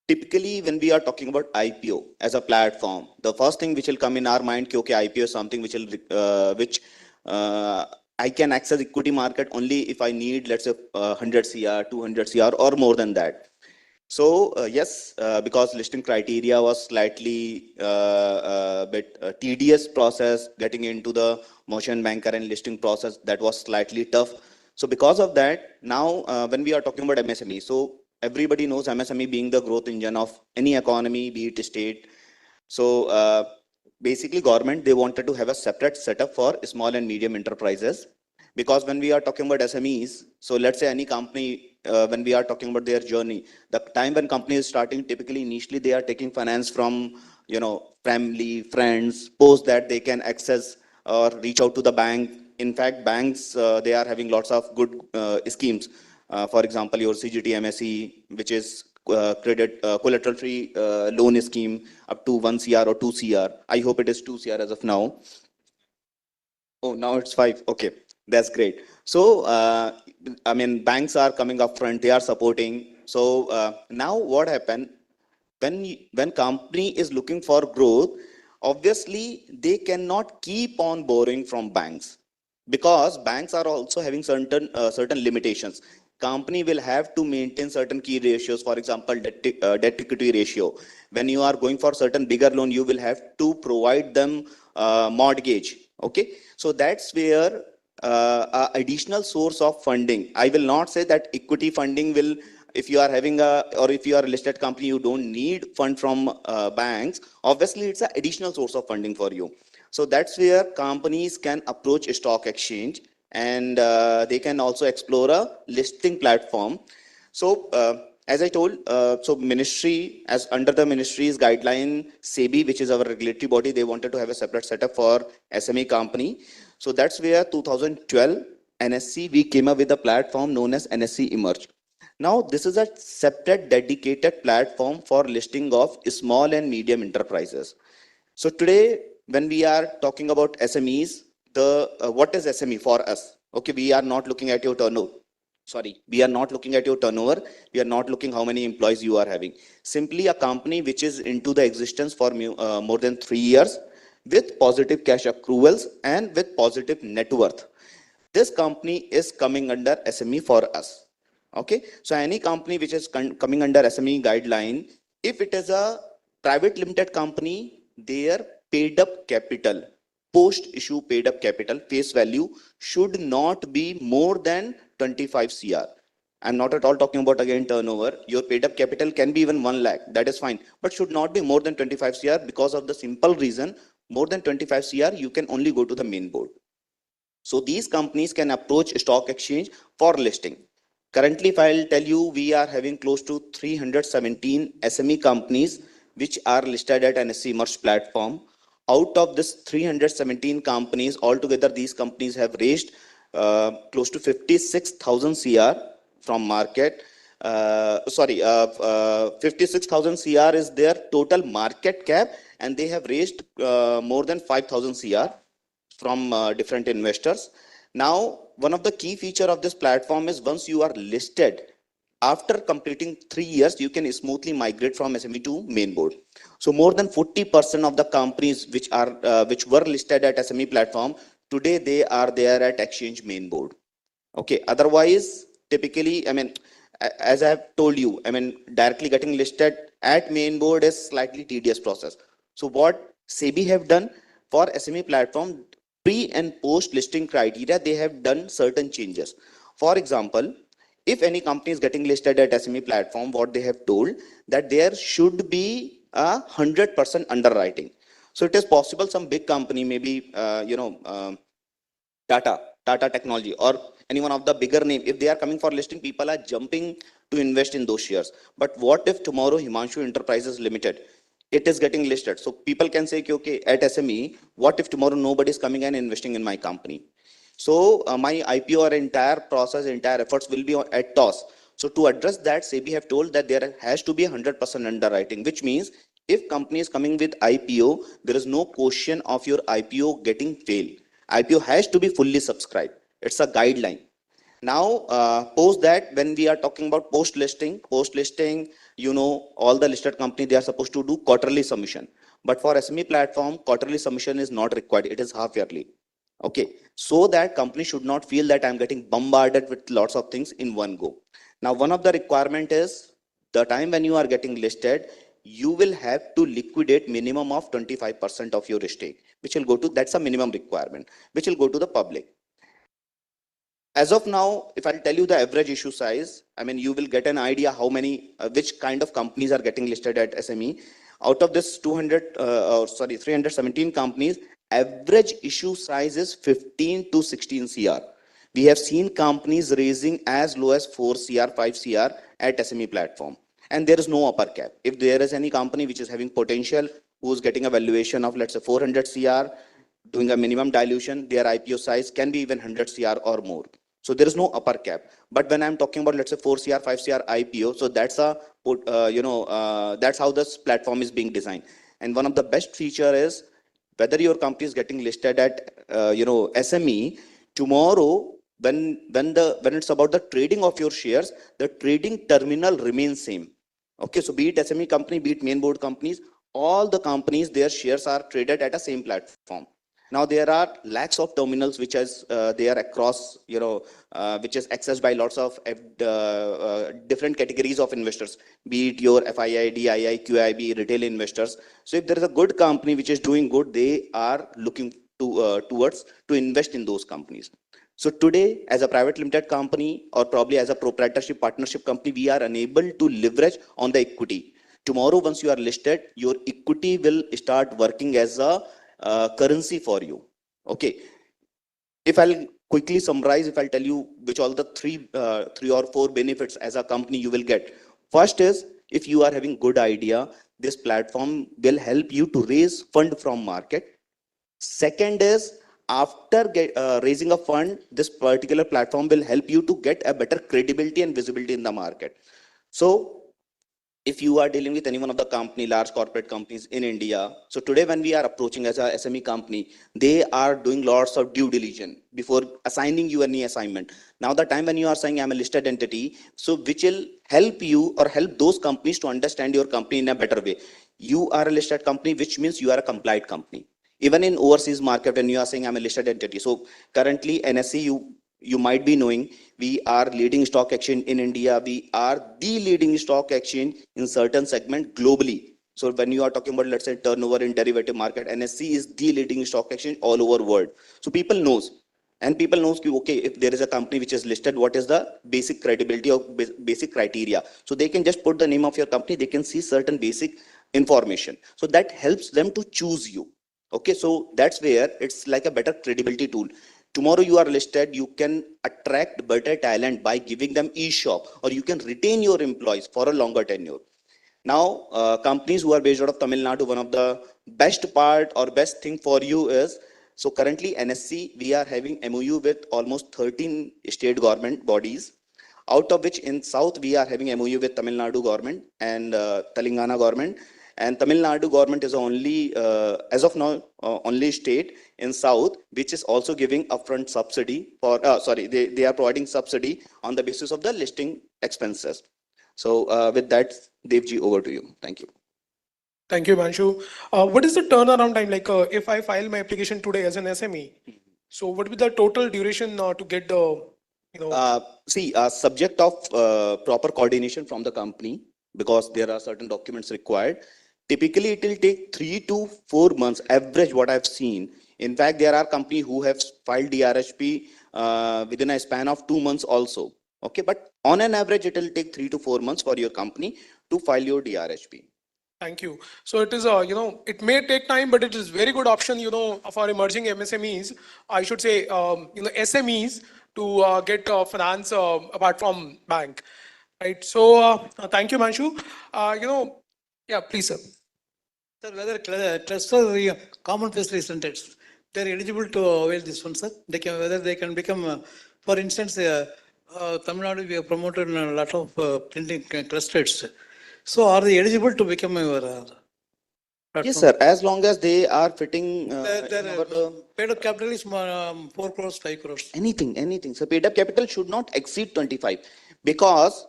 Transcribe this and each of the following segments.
typically when we are talking about IPO as a platform, the first thing which will come in our mind, okay, IPO is something which I can access equity market only if I need, let's say, 100 CR, 200 CR, or more than that. So yes, because listing criteria was slightly bit tedious process, getting into the motion banker and listing process, that was slightly tough. So because of that, now when we are talking about MSME, so everybody knows MSME being the growth engine of any economy, be it state. So basically, government, they wanted to have a separate setup for small and medium enterprises, because when we are talking about SMEs, so let's say any company, when we are talking about their journey, the time when company is starting, typically initially they are taking finance from, family, friends. Post that, they can access or reach out to the bank. In fact, banks, they are having lots of good schemes. For example, your CGT MSE, which is credit collateral free loan scheme up to 1 CR or 2 CR. I hope it is 2 CR as of now. Oh, now it's 5. Okay, that's great. So, I mean, banks are coming up front, they are supporting. So, now what happened, when company is looking for growth, obviously they cannot keep on borrowing from banks, because banks are also having certain limitations. Company will have to maintain certain key ratios, for example, debt equity ratio. When you are going for certain bigger loan, you will have to provide them mortgage. Okay, so that's where additional source of funding, I will not say that equity funding will, if you are having a, or if you are a listed company, you don't need fund from banks. Obviously it's an additional source of funding for you. So that's where companies can approach a stock exchange, and they can also explore a listing platform. So as I told, so ministry, as under the ministry's guideline, SEBI, which is our regulatory body, they wanted to have a separate setup for SME company. So that's where 2012 NSC, we came up with a platform known as NSC Emerge. Now this is a separate dedicated platform for listing of small and medium enterprises. So today, when we are talking about SMEs, the what is SME for us? Okay, we are not looking at your turnover. Sorry, we are not looking at your turnover. We are not looking how many employees you are having. Simply a company which is into the existence for more than 3 years, with positive cash accruals and with positive net worth. This company is coming under SME for us. Okay, so any company which is coming under SME guideline, if it is a private limited company, their paid up capital, post issue paid up capital face value should not be more than 25 CR. I'm not at all talking about again turnover. Your paid up capital can be even 1 lakh, that is fine, but should not be more than 25 CR, because of the simple reason, more than 25 CR, you can only go to the main board. So these companies can approach stock exchange for listing. Currently, if I'll tell you, we are having close to 317 SME companies which are listed at NSE Merge platform. Out of this 317 companies, altogether these companies have raised close to 56,000 CR from market. 56,000 CR is their total market cap, and they have raised more than 5,000 CR from different investors. Now, one of the key feature of this platform is, once you are listed, after completing 3 years, you can smoothly migrate from SME to main board. So more than 40% of the companies which were listed at SME platform, today they are there at exchange main board. Okay, otherwise, typically, I mean, as I have told you, I mean, directly getting listed at main board is slightly tedious process. So what SEBI have done for SME platform, pre and post listing criteria, they have done certain changes. For example, if any company is getting listed at SME platform, what they have told, that there should be 100% underwriting. So it is possible some big company, maybe Tata Technology, or any one of the bigger name, if they are coming for listing, people are jumping to invest in those shares. But what if tomorrow Himanshu Enterprises Limited, it is getting listed? So people can say, okay, at SME, what if tomorrow nobody is coming and investing in my company? So my IPO or entire process, entire efforts will be at toss. So to address that, SEBI have told that there has to be 100% underwriting, which means if company is coming with IPO, there is no question of your IPO getting failed. IPO has to be fully subscribed. It's a guideline. Now, post that, when we are talking about post listing, all the listed company, they are supposed to do quarterly submission. But for SME platform, quarterly submission is not required. It is half yearly. Okay. So that company should not feel that I'm getting bombarded with lots of things in one go. Now, one of the requirement is the time when you are getting listed, you will have to liquidate minimum of 25% of your stake, which will go to, that's a minimum requirement, which will go to the public. As of now, if I'll tell you the average issue size, I mean, you will get an idea how many, which kind of companies are getting listed at SME. Out of this 317 companies, average issue size is 15 to 16 CR. We have seen companies raising as low as 4 CR, 5 CR at SME platform. And there is no upper cap. If there is any company which is having potential, who's getting a valuation of, let's say, 400 CR, doing a minimum dilution, their IPO size can be even 100 CR or more. So there is no upper cap. But when I'm talking about, let's say, 4 CR, 5 CR IPO, so that's that's how this platform is being designed. And one of the best feature is whether your company is getting listed at SME tomorrow. When it's about the trading of your shares, the trading terminal remains same. Okay, so be it SME company, be it main board companies, all the companies, their shares are traded at a same platform. Now there are lakhs of terminals which is they are across, which is accessed by lots of different categories of investors, be it your FII, DII, QIB, retail investors. So if there is a good company which is doing good, they are looking towards to invest in those companies. So today, as a private limited company or probably as a proprietorship partnership company, we are unable to leverage on the equity. Tomorrow, once you are listed, your equity will start working as a currency for you. Okay. If I'll quickly summarize, if I'll tell you which all the three or four benefits as a company you will get. First is, if you are having good idea, this platform will help you to raise fund from market. Second is, after raising a fund, this particular platform will help you to get a better credibility and visibility in the market. So if you are dealing with any one of the company, large corporate companies in India, so today when we are approaching as a SME company, they are doing lots of due diligence before assigning you any assignment. Now the time when you are saying I'm a listed entity, so which will help you or help those companies to understand your company in a better way. You are a listed company, which means you are a compliant company. Even in overseas market, when you are saying I'm a listed entity. So currently NSE, you might be knowing, we are leading stock exchange in India. We are the leading stock exchange in certain segment globally. So when you are talking about, let's say, turnover in derivative market, NSE is the leading stock exchange all over world. So people knows. And people knows, okay, if there is a company which is listed, what is the basic credibility or basic criteria? So they can just put the name of your company. They can see certain basic information. So that helps them to choose you. Okay, so that's where it's like a better credibility tool. Tomorrow you are listed, you can attract better talent by giving them e-shop, or you can retain your employees for a longer tenure. Now, companies who are based out of Tamil Nadu, one of the best part or best thing for you is, so currently NSC, we are having MOU with almost 13 state government bodies, out of which in South, we are having MOU with Tamil Nadu government and Telangana government. And Tamil Nadu government is only, as of now, only state in South, which is also giving upfront subsidy for, they are providing subsidy on the basis of the listing expenses. So with that, Devji, over to you. Thank you. Thank you, Manshu. What is the turnaround time? Like if I file my application today as an SME, so what will be the total duration to get the, subject of proper coordination from the company, because there are certain documents required. Typically, it will take 3 to 4 months, average what I've seen. In fact, there are companies who have filed DRHP within a span of 2 months also. Okay, but on an average, it will take 3 to 4 months for your company to file your DRHP. Thank you. So it is, it may take time, but it is very good option, for emerging MSMEs, I should say, SMEs to get finance apart from bank, right? So thank you, Manshu. Yeah, please, sir. Sir, whether trust or common facility centers, they are eligible to avail this one, sir. They can, whether they can become, for instance, Tamil Nadu, we have promoted a lot of printing clusters. So are they eligible to become your platform? Yes, sir. As long as they are fitting. Their paid up capital is 4 crores, 5 crores. Anything. So paid up capital should not exceed 25, because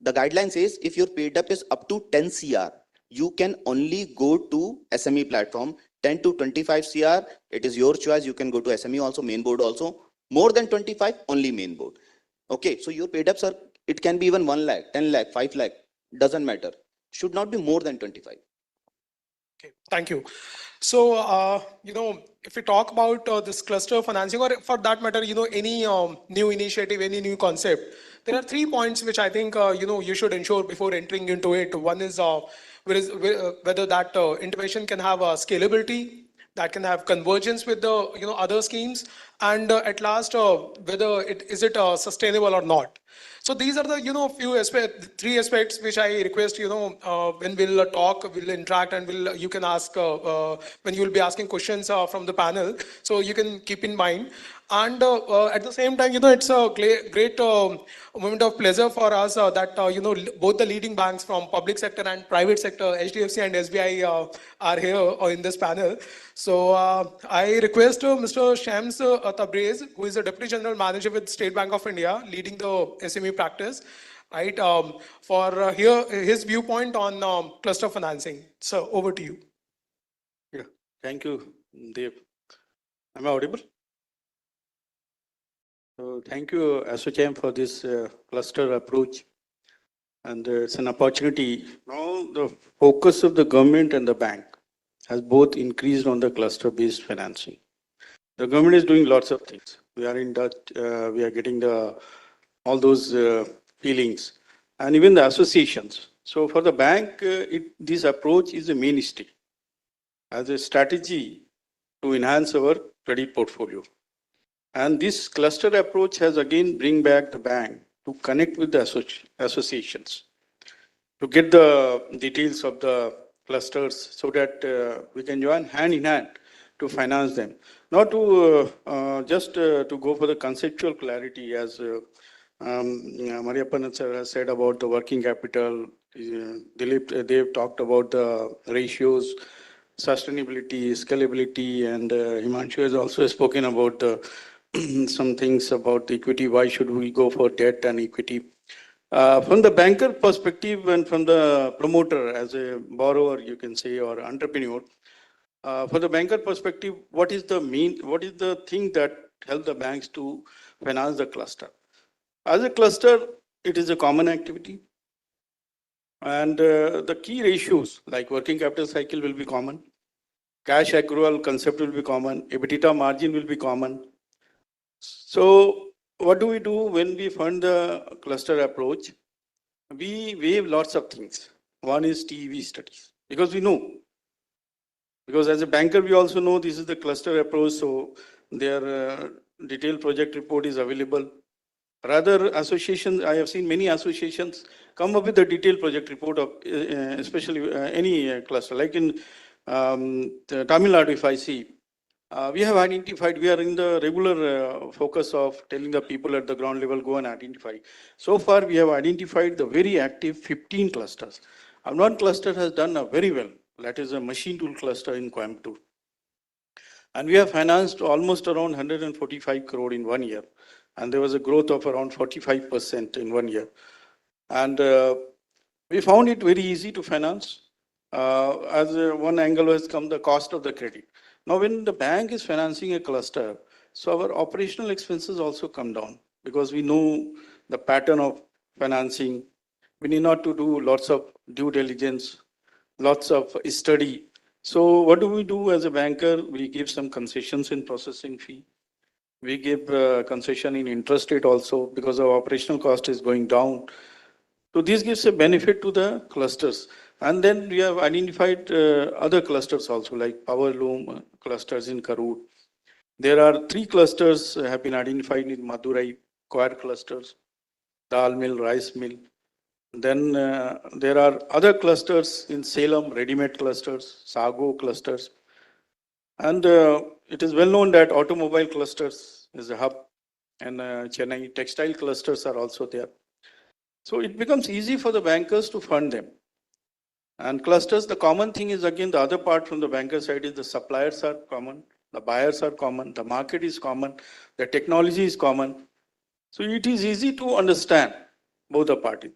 The guideline says if your paid up is up to 10 CR, you can only go to SME platform. 10 to 25 CR, it is your choice. You can go to SME also, main board also. More than 25, only main board. Okay, so your paid ups are, it can be even 1 lakh, 10 lakh, 5 lakh, doesn't matter. Should not be more than 25. Okay, thank you. So, if we talk about this cluster financing, or for that matter, any new initiative, any new concept, there are 3 points which I think, you should ensure before entering into it. One is whether that intervention can have scalability, that can have convergence with the, other schemes, and at last, whether it is it sustainable or not. So these are the, few aspects, 3 aspects which I request, when we'll talk, we'll interact, and you can ask, when you will be asking questions from the panel. So you can keep in mind. And at the same time, it's a great moment of pleasure for us that, both the leading banks from public sector and private sector, HDFC and SBI, are here in this panel. So I request Mr. Shams Tabriz, who is the Deputy General Manager with State Bank of India, leading the SME practice, right, for his viewpoint on cluster financing. So over to you. Yeah, thank you, Dev. Am I audible? So thank you, ASSOCHAM, for this cluster approach. And it's an opportunity. Now the focus of the government and the bank has both increased on the cluster-based financing. The government is doing lots of things. We are in that, we are getting all those feelings, and even the associations. So for the bank, this approach is a mainstay as a strategy to enhance our credit portfolio. And this cluster approach has again bring back the bank to connect with the associations, to get the details of the clusters so that we can join hand in hand to finance them. Not to just to go for the conceptual clarity, as Mariappan sir has said about the working capital. Dilip, they've talked about the ratios, sustainability, scalability, and Himanshu has also spoken about some things about equity. Why should we go for debt and equity? From the banker perspective and from the promoter as a borrower, you can say, or entrepreneur, for the banker perspective, what is the thing that help the banks to finance the cluster? As a cluster, it is a common activity. And the key ratios like working capital cycle will be common. Cash accrual concept will be common. EBITDA margin will be common. So what do we do when we fund the cluster approach? We waive lots of things. One is TEV studies, because we know. Because as a banker, we also know this is the cluster approach, so their detailed project report is available. Rather, associations, I have seen many associations come up with a detailed project report of especially any cluster. Like in Tamil Nadu, if I see, we have identified, we are in the regular focus of telling the people at the ground level, go and identify. So far, we have identified the very active 15 clusters. And one cluster has done very well. That is a machine tool cluster in Coimbatore. And we have financed almost around 145 crore in 1 year. And there was a growth of around 45% in 1 year. And we found it very easy to finance. As one angle has come, the cost of the credit. Now, when the bank is financing a cluster, so our operational expenses also come down because we know the pattern of financing. We need not to do lots of due diligence, lots of study. So what do we do as a banker? We give some concessions in processing fee. We give concession in interest rate also because our operational cost is going down. So this gives a benefit to the clusters. And then we have identified other clusters also, like power loom clusters in Karur. There are 3 clusters have been identified in Madurai, coir clusters, dal mill, rice mill. Then there are other clusters in Salem, ready-made clusters, Sago clusters. And it is well known that automobile clusters is a hub, and Chennai textile clusters are also there. So it becomes easy for the bankers to fund them. And clusters, the common thing is, again, the other part from the banker side is the suppliers are common, the buyers are common, the market is common, the technology is common. So it is easy to understand both the parties.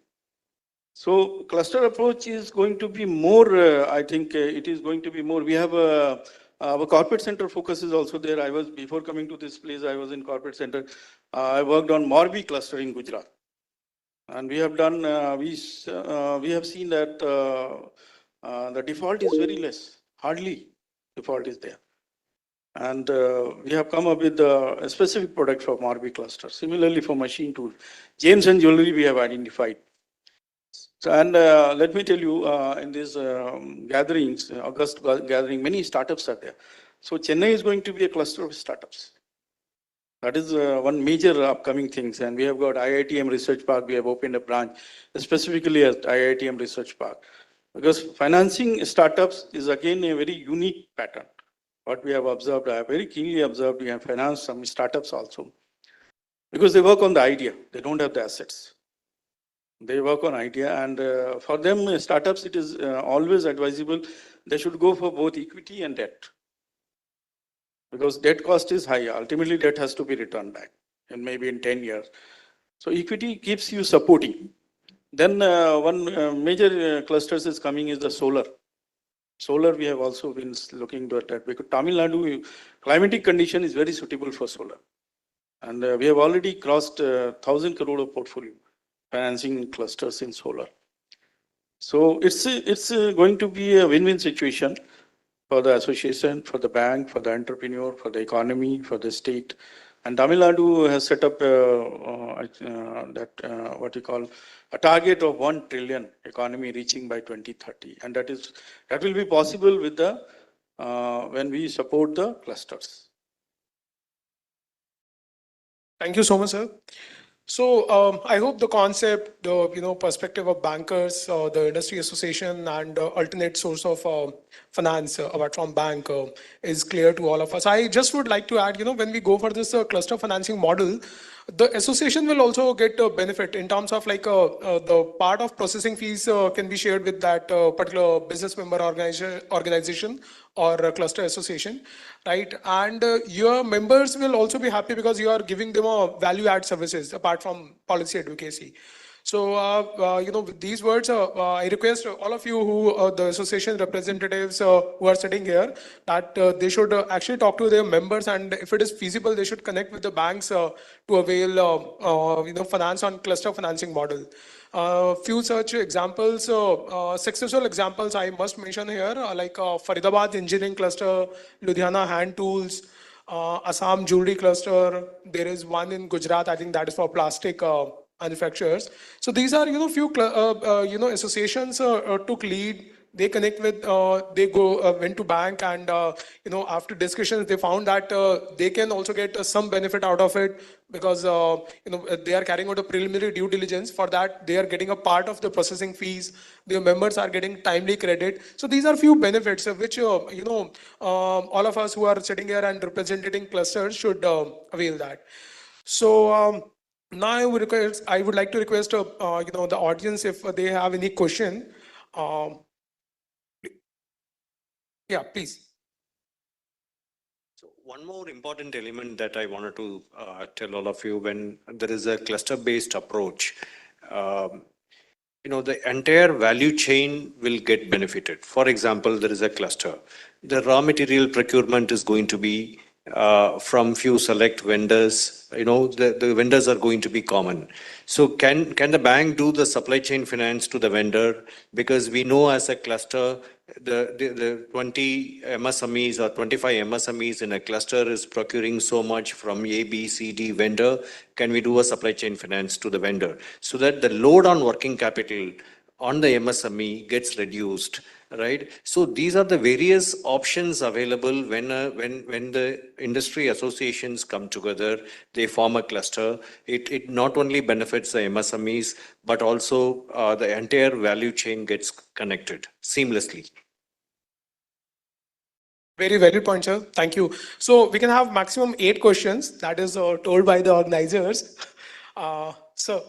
So cluster approach is going to be more, I think it is going to be more. We have our corporate center focus is also there. I was, before coming to this place, I was in corporate center. I worked on Morbi cluster in Gujarat. And we have done, we have seen that the default is very less, hardly default is there. And we have come up with a specific product for Morbi cluster. Similarly for machine tool, James and jewelry we have identified. So, and let me tell you, in these gatherings, August gathering, many startups are there. So Chennai is going to be a cluster of startups. That is one major upcoming things. And we have got IITM Research Park. We have opened a branch specifically at IITM Research Park. Because financing startups is again a very unique pattern. What we have observed, I have very keenly observed, we have financed some startups also. Because they work on the idea, they don't have the assets. They work on idea, and for them, startups, it is always advisable, they should go for both equity and debt. Because debt cost is high, ultimately debt has to be returned back, and maybe in 10 years. So equity keeps you supporting. Then one major clusters is coming is the solar. Solar, we have also been looking at that, because Tamil Nadu climatic condition is very suitable for solar. And we have already crossed 1,000 crore of portfolio financing clusters in solar. So it's going to be a win-win situation for the association, for the bank, for the entrepreneur, for the economy, for the state. And Tamil Nadu has set up what you call a target of 1 trillion economy reaching by 2030. And that will be possible with the when we support the clusters. Thank you so much, sir. So I hope the concept, the perspective of bankers, the industry association, and alternate source of finance apart from bank is clear to all of us. I just would like to add, when we go for this cluster financing model, the association will also get a benefit in terms of like the part of processing fees can be shared with that particular business member organization or cluster association, right? And your members will also be happy because you are giving them a value add services apart from policy advocacy. So, with these words, I request all of you who, the association representatives who are sitting here, that they should actually talk to their members, and if it is feasible, they should connect with the banks to avail, finance on cluster financing model. Few such examples, successful examples I must mention here, like Faridabad Engineering Cluster, Ludhiana Hand Tools, Assam Jewelry Cluster. There is one in Gujarat, I think that is for plastic manufacturers. So these are, few, associations took lead. They connect with, they went to bank, and, after discussions, they found that they can also get some benefit out of it, because, they are carrying out a preliminary due diligence. For that, they are getting a part of the processing fees. Their members are getting timely credit. So these are few benefits which, all of us who are sitting here and representing clusters should avail that. So, now I would like to request, the audience, if they have any question. Yeah, please. So one more important element that I wanted to tell all of you, when there is a cluster-based approach, the entire value chain will get benefited. For example, there is a cluster. The raw material procurement is going to be from few select vendors. The vendors are going to be common. So can the bank do the supply chain finance to the vendor? Because we know as a cluster, the 20 MSMEs or 25 MSMEs in a cluster is procuring so much from A, B, C, D vendor. Can we do a supply chain finance to the vendor so that the load on working capital on the MSME gets reduced, right? So these are the various options available when the industry associations come together, they form a cluster. It not only benefits the MSMEs, but also the entire value chain gets connected seamlessly. Very valid point, sir. Thank you. So we can have maximum 8 questions. That is told by the organizers. So,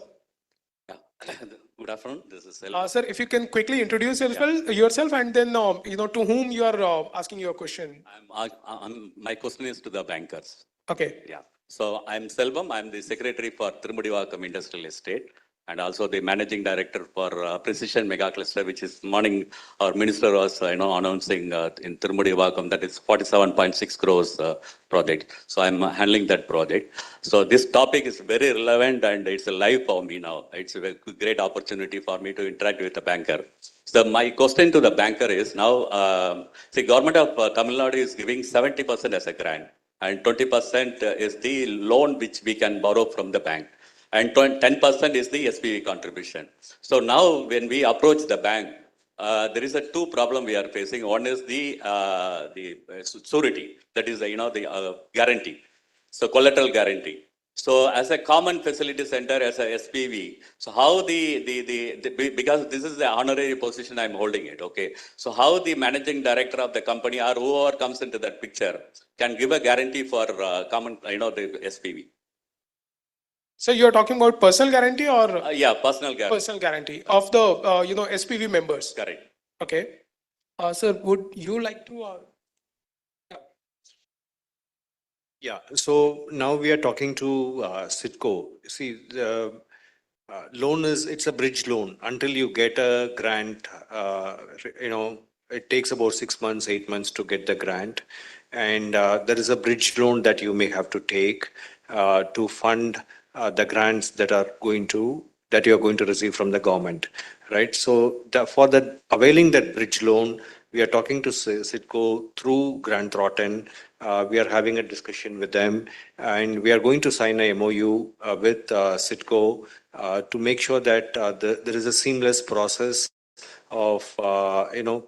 Good afternoon. This is Selva. sir, if you can quickly introduce yourself, and then to whom you are asking your question. My question is to the bankers. Okay. Yeah. So I'm Selvam. I'm the secretary for Tirumudivakam Industrial Estate. and also the managing director for Precision Mega Cluster, which is morning our minister was announcing in Tirumudi that is 47.6 crores project. So I'm handling that project. So this topic is very relevant and it's a live for me now. It's a great opportunity for me to interact with the banker. So my question to the banker is now, see, government of Tamil Nadu is giving 70% as a grant and 20% is the loan which we can borrow from the bank and 10% is the SPV contribution. So now when we approach the bank, there is a two problem we are facing. One is the surety, that is the guarantee, so collateral guarantee. So as a common facility center, as a SPV, so how because this is the honorary position I'm holding it, okay. So how the managing director of the company or whoever comes into that picture can give a guarantee for common, the SPV. So you're talking about personal guarantee or Yeah, personal guarantee. personal guarantee of the, SPV members? Correct. Okay. Sir, would you like to? Yeah, so now we are talking to Sitco. See, the loan it's a bridge loan. Until you get a grant, it takes about 6 months, 8 months to get the grant. And there is a bridge loan that you may have to take to fund the grants that you're going to receive from the government, right? So for availing that bridge loan, we are talking to Sitco through Grant Thornton. We are having a discussion with them, and we are going to sign a MOU with Sitco to make sure that there is a seamless process of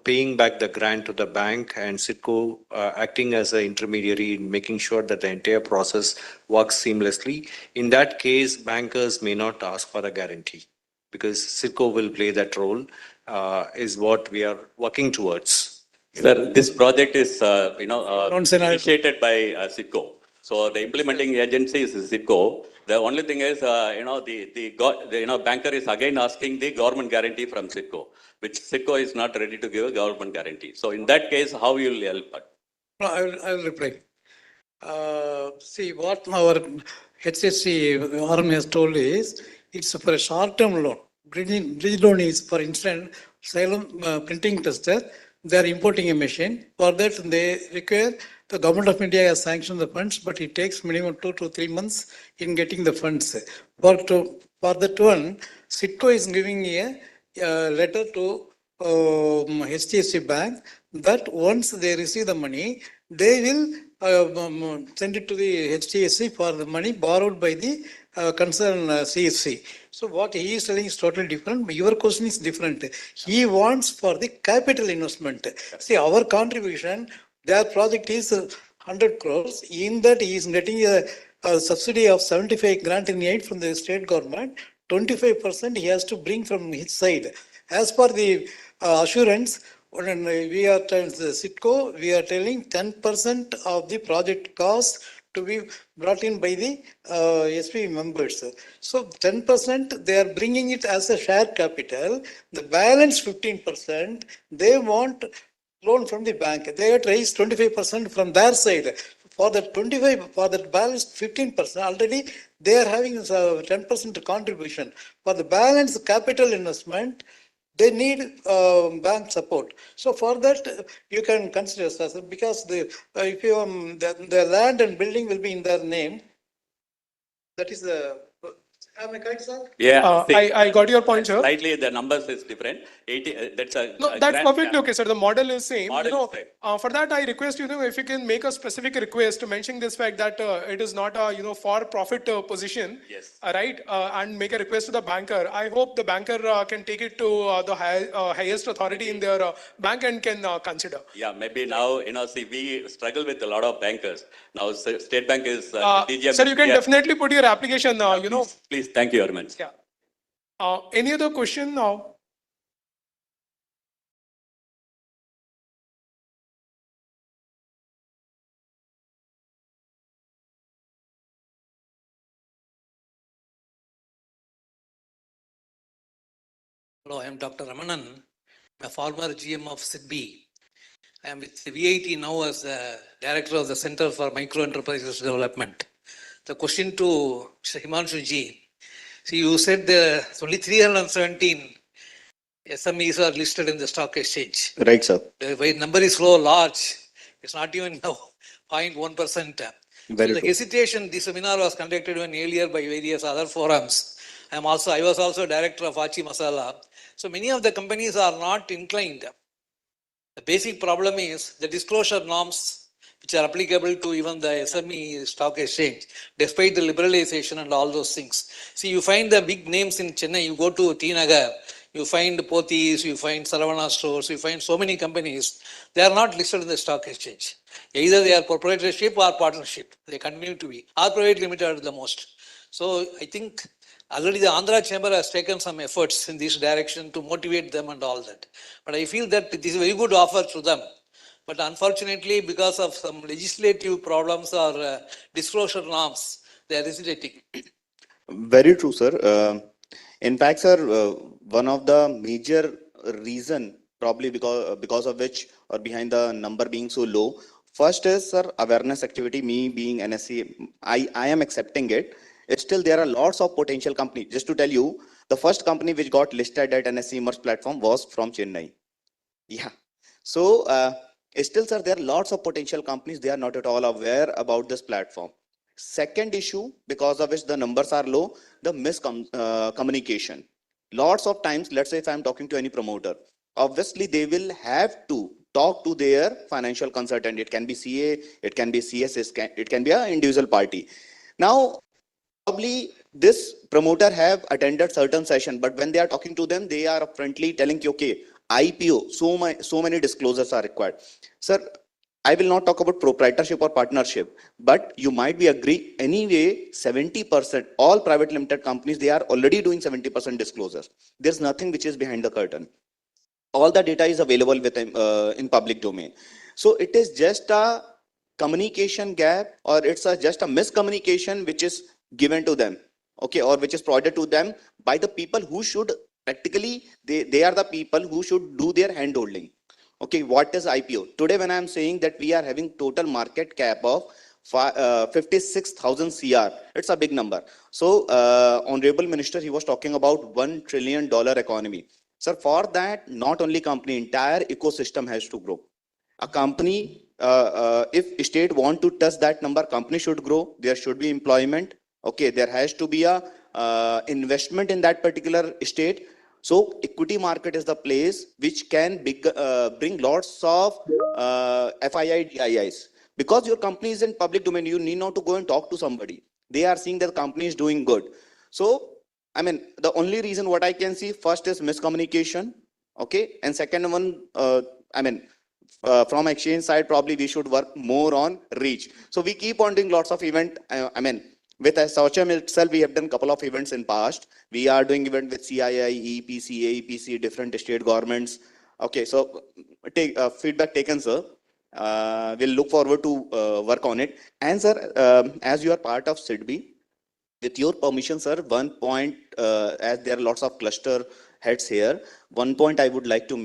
paying back the grant to the bank and Sitco acting as an intermediary in making sure that the entire process works seamlessly. In that case, bankers may not ask for a guarantee because Sitco will play that role, is what we are working towards. Sir, this project is, initiated by Sitco. So the implementing agency is Sitco. The only thing is, the banker is again asking the government guarantee from Sitco, which Sitco is not ready to give a government guarantee. So in that case, how will you help? No, I will reply. See, what our HSC arm has told is, it's for a short-term loan. Bridge loan is, for instance, Salem printing tester, they are importing a machine. For that, they require, the government of India has sanctioned the funds, but it takes minimum 2 to 3 months in getting the funds. For that one, Sitco is giving a letter to HDFC Bank that once they receive the money, they will send it to the HDFC for the money borrowed by the concerned CSC. So what he is telling is totally different. Your question is different. He wants for the capital investment. See, our contribution, their project is 100 crores. In that, he is getting a subsidy of 75 grant in aid from the state government. 25% he has to bring from his side. As per the assurance, when we are telling Sitco, we are telling 10% of the project cost to be brought in by the SPV members. So 10% they are bringing it as a share capital. The balance 15%, they want loan from the bank. They have raised 25% from their side. For that balance 15%, already they are having 10% contribution. For the balance capital investment, they need bank support. So for that, you can consider, sir, because if you the land and building will be in their name. That is the. Am I correct, sir? Yeah, I got your point, sir. Slightly the numbers is different. 80, that's a No, that's perfectly okay, sir. The model is same. Model is same. For that, I request if you can make a specific request to mention this fact that it is not a for profit position. Yes. Right, and make a request to the banker. I hope the banker can take it to the highest authority in their bank and can consider. Yeah, maybe now see, we struggle with a lot of bankers. Now State Bank is DGM. Sir, you can definitely put your application. Please, thank you very much. Yeah. Any other question now? Hello, I am Dr. Ramanan, a former GM of SIDBI. I am with the VIT now as the Director of the Center for Micro Enterprises Development. The question to Mr. Himanshu ji, See, you said there's only 317 SMEs are listed in the stock exchange. Right, sir. The number is so large, it's not even now 0.1%. So Very the true. hesitation, this seminar was conducted even earlier by various other forums. I was also director of Achi Masala. So many of the companies are not inclined. The basic problem is the disclosure norms which are applicable to even the SME stock exchange, despite the liberalization and all those things. See, you find the big names in Chennai, you go to T Nagar, you find Pothys, you find Saravana stores, you find so many companies, they are not listed in the stock exchange. Either they are proprietorship or partnership, they continue to be, or private limited at the most. So I think already the Andhra Chamber has taken some efforts in this direction to motivate them and all that. But I feel that this is a very good offer to them. But unfortunately, because of some legislative problems or disclosure norms, they are hesitating. Very true, sir. In fact, sir, one of the major reason probably because of which or behind the number being so low, first is, sir, awareness activity. Me being NSE, I am accepting it. It's still there are lots of potential companies. Just to tell you, the first company which got listed at NSE Merge platform was from Chennai. Yeah. So still, sir, there are lots of potential companies. They are not at all aware about this platform. Second issue, because of which the numbers are low, the miscommunication. Lots of times, let's say if I'm talking to any promoter, obviously they will have to talk to their financial consultant. It can be CA, it can be CS, it can be an individual party. Now, probably this promoter have attended certain session, but when they are talking to them, they are upfrontly telling you, okay, IPO, so many disclosures are required. Sir, I will not talk about proprietorship or partnership, but you might be agree anyway, 70%, all private limited companies, they are already doing 70% disclosures. There's nothing which is behind the curtain. All the data is available within in public domain. So it is just a communication gap, or it's just a miscommunication which is given to them, okay, or which is provided to them by the people who should practically, they are the people who should do their hand holding. Okay, what is IPO? Today, when I'm saying that we are having total market cap of 56,000 CR, it's a big number. So, Honorable Minister, he was talking about $1 trillion economy. Sir, for that, not only company, entire ecosystem has to grow. A company, if state want to touch that number, company should grow. There should be employment. Okay, there has to be a investment in that particular state. So equity market is the place which can bring lots of FII, DIIs. Because your company is in public domain, you need not to go and talk to somebody. They are seeing that the company is doing good. So, I mean, the only reason what I can see first is miscommunication. Okay, and second one, from exchange side, probably we should work more on reach. So we keep on doing lots of event. With ASSOCHAM itself, we have done a couple of events in past. We are doing event with CII, EPC, AEPC, different state governments. Okay, so take feedback taken, sir. We'll look forward to work on it. And sir, as you are part of SIDBI, with your permission, sir, one point, as there are lots of cluster heads here, one point I would like to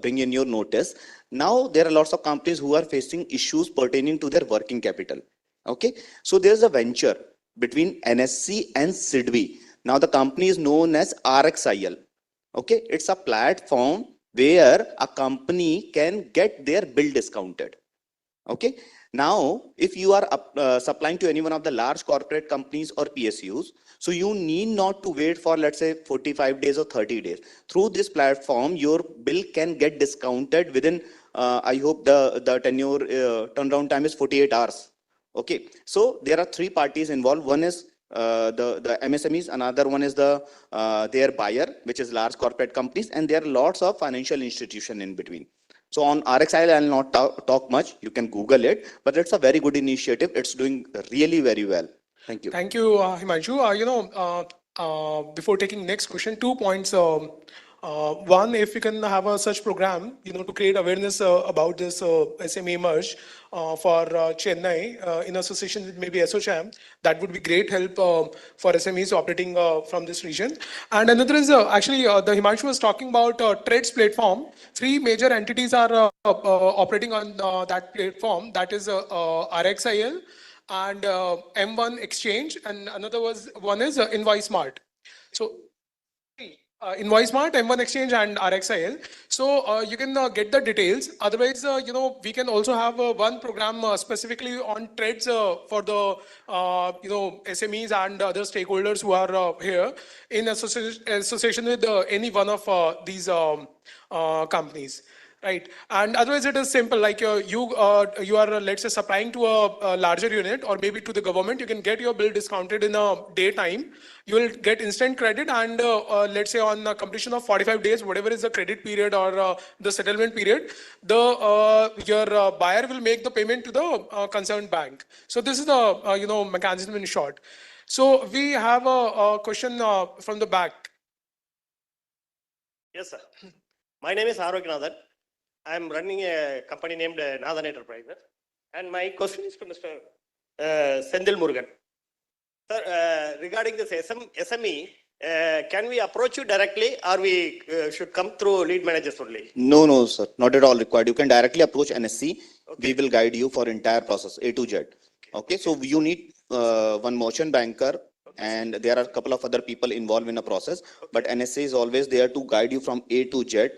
bring in your notice. Now, there are lots of companies who are facing issues pertaining to their working capital. Okay, so there's a venture between NSC and SIDBI. Now, the company is known as RXIL. Okay, it's a platform where a company can get their bill discounted. Okay, now if you are supplying to any one of the large corporate companies or PSUs, so you need not to wait for, let's say, 45 days or 30 days. Through this platform, your bill can get discounted within, I hope the tenure turnaround time is 48 hours. Okay, so there are three parties involved. One is the MSMEs, another one is their buyer, which is large corporate companies, and there are lots of financial institutions in between. So on RXIL, I'll not talk much. You can Google it, but it's a very good initiative. It's doing really very well. Thank you. Thank you, Himanshu. Before taking next question, 2 points. One, if we can have a such program, to create awareness about this SMA merge for Chennai in association with maybe ASSOCHAM, that would be great help for SMEs operating from this region. And another is the Himanshu was talking about trades platform. Three major entities are operating on that platform. That is RXIL, and M1 Exchange, and another one is Invoice Smart. So Invoice Smart, M1 Exchange, and RXIL. So you can get the details. Otherwise, we can also have one program specifically on trades for the SMEs and other stakeholders who are here in association with any one of these companies. Right. And otherwise it is simple, like you are, let's say, supplying to a larger unit or maybe to the government. You can get your bill discounted in a daytime. You will get instant credit, and let's say on completion of 45 days, whatever is the credit period or the settlement period, your buyer will make the payment to the concerned bank. So this is the mechanism in short. So we have a question from the back. Yes, sir. My name is Arognathan. I am running a company named Nathan Enterprises. And my question is to Mr. Sendil Murugan. Sir, regarding this SME, can we approach you directly, or we should come through lead managers only? No, sir, not at all required. You can directly approach NSC. We will guide you for entire process, A to Z. Okay, so you need one merchant banker, and there are a couple of other people involved in the process, but NSA is always there to guide you from A to Z.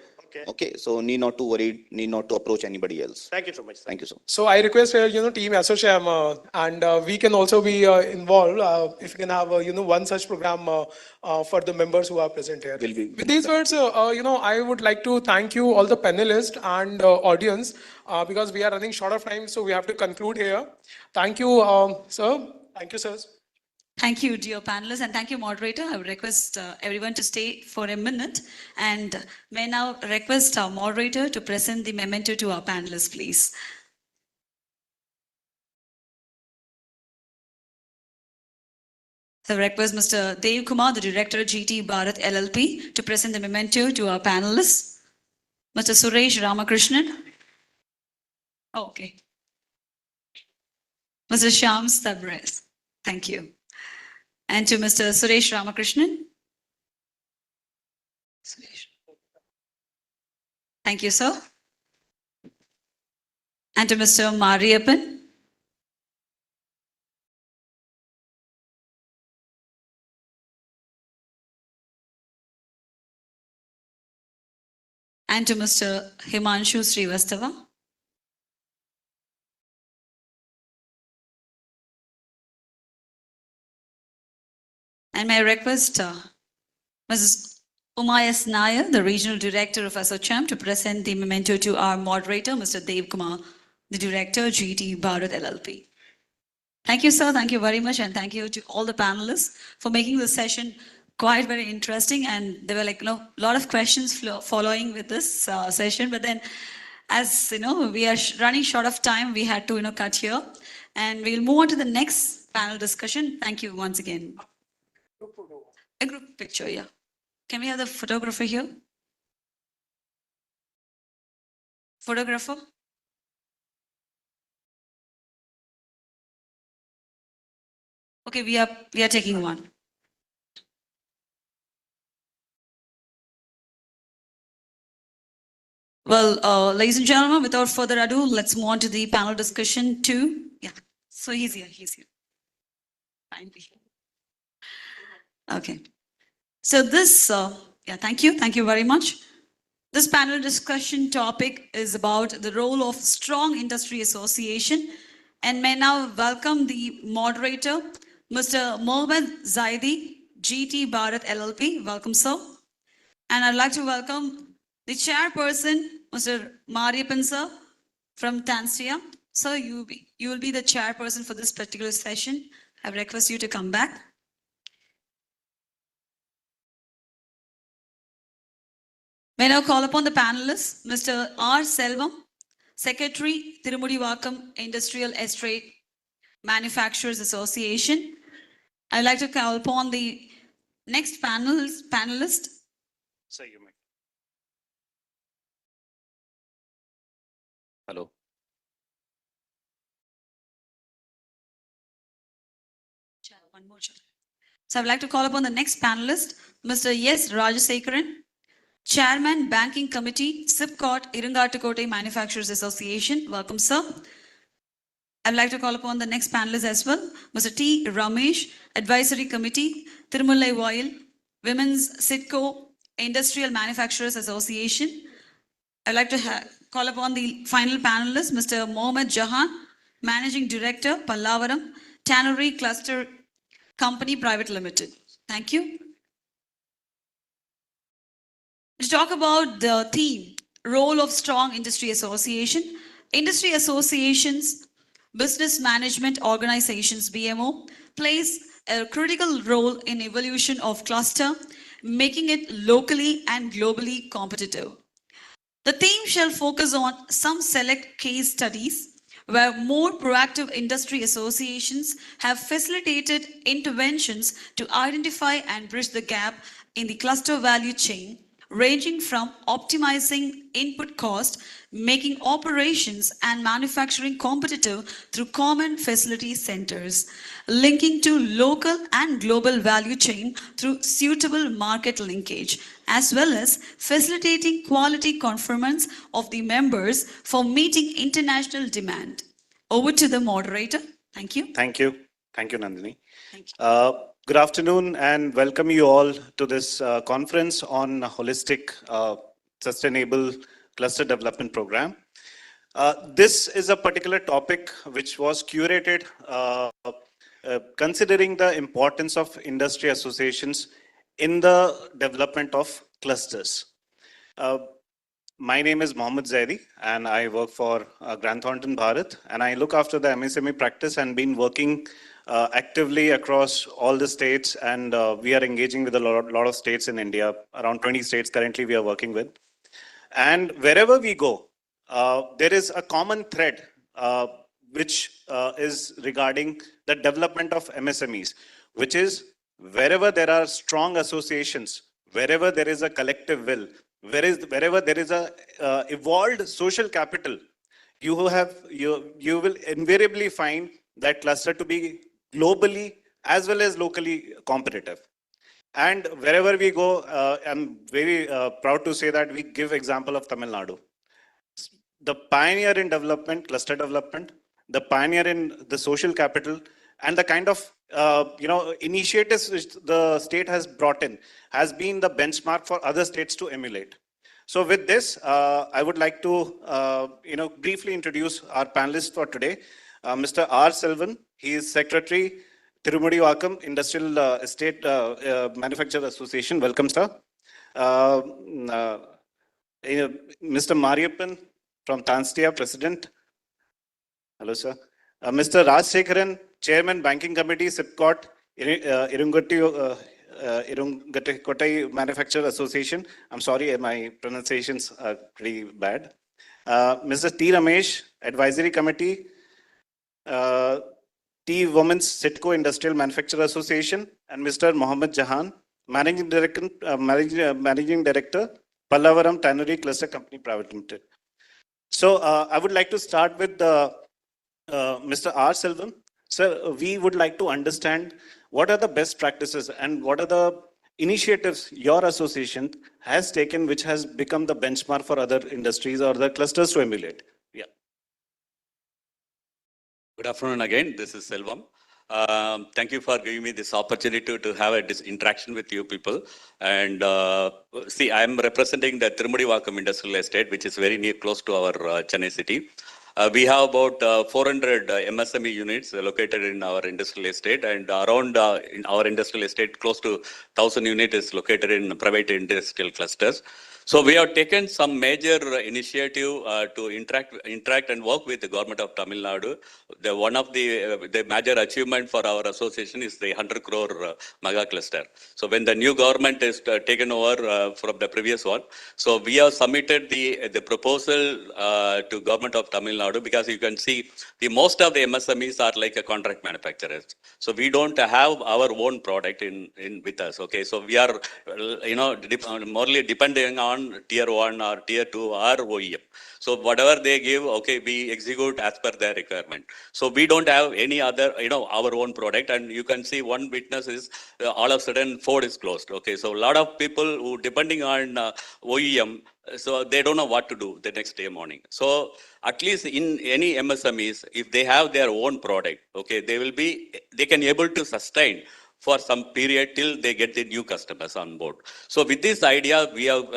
Okay, so need not to worry, need not to approach anybody else. Thank you so much, sir. Thank you so much. So I request team ASSOCHAM, and we can also be involved if you can have one such program for the members who are present here. With these words, I would like to thank you all the panelists and audience, because we are running short of time, so we have to conclude here. Thank you, sir. Thank you, sirs. Thank you, dear panelists, and thank you, moderator. I would request everyone to stay for a minute, and may now request our moderator to present the memento to our panelists, please. So request Mr. Dev Kumar, the Director, GT Bharat LLP, to present the memento to our panelists. Mr. Suresh Ramakrishnan. Oh, okay. Mr. Shyam Stabres. Thank you. And to Mr. Suresh Ramakrishnan. Suresh. Thank you, sir. And to Mr. Mariappan. And to Mr. Himanshu Srivastava. And may I request Mrs. Umayas Nair, the Regional Director of ASSOCHAM, to present the memento to our moderator, Mr. Dev Kumar, the Director, GT Bharat LLP. Thank you, sir. Thank you very much. And thank you to all the panelists for making the session quite very interesting. And there were a lot of questions following with this session. But then, as we are running short of time, we had to cut here. And we'll move on to the next panel discussion. Thank you once again. A group picture, yeah. Can we have the photographer here? Photographer? Okay, we are taking one. Well, ladies and gentlemen, without further ado, let's move on to the panel discussion two. Yeah, so he's here. Finally. Okay. So this, thank you very much. This panel discussion topic is about the role of strong industry association, and may now welcome the moderator, Mr. Mohammad Zaidi, GT Bharat LLP. Welcome, sir. And I'd like to welcome the chairperson, Mr. Mariappan, sir, from Tanzania. Sir, you will be the chairperson for this particular session. I request you to come back. May I now call upon the panelists, Mr. R. Selvam, Secretary, Tirumudivakam Industrial Estate Manufacturers Association. I'd like to call upon the next panelist. So you may. Hello. One more. So I'd like to call upon the next panelist, Mr. S. Rajasekaran, Chairman, Banking Committee, SIPCOT, Irungattukote Manufacturers Association. Welcome, sir. I'd like to call upon the next panelist as well, Mr. T. Ramesh, Advisory Committee, Tirumallai Oil, Women's Sitco, Industrial Manufacturers Association. I'd like to call upon the final panelist, Mr. Mohammed Jahan, Managing Director, Pallavaram, Tannery Cluster Company Private Limited. Thank you. To talk about the theme, role of strong industry association, industry associations, business management organizations, BMO, plays a critical role in evolution of cluster, making it locally and globally competitive. The theme shall focus on some select case studies where more proactive industry associations have facilitated interventions to identify and bridge the gap in the cluster value chain, ranging from optimizing input cost, making operations and manufacturing competitive through common facility centers, linking to local and global value chain through suitable market linkage, as well as facilitating quality conformance of the members for meeting international demand. Over to the moderator. Thank you. Thank you. Thank you, Nandini. Thank you. Good afternoon and welcome you all to this conference on holistic sustainable cluster development program. This is a particular topic which was curated considering the importance of industry associations in the development of clusters. My name is Mohammed Zaidi and I work for Grant Thornton Bharat, and I look after the MSME practice and been working actively across all the states, and we are engaging with a lot of states in India, around 20 states currently we are working with. And wherever we go, there is a common thread which is regarding the development of MSMEs, which is wherever there are strong associations, wherever there is a collective will, wherever there is a evolved social capital, you will invariably find that cluster to be globally as well as locally competitive. And wherever we go, I'm very proud to say that we give example of Tamil Nadu, the pioneer in development, cluster development, the pioneer in the social capital, and the kind of initiatives which the state has brought in has been the benchmark for other states to emulate. So with this, I would like to briefly introduce our panelists for today. Mr. R. Selvan, he is Secretary, Tirumudi Vakam Industrial Estate Manufacturer Association. Welcome, sir. Mr. Mariappan from Tanstia, President. Hello, sir. Mr. Raj Sekharan, Chairman, Banking Committee, SIPCOT, Irungattai Manufacturer Association. I'm sorry, my pronunciations are pretty bad. Mr. T. Ramesh, Advisory Committee, T. Women's Sitco Industrial Manufacturer Association, and Mr. Mohammed Jahan, Managing Director, Pallavaram Tannery Cluster Company Private Limited. So I would like to start with Mr. R. Selvan. Sir, we would like to understand what are the best practices and what are the initiatives your association has taken which has become the benchmark for other industries or the clusters to emulate. Yeah. Good afternoon again. This is Selvam. Thank you for giving me this opportunity to have this interaction with you people. And see, I'm representing the Tirumudi Vakam Industrial Estate, which is very near, close to our Chennai city. We have about 400 MSME units located in our industrial estate, and around in our industrial estate, close to 1,000 units is located in private industrial clusters. So we have taken some major initiative to interact and work with the government of Tamil Nadu. One of the major achievement for our association is the 100 crore mega cluster. So when the new government is taken over from the previous one, so we have submitted the proposal to government of Tamil Nadu, because you can see the most of the MSMEs are like a contract manufacturers. So we don't have our own product in with us. Okay, so we are morely depending on tier 1 or tier 2 or OEM. So whatever they give, okay, we execute as per their requirement. So we don't have any other, our own product. And you can see one witness is all of a sudden Ford is closed. Okay, so a lot of people who depending on OEM, So they don't know what to do the next day morning. So at least in any MSMEs, if they have their own product, okay, they can able to sustain for some period till they get the new customers on board. So with this idea, we have,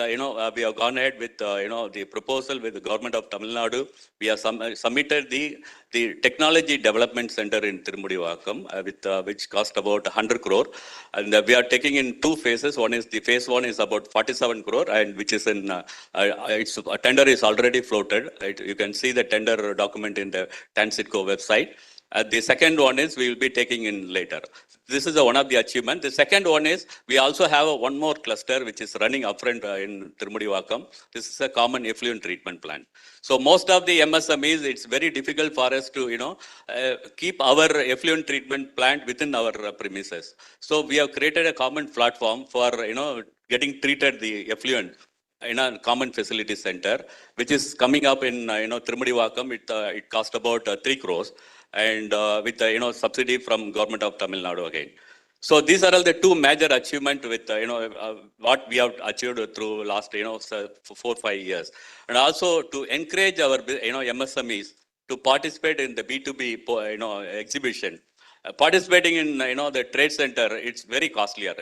we have gone ahead with, the proposal with the government of Tamil Nadu. We have submitted the Technology Development Center in Tirumudivakam, which cost about 100 crore. And we are taking in two phases. The phase one is about 47 crore, and which is in, its a tender is already floated. Right? You can see the tender document in the TANSITCO website. The second one is we will be taking in later. This is one of the achievements. The second one is we also have one more cluster which is running upfront in Tirumudivakam. This is a common effluent treatment plant. So most of the MSMEs, it's very difficult for us to, keep our effluent treatment plant within our premises. So we have created a common platform for, getting treated the effluent in a common facility center, which is coming up in, Tirumudivakam. It cost about 3 crores and with, subsidy from government of Tamil Nadu again. So these are all the two major achievements with, what we have achieved through last, 4-5 years. And also to encourage our, MSMEs to participate in the B2B, exhibition. Participating in, the trade center, it's very costlier.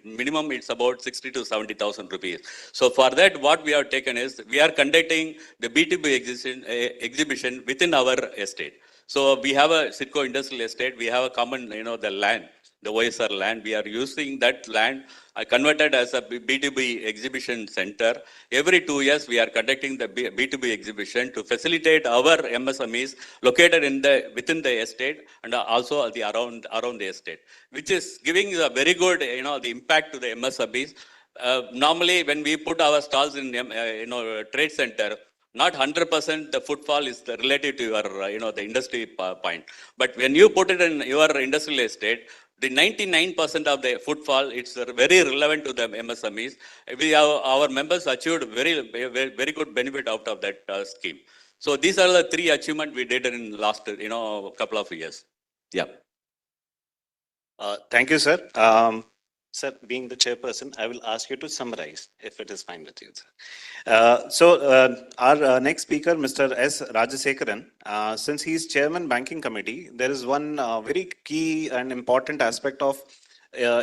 Minimum it's about 60 to 70,000 rupees. So for that, what we have taken is we are conducting the B2B exhibition within our estate. So we have a Sitco industrial estate. We have a common, the land, the OSR land. We are using that land converted as a B2B exhibition center. Every 2 years, we are conducting the B2B exhibition to facilitate our MSMEs located within the estate and also around the estate, which is giving a very good, the impact to the MSMEs. Normally, when we put our stalls in, trade center, not 100% the footfall is related to your, the industry point. But when you put it in your industrial estate, the 99% of the footfall, it's very relevant to the MSMEs. Our members achieved very good benefit out of that scheme. So these are the three achievements we did in last, couple of years. Yeah. Thank you, sir. Sir, being the chairperson, I will ask you to summarize, if it is fine with you, sir. Our next speaker, Mr. S. Rajasekaran, since he is chairman banking committee, there is one very key and important aspect of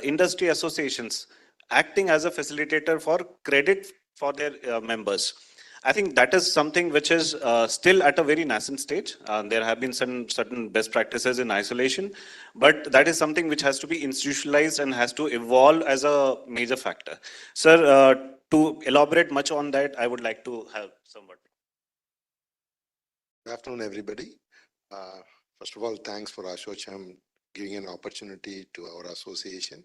industry associations acting as a facilitator for credit for their members. I think that is something which is still at a very nascent stage. There have been some certain best practices in isolation, but that is something which has to be institutionalized and has to evolve as a major factor. Sir, to elaborate much on that, I would like to have somewhat. Good afternoon, everybody. First of all, thanks for ASSOCHAM giving an opportunity to our association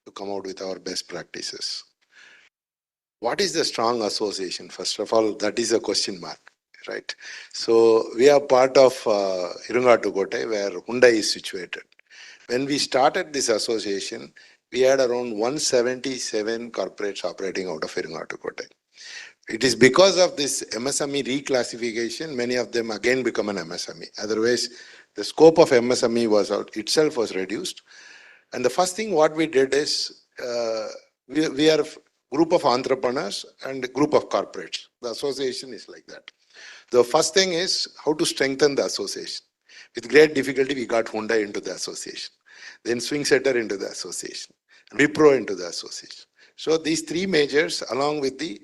to come out with our best practices. What is the strong association? First of all, that is a question mark, right? So we are part of Irungattukotte, where Hyundai is situated. When we started this association, we had around 177 corporates operating out of Irungattukotte. It is because of this MSME reclassification, many of them again become an MSME. Otherwise, the scope of MSME itself was reduced. And the first thing what we did is, we are group of entrepreneurs and a group of corporates. The association is like that. The first thing is how to strengthen the association. With great difficulty, we got Hyundai into the association, then Swing Setter into the association, Wipro into the association. So these three majors, along with the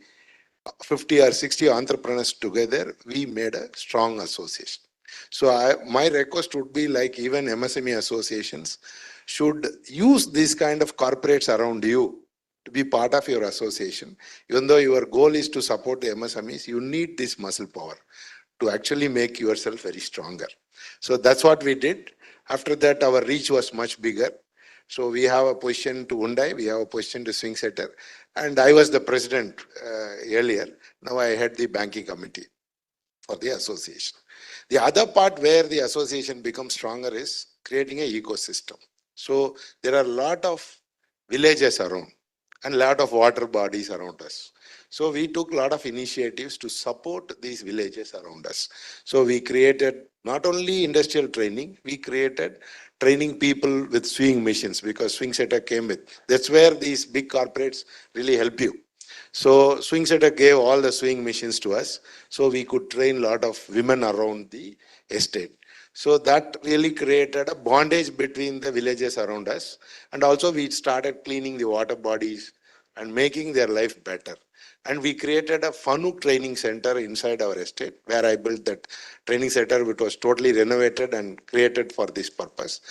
50 or 60 entrepreneurs together, we made a strong association. So my request would be, like, even MSME associations should use these kind of corporates around you to be part of your association. Even though your goal is to support the MSMEs, you need this muscle power to actually make yourself very stronger. So that's what we did. After that, our reach was much bigger. So we have a position to Hyundai, we have a position to Swing Setter, and I was the president earlier. Now I head the banking committee for the association. The other part where the association becomes stronger is creating an ecosystem. So there are a lot of villages around and a lot of water bodies around us. So we took a lot of initiatives to support these villages around us. So we created not only industrial training, we created training people with sewing machines, because Swing Setter came with. That's where these big corporates really help you. So swing setter gave all the swing machines to us, so we could train a lot of women around the estate. So that really created a bondage between the villages around us. And also we started cleaning the water bodies and making their life better. And we created a FANUC training center inside our estate, where I built that training center, which was totally renovated and created for this purpose.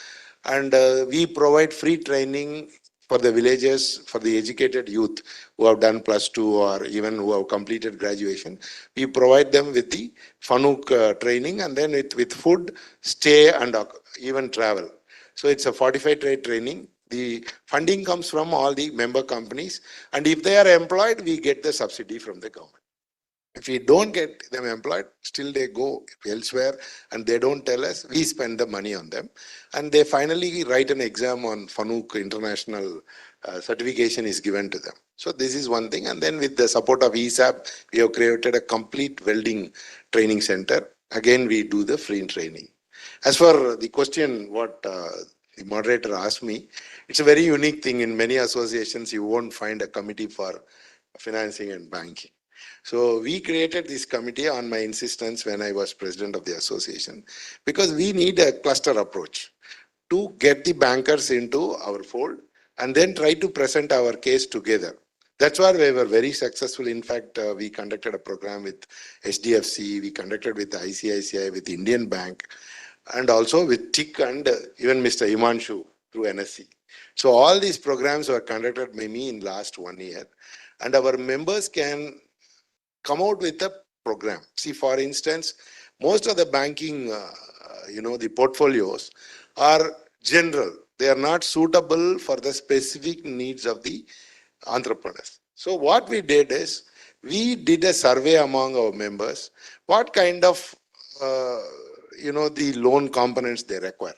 And we provide free training for the villages, for the educated youth who have done +2 or even who have completed graduation. We provide them with the FANUC training, and then with food, stay, and even travel. So it's a 45-day training. The funding comes from all the member companies, and if they are employed, we get the subsidy from the government. If we don't get them employed, still they go elsewhere and they don't tell us, we spend the money on them. And they finally write an exam on FANUC international certification is given to them. So this is one thing. And then with the support of ESAP, we have created a complete welding training center. Again, we do the free training. As for the question, what the moderator asked me, it's a very unique thing. In many associations, you won't find a committee for financing and banking. So we created this committee on my insistence when I was president of the association, because we need a cluster approach to get the bankers into our fold and then try to present our case together. That's why we were very successful. In fact, we conducted a program with HDFC, we conducted with ICICI, with Indian Bank, and also with TIC and even Mr. Himanshu through NSC. So all these programs were conducted by me in last 1 year, and our members can come out with a program. See, for instance, most of the banking, the portfolios are general. They are not suitable for the specific needs of the entrepreneurs. So what we did is, we did a survey among our members, what kind of, the loan components they require.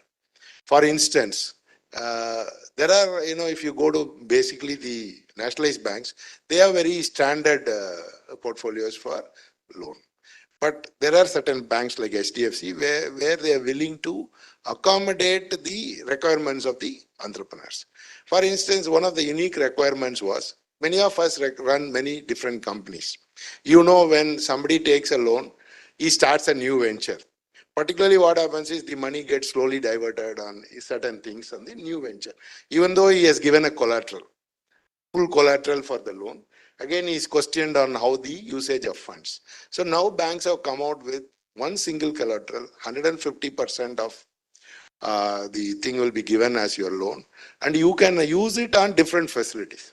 For instance, there are, if you go to basically the nationalized banks, they have very standard portfolios for loan. But there are certain banks like HDFC where they are willing to accommodate the requirements of the entrepreneurs. For instance, one of the unique requirements was, many of us run many different companies. When somebody takes a loan, he starts a new venture. Particularly what happens is the money gets slowly diverted on certain things on the new venture, even though he has given a collateral, full collateral for the loan. Again, he is questioned on how the usage of funds. So now banks have come out with one single collateral, 150% of the thing will be given as your loan, and you can use it on different facilities.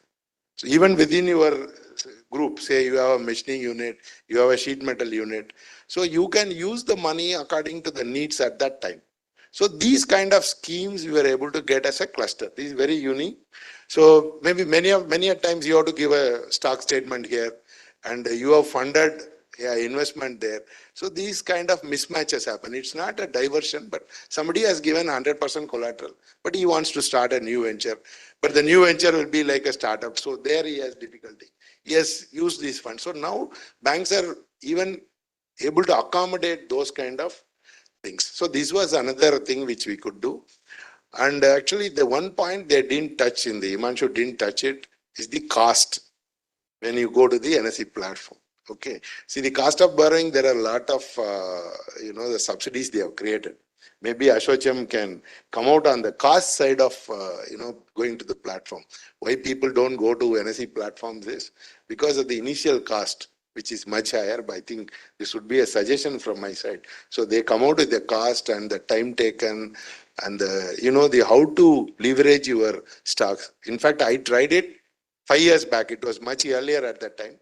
So even within your group, say you have a machining unit, you have a sheet metal unit, so you can use the money according to the needs at that time. So these kind of schemes we were able to get as a cluster. This is very unique. So maybe many a times you have to give a stock statement here, and you have funded investment there. So these kind of mismatches happen. It's not a diversion, but somebody has given 100% collateral, but he wants to start a new venture. But the new venture will be like a startup. So there he has difficulty. He has used these funds. So now banks are even able to accommodate those kind of things. So this was another thing which we could do. And actually the one point they didn't touch in the Himanshu didn't touch it is the cost when you go to the NSE platform. Okay. See, the cost of borrowing, there are a lot of, the subsidies they have created. Maybe ASSOCHAM can come out on the cost side of, going to the platform. Why people don't go to NSE platforms is because of the initial cost, which is much higher. But I think this would be a suggestion from my side. So they come out with the cost and the time taken and the how to leverage your stocks. In fact, I tried it 5 years back. It was much earlier at that time.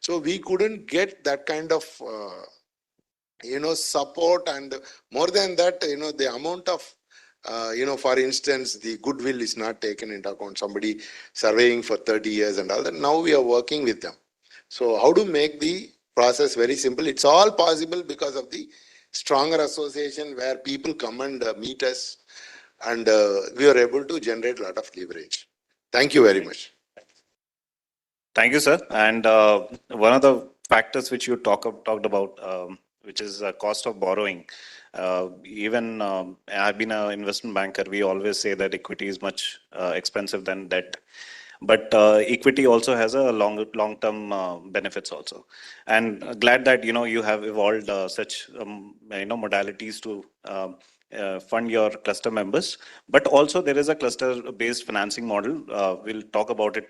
So we couldn't get that kind of, support, and more than that, the amount of, for instance, the goodwill is not taken into account. Somebody surveying for 30 years and all that. Now we are working with them. So how to make the process very simple? It's all possible because of the stronger association where people come and meet us, and we are able to generate a lot of leverage. Thank you very much. Thank you, sir. And one of the factors which you talked about, which is cost of borrowing. Even I've been an investment banker. We always say that equity is much expensive than debt. but equity also has a long-term benefits also. And glad that, you have evolved such, modalities to fund your cluster members. But also there is a cluster-based financing model. We'll talk about it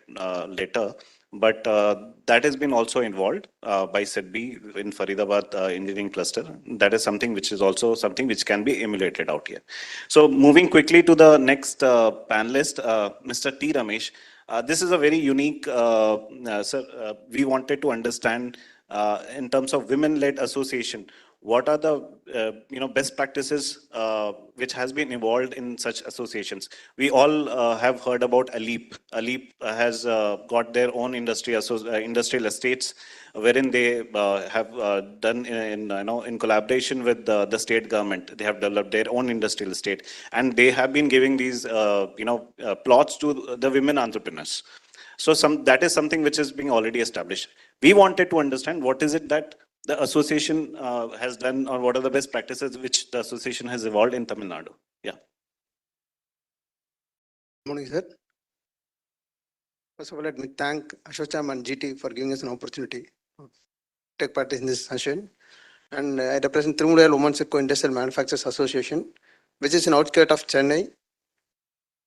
later. But that has been also involved by SEDBI in Faridabad engineering cluster. That is something which is also something which can be emulated out here. So moving quickly to the next panelist, Mr. T. Ramesh. This is a very unique, sir. We wanted to understand in terms of women-led association, what are the best practices which has been evolved in such associations? We all have heard about ALEAP. ALEAP has got their own industrial estates, wherein they have done in collaboration with the state government. They have developed their own industrial estate, and they have been giving these plots to the women entrepreneurs. So that is something which is being already established. We wanted to understand what is it that the association has done, or what are the best practices which the association has evolved in Tamil Nadu. Yeah. Morning, sir. First of all, let me thank ASSOCHAM and GT for giving us an opportunity to take part in this session. And I represent Tirumudal Women's Industrial Manufacturers Association, which is in outskirts of Chennai.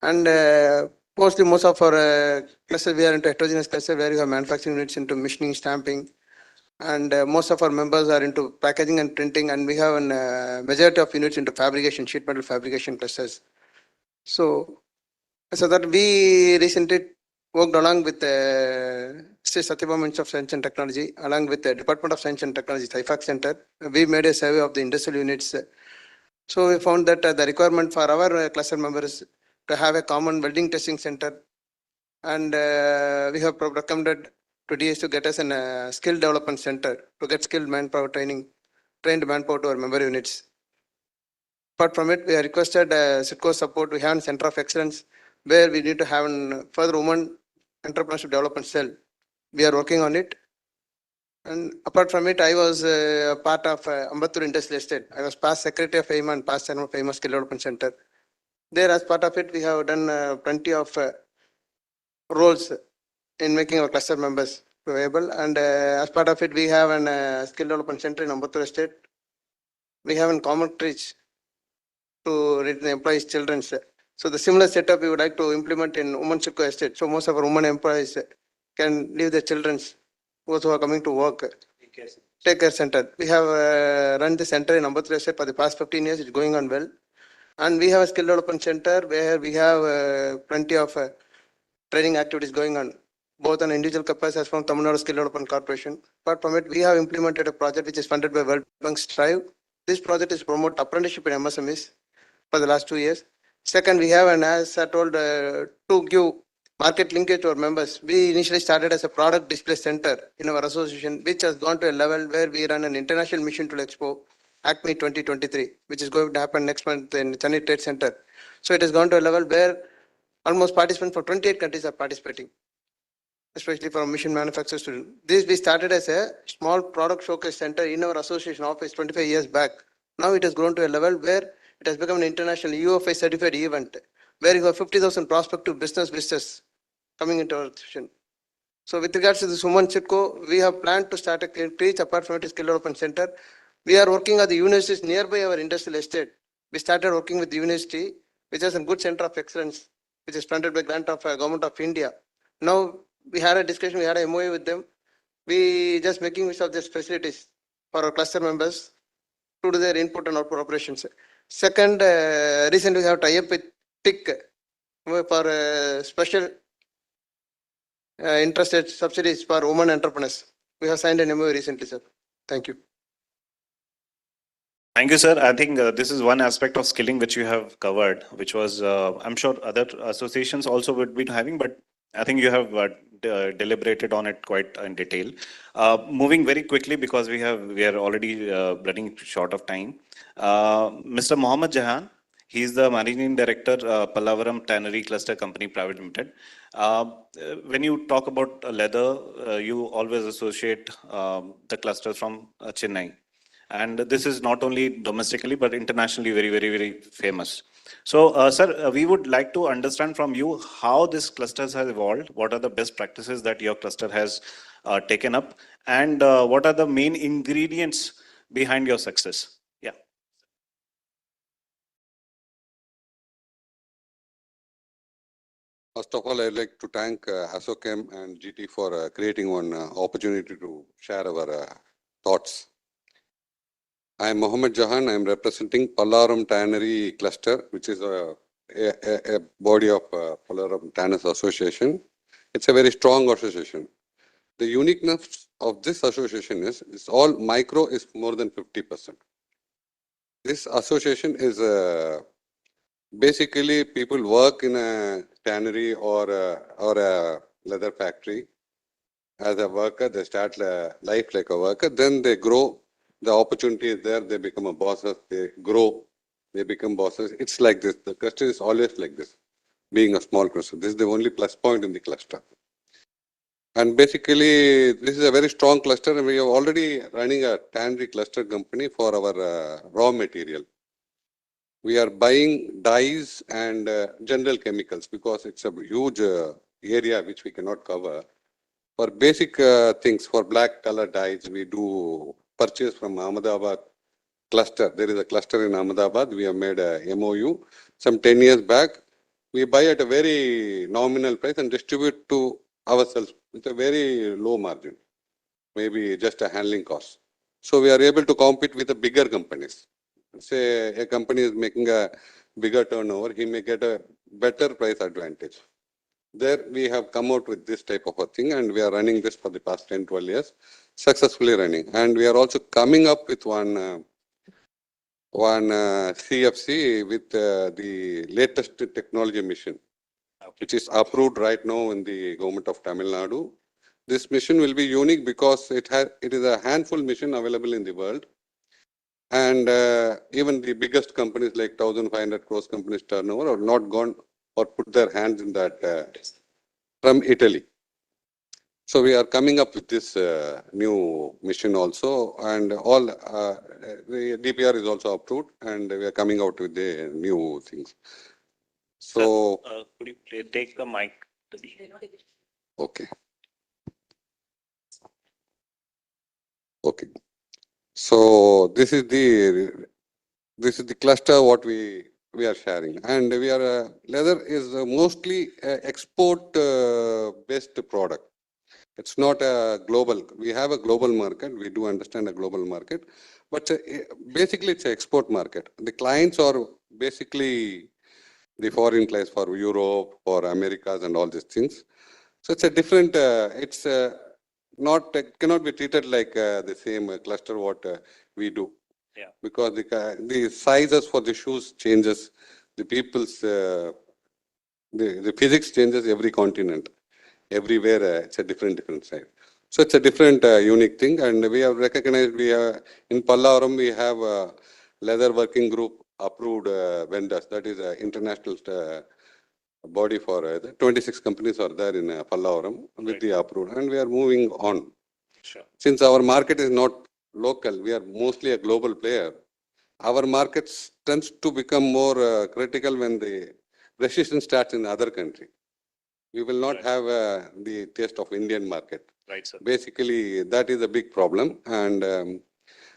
And mostly most of our clusters, we are into heterogeneous cluster where we have manufacturing units into machining, stamping. And most of our members are into packaging and printing, and we have a majority of units into fabrication, sheet metal fabrication clusters. So that we recently worked along with the Sri Satyabama Institute of Science and Technology, along with the Department of Science and Technology, IFAC Center. We made a survey of the industrial units. So we found that the requirement for our cluster members to have a common welding testing center, and we have recommended to DS to get us a skill development center to get skilled manpower trained manpower to our member units. Apart from it, we have requested CITCO support. We have a center of excellence where we need to have a further women entrepreneurship development cell. We are working on it. And apart from it, I was part of Ambattur Industrial Estate. I was past secretary of FAMA and past chairman of FAMA Skill Development Center. There, as part of it, we have done plenty of roles in making our cluster members viable. And as part of it, we have a skill development center in Ambattur Estate. We have a common reach to reach the employees' children. So the similar setup we would like to implement in Women's Estate. So most of our women employees can leave their children, those who are coming to work. Take care center. We have run the center in Ambattur Estate for the past 15 years. It's going on well. And we have a skill development center where we have plenty of training activities going on, both on individual capacity as from Tamil Nadu Skill Development Corporation. Apart from it, we have implemented a project which is funded by World Bank Strive. This project is to promote apprenticeship in MSMEs for the last 2 years. Second, we have, and as I told, to give market linkage to our members. We initially started as a product display center in our association, which has gone to a level where we run an international machine tool expo, ACME 2023, which is going to happen next month in Chennai Trade Center. So it has gone to a level where almost participants from 28 countries are participating, especially from machine manufacturers. This we started as a small product showcase center in our association office 25 years back. Now it has grown to a level where it has become an international UFI certified event, where you have 50,000 prospective business visitors coming into our session. So with regards to this women CITCO, we have planned to start a clinic apart from it skill development center. We are working at the universities nearby our industrial estate. We started working with the university, which is a good center of excellence, which is funded by grant of Government of India. Now we had a discussion, we had a MOA with them. We just making use of these facilities for our cluster members to do their input and output operations. Second, recently we have tie-up with TIC for special interested subsidies for women entrepreneurs. We have signed an MOA recently, sir. Thank you. Thank you, sir. I think this is one aspect of skilling which you have covered, which was, I'm sure other associations also would be having, but I think you have deliberated on it quite in detail. Moving very quickly because we are already running short of time. Mr. Mohammed Jahan, he is the Managing Director, Pallavaram Tannery Cluster Company Private Limited. When you talk about leather, you always associate the clusters from Chennai. And this is not only domestically, but internationally very, very, very famous. So, sir, we would like to understand from you how this clusters has evolved. What are the best practices that your cluster has taken up, and what are the main ingredients behind your success? Yeah. First of all, I'd like to thank ASSOCHAM and GT for creating one opportunity to share our thoughts. I am Mohammed Jahan. I am representing Pallaram Tannery Cluster, which is a body of Pallaram Tanners Association. It's a very strong association. The uniqueness of this association is it's all micro is more than 50%. This association is basically people work in a tannery or a leather factory as a worker. They start life like a worker, then they grow. The opportunity is there. They become a bosses. They grow. They become bosses. It's like this. The cluster is always like this, being a small cluster. This is the only plus point in the cluster. And basically, this is a very strong cluster, and we are already running a tannery cluster company for our raw material. We are buying dyes and general chemicals because it's a huge area which we cannot cover. For basic things, for black color dyes, we do purchase from Ahmedabad cluster. There is a cluster in Ahmedabad. We have made a MOU some 10 years back. We buy at a very nominal price and distribute to ourselves with a very low margin, maybe just a handling cost. So we are able to compete with the bigger companies. Say a company is making a bigger turnover, he may get a better price advantage. There we have come out with this type of a thing, and we are running this for the past 10, 12 years, successfully running. And we are also coming up with one CFC with the latest technology mission, which is approved right now in the government of Tamil Nadu. This mission will be unique because it is a handful mission available in the world. And even the biggest companies like 1,500 crores companies turnover have not gone or put their hands in that from Italy. So we are coming up with this new mission also, and all the DPR is also approved, and we are coming out with the new things. So, could you take the mic? okay. Okay. So this is the cluster what we are sharing, and we are leather is mostly export based product. It's not a global. We have a global market. We do understand a global market, but basically it's an export market. The clients are basically the foreign clients for Europe, for Americas, and all these things. So it's a different. It's not cannot be treated like the same cluster what we do. Yeah. Because the sizes for the shoes changes, the people's the physics changes every continent, everywhere it's a different size. So it's a different unique thing, and we have recognized in Pallavaram we have leather working group approved vendors. That is an international body for 26 companies are there in Pallavaram with the approved, and we are moving on. Sure. Since our market is not local, we are mostly a global player. Our market tends to become more critical when the resistance starts in other country. We will not have the taste of Indian market. Right, sir. Basically, that is a big problem. And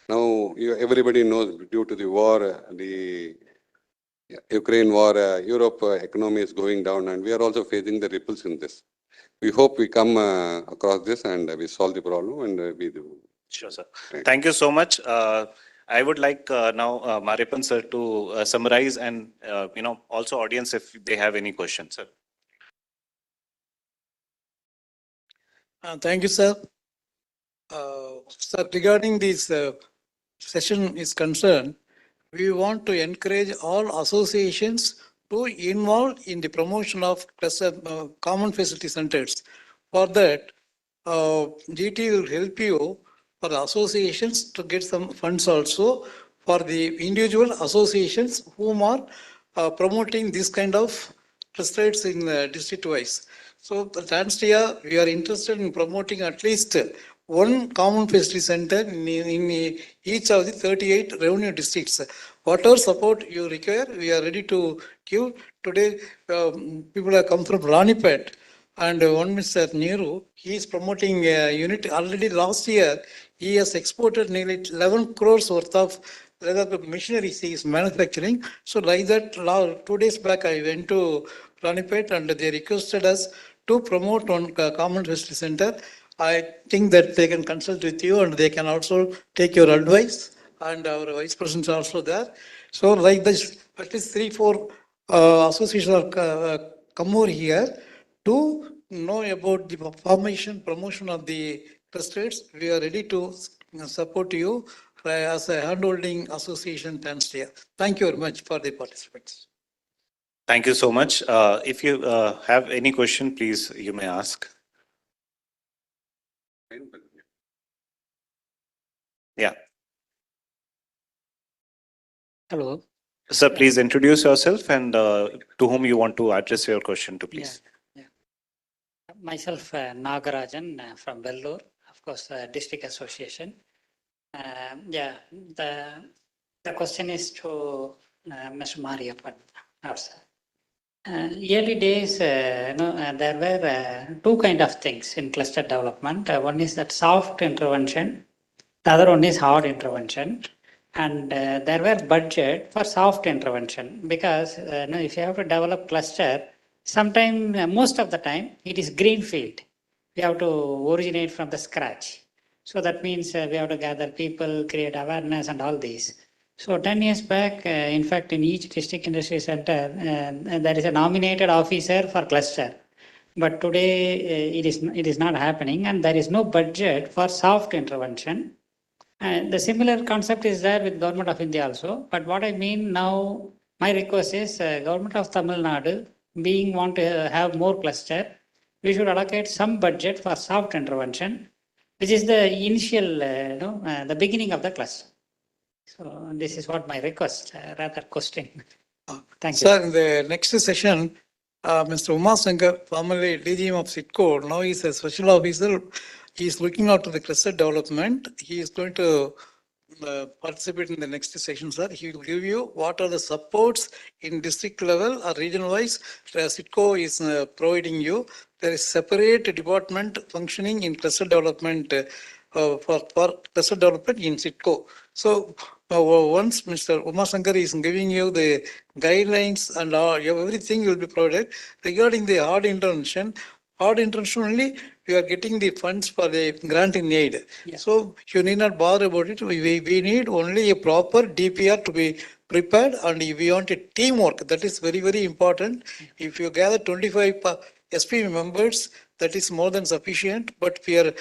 now everybody knows due to the war, the Ukraine war, Europe economy is going down, and we are also facing the ripples in this. We hope we come across this and we solve the problem, and we do. Sure, sir. Right. Thank you so much. I would like now Mariappan sir to summarize, and also audience if they have any questions, sir. Thank you, sir. Sir, regarding this session is concerned, we want to encourage all associations to involve in the promotion of cluster common facility centers. For that, GT will help you for the associations to get some funds also for the individual associations whom are promoting this kind of clusters in district wise. So the Tanzania, we are interested in promoting at least one common facility center in each of the 38 revenue districts. Whatever support you require, we are ready to give. Today, people have come from Ranipet, and one Mr. Nehru, he is promoting a unit. Already last year, he has exported nearly 11 crores worth of leather machineries he is manufacturing. So like that, 2 days back, I went to Ranipet and they requested us to promote one common facility center. I think that they can consult with you and they can also take your advice, and our vice presidents are also there. So like this, at least 3, 4 associations are come over here to know about the formation, promotion of the clusters. We are ready to support you as a handholding association here. Thank you very much for the participants. Thank you so much. If you have any question, please, you may ask. Yeah. Hello. Sir, please introduce yourself and to whom you want to address your question to, please. Myself, Nagarajan from Vellore, of course, District Association. Yeah, the question is to Mr. Mariappan. Early days, there were two kind of things in cluster development. One is that soft intervention, the other one is hard intervention. And there were budget for soft intervention because if you have to develop cluster, sometime, most of the time, it is greenfield. We have to originate from the scratch. So that means we have to gather people, create awareness and all these. So 10 years back, in fact, in each district industry center, there is a nominated officer for cluster. But today it is not happening and there is no budget for soft intervention. The similar concept is there with Government of India also. But what I mean now, my request is Government of Tamil Nadu, being want to have more cluster, we should allocate some budget for soft intervention, which is the initial, the beginning of the cluster. So this is what my request, rather question. Thank you. Sir, in the next session, Mr. Uma Shankar, formerly DGM of SITCO, now he is a special officer. He is looking after the cluster development. He is going to participate in the next session, sir. He will give you what are the supports in district level or regional wise. SITCO is providing you. There is separate department functioning in cluster development for cluster development in SITCO. So once Mr. Uma Shankar is giving you the guidelines and everything will be provided. Regarding the hard intervention only, we are getting the funds for the grant in aid. Yeah. So you need not bother about it. We need only a proper DPR to be prepared, and we want a teamwork. That is very, very important. If you gather 25 SP members, that is more than sufficient, but we are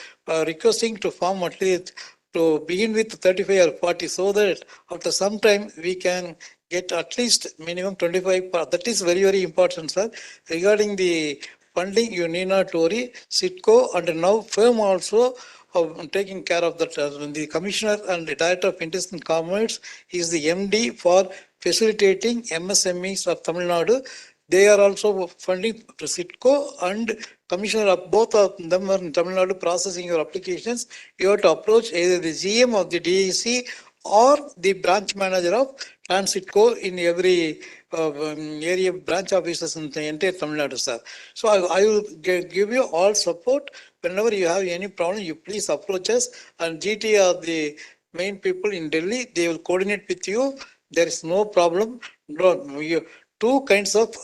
requesting to form at least to begin with 35 or 40 so that after some time we can get at least minimum 25. That is very, very important, sir. Regarding the funding, you need not worry. SITCO and now firm also taking care of that. The commissioner and the director of industry and commerce is the MD for facilitating MSMEs of Tamil Nadu. They are also funding SITCO and commissioner of both of them are in Tamil Nadu processing your applications. You have to approach either the GM of the DEC or the branch manager of TransitCo in every area branch offices in the entire Tamil Nadu, sir. So I will give you all support. Whenever you have any problem, you please approach us, and GT are the main people in Delhi. They will coordinate with you. There is no problem. Two kinds of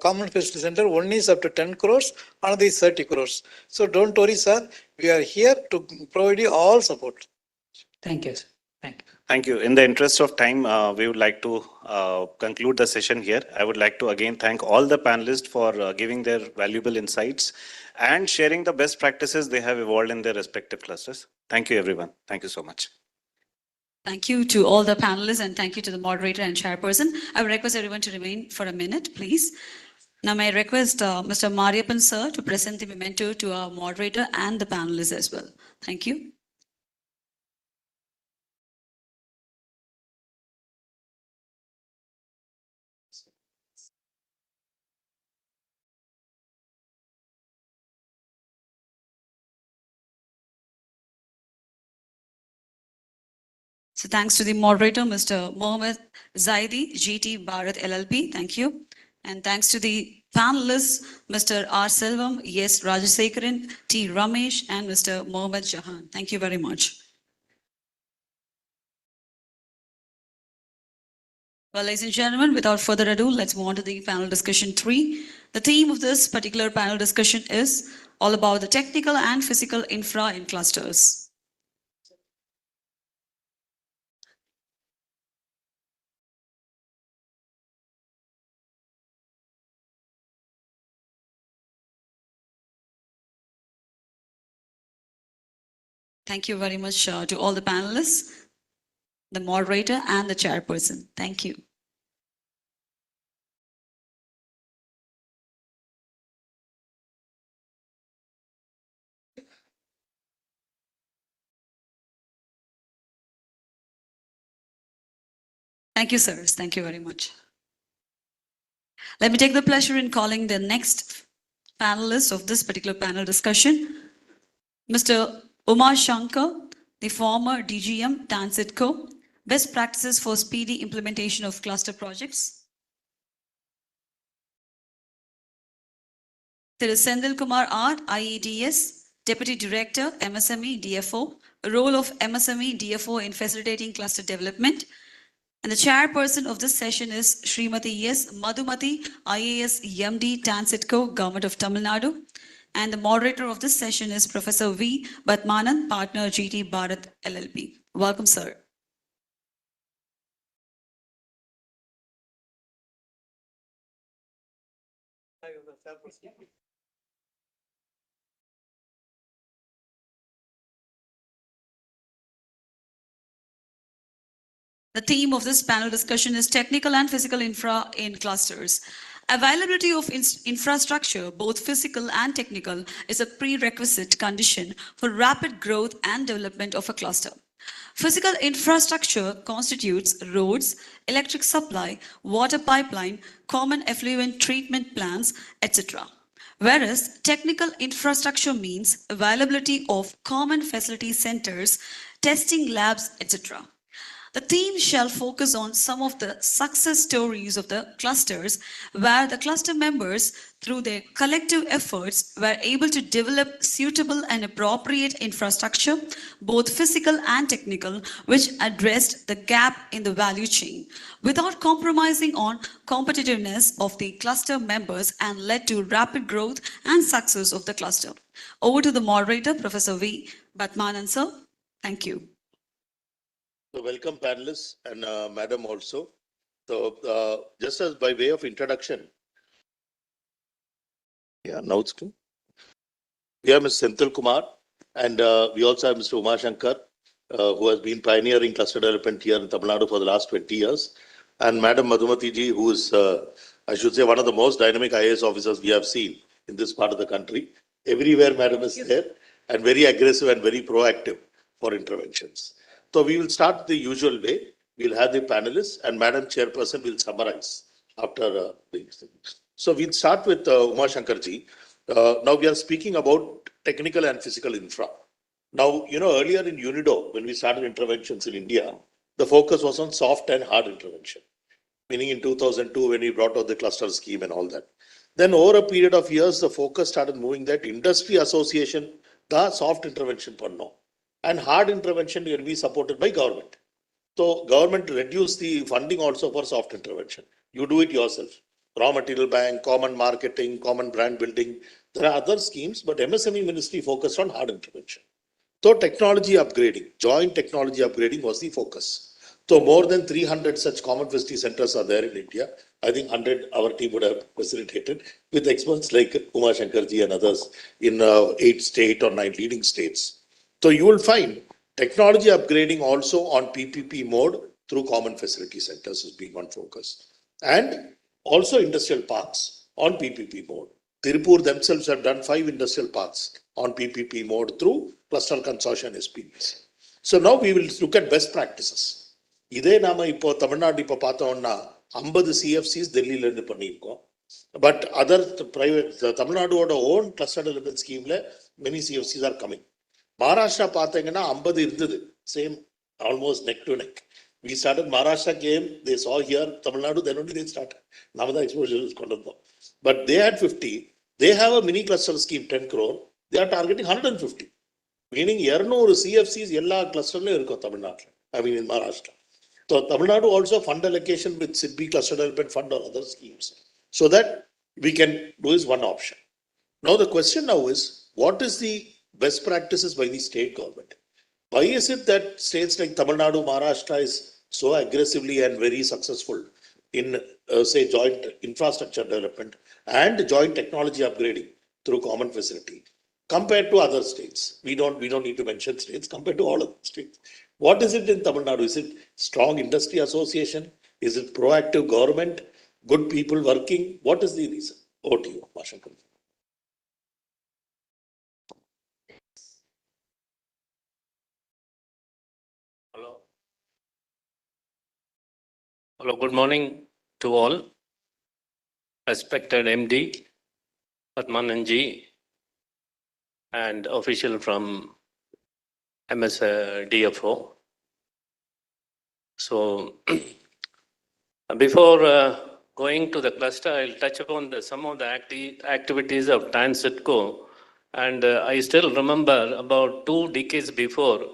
common facility center. One is up to 10 crores, another is 30 crores. So don't worry, sir. We are here to provide you all support. Thank you, sir. Thank you. Thank you. In the interest of time, we would like to conclude the session here. I would like to again thank all the panelists for giving their valuable insights and sharing the best practices they have evolved in their respective clusters. Thank you, everyone. Thank you so much. Thank you to all the panelists and thank you to the moderator and chairperson. I would request everyone to remain for a minute, please. Now, may I request Mr. Mariappan, sir, to present the memento to our moderator and the panelists as well. Thank you. So thanks to the moderator, Mr. Mohammed Zaidi, GT Bharat LLP. Thank you. And thanks to the panelists, Mr. R. Selvam, yes, Rajasekaran, T. Ramesh, and Mr. Mohammed Jahan. Thank you very much. Well, ladies and gentlemen, without further ado, let's move on to the panel discussion 3. The theme of this particular panel discussion is all about the technical and physical infra in clusters. Thank you very much to all the panelists, the moderator, and the chairperson. Thank you. Thank you, sirs. Thank you very much. Let me take the pleasure in calling the next panelist of this particular panel discussion, Mr. Uma Shankar, the former DGM, Tansitco, Best Practices for Speedy Implementation of Cluster Projects. There is Sendil Kumar R, IEDS, Deputy Director, MSME, DFO, role of MSME, DFO in facilitating cluster development. And the chairperson of this session is Srimati S. Madhumati, IAS MD, Tansitco, Government of Tamil Nadu. And the moderator of this session is Professor V. Batmanan, Partner, GT Bharat LLP. Welcome, sir. The theme of this panel discussion is technical and physical infra in clusters. Availability of infrastructure, both physical and technical, is a prerequisite condition for rapid growth and development of a cluster. Physical infrastructure constitutes roads, electric supply, water pipeline, common effluent treatment plants, etc. Whereas technical infrastructure means availability of common facility centers, testing labs, etc. The theme shall focus on some of the success stories of the clusters where the cluster members, through their collective efforts, were able to develop suitable and appropriate infrastructure, both physical and technical, which addressed the gap in the value chain without compromising on competitiveness of the cluster members and led to rapid growth and success of the cluster. Over to the moderator, Professor V. Batmanan, sir. Thank you. So welcome panelists and madam also. So just as by way of introduction, yeah, now it's clear. We have Mr. Senthil Kumar and we also have Mr. Uma Shankar, who has been pioneering cluster development here in Tamil Nadu for the last 20 years. And Madam Madhumati ji, who is, I should say, one of the most dynamic IAS officers we have seen in this part of the country. Everywhere Madam is there and very aggressive and very proactive for interventions. So we will start the usual way. We'll have the panelists and Madam Chairperson will summarize after things. So we'll start with Uma Shankar ji. Now we are speaking about technical and physical infra. Now, you know, earlier in UNIDO, when we started interventions in India, the focus was on soft and hard intervention. Meaning in 2002, when we brought out the cluster scheme and all that. Then over a period of years, the focus started moving that industry association, the soft intervention panno. And hard intervention will be supported by government. So government reduced the funding also for soft intervention. You do it yourself. Raw material bank, common marketing, common brand building. There are other schemes, but MSME ministry focused on hard intervention. So technology upgrading, joint technology upgrading was the focus. So more than 300 such common facility centers are there in India. I think 100 our team would have facilitated with experts like Uma Shankar ji and others in 8 state or 9 leading states. So you will find technology upgrading also on PPP mode through common facility centers is being one focus. And also industrial parks on PPP mode. Tirupur themselves have done 5 industrial parks on PPP mode through cluster consortium SPPs. So now we will look at best practices. இதே நாம இப்போ தமிழ்நாடு இப்போ பார்த்தோம்னா 50 CFCs டெல்லியில இருந்து பண்ணியிருக்கோம். But other private தமிழ்நாடோட own cluster development ஸ்கீம்ல many CFCs are coming. Maharashtra பார்த்தீங்கன்னா 50 இருந்தது same almost neck to neck. We started Maharashtra came, they saw here, Tamil Nadu, then only they started. Now the exposure is content. But they had 50. They have a mini cluster scheme, 10 crore. They are targeting 150. Meaning, Yerno CFCs, Yella cluster, Tamil Nadu. I mean, in Maharashtra. So Tamil Nadu also fund allocation with SIDBI cluster development fund or other schemes. So that we can do is one option. Now the question now is, what is the best practices by the state government? Why is it that states like Tamil Nadu, Maharashtra is so aggressively and very successful in, say, joint infrastructure development and joint technology upgrading through common facility compared to other states? We don't need to mention states compared to all other states. What is it in Tamil Nadu? Is it strong industry association? Is it proactive government? Good people working? What is the reason? Over to you, Mashankar. Hello. Hello, good morning to all. Respected MD, Padmananji, and official from MS DFO. So, before going to the cluster, I'll touch upon some of the activities of TANSETCO. And I still remember about 2 decades before,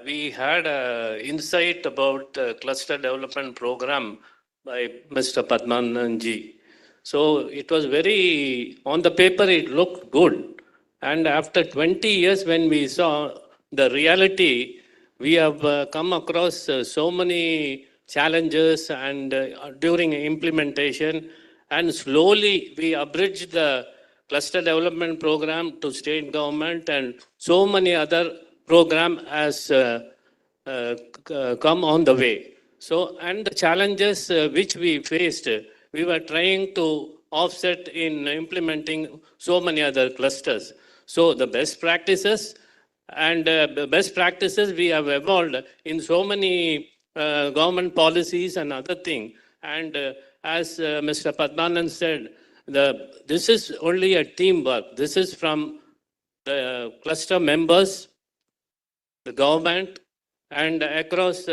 we had an insight about cluster development program by Mr. Padmananji. So it was very, on the paper, it looked good. And after 20 years, when we saw the reality, we have come across so many challenges and during implementation, and slowly we abridged the cluster development program to state government, and so many other program has come on the way. So, and the challenges which we faced, we were trying to offset in implementing so many other clusters. So the best practices we have evolved in so many government policies and other things. And as Mr. Padmanand said, this is only a teamwork. This is from the cluster members, the government, and across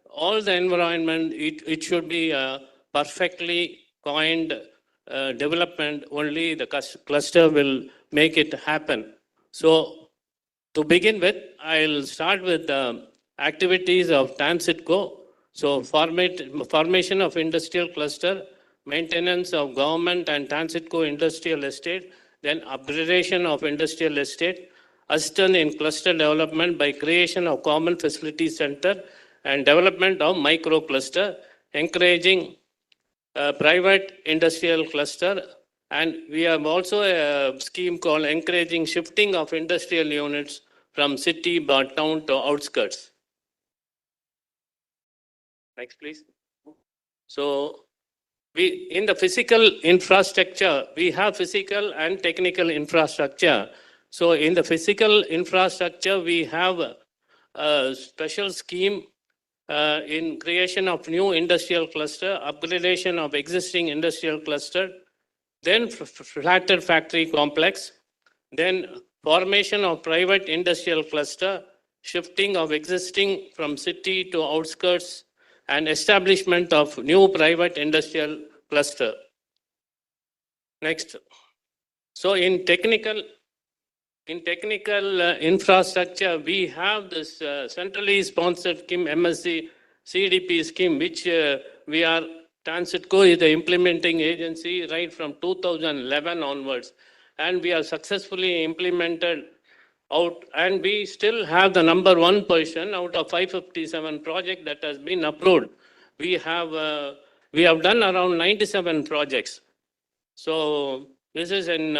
all the environment. It should be a perfectly coined development. Only the cluster will make it happen. So to begin with, I'll start with the activities of TANSETCO. So formation of industrial cluster, maintenance of government and TANSETCO industrial estate, then upgradation of industrial estate, assistance in cluster development by creation of common facility center and development of micro cluster, encouraging private industrial cluster. And we have also a scheme called encouraging shifting of industrial units from city or town to outskirts. Next, please. So in the physical infrastructure, we have physical and technical infrastructure. So in the physical infrastructure, we have a special scheme in creation of new industrial cluster, upgradation of existing industrial cluster, then flatter factory complex, then formation of private industrial cluster, shifting of existing from city to outskirts, and establishment of new private industrial cluster. Next. So in technical infrastructure, we have this centrally sponsored scheme, MSc CDP scheme, which we are, TANSETCO is the implementing agency right from 2011 onwards. And we have successfully implemented out, and we still have the #1 position out of 557 projects that has been approved. We have done around 97 projects. So this is in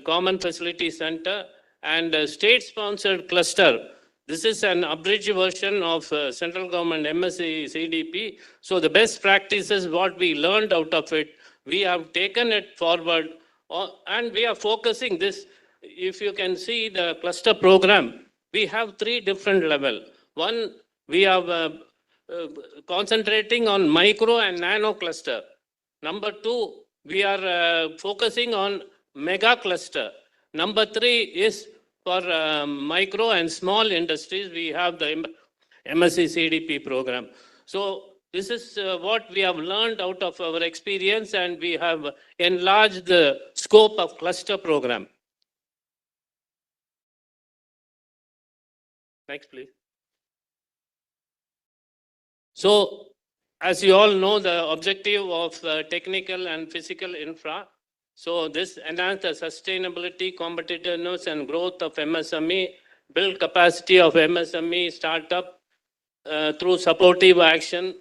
Common Facility Center and state-sponsored cluster. This is an abridged version of central government MSc CDP. So the best practices, what we learned out of it, we have taken it forward, and we are focusing this. If you can see the cluster program, we have 3 different levels. One, we are concentrating on micro and nano cluster. Number 2, we are focusing on mega cluster. Number 3 is for micro and small industries. We have the MSc CDP program. So this is what we have learned out of our experience, and we have enlarged the scope of cluster program. Next, please. So, as you all know, the objective of technical and physical infra. So this enhance the sustainability, competitiveness, and growth of MSME, build capacity of MSME startup through supportive action,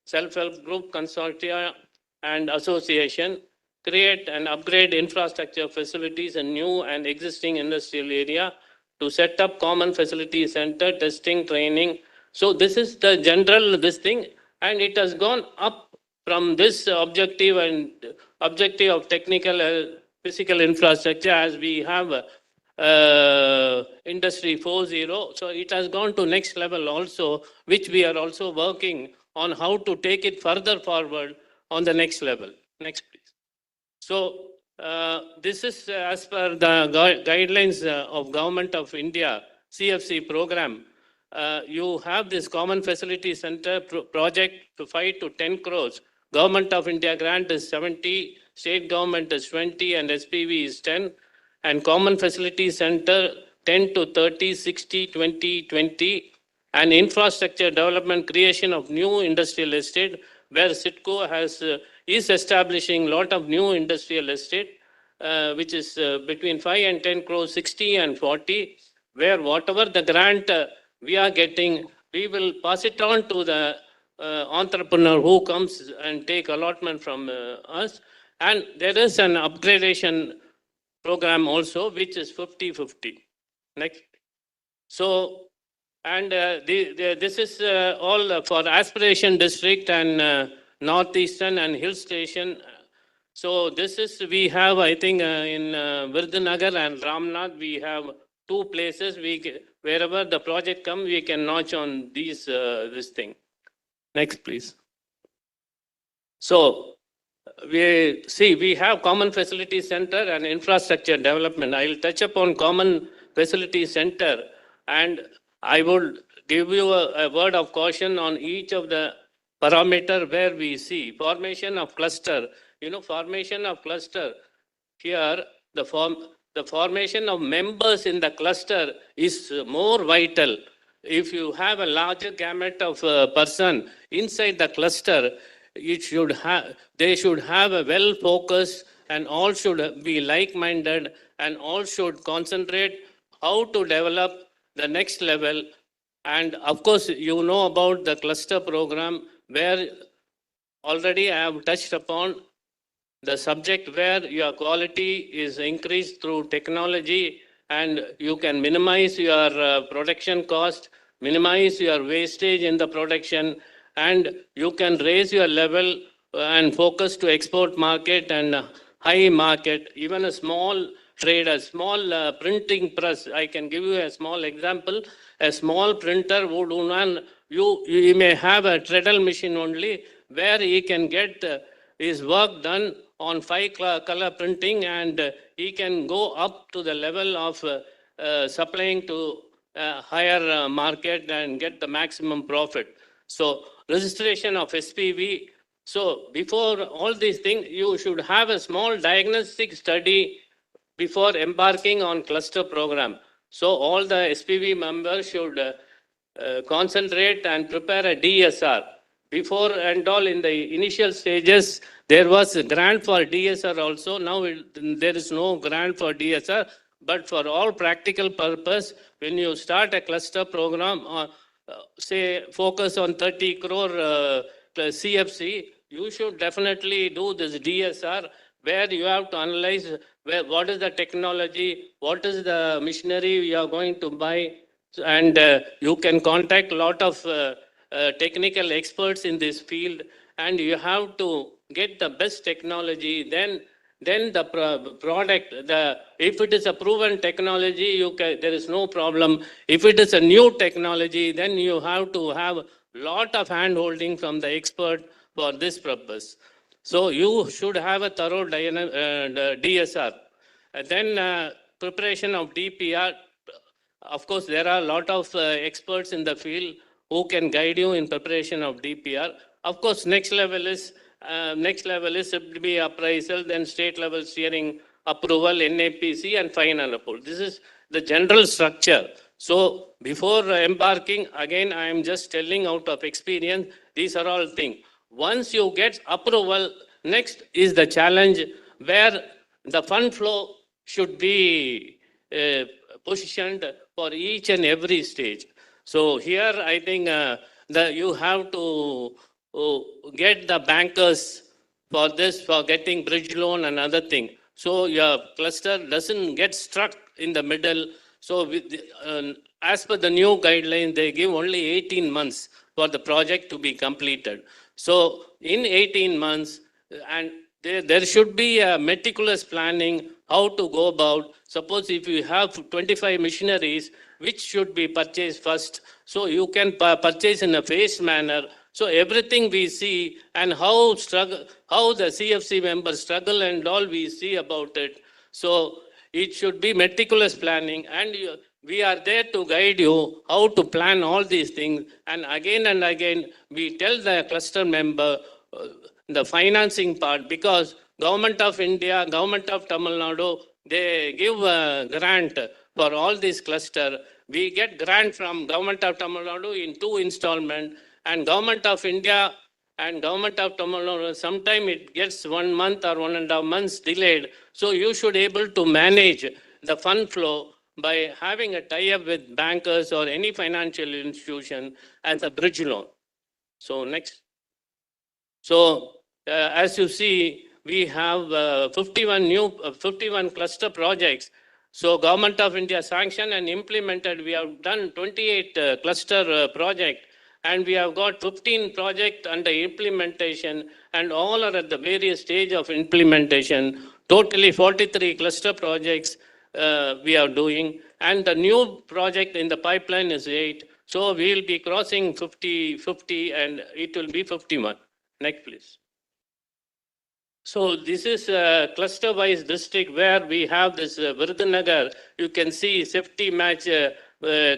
self-help group, consortia, and association, create and upgrade infrastructure facilities in new and existing industrial area, to set up common facility center, testing, training. So this is the general this thing, and it has gone up from this objective and objective of technical physical infrastructure, as we have industry 4.0. So it has gone to next level also, which we are also working on how to take it further forward on the next level. Next, please. So this is as per the guidelines of Government of India CFC program. You have this common facility center project to 5 to 10 crores. Government of India grant is 70, state government is 20, and SPV is 10. And common facility center 10 to 30, 60, 20, 20. And infrastructure development, creation of new industrial estate, where CITCO has is establishing lot of new industrial estate, which is between 5 and 10 crores, 60 and 40, where whatever the grant we are getting, we will pass it on to the entrepreneur who comes and take allotment from us. And there is an upgradation program also, which is 50-50. Next. So, and this is all for aspiration district and northeastern and hill station. So this is, we have, I think in Virdhanagar and Ramnath, we have 2 places. Wherever the project comes, we can notch on these, this thing. Next, please. So we have common facility center and infrastructure development. I will touch upon common facility center, and I would give you a word of caution on each of the parameter where we see formation of cluster. You know, formation of cluster, here the formation of members in the cluster is more vital. If you have a larger gamut of person inside the cluster, it should have, they should have a well focused, and all should be like-minded, and all should concentrate how to develop the next level. And of course, you know about the cluster program, where already I have touched upon the subject, where your quality is increased through technology, and you can minimize your production cost, minimize your wastage in the production, and you can raise your level and focus to export market and high market. Even a small trade, a small printing press, I can give you a small example. A small printer would you may have a treadle machine only, where he can get his work done on 5 color printing, and he can go up to the level of supplying to higher market and get the maximum profit. So registration of SPV. So before all these things, you should have a small diagnostic study before embarking on cluster program. So all the SPV members should concentrate and prepare a DSR. Before and all, in the initial stages, there was a grant for DSR also. Now there is no grant for DSR, but for all practical purpose, when you start a cluster program, say focus on 30 crore CFC, you should definitely do this DSR, where you have to analyze what is the technology, what is the machinery you are going to buy, and you can contact a lot of technical experts in this field, and you have to get the best technology. Then the product, if it is a proven technology, there is no problem. If it is a new technology, then you have to have lot of hand holding from the expert for this purpose. So you should have a thorough DSR. And then preparation of DPR. Of course, there are a lot of experts in the field who can guide you in preparation of DPR. Of course, next level is SIBB appraisal, then state level steering approval, NAPC, and final approval. This is the general structure. So before embarking, again, I am just telling out of experience, these are all things. Once you get approval, next is the challenge where the fund flow should be positioned for each and every stage. So here I think you have to get the bankers for this, for getting bridge loan and other thing. So your cluster doesn't get stuck in the middle. So as per the new guidelines, they give only 18 months for the project to be completed. So in 18 months, and there should be a meticulous planning how to go about. Suppose if you have 25 machineries, which should be purchased first, so you can purchase in a phased manner. So everything we see and how the CFC members struggle and all we see about it. So it should be meticulous planning, and we are there to guide you how to plan all these things. And again, we tell the cluster member the financing part, because Government of India, Government of Tamil Nadu, they give a grant for all these cluster. We get grant from Government of Tamil Nadu in 2 installments, and Government of India and Government of Tamil Nadu, sometime it gets 1 month or 1.5 months delayed. So you should able to manage the fund flow by having a tie-up with bankers or any financial institution as a bridge loan. So next. So as you see, we have 51 cluster projects. So Government of India sanctioned and implemented. We have done 28 cluster project, and we have got 15 projects under implementation, and all are at the various stage of implementation. Totally 43 cluster projects we are doing, and the new project in the pipeline is 8. So we will be crossing 50, and it will be 51. Next, please. So this is a cluster-wise district where we have this Virudhunagar. You can see safety match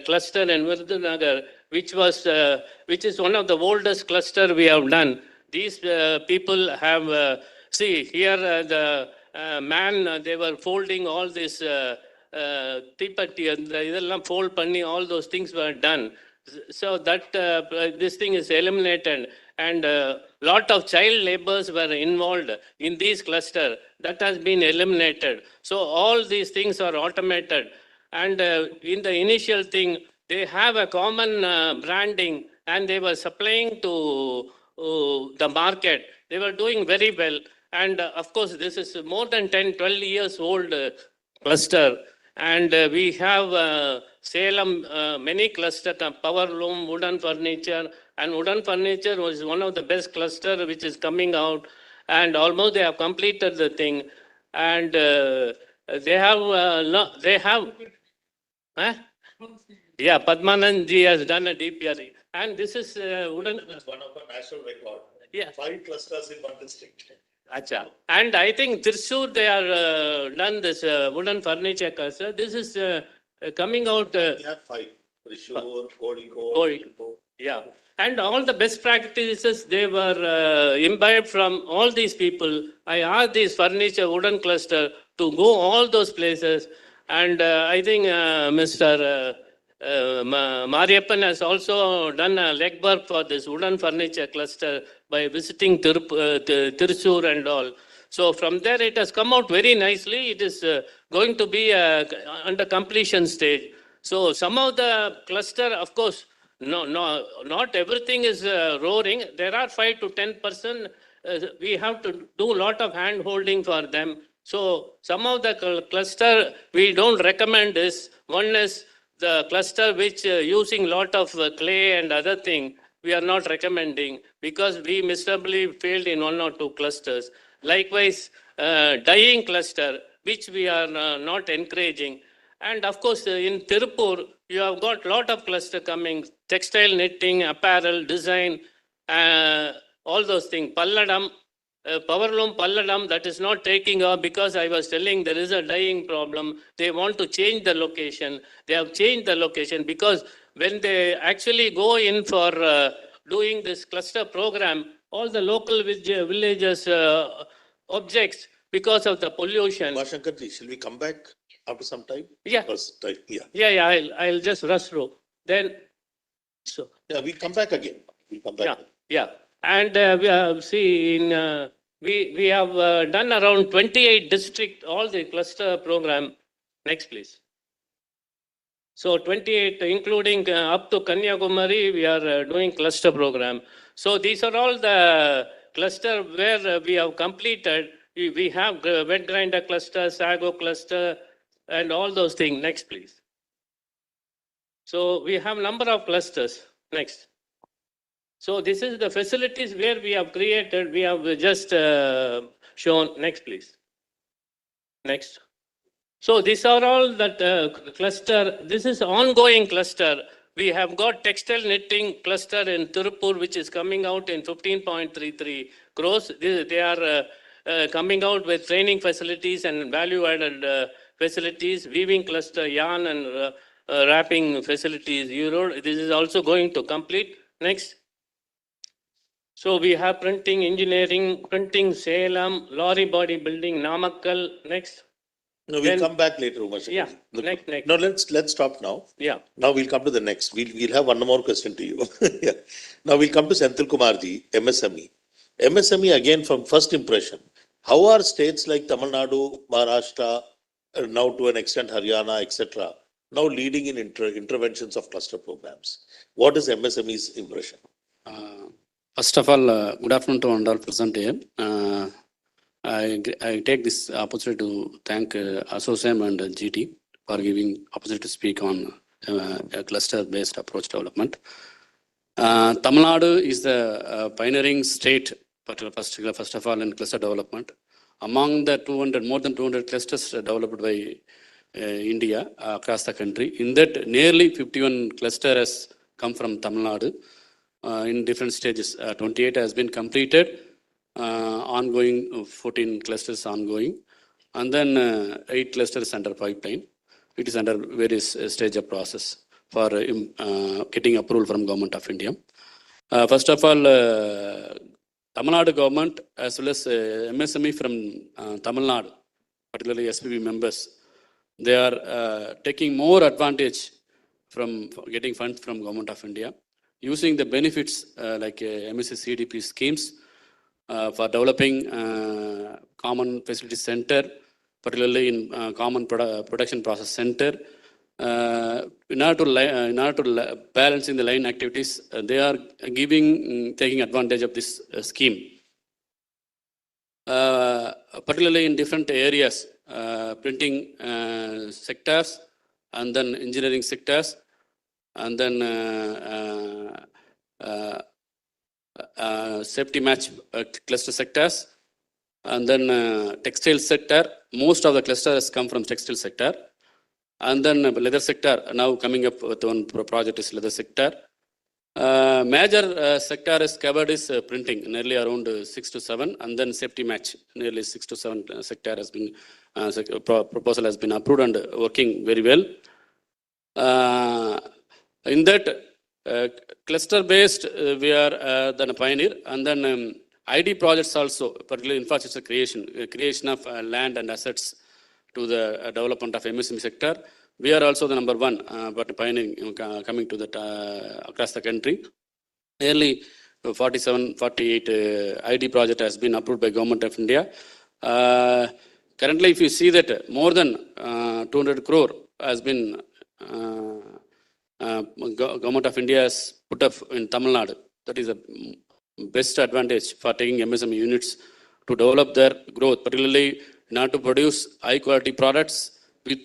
cluster in Virudhunagar, which is one of the oldest cluster we have done. These people have, see here the man, they were folding all this Tipati, idella fold panni, all those things were done. So that this thing is eliminated, and lot of child laborers were involved in these cluster. That has been eliminated. So all these things are automated, and in the initial thing, they have a common branding, and they were supplying to the market. They were doing very well, and of course this is more than 10-12 years old cluster. And we have Salem, many cluster, power loom, wooden furniture, and wooden furniture was one of the best cluster which is coming out, and almost they have completed the thing, and they have, yeah, Padmanand ji has done a DPR, and this is wooden. It's one of a national record. Yeah. 5 clusters in one district. Acha. And I think Thrissur, they are done this wooden furniture cluster. This is coming out. We have 5. Thrissur, Kozhikode. Yeah. And all the best practices, they were imbibed from all these people. I asked this furniture wooden cluster to go all those places. And I think Mr. Mariappan has also done a legwork for this wooden furniture cluster by visiting Thrissur and all. So from there it has come out very nicely. It is going to be under completion stage. So some of the cluster, of course, not everything is roaring. There are 5 to 10%. We have to do a lot of hand holding for them. So some of the cluster we don't recommend is, one is the cluster which using lot of clay and other thing, we are not recommending, because we miserably failed in 1 or 2 clusters. Likewise, dyeing cluster, which we are not encouraging. And of course, in Tirupur, you have got lot of cluster coming, textile knitting, apparel, design, all those things. Palladam, power loom Palladam, that is not taking off, because I was telling there is a dyeing problem. They want to change the location. They have changed the location because when they actually go in for doing this cluster program, all the local villages objects because of the pollution. Shankarji, shall we come back after some time? Yeah. Because yeah. Yeah, I'll just rush through. Then, so. Yeah, we'll come back again. We'll come back. Yeah. And we have, see, in, we have done around 28 district, all the cluster program. Next, please. So 28, including up to Kanyakumari, we are doing cluster program. So these are all the cluster where we have completed. We have wet grinder cluster, sago cluster, and all those things. Next, please. So we have number of clusters. Next. So this is the facilities where we have created. We have just shown. Next, please. Next. So these are all that cluster. This is ongoing cluster. We have got textile knitting cluster in Tirupur, which is coming out in 15.33 crores. They are coming out with training facilities and value-added facilities, weaving cluster, yarn and wrapping facilities. This is also going to complete. Next. So we have printing, engineering, printing, Salem, lorry body building, Namakkal. Next. No, we'll come back later, Umashankarji. Yeah, next. No, let's stop now. Yeah. Now we'll come to the next. We'll have one more question to you. Yeah. Now we'll come to Senthil Kumarji, MSME. MSME again from first impression. How are states like Tamil Nadu, Maharashtra, now to an extent Haryana, etc., now leading in interventions of cluster programs? What is MSME's impression? First of all, good afternoon to all present here. I take this opportunity to thank ASSOCHAM and GT for giving opportunity to speak on a cluster-based approach development. Tamil Nadu is the pioneering state, first of all, in cluster development. Among the more than 200 clusters developed by India across the country, in that nearly 51 clusters has come from Tamil Nadu in different stages. 28 has been completed. Ongoing 14 clusters ongoing, and then 8 clusters under pipeline. It is under various stage of process for getting approval from Government of India. First of all, Tamil Nadu government as well as MSME from Tamil Nadu, particularly SPB members, they are taking more advantage from getting funds from Government of India, using the benefits like MSC CDP schemes. For developing common facility center, particularly in common production process center. In order to balancing the line activities, they are taking advantage of this scheme. Particularly in different areas, printing sectors, and then engineering sectors, and then safety match cluster sectors, and then textile sector. Most of the clusters come from textile sector, and then leather sector. Now coming up with one project is leather sector. Major sector is covered is printing, nearly around 6 to 7, and then safety match, nearly 6 to 7 sector has been proposal has been approved and working very well. In that cluster based, we are then a pioneer, and then ID projects also, particularly infrastructure creation of land and assets to the development of MSME sector. We are also the number one, but pioneering coming to that across the country. Nearly 48 ID project has been approved by Government of India. Currently, if you see that more than 200 crore has been Government of India has put up in Tamil Nadu. That is the best advantage for taking MSME units to develop their growth, particularly in order to produce high quality products with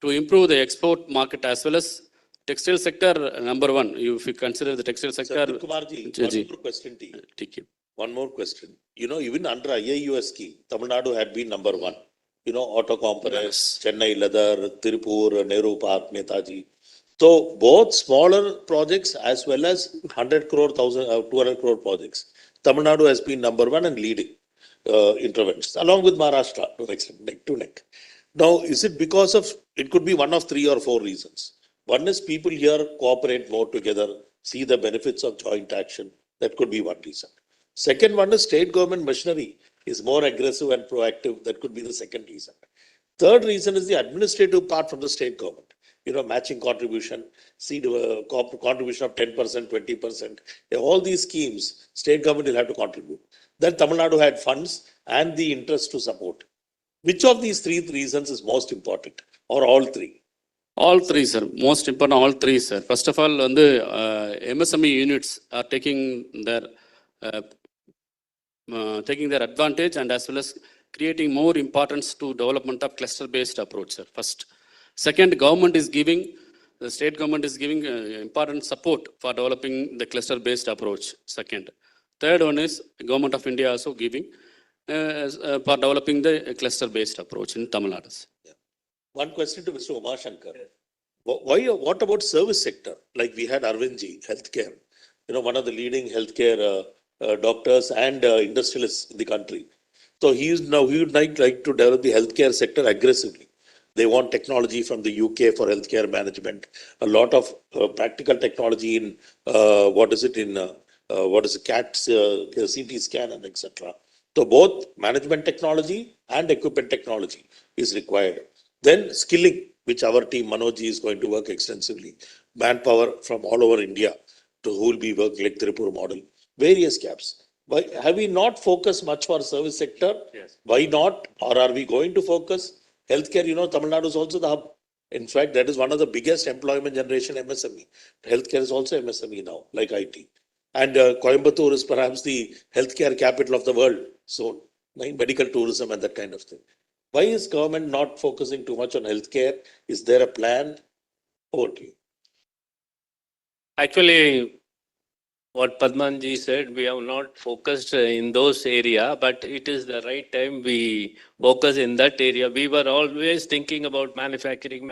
to improve the export market as well as textile sector number one. If you consider the textile sector. Kumarji, one more question to you. One more question. You know, even under IIUS scheme, Tamil Nadu had been number one. You know, auto components, Chennai leather, Tirupur, Nehru Park, Netaji. So both smaller projects as well as 100 crore, 200 crore projects. Tamil Nadu has been number one and leading interventions, along with Maharashtra to an extent, neck to neck. Now, is it because of, it could be one of 3 or 4 reasons. One is people here cooperate more together, see the benefits of joint action. That could be one reason. Second one is state government machinery is more aggressive and proactive. That could be the second reason. Third reason is the administrative part from the state government. Matching contribution, seed contribution of 10%, 20%. All these schemes, state government will have to contribute. Then Tamil Nadu had funds and the interest to support. Which of these 3 reasons is most important, or all 3? All 3, sir. Most important, all 3, sir. First of all, MSME units are taking their advantage and as well as creating more importance to development of cluster-based approach, sir. First. Second, the state government is giving important support for developing the cluster-based approach. Second. Third one is Government of India also giving for developing the cluster-based approach in Tamil Nadu. Yeah. One question to Mr. Umashankar. What about service sector? Like we had Arvindji, healthcare. One of the leading healthcare doctors and industrialists in the country. So he would like to develop the healthcare sector aggressively. They want technology from the UK for healthcare management. A lot of practical technology in CAT, CT scan and etc. So both management technology and equipment technology is required. Then skilling, which our team Manoj is going to work extensively. Manpower from all over India to who will be working like Tripur model. Various gaps. Why have we not focused much for service sector? Yes. Why not? Or are we going to focus? Healthcare, Tamil Nadu is also the hub. In fact, that is one of the biggest employment generation MSME. Healthcare is also MSME now, like IT. And Coimbatore is perhaps the healthcare capital of the world. So, medical tourism and that kind of thing. Why is government not focusing too much on healthcare? Is there a plan? Over to you. Actually, what Padmanji said, we have not focused in those area, but it is the right time we focus in that area. We were always thinking about manufacturing.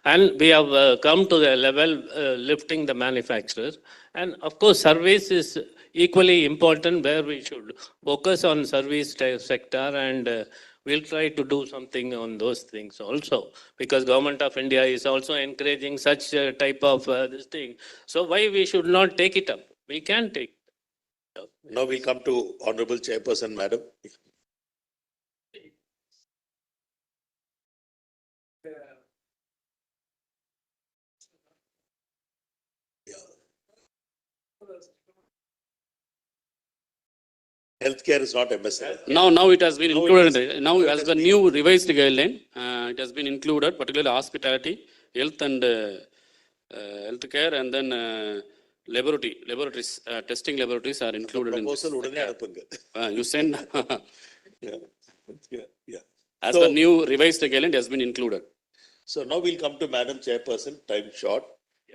And we have come to the level lifting the manufacturers. And of course, service is equally important where we should focus on service sector and we'll try to do something on those things also, because Government of India is also encouraging such type of this thing. So why we should not take it up? We can take it up. Now we come to Honorable Chairperson, Madam. Healthcare is not MSME. Now it has been included. Now as the new revised guideline, it has been included, particularly hospitality, health and healthcare, and then laboratories, testing laboratories are included in this. You send. Yeah. As the new revised guideline has been included. So now we'll come to Madam Chairperson, time short.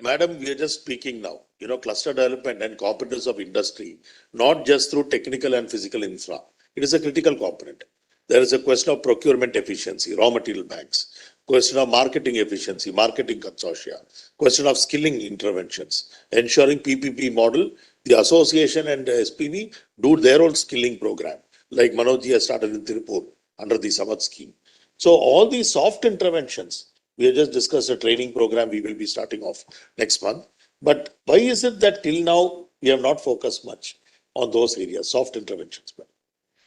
Madam, we are just speaking now, cluster development and competence of industry, not just through technical and physical infra. It is a critical component. There is a question of procurement efficiency, raw material banks, question of marketing efficiency, marketing consortia, question of skilling interventions, ensuring PPP model, the association and SPV do their own skilling program, like Manoj has started in Tirupur under the Samat scheme. So all these soft interventions, we have just discussed a training program we will be starting off next month. But why is it that till now we have not focused much on those areas, soft interventions,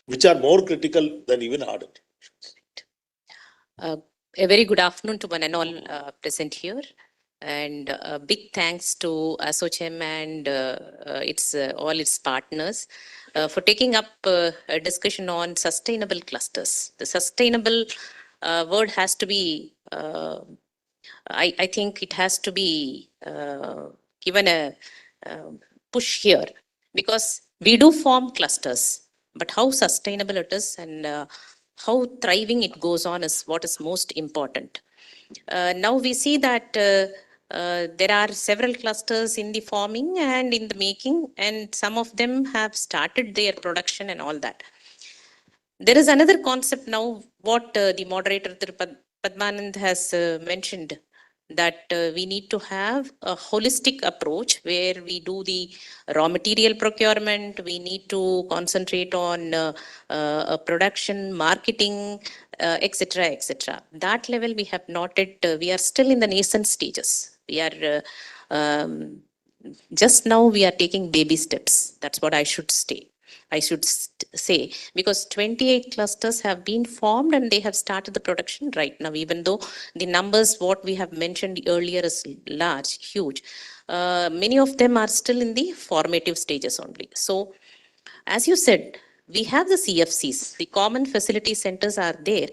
which are more critical than even hard interventions? A very good afternoon to one and all present here. And a big thanks to ASSOCHAM and all its partners for taking up a discussion on sustainable clusters. The sustainable word has to be, I think it has to be given a push here, because we do form clusters, but how sustainable it is and how thriving it goes on is what is most important. Now we see that there are several clusters in the forming and in the making, and some of them have started their production and all that. There is another concept now, what the moderator Padmanand has mentioned, that we need to have a holistic approach where we do the raw material procurement, we need to concentrate on production, marketing, etc., etc. That level we have not yet, we are still in the nascent stages. We are, just now we are taking baby steps. That's what I should say. Say, because 28 clusters have been formed and they have started the production right now, even though the numbers, what we have mentioned earlier is large, huge. Many of them are still in the formative stages only. So, as you said, we have the CFCs, the common facility centers are there,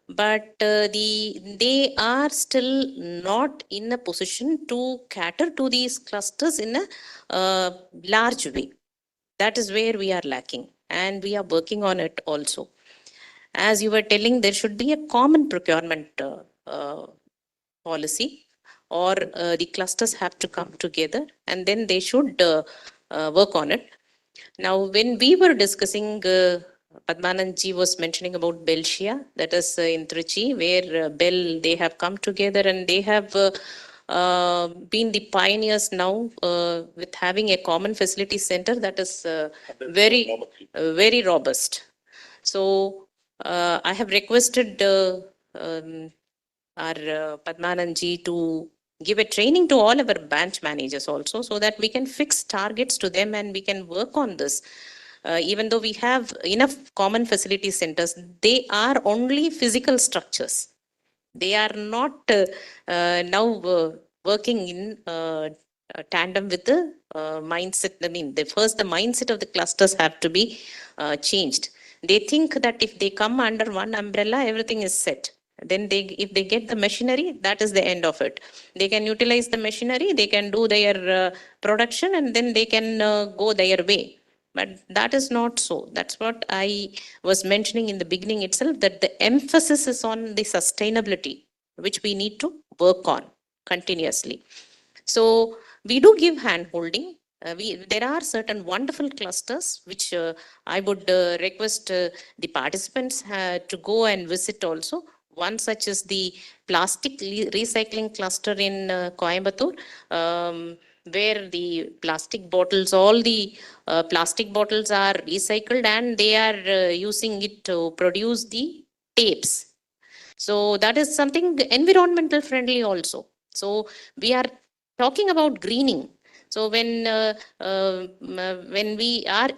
but they are still not in a position to cater to these clusters in a large way. That is where we are lacking, and we are working on it also. As you were telling, there should be a common procurement policy, or the clusters have to come together and then they should work on it. Now, when we were discussing, Padmanandji was mentioning about Belgia, that is in Trichy, where Bell, they have come together and they have been the pioneers now with having a common facility center that is very robust. So I have requested our Padmanandji to give a training to all our branch managers also, so that we can fix targets to them and we can work on this. Even though we have enough common facility centers, they are only physical structures. They are not now working in tandem with the mindset. I mean, the mindset of the clusters have to be changed. They think that if they come under one umbrella, everything is set. Then if they get the machinery, that is the end of it. They can utilize the machinery, they can do their production, and then they can go their way. But that is not so. That's what I was mentioning in the beginning itself, that the emphasis is on the sustainability, which we need to work on continuously. So we do give hand holding. There are certain wonderful clusters which I would request the participants to go and visit also. One such is the plastic recycling cluster in Coimbatore, where the plastic bottles, all the plastic bottles are recycled and they are using it to produce the tapes. So that is something environmental friendly also. So we are talking about greening. So when our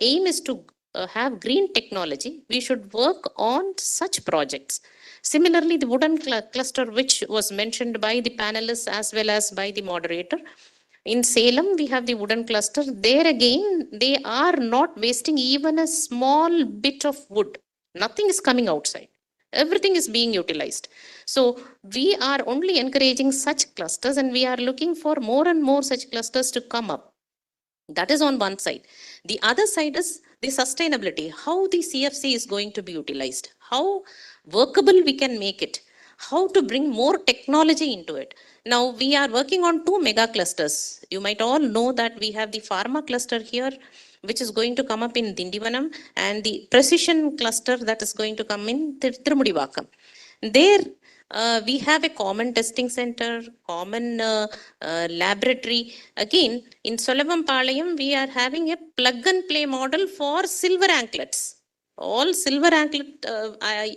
aim is to have green technology, we should work on such projects. Similarly, the wooden cluster, which was mentioned by the panelists as well as by the moderator, in Salem, we have the wooden cluster. There again, they are not wasting even a small bit of wood. Nothing is coming outside. Everything is being utilized. So we are only encouraging such clusters, and we are looking for more and more such clusters to come up. That is on one side. The other side is the sustainability, how the CFC is going to be utilized, how workable we can make it, how to bring more technology into it. Now we are working on 2 mega clusters. You might all know that we have the pharma cluster here, which is going to come up in Dindivanam, and the precision cluster that is going to come in Tirumudivakam. There we have a common testing center, common laboratory. Again, in Solavampalayam, we are having a plug and play model for silver anklets. All silver anklet,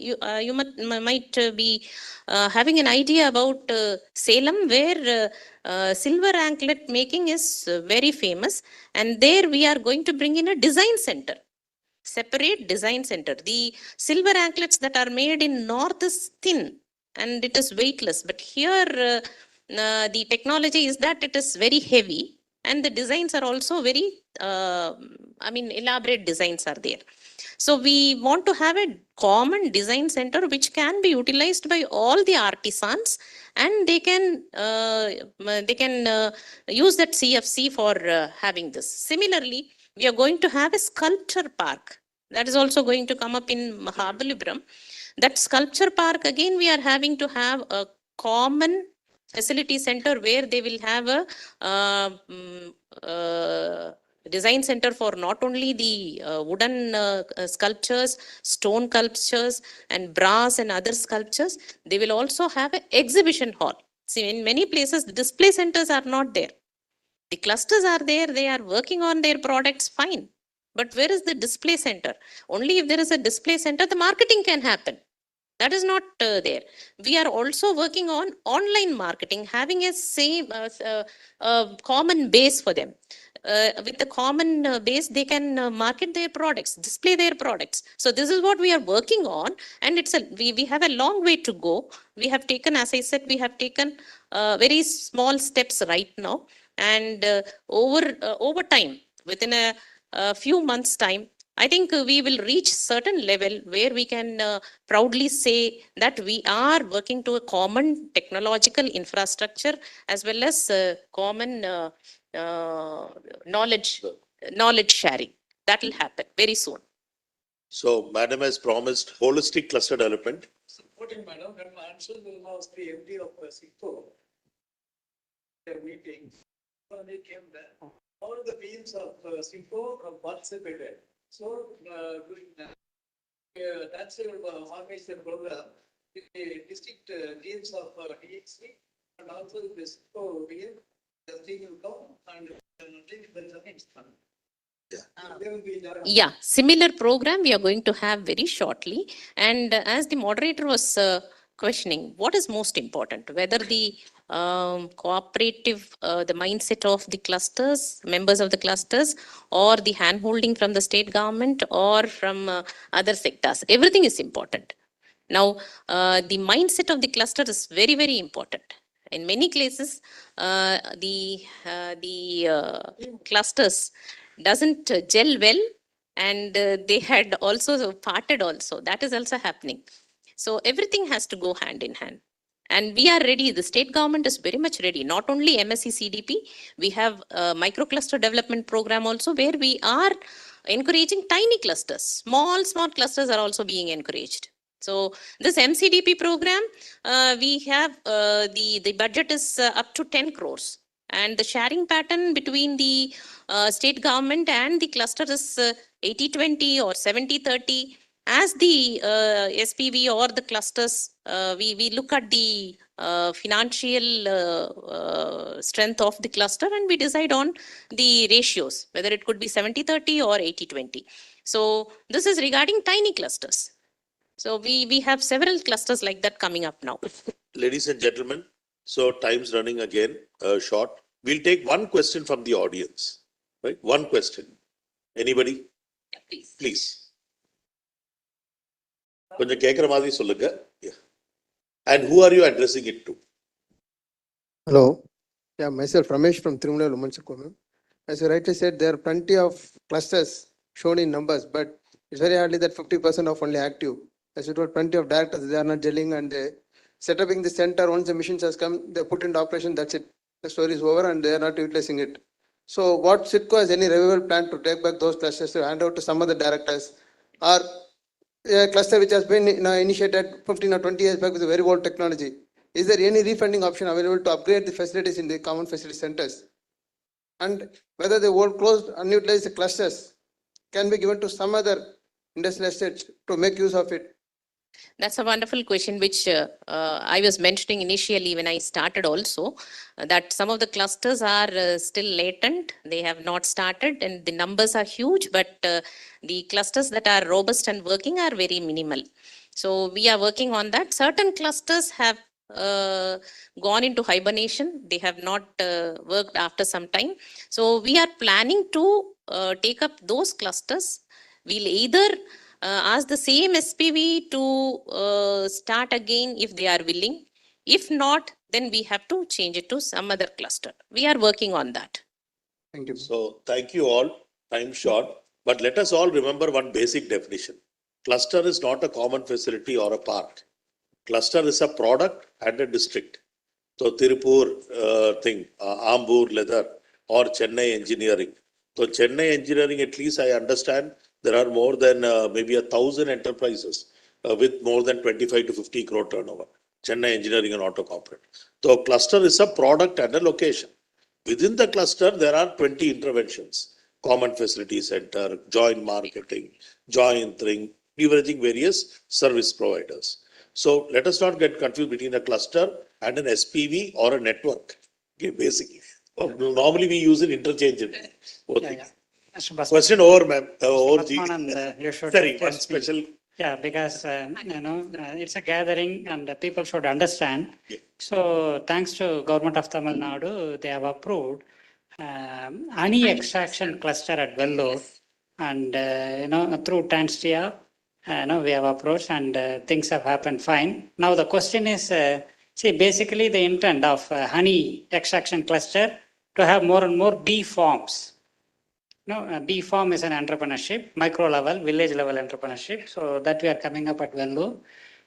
you might be having an idea about Salem, where silver anklet making is very famous. And there we are going to bring in a design center. Separate design center. The silver anklets that are made in north is thin and it is weightless, but here the technology is that it is very heavy and the designs are also very elaborate designs are there. So we want to have a common design center which can be utilized by all the artisans, and they can use that CFC for having this. Similarly, we are going to have a sculpture park that is also going to come up in Mahabalipuram. That sculpture park, again, we are having to have a common facility center where they will have a design center for not only the wooden sculptures, stone sculptures, and brass and other sculptures. They will also have an exhibition hall. See, in many places, the display centers are not there. The clusters are there, they are working on their products fine. But where is the display center? Only if there is a display center, the marketing can happen. That is not there. We are also working on online marketing, having a same common base for them. With the common base, they can market their products, display their products. So this is what we are working on, and we have a long way to go. We have taken, as I said, we have taken very small steps right now, and over time, within a few months' time, I think we will reach certain level where we can proudly say that we are working to a common technological infrastructure as well as common knowledge sharing. That will happen very soon. So Madam has promised holistic cluster development. Supporting Madam, when my answer was the MD of SIPO, their meeting, when they came there, all the teams of SIPO participated. So, during that's organization program, the district teams of DXC and also the SIPO team, the team will come and there is an expand. Yeah, similar program we are going to have very shortly. And as the moderator was questioning, what is most important, whether the cooperative, the mindset of the clusters, members of the clusters, or the hand-holding from the state government or from other sectors, everything is important. Now, the mindset of the cluster is very, very important. In many cases, the clusters doesn't gel well, and they had also parted also. That is also happening. So everything has to go hand in hand. And we are ready. The state government is very much ready. Not only MSc CDP, we have a microcluster development program also where we are encouraging tiny clusters. Small clusters are also being encouraged. So this MCDP program, we have the budget is up to 10 crores. And the sharing pattern between the state government and the cluster is 80-20 or 70-30. As the SPV or the clusters, we look at the financial strength of the cluster and we decide on the ratios, whether it could be 70-30 or 80-20. So this is regarding tiny clusters. So we have several clusters like that coming up now. Ladies and gentlemen, so time's running again short. We'll take one question from the audience, right? One question. Anybody? Please. கொஞ்சம் கேட்குற மாதிரி சொல்லுங்க. And who are you addressing it to? Hello. Yeah, myself, Ramesh from Tirumala Lumansakom. As you rightly said, there are plenty of clusters shown in numbers, but it's very hardly that 50% of only active. As you told, plenty of directors, they are not gelling, and they set up in the center. Once the machines has come, they put into operation, that's it. The story is over and they are not utilizing it. So what CITCO has any revival plan to take back those clusters to hand out to some other directors, or a cluster which has been initiated 15 or 20 years back with a very old technology? Is there any refunding option available to upgrade the facilities in the common facility centers? And whether the old closed unutilized clusters can be given to some other industrial estates to make use of it? That's a wonderful question, which I was mentioning initially when I started also, that some of the clusters are still latent. They have not started and the numbers are huge, but the clusters that are robust and working are very minimal. So we are working on that. Certain clusters have gone into hibernation. They have not worked after some time. So we are planning to take up those clusters. We'll either ask the same SPV to start again if they are willing. If not, then we have to change it to some other cluster. We are working on that. Thank you. So thank you all. Time short, but let us all remember one basic definition. Cluster is not a common facility or a park. Cluster is a product and a district. So Tirupur thing, Ambur leather or Chennai engineering. So Chennai engineering, at least I understand, there are more than maybe 1,000 enterprises with more than 25 to 50 crore turnover. Chennai Engineering and Auto Corporate. So cluster is a product and a location. Within the cluster, there are 20 interventions. Common facility center, joint marketing, joint thing, leveraging various service providers. So let us not get confused between a cluster and an SPV or a network. Okay, basically. Normally we use it interchangeably. Mr. Basman. Question over, ma'am. Over G. Basman and, you should Sorry, one just special Yeah, because, it's a gathering and people should understand. So thanks to Government of Tamil Nadu, they have approved honey extraction cluster at Vellore. And, through Tanstia, we have approached and things have happened fine. Now the question is, see, basically the intent of honey extraction cluster to have more and more bee farms. No, B farm is an entrepreneurship, micro level, village level entrepreneurship. So that we are coming up at Vellore.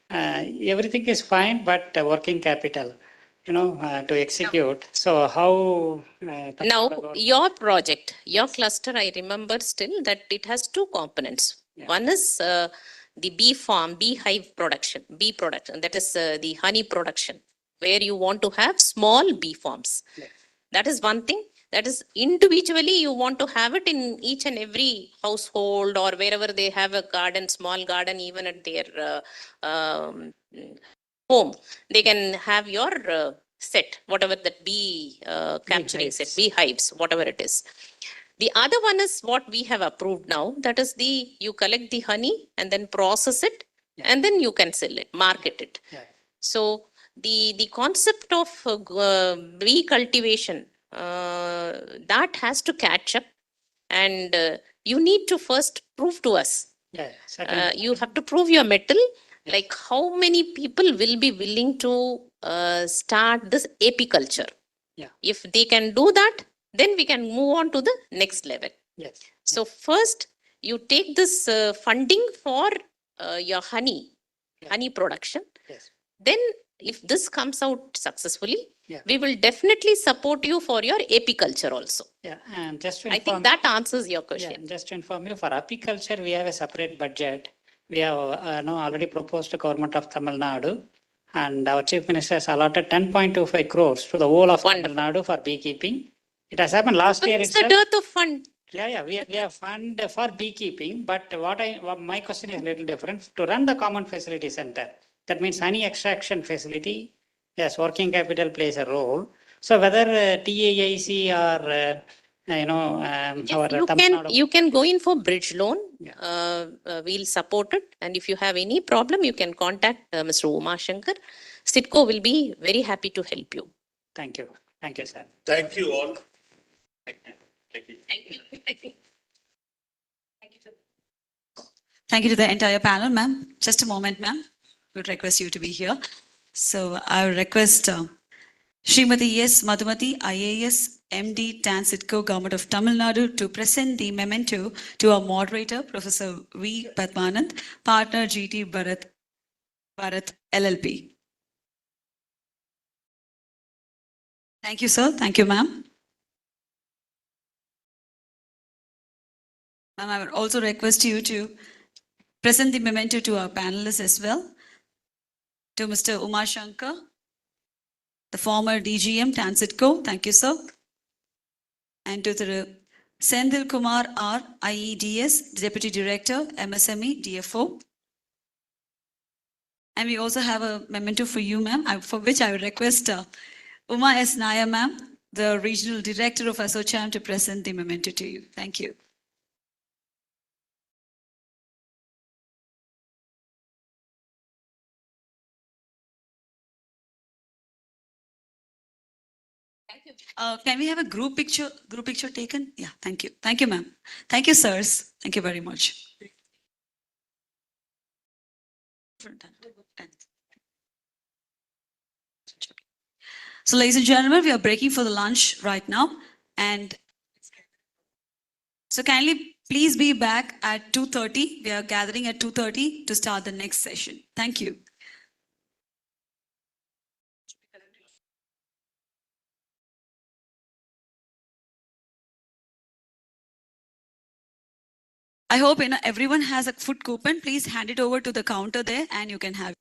Everything is fine, but working capital, to execute. So how? Now, your project, your cluster, I remember still that it has two components. One is the bee farm, beehive production, bee production, that is the honey production, where you want to have small bee farms. That is one thing. That is individually you want to have it in each and every household or wherever they have a garden, small garden, even at their home. They can have your set, whatever that bee capturing set, beehives, whatever it is. The other one is what we have approved now. That is you collect the honey and then process it and then you can sell it, market it. So the concept of bee cultivation, that has to catch up, and you need to first prove to us. You have to prove your metal, like how many people will be willing to start this apiculture. If they can do that, then we can move on to the next level. So first, you take this funding for your honey production. Then if this comes out successfully, we will definitely support you for your apiculture also. Yeah, and just to I inform, think that answers your question. yeah, just to inform you, for apiculture, we have a separate budget. We have already proposed to Government of Tamil Nadu, and our Chief Minister has allotted 10.25 crores to the whole of Tamil Nadu for beekeeping. It has happened last year It's the itself. dearth of fund. Yeah, we have fund for beekeeping, but my question is a little different. To run the common facility center, that means honey extraction facility, yes, working capital plays a role. So whether TAIC or, our Tamil Nadu. You can go in for bridge loan. We'll support it. And if you have any problem, you can contact Mr. Uma Shankar. Sitco will be very happy to help you. Thank you. Thank you, sir. Thank you all. Thank you to the entire panel, ma'am. Just a moment, ma'am. We would request you to be here. So I would request Srimati S. Madhumati, IAS, MD, TANSITCO, Government of Tamil Nadu, to present the memento to our moderator, Professor V. Padmanand, partner GT Bharat LLP. Thank you, sir. Thank you, ma'am. Ma'am, I would also request you to present the memento to our panelists as well. To Mr. Uma Shankar, the former DGM, TANSITCO. Thank you, sir. And to the Sendil Kumar R, IEDS, Deputy Director, MSME, DFO. And we also have a memento for you, ma'am, for which I would request Uma S. Nair, ma'am, the Regional Director of ASSOCHAM, to present the memento to you. Thank you. Can we have a group picture taken? Yeah, thank you. Thank you, ma'am. Thank you, sirs. Thank you very much. So, ladies and gentlemen, we are breaking for the lunch right now. And so kindly please be back at 2:30. We are gathering at 2:30 to start the next session. Thank you. I hope everyone has a food coupon. Please hand it over to the counter there and you can have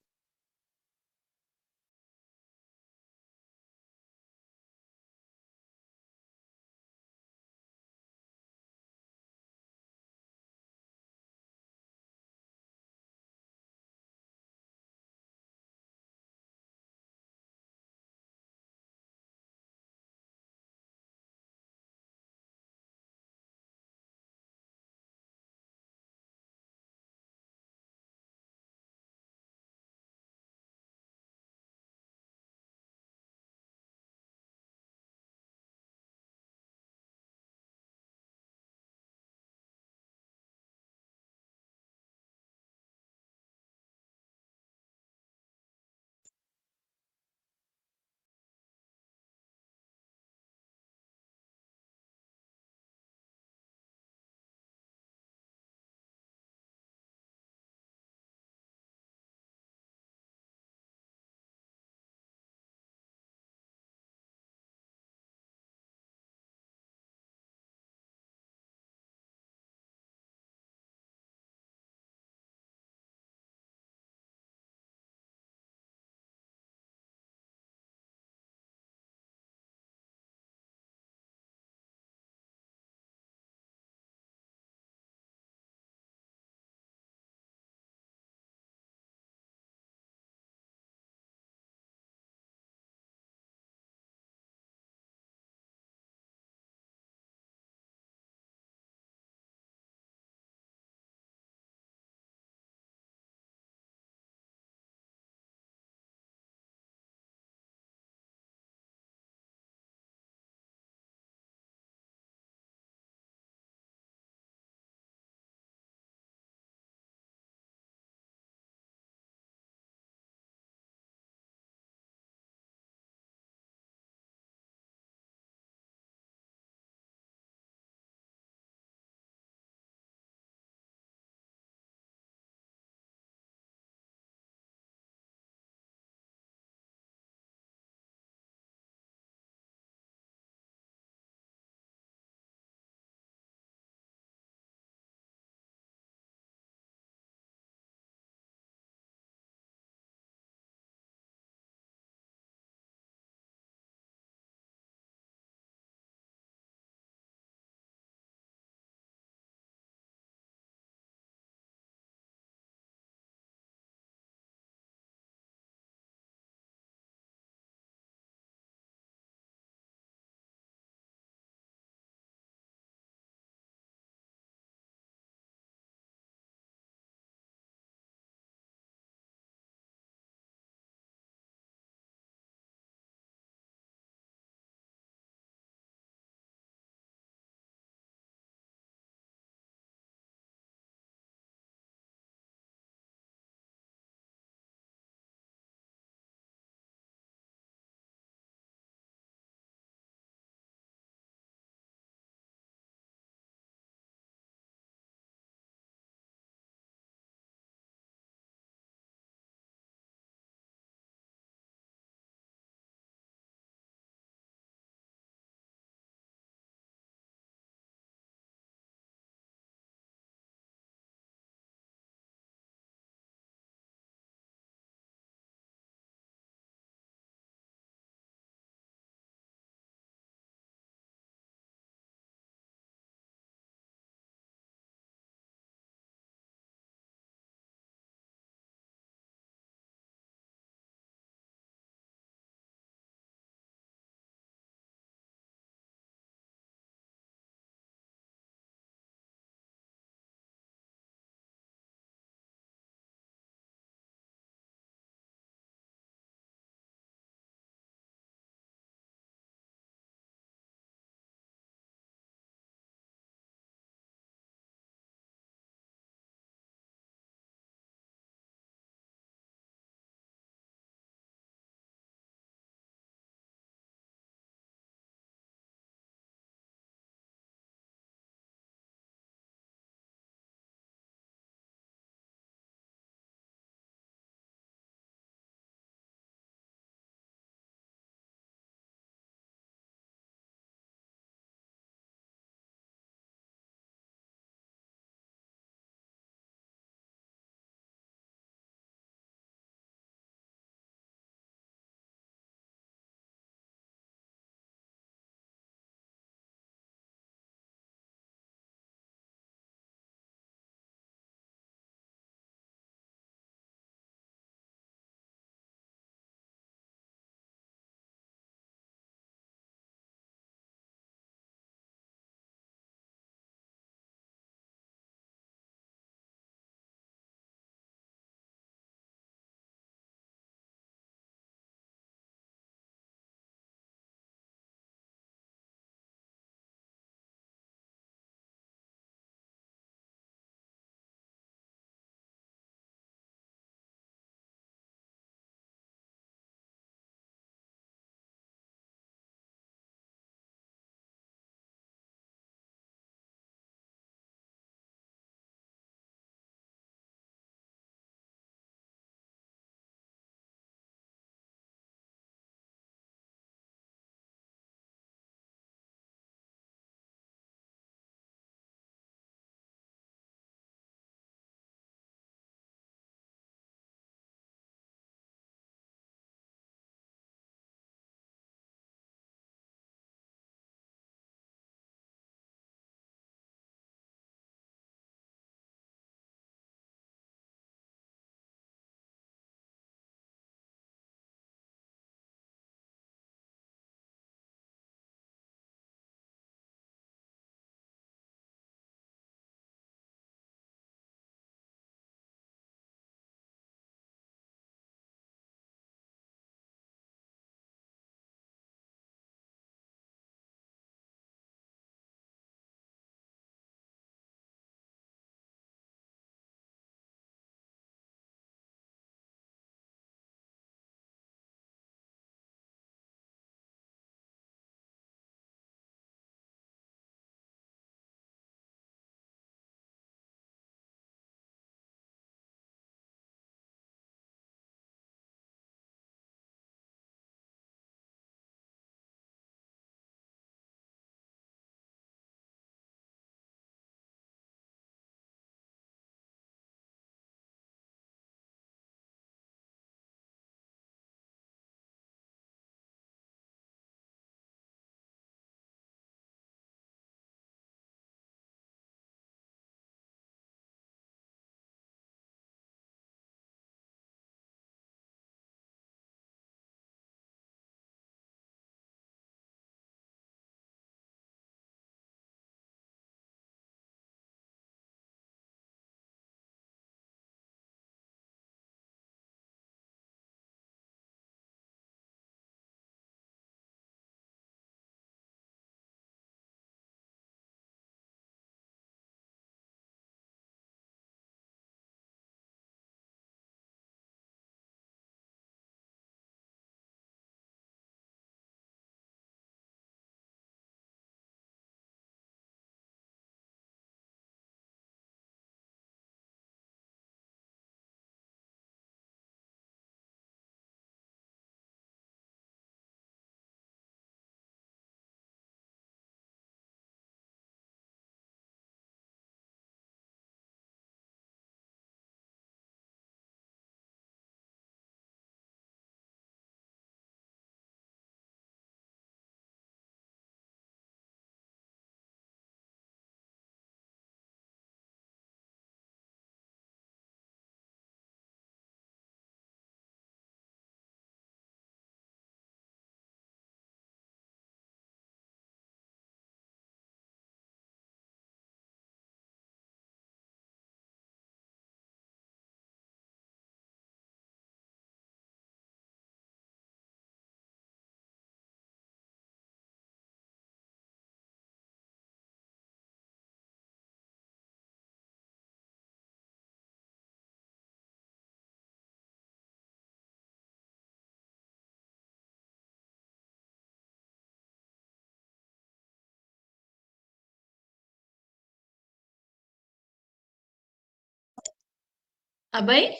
Abhay?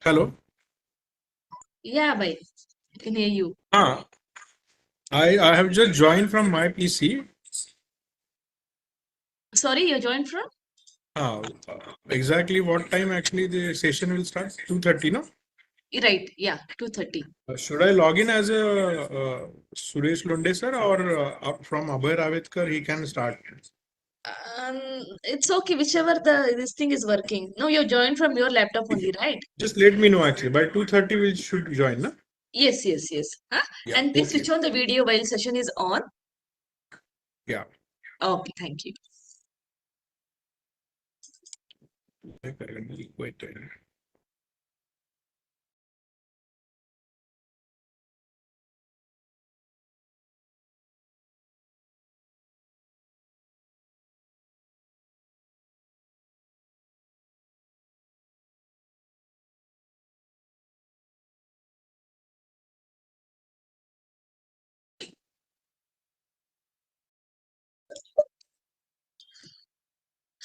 Hello. Yeah, Abhay. I can hear you. I have just joined from my PC. Sorry, you joined from? Uh, exactly what time actually the session will start? 2:30, no? Right, yeah, 2:30. Should I log in as a Suresh Lunde sir or from Abhay Ravetkar he can start? It's okay, whichever this thing is working. No, you joined from your laptop only, right? Just let me know actually. By 2:30 we should join, no? Yes, yes, yes. Huh? Yeah, And please okay. switch on the video while session is on. Yeah. Okay, thank you. Wait.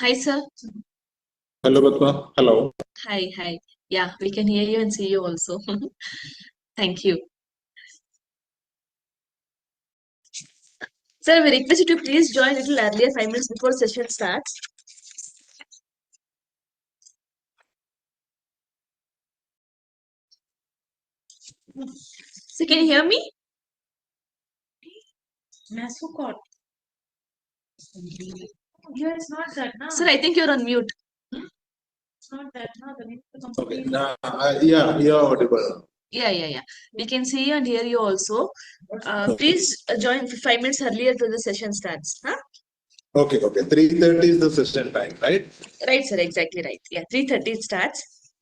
Hi, sir. Hello, Batma. Hello. Hi, hi. Yeah, we can hear you and see you also. Thank you. Sir, we request you to please join a little earlier, 5 minutes before session starts. So, can you hear me? Yeah, it's not that, no. Sir, I think you're on mute. It's not that, no. The name of the Okay. company. Yeah, you're audible. Yeah. We can see you and hear you also. Please join 5 minutes earlier to the session starts. Huh? Okay. 3:30 is the session time, right? Right, sir. Exactly right. Yeah, 3:30 it starts.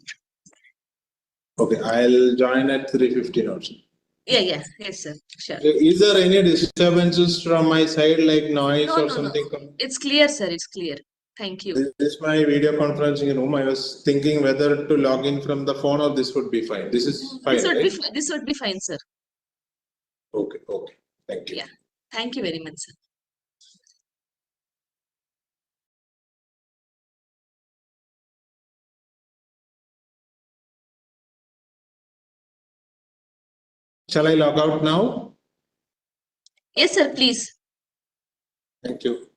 Okay, I'll join at 3:15 also. Yeah. Yes, sir. Sure. Is there any disturbances from my side, like noise No, or no, no. something? It's clear, sir. It's clear. Thank you. This is my video conferencing room. I was thinking whether to log in from the phone or this would be fine. This is fine, right? This would be fine, sir. Okay. Thank you. Yeah. Thank you very much, sir. Shall I log out now? Yes, sir. Please. Thank you.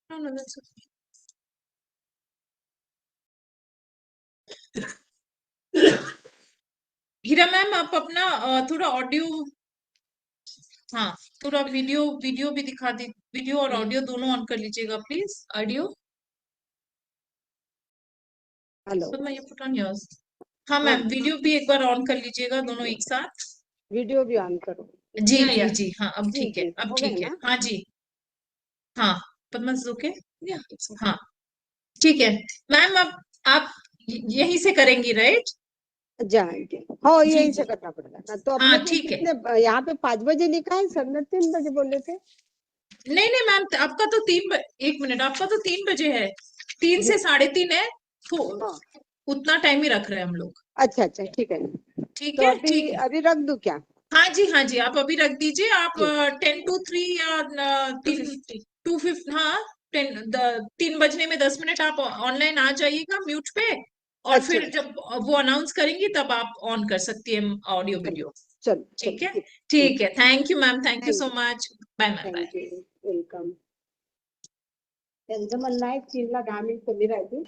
No, no, that's okay. Heera ma'am आप अपना थोड़ा audio, हाँ थोड़ा video भी दिखा दी, video और audio दोनों ऑन कर लीजिएगा प्लीज। ऑडियो हेलो, तो मैं ये पुट ऑन योर्स। हाँ मैम, वीडियो भी एक बार ऑन कर लीजिएगा दोनों एक साथ। वीडियो भी ऑन करो। जी जी जी, हाँ अब जी ठीक है, जी, अब हो ठीक गए है, ना? हाँ जी, हाँ पद्मा ओके, हाँ ठीक है मैम। अब आप यहीं से करेंगी राइट? जाएंगे, हाँ जी यही जी, से करना पड़ेगा ना। तो हाँ अपने को ठीक है। कितने यहाँ पे 5 बजे लिखा है, सर ने 3 बजे बोले थे। नहीं नहीं मैम, आपका तो 1 मिनट, आपका तो 3 बजे है, 3 से 3:30 है, तो हाँ उतना टाइम ही रख रहे हैं हम लोग। अच्छा अच्छा, ठीक है ना। ठीक तो है अभी ठीक है, अभी रख दूं क्या? हाँ जी हाँ जी, आप अभी रख दीजिए। आप जी 10 to 3 या 2:50, हाँ 3 बजने में 10 मिनट आप ऑनलाइन आ जाइएगा म्यूट पे, और अच्छा फिर जब वो अनाउंस करेंगी तब आप ऑन कर सकती है ऑडियो वीडियो। चलो ठीक है चलो, ठीक है, thank you ma'am, thank you thank so you, much, bye ma'am, bye. Thank you, welcome. त्यांचं म्हणणं आहे 3ला 10 मिनिट कमी राहतील.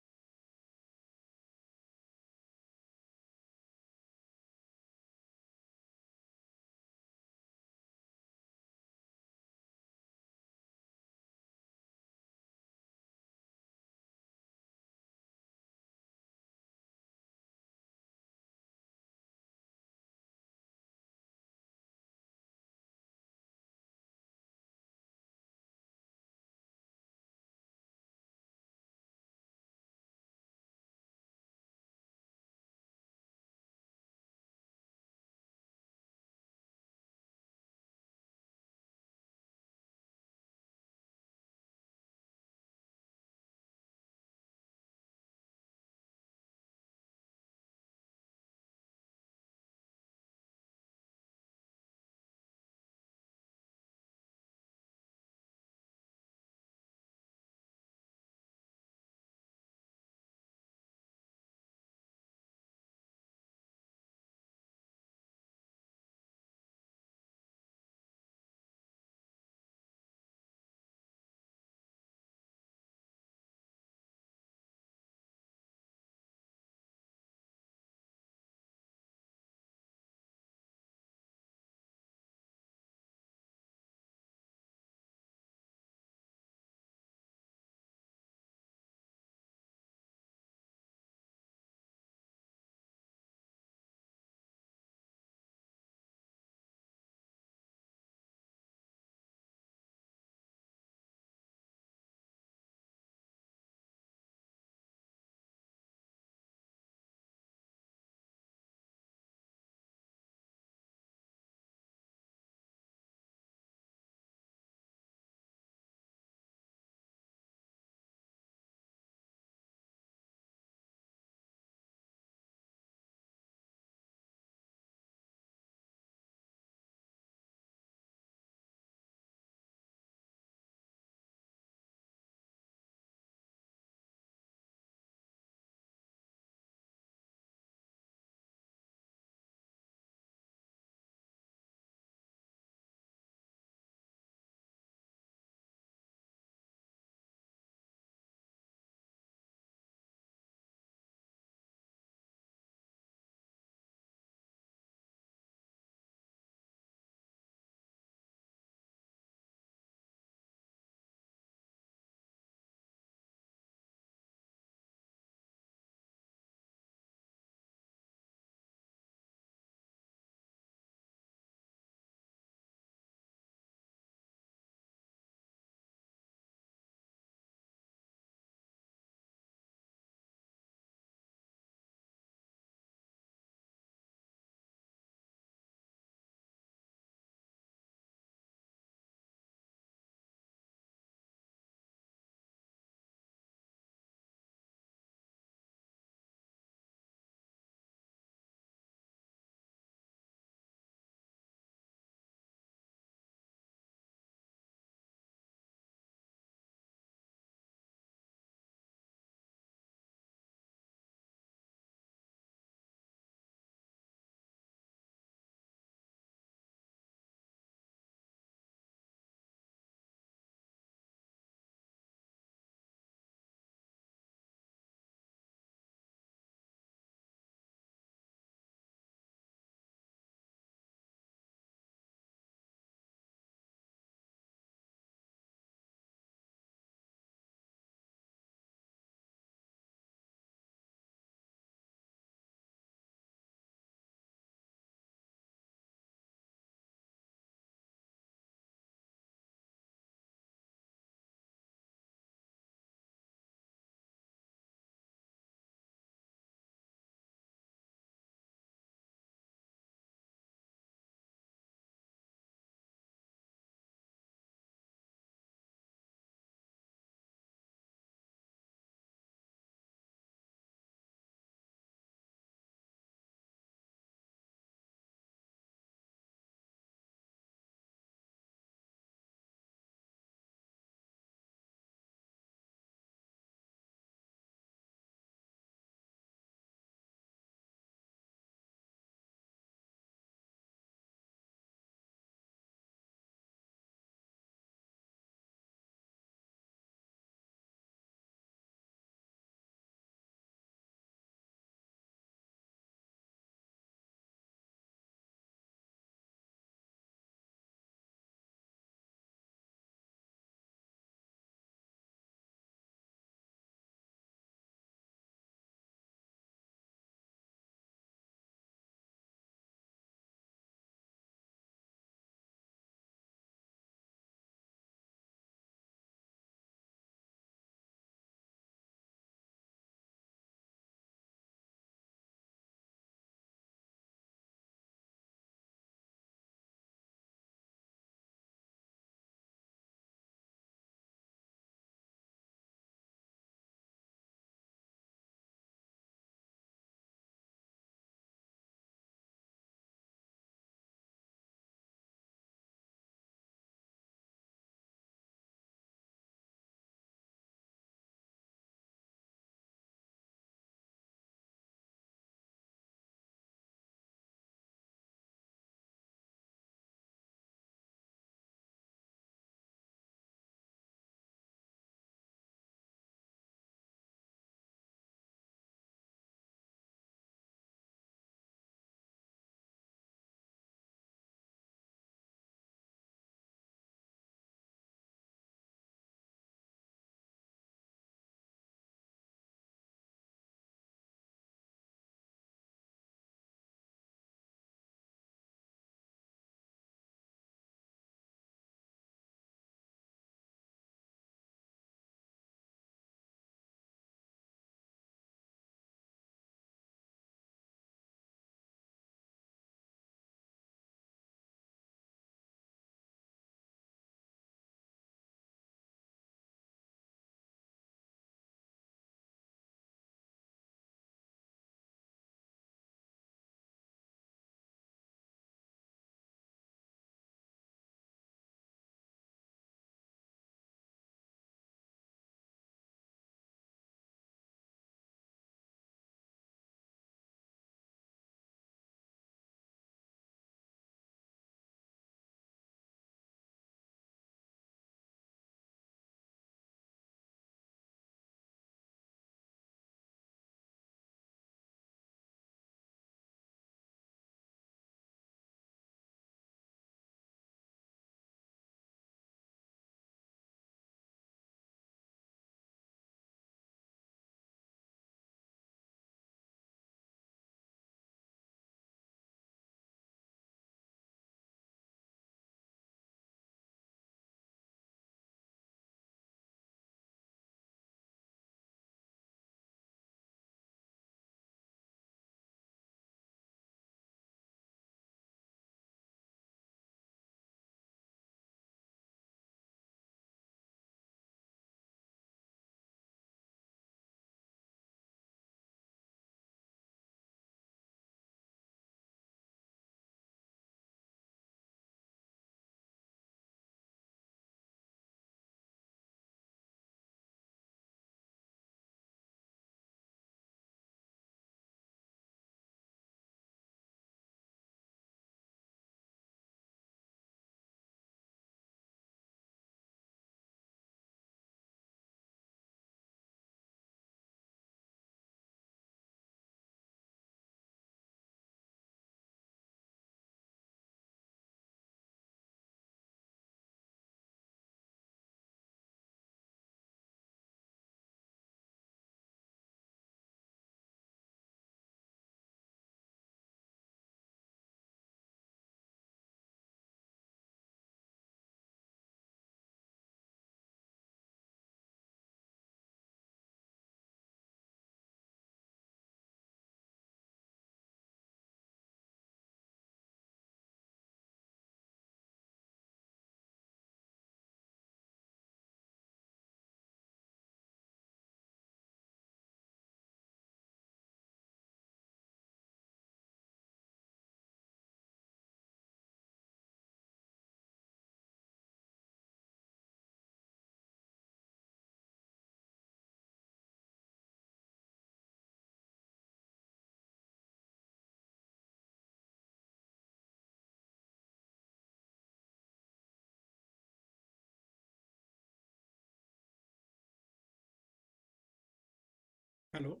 Hello.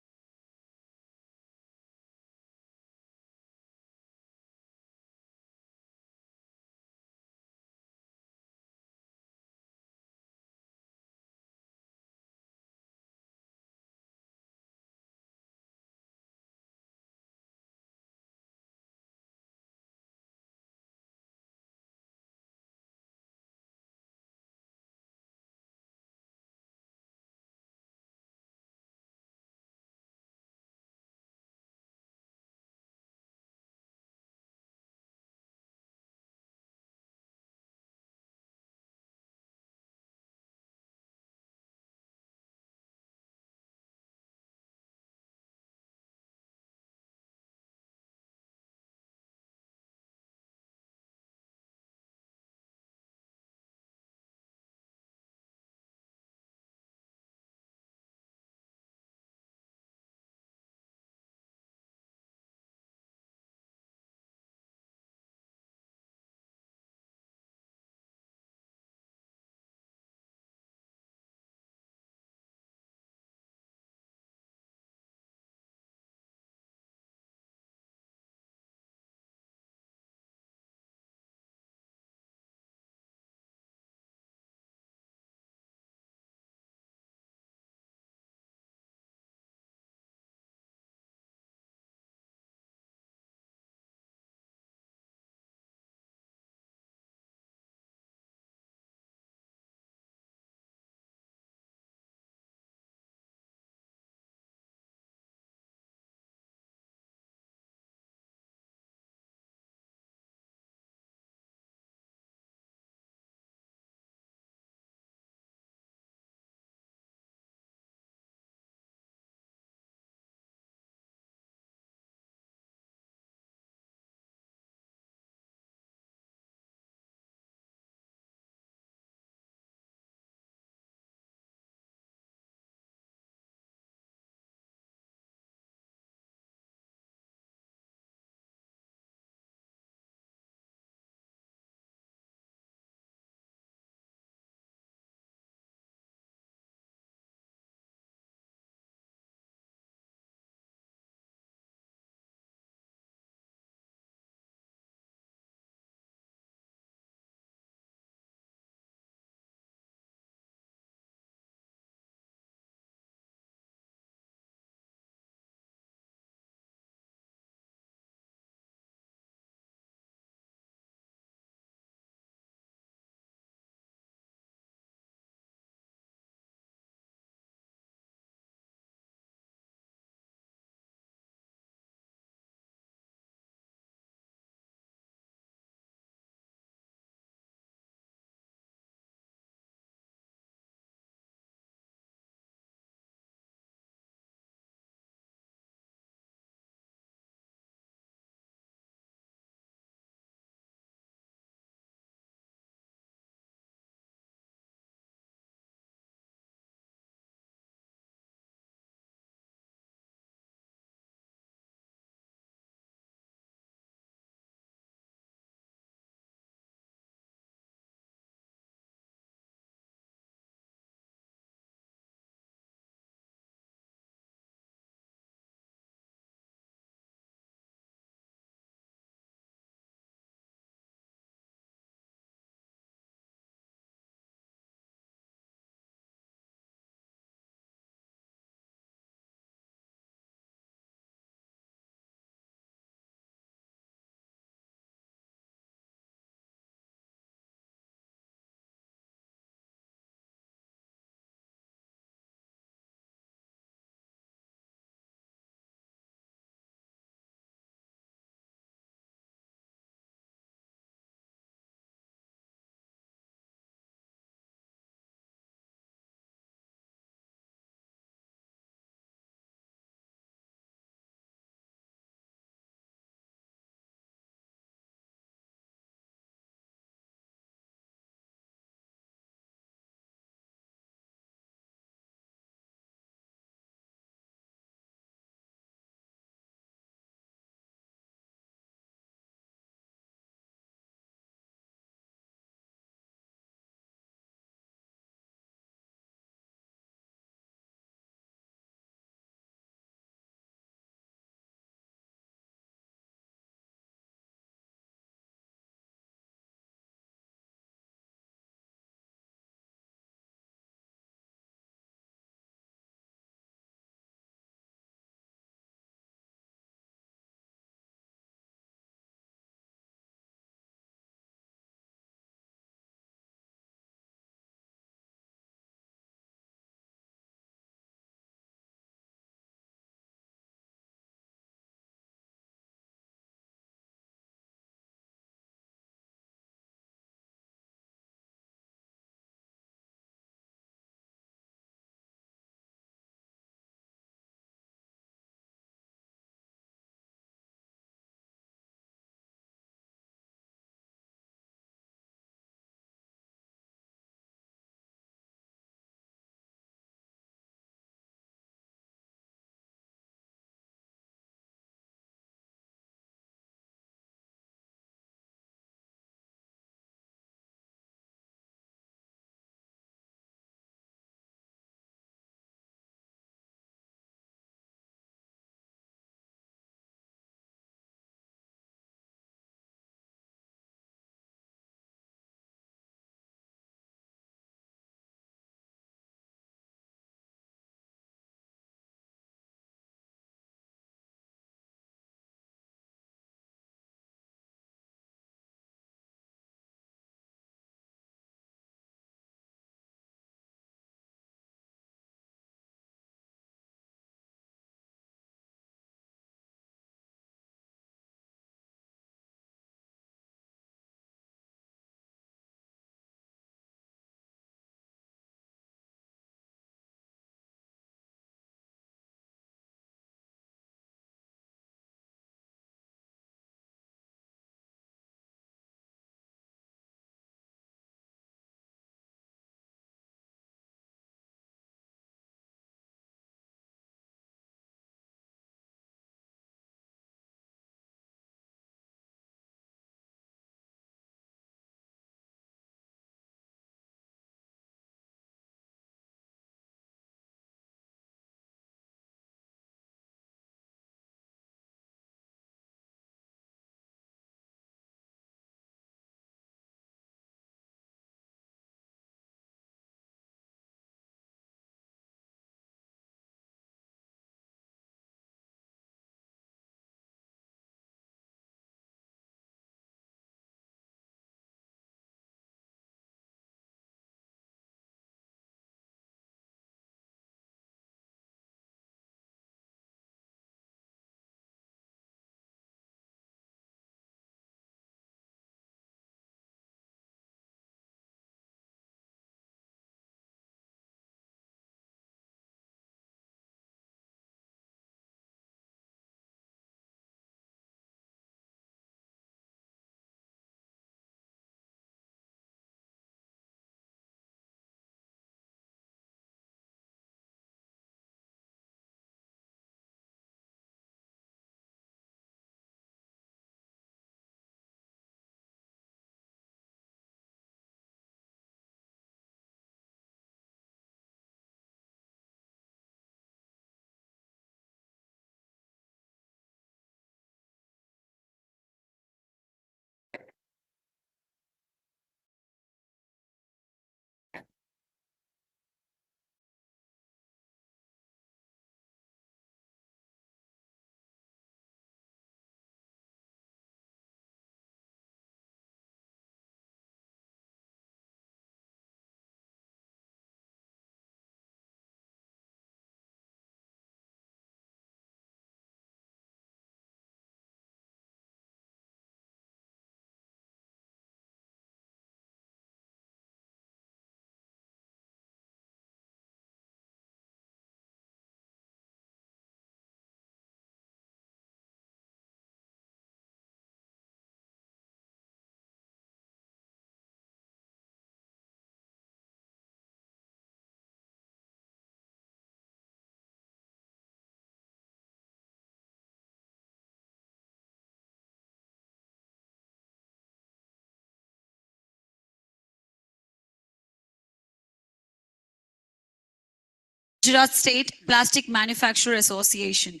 Gujarat State Plastic Manufacturer Association.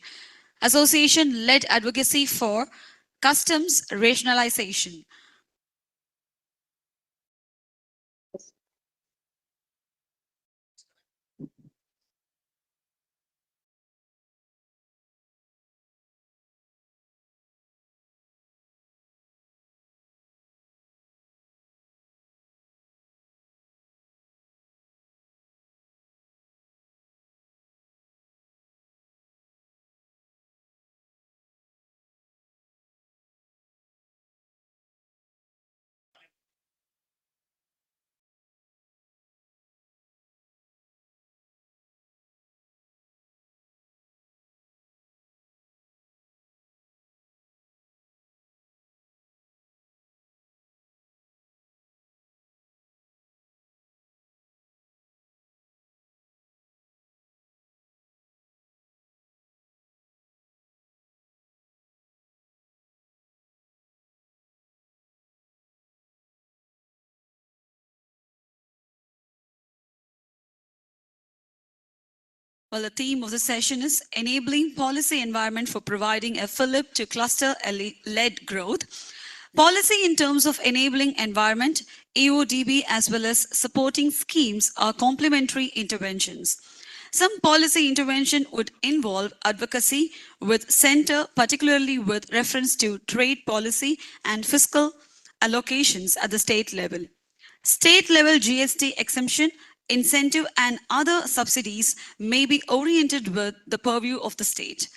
Association led advocacy for customs rationalization. Well, the theme of the session is enabling policy environment for providing a fillip to cluster-led growth. Policy in terms of enabling environment, AODB, as well as supporting schemes are complementary interventions. Some policy intervention would involve advocacy with center, particularly with reference to trade policy and fiscal allocations at the state level. State level GST exemption, incentive and other subsidies may be oriented with the purview of the state.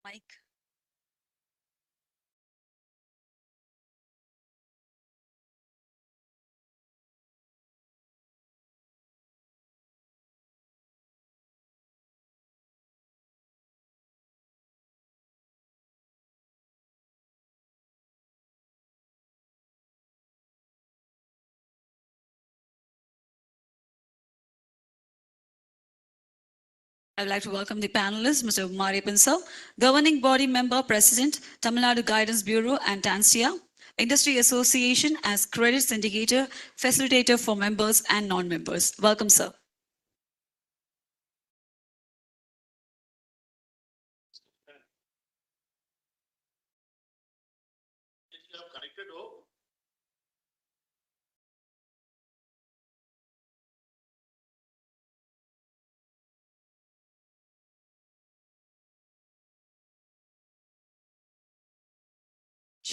Mike. I would like to welcome the panelists, Mr. Mariappan Sir, Governing Body Member, President, Tamil Nadu Guidance Bureau and TANSTIA, Industry Association as Credit Syndicator, Facilitator for members and non-members. Welcome, sir.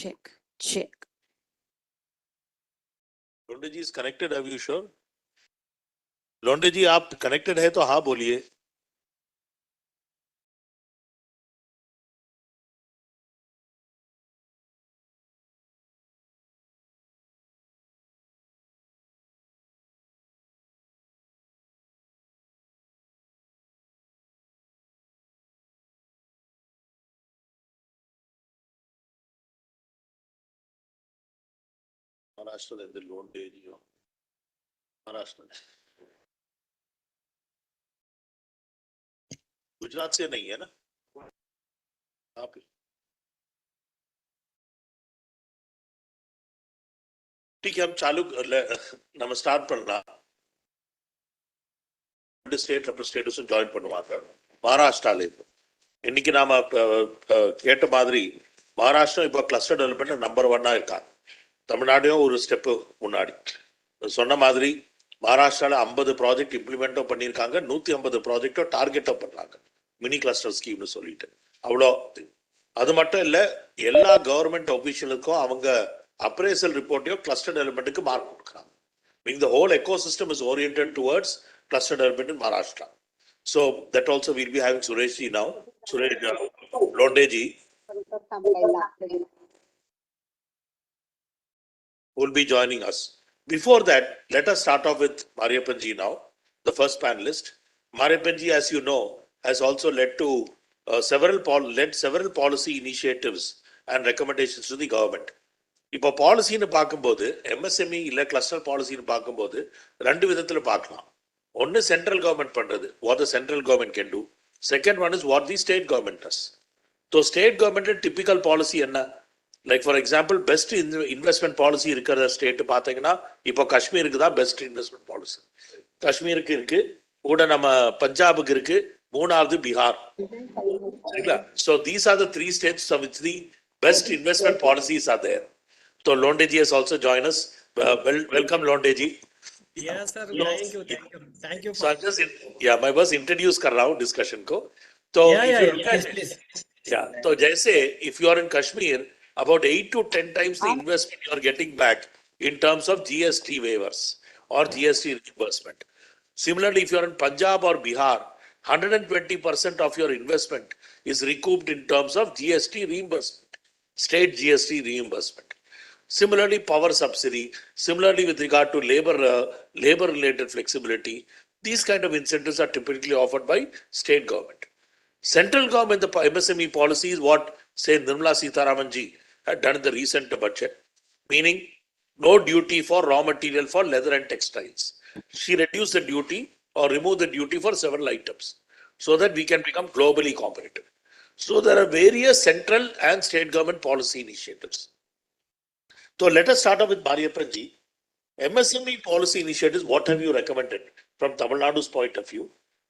Check, check. Londe ji is connected, are you sure? लोंडे जी आप connected है तो हाँ बोलिए. महाराष्ट्र में लोंडे जी हो. महाराष्ट्र में. गुजरात से नहीं है ना? आप ठीक है हम चालू नमस्कार प्रणाम ஸ்டேட் ரெப்ரஸன்டேட்டிவ்ஸும் ஜாயின் பண்ணுவாங்க மகாராஷ்டிரால. இன்னைக்கு நாம கேட்ட மாதிரி மகாராஷ்டிரா இப்போ கிளஸ்டர் டெவலப்மெண்ட் நம்பர் 1 இருக்காங்க. தமிழ்நாடும் ஒரு ஸ்டெப்பு முன்னாடி. சொன்ன மாதிரி மகாராஷ்டிரால 50 ப்ராஜெக்ட் இம்ப்ளிமெண்ட்டும் பண்ணியிருக்காங்க, 150 ப்ராஜெக்டும் டார்கெட்டும் பண்ணாங்க மினி கிளஸ்டர் ஸ்கீம்னு சொல்லிட்டு. அவ்வளோ அது மட்டும் இல்லை, எல்லா கவர்மெண்ட் ஒஃபீஷியலுக்கும் அவங்க அப்ரேசல் ரிப்போர்ட்டையும் கிளஸ்டர் டெவலப்மெண்ட்டுக்கு மார்க் கொடுக்குறாங்க. Meaning the whole ecosystem is oriented towards cluster development in Maharashtra. So that also we'll be having Suresh ji now, Suresh Londe ji, who will be joining us. Before that, let us start off with Mariappan ji now, the first panelist. Mariappan ji, as you know, has also led to several policy initiatives and recommendations to the government. இப்போ பாலிசின்னு பார்க்கும்போது MSME இல்லை cluster பாலிசின்னு பார்க்கும்போது ரெண்டு விதத்தில் பார்க்கலாம். ஒன்று central government பண்ணுறது, what the central government can do. Second one is what the state government does. So state government typical policy என்ன? Like for example best investment policy இருக்கிற ஸ்டேட் பார்த்தீங்கன்னா இப்போ காஷ்மீருக்கு தான் பெஸ்ட் இன்வெஸ்ட்மெண்ட் பாலிசி. காஷ்மீருக்கு இருக்கு, கூட நம்ம பஞ்சாபுக்கு இருக்கு, மூணாவது பீகார். சரிங்களா? So these are the 3 states which the best investment policies are there. So Londe ji has also joined us. Welcome Londe ji. Yes sir, thank you. So I just मैं बस introduce कर रहा हूँ discussion को. So Please. So जैसे if you are in Kashmir, about 8 to 10 times the investment you are getting back in terms of GST waivers or GST reimbursement. Similarly, if you are in Punjab or Bihar, 120% of your investment is recouped in terms of GST reimbursement, state GST reimbursement. Similarly, power subsidy, similarly with regard to labor related flexibility, these kind of incentives are typically offered by state government. Central government, the MSME policy is what, say, Nirmala Sitharaman ji had done in the recent budget, meaning no duty for raw material for leather and textiles. She reduced the duty or removed the duty for several items so that we can become globally competitive. So there are various central and state government policy initiatives. So let us start off with Mariappan ji. MSME policy initiatives, what have you recommended from Tamil Nadu's point of view?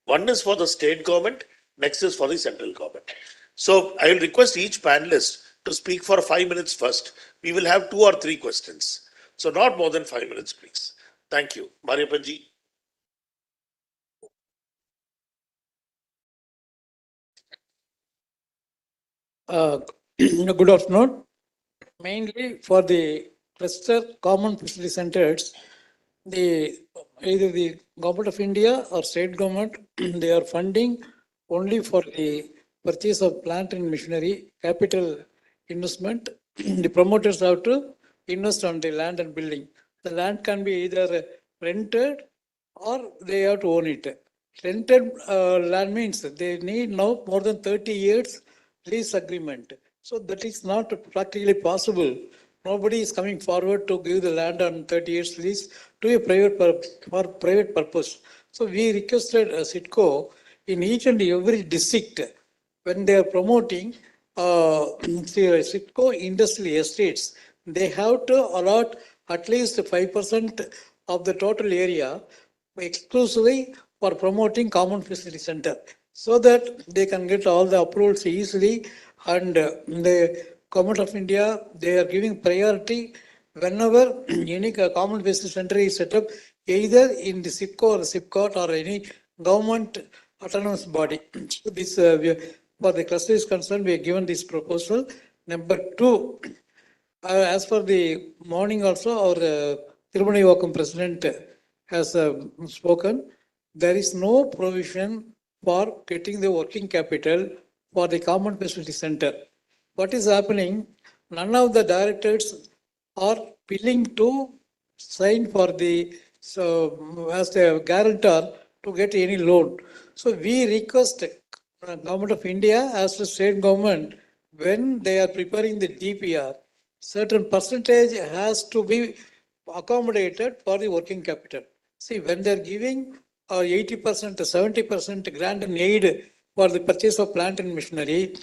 One is for the state government, next is for the central government. So I will request each panelist to speak for 5 minutes first. We will have 2 or 3 questions. So not more than 5 minutes, please. Thank you. Mariappan ji. Good afternoon. Mainly for the cluster common facility centers, either the government of India or state government, they are funding only for the purchase of plant and machinery, capital investment. The promoters have to invest on the land and building. The land can be either rented or they have to own it. Rented land means they need now more than 30 years lease agreement. So that is not practically possible. Nobody is coming forward to give the land on 30 years lease to a private purpose. So we requested CITCO in each and every district when they are promoting CITCO industrial estates, they have to allot at least 5% of the total area exclusively for promoting common facility center, so that they can get all the approvals easily. And the government of India, they are giving priority whenever any common facility center is set up, either in the SIPCO or SIPCOT or any government autonomous body. So this for the cluster is concerned, we have given this proposal. Number 2, as for the morning also, our Tirumani president has spoken, there is no provision for getting the working capital for the common facility center. What is happening? None of the directors are willing to sign for the as a guarantor to get any loan. So we request government of India as the state government, when they are preparing the DPR, certain percentage has to be accommodated for the working capital. See, when they are giving 80%, 70% grant and aid for the purchase of plant and machinery,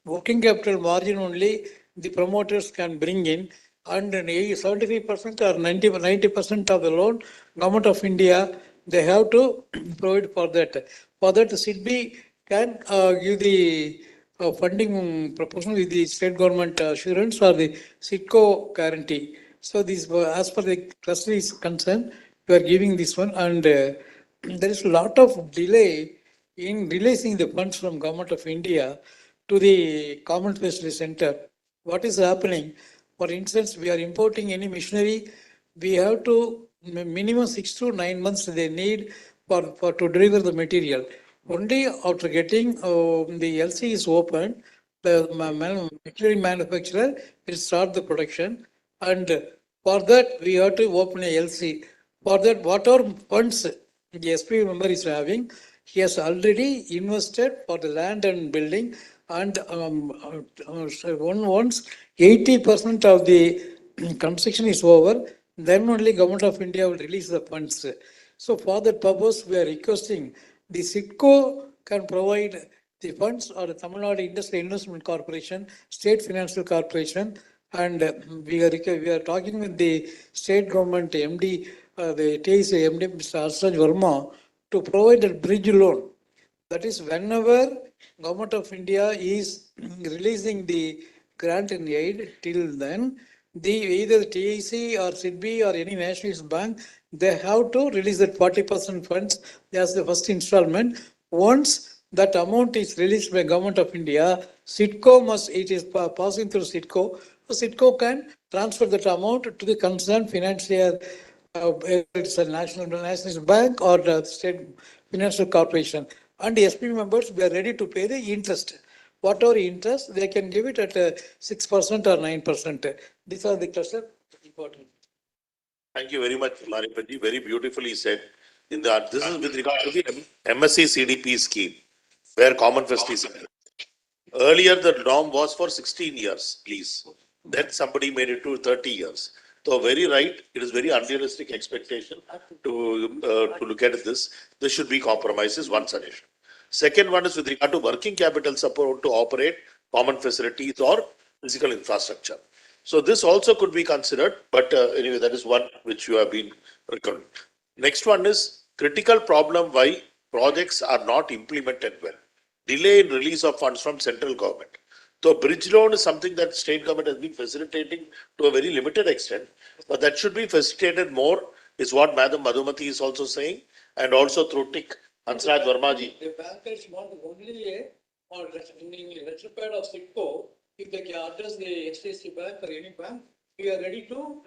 working capital margin only the promoters can bring in, and 73% or 90% of the loan, government of India, they have to provide for that. For that, SIDBI can give the funding proportion with the state government assurance or the CITCO guarantee. So this, as per the cluster is concerned, we are giving this one, and there is a lot of delay in releasing the funds from government of India to the common facility center. What is happening? For instance, we are importing any machinery, we have to minimum 6 to 9 months they need for to deliver the material. Only after getting the LC is open, the material manufacturer will start the production, and for that we have to open a LC. For that, whatever funds the SP member is having, he has already invested for the land and building, and once 80% of the construction is over, then only Government of India will release the funds. So for that purpose, we are requesting the SIDCO can provide the funds, or the Tamil Nadu Industrial Investment Corporation, State Financial Corporation, and we are talking with the state government MD, the TIC MD, Mr. Asraj Verma, to provide a bridge loan. That is, whenever Government of India is releasing the grant and aid, till then, either TIC or SIDBI or any nationalist bank, they have to release that 40% funds as the first installment. Once that amount is released by Government of India, SIDCO must, it is passing through SIDCO, so SIDCO can transfer that amount to the concerned financier, it's a nationalist bank or the state financial corporation. And the SP members, we are ready to pay the interest. Whatever interest, they can give it at 6% or 9%. These are the cluster important. Thank you very much, Laripaji. Very beautifully said. This is with regard to the MSc CDP scheme, where common facilities. Earlier, the norm was for 16 years, please. Then somebody made it to 30 years. So very right, it is very unrealistic expectation to look at this. This should be compromises, one suggestion. Second one is with regard to working capital support to operate common facilities or physical infrastructure. So this also could be considered, but anyway, that is one which you have been recording. Next one is critical problem why projects are not implemented well. Delay in release of funds from central government. So bridge loan is something that state government has been facilitating to a very limited extent, but that should be facilitated more, is what Madam Madhumati is also saying, and also through TIC, Hansraj Vermaji. The bankers want only or retropad of SIDCO, if they can address the HDFC bank or any bank, we are ready to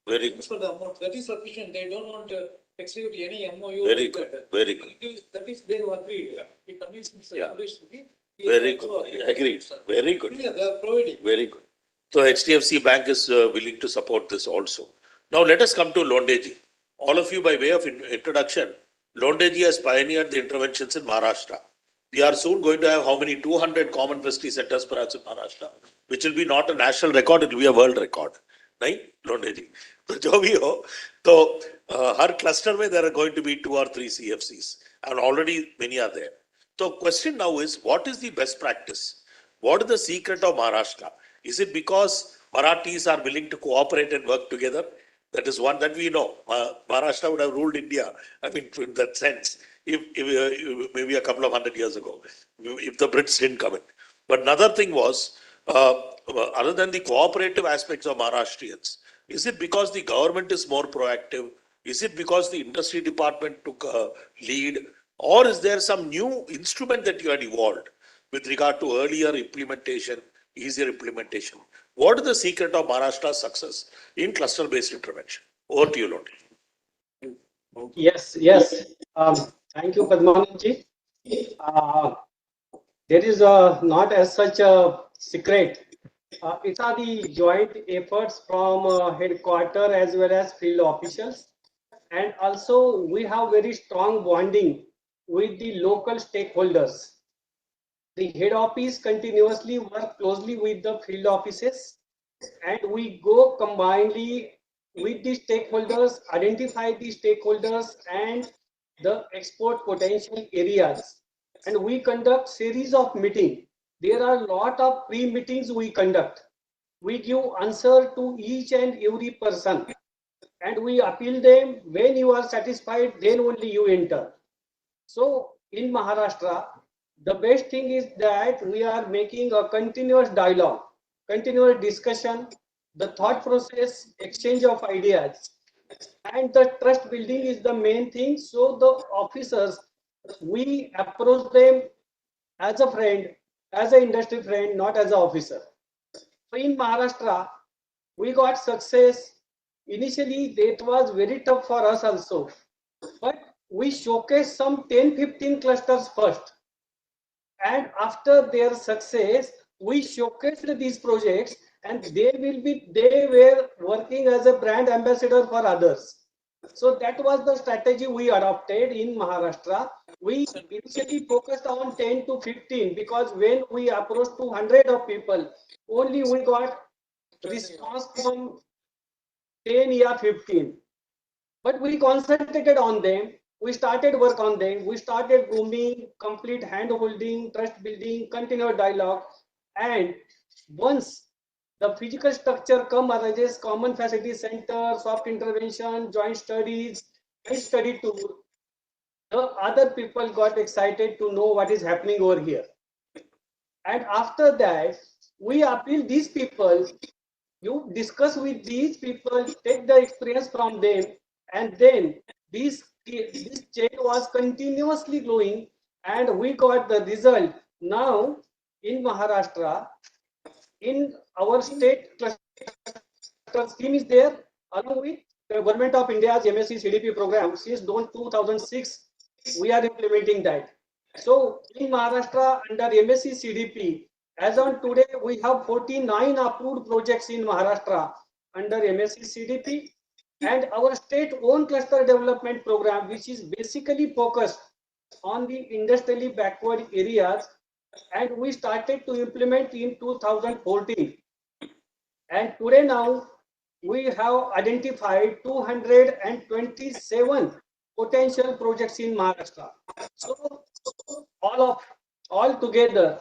Very good. for the amount. That is sufficient. They don't want to execute any MOU. Very good. Very good. That is, they have agreed. The commission Yeah. Very good. Agreed. Very good. Yeah, they are providing. Very good. So HDFC Bank is willing to support this also. Now let us come to Londeji. All of you, by way of introduction, Londeji has pioneered the interventions in Maharashtra. We are soon going to have how many 200 common facility centers perhaps in Maharashtra, which will be not a national record, it will be a world record. Right? Londeji. So जो भी हो, तो हर cluster में there are going to be 2 or 3 CFCs, and already many are there. So question now is, what is the best practice? What is the secret of Maharashtra? Is it because Marathis are willing to cooperate and work together? That is one that we know. Maharashtra would have ruled India, I mean, in that sense, if maybe a couple of 100 years ago, if the Brits didn't come in. But another thing was, other than the cooperative aspects of Maharashtrians, is it because the government is more proactive? Is it because the industry department took a lead? Or is there some new instrument that you had evolved with regard to earlier implementation, easier implementation? What is the secret of Maharashtra's success in cluster-based intervention? Over to you, Lodi. Yes. Thank you, Padmanabhji. There is not as such a secret. It are the joint efforts from headquarters as well as field officials. And also we have very strong bonding with the local stakeholders. The head office continuously work closely with the field offices, and we go combinedly with the stakeholders, identify the stakeholders and the export potential areas. And we conduct series of meetings. There are a lot of pre-meetings we conduct. We give answer to each and every person, and we appeal them. When you are satisfied, then only you enter. So in Maharashtra, the best thing is that we are making a continuous dialogue, continuous discussion, the thought process, exchange of ideas, and the trust building is the main thing. So the officers, we approach them as a friend, as an industry friend, not as an officer. So in Maharashtra, we got success initially that was very tough for us also, but we showcased some 10-15 clusters first, and after their success we showcased these projects, and they were working as a brand ambassador for others. So that was the strategy we adopted in Maharashtra. We initially focused on 10 to 15 because when we approached to 100 of people, only we got response from 10 or 15. But we concentrated on them. We started work on them. We started grooming, complete hand holding, trust building, continued dialogue. And once the physical structure arises, common facility center, soft intervention, joint studies, case study tour, the other people got excited to know what is happening over here. And after that, we appeal these people, you discuss with these people, take the experience from them, and then this chain was continuously growing, and we got the result. Now in Maharashtra, in our state cluster scheme is there, along with the government of India's MSc CDP program since 2006, we are implementing that. So in Maharashtra under MSc CDP, as on today, we have 49 approved projects in Maharashtra under MSc CDP, and our state-owned cluster development program, which is basically focused on the industrially backward areas, and we started to implement in 2014. And today now, we have identified 227 potential projects in Maharashtra. So all together,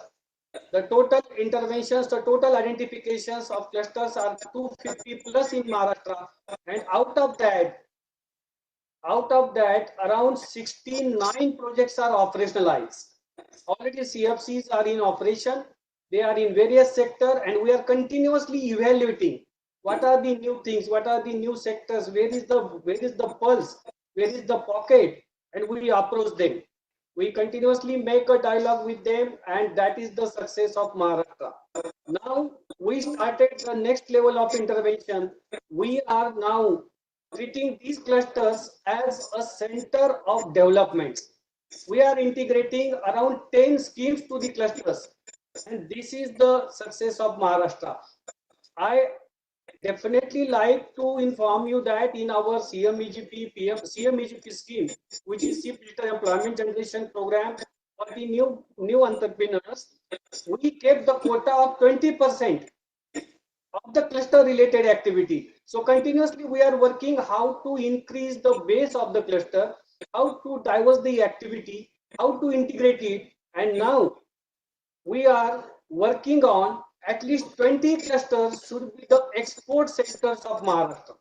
the total interventions, the total identifications of clusters are 250 plus in Maharashtra, and out of that, around 69 projects are operationalized. Already CFCs are in operation. They are in various sectors, and we are continuously evaluating what are the new things, what are the new sectors, where is the pulse, where is the pocket, and we approach them. We continuously make a dialogue with them, and that is the success of Maharashtra. Now we started the next level of intervention. We are now treating these clusters as a center of development. We are integrating around 10 schemes to the clusters, and this is the success of Maharashtra. I definitely like to inform you that in our CMEGP scheme, which is Chief Digital Employment Generation Program for the new entrepreneurs, we kept the quota of 20% of the cluster related activity. So continuously we are working how to increase the base of the cluster, how to diverse the activity, how to integrate it, and now we are working on at least 20 clusters should be the export sectors of Maharashtra.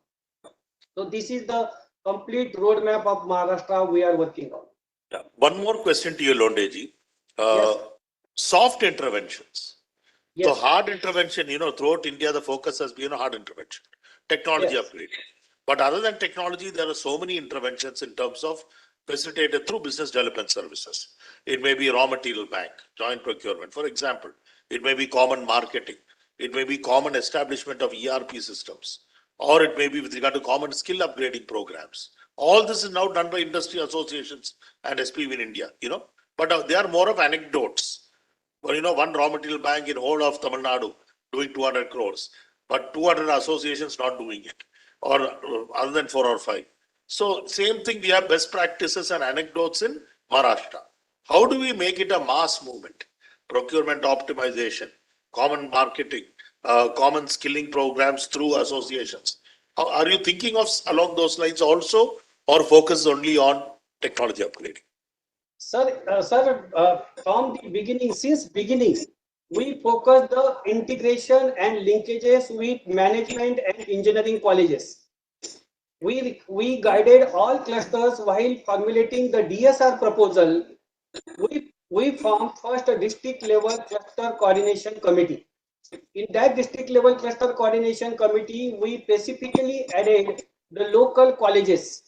So this is the complete roadmap of Maharashtra we are working on. Yeah. One more question to you, Londeji. Yes. Soft interventions. Yes. So hard intervention, throughout India, the focus has been on hard intervention, technology Yes. upgrade. But other than technology, there are so many interventions in terms of facilitated through business development services. It may be raw material bank, joint procurement, for example. It may be common marketing. It may be common establishment of ERP systems, or it may be with regard to common skill upgrading programs. All this is now done by industry associations and SPV in India, but they are more of anecdotes. Well, one raw material bank in whole of Tamil Nadu doing 200 crores, but 200 associations not doing it, or other than 4 or 5. So same thing, we have best practices and anecdotes in Maharashtra. How do we make it a mass movement? Procurement optimization, common marketing, common skilling programs through associations. Are you thinking of along those lines also, or focus only on technology upgrading? Sir, from the beginning, since beginning, we focus the integration and linkages with management and engineering colleges. We guided all clusters while formulating the DSR proposal. We formed first a district level cluster coordination committee. In that district level cluster coordination committee, we specifically added the local colleges,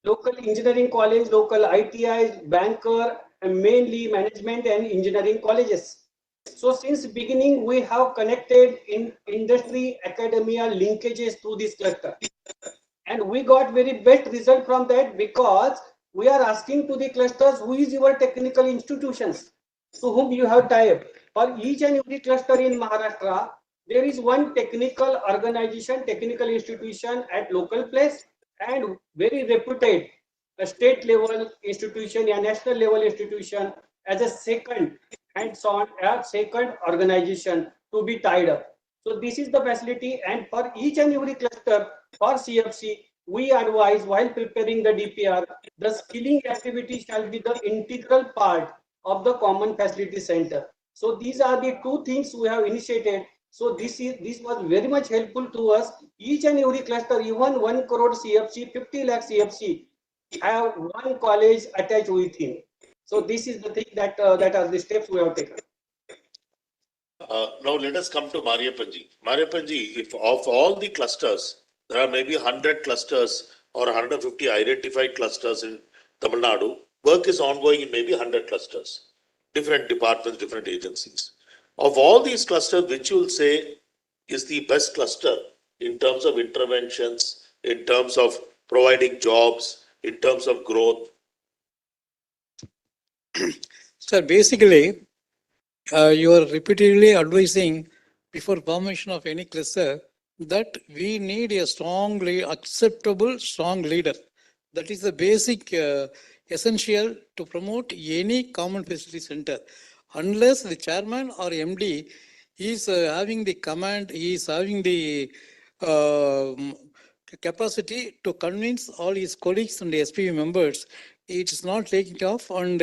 local engineering college, local ITI, banker, and mainly management and engineering colleges. So since beginning, we have connected in industry academia linkages to this cluster. And we got very best result from that, because we are asking to the clusters, who is your technical institutions to whom you have tied. For each and every cluster in Maharashtra, there is one technical organization, technical institution at local place, and very reputed a state level institution, a national level institution as a second hands-on, a second organization to be tied up. So this is the facility, and for each and every cluster for CFC, we advise while preparing the DPR, the skilling activity shall be the integral part of the common facility center. So these are the two things we have initiated. So this was very much helpful to us. Each and every cluster, even 1 crore CFC, 50 lakh CFC, have one college attached with him. So this is the thing that are the steps we have taken. Now let us come to Mariappanji. Mariappanji, if of all the clusters, there are maybe 100 clusters or 150 identified clusters in Tamil Nadu, work is ongoing in maybe 100 clusters, different departments, different agencies. Of all these clusters, which you will say is the best cluster in terms of interventions, in terms of providing jobs, in terms of growth? Sir, basically, you are repeatedly advising before formation of any cluster that we need a strongly acceptable, strong leader. That is the basic essential to promote any common facility center. Unless the chairman or MD is having the command, he is having the capacity to convince all his colleagues and the SPV members, it is not taking off, and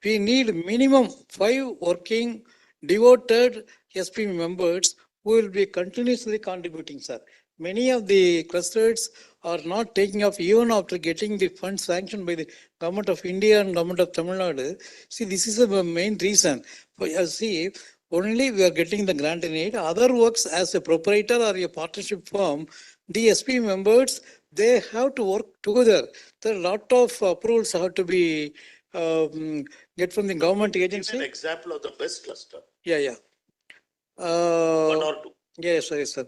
we need minimum 5 working, devoted SPV members who will be continuously contributing, sir. Many of the clusters are not taking off even after getting the funds sanctioned by the Government of India and Government of Tamil Nadu. See, this is the main reason. See, only we are getting the grant in aid. Other works as a proprietor or a partnership firm, the SP members, they have to work together. There are a lot of approvals have to be get from the government agency. Give an example of the best cluster. Yeah. One or two. Yes, sir.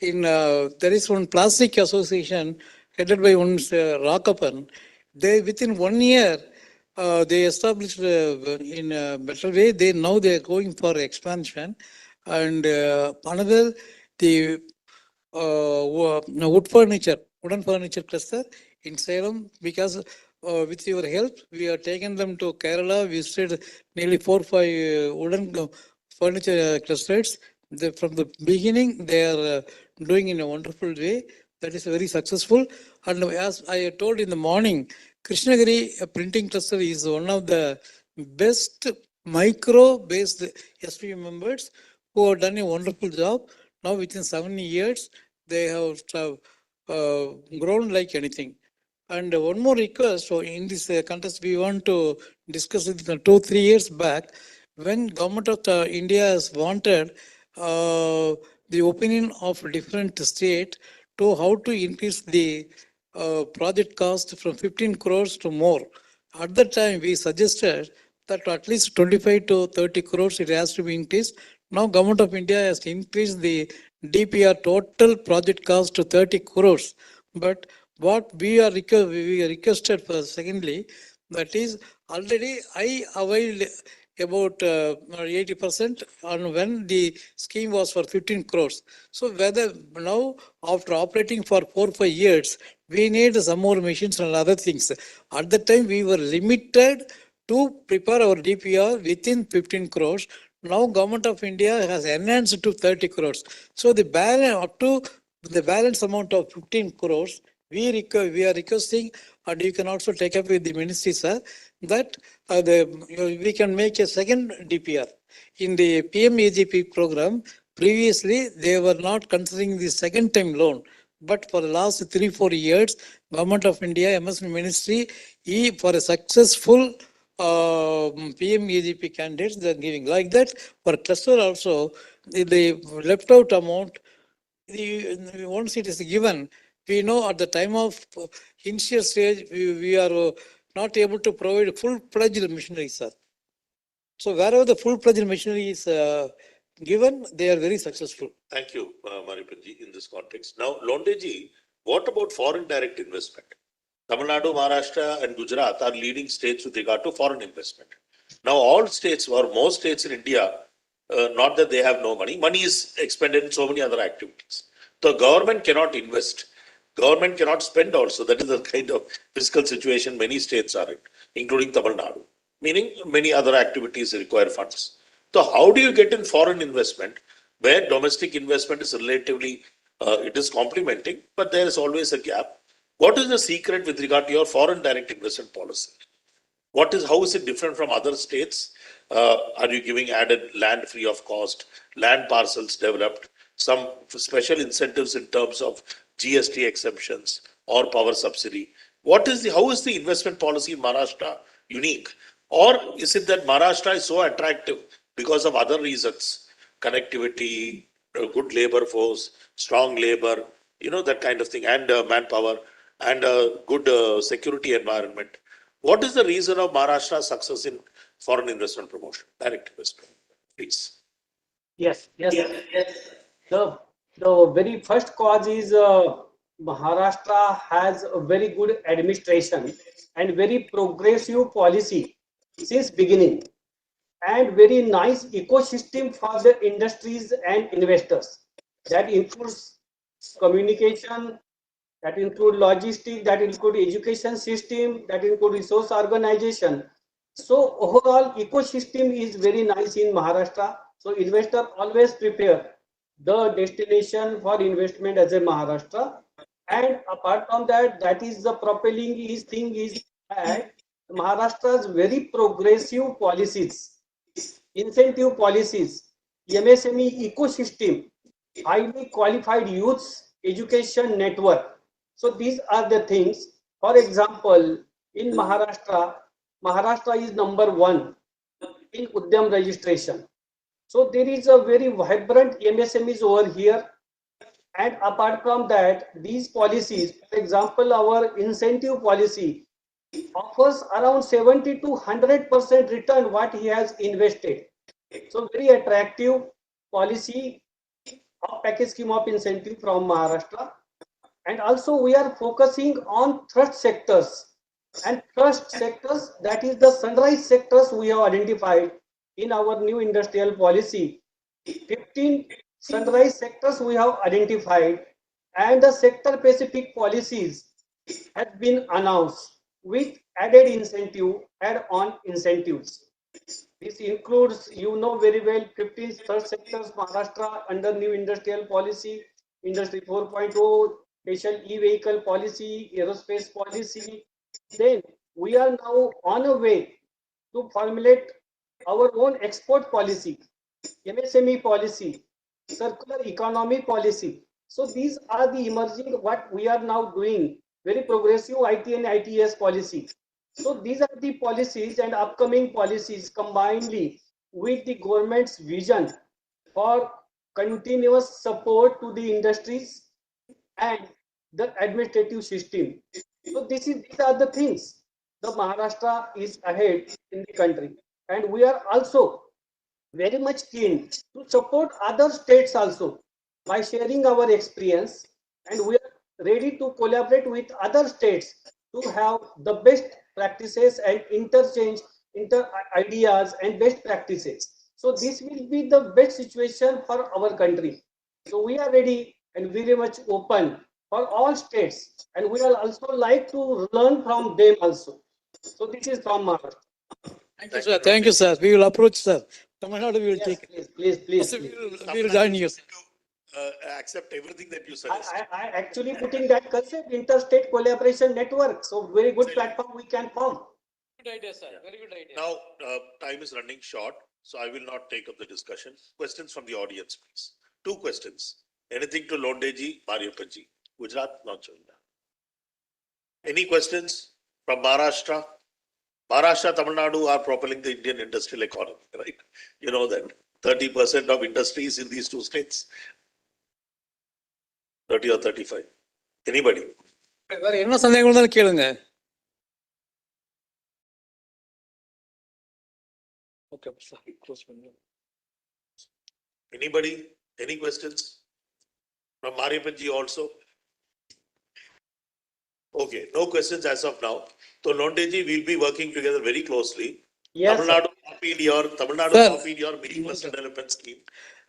In there is one plastic association headed by one Rakapan. They within 1 year they established in a better way. They are going for expansion, and another the wooden furniture cluster in Salem, because with your help, we have taken them to Kerala. We visited nearly 4-5 wooden furniture clusters. From the beginning, they are doing in a wonderful way. That is very successful. And as I told in the morning, Krishnagiri printing cluster is one of the best micro-based SPV members who have done a wonderful job. Now within 7 years, they have grown like anything. And one more request, so in this contest, we want to discuss it 2-3 years back, when Government of India has wanted the opinion of different state to how to increase the project cost from 15 crores to more. At that time, we suggested that at least 25 to 30 crores it has to be increased. Now, Government of India has increased the DPR total project cost to 30 crores. But what we requested for, secondly, that is already I availed about 80% on when the scheme was for 15 crores. So whether now after operating for 4-5 years, we need some more machines and other things. At the time we were limited to prepare our DPR within 15 crores. Now Government of India has enhanced to 30 crores. So the balance up to the balance amount of 15 crores, we are requesting, and you can also take up with the ministry, sir, that we can make a second DPR. In the PMAGP program, previously they were not considering the second time loan. But for the last 3-4 years, Government of India, MSP Ministry, for a successful PMAGP candidates, they are giving. Like that, for cluster also, the left out amount, once it is given, we know at the time of initial stage, we are not able to provide full-fledged machinery, sir. So wherever the full-fledged machinery is given, they are very successful. Thank you, Mariappanji, in this context. Now, Londeji, What about foreign direct investment? Tamil Nadu, Maharashtra, and Gujarat are leading states with regard to foreign investment. Now, all states or most states in India, not that they have no money, money is expended in so many other activities. The government cannot invest. Government cannot spend also. That is the kind of fiscal situation many states are in, including Tamil Nadu, meaning many other activities require funds. So how do you get in foreign investment where domestic investment is relatively, it is complementing, but there is always a gap. What is the secret with regard to your foreign direct investment policy? How is it different from other states? Are you giving added land free of cost, land parcels developed, some special incentives in terms of GST exemptions or power subsidy? How is the investment policy in Maharashtra unique? Or is it that Maharashtra is so attractive because of other reasons, connectivity, good labor force, strong labor, that kind of thing, and manpower, and a good security environment? What is the reason of Maharashtra's success in foreign investment promotion, direct investment? Please. Yes, yes. The very first cause is Maharashtra has a very good administration and very progressive policy since beginning, and very nice ecosystem for the industries and investors. That includes communication, that include logistics, that include education system, that include resource organization. So overall ecosystem is very nice in Maharashtra. So investor always prepare the destination for investment as a Maharashtra. And apart from that, that is the propelling his thing is that Maharashtra's very progressive policies, incentive policies, MSME ecosystem, highly qualified youths education network. So these are the things. For example, in Maharashtra, Maharashtra is number one in Udyam registration. So there is a very vibrant MSMEs over here. And apart from that, these policies, for example, our incentive policy offers around 70 to 100% return what he has invested. So very attractive policy of package scheme of incentive from Maharashtra. And also we are focusing on thrust sectors, and thrust sectors, that is the sunrise sectors we have identified in our new industrial policy. 15 sunrise sectors we have identified, and the sector specific policies have been announced with added incentive, add-on incentives. This includes, you know very well, 15 third sectors Maharashtra under new industrial policy, Industry 4.0, special e-vehicle policy, aerospace policy. Then we are now on a way to formulate our own export policy, MSME policy, circular economy policy. So these are the emerging what we are now doing, very progressive IT and ITS policy. So these are the policies and upcoming policies combinedly with the government's vision for continuous support to the industries and the administrative system. So these are the things. The Maharashtra is ahead in the country, and we are also very much keen to support other states also by sharing our experience, and we are ready to collaborate with other states to have the best practices and interchange ideas and best practices. So this will be the best situation for our country. So we are ready and very much open for all states, and we are also like to learn from them also. So this is from Maharashtra. Thank you, sir. Thank you, sir. We will approach, sir. Tamil Nadu, we will Yes, take. please. We will join you. Accept everything that you suggest. I actually putting that concept, interstate collaboration network. So very good platform we can form. Good idea, sir. Very good idea. Now, time is running short, so I will not take up the discussion. Questions from the audience, please. 2 questions. Anything to Londeji, Mariappaji? Gujarat, not showing that. Any questions from Maharashtra? Maharashtra, Tamil Nadu are propelling the Indian industrial economy, right? You know that 30% of industries in these 2 states. 30 or 35. Anybody? வேற என்ன சந்தேகம் இருந்தாலும் கேளுங்க. Okay, sir. Close பண்ணு. Anybody? Any questions? From Mariappaji also? Okay, no questions as of now. So Londeji, we'll be working together very closely. Yes, Tamil sir. Nadu Sir. copied your mini cluster development scheme,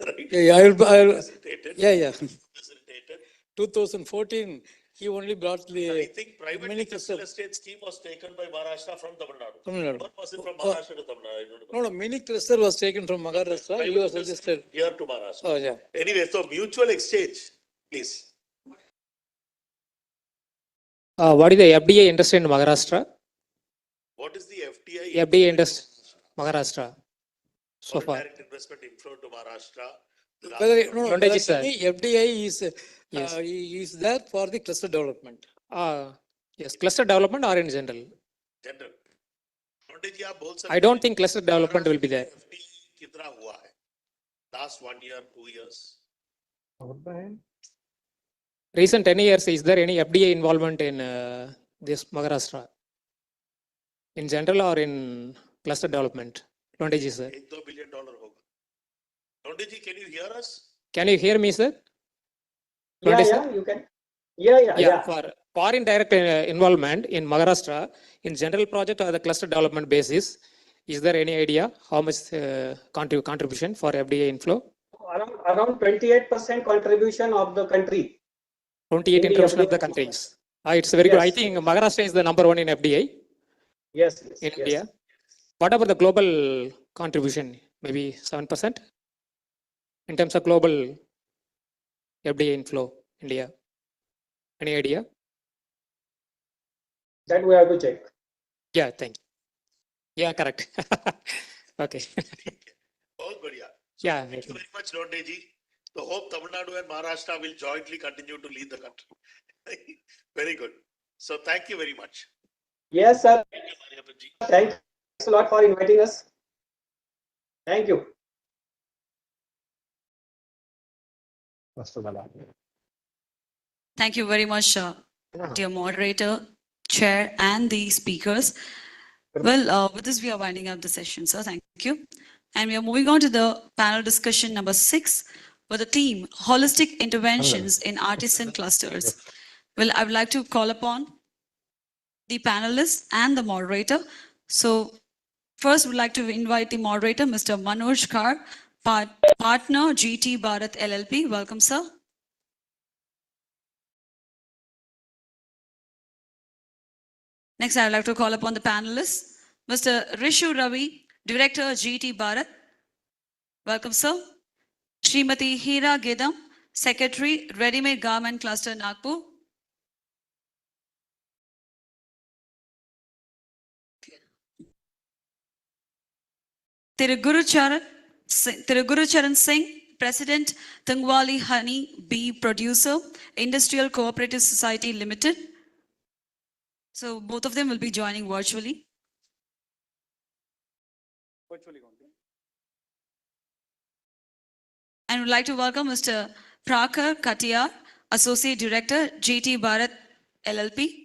right? Yeah, I'll, Facilitated. yeah. Facilitated. 2014, he only brought the I think private mini industrial cluster. estate scheme was taken by Maharashtra from Tamil Nadu. Tamil Nadu. Or was it from Maharashtra to Tamil Nadu? I don't know. No, mini cluster was taken from Maharashtra. He was suggested. Here to Maharashtra. Oh, yeah. Anyway, so mutual exchange, please. What is the FDA industry in Maharashtra? What is the FDI? FDA industry, Maharashtra. So far. Direct investment inflow to Maharashtra. Londeji, sir. FDI is, Yes. is there for the cluster development. Yes, cluster development or in general? General. Londeji, आप बोल सकते I don't think cluster development will be there. FDI कितना हुआ है? Last 1 year, 2 years. Recent 10 years, is there any FDA involvement in this Maharashtra? In general or in cluster development? Londeji, sir. $1-2 billion होगा. Londeji, can you hear us? Can you hear me, sir? Yeah, Londeji, yeah, sir? you can. Yeah. For foreign direct involvement in Maharashtra, in general project or the cluster development basis, is there any idea how much contribution for FDA inflow? Around 28% contribution of the country. 28 in the intervention of FDA. the countries. It's very good. I think Maharashtra is the number one in FDA Yes. in India. What about the global contribution? Maybe 7% in terms of global FDA inflow, India. Any idea? That we have to check. Yeah, thank you. Yeah, correct. Okay. बहुत बढ़िया. Yeah. Thank you very much, Londeji. So hope Tamil Nadu and Maharashtra will jointly continue to lead the country. Very good. So thank you very much. Yes, sir. Thanks a lot for inviting us. Thank you. Thank you very much, dear moderator, chair, and the speakers. Well, with this, we are winding up the session, sir. Thank you. And we are moving on to the panel discussion number 6 with the theme Holistic Interventions in Artisan Clusters. Well, I would like to call upon the panelists and the moderator. So first, we'd like to invite the moderator, Mr. Manoj Kar, partner GT Bharat LLP. Welcome, sir. Next, I would like to call upon the panelists, Mr. Rishu Ravi, Director GT Bharat. Welcome, sir. Srimati Hira Gedam, Secretary, Ready-Made Garment Cluster, Nagpur. Tirugurucharan Singh, President, Tungwali Honey Bee Producer, Industrial Cooperative Society Limited. So both of them will be joining virtually. And we'd like to welcome Mr. Prakar Katiyar, Associate Director, GT Bharat LLP.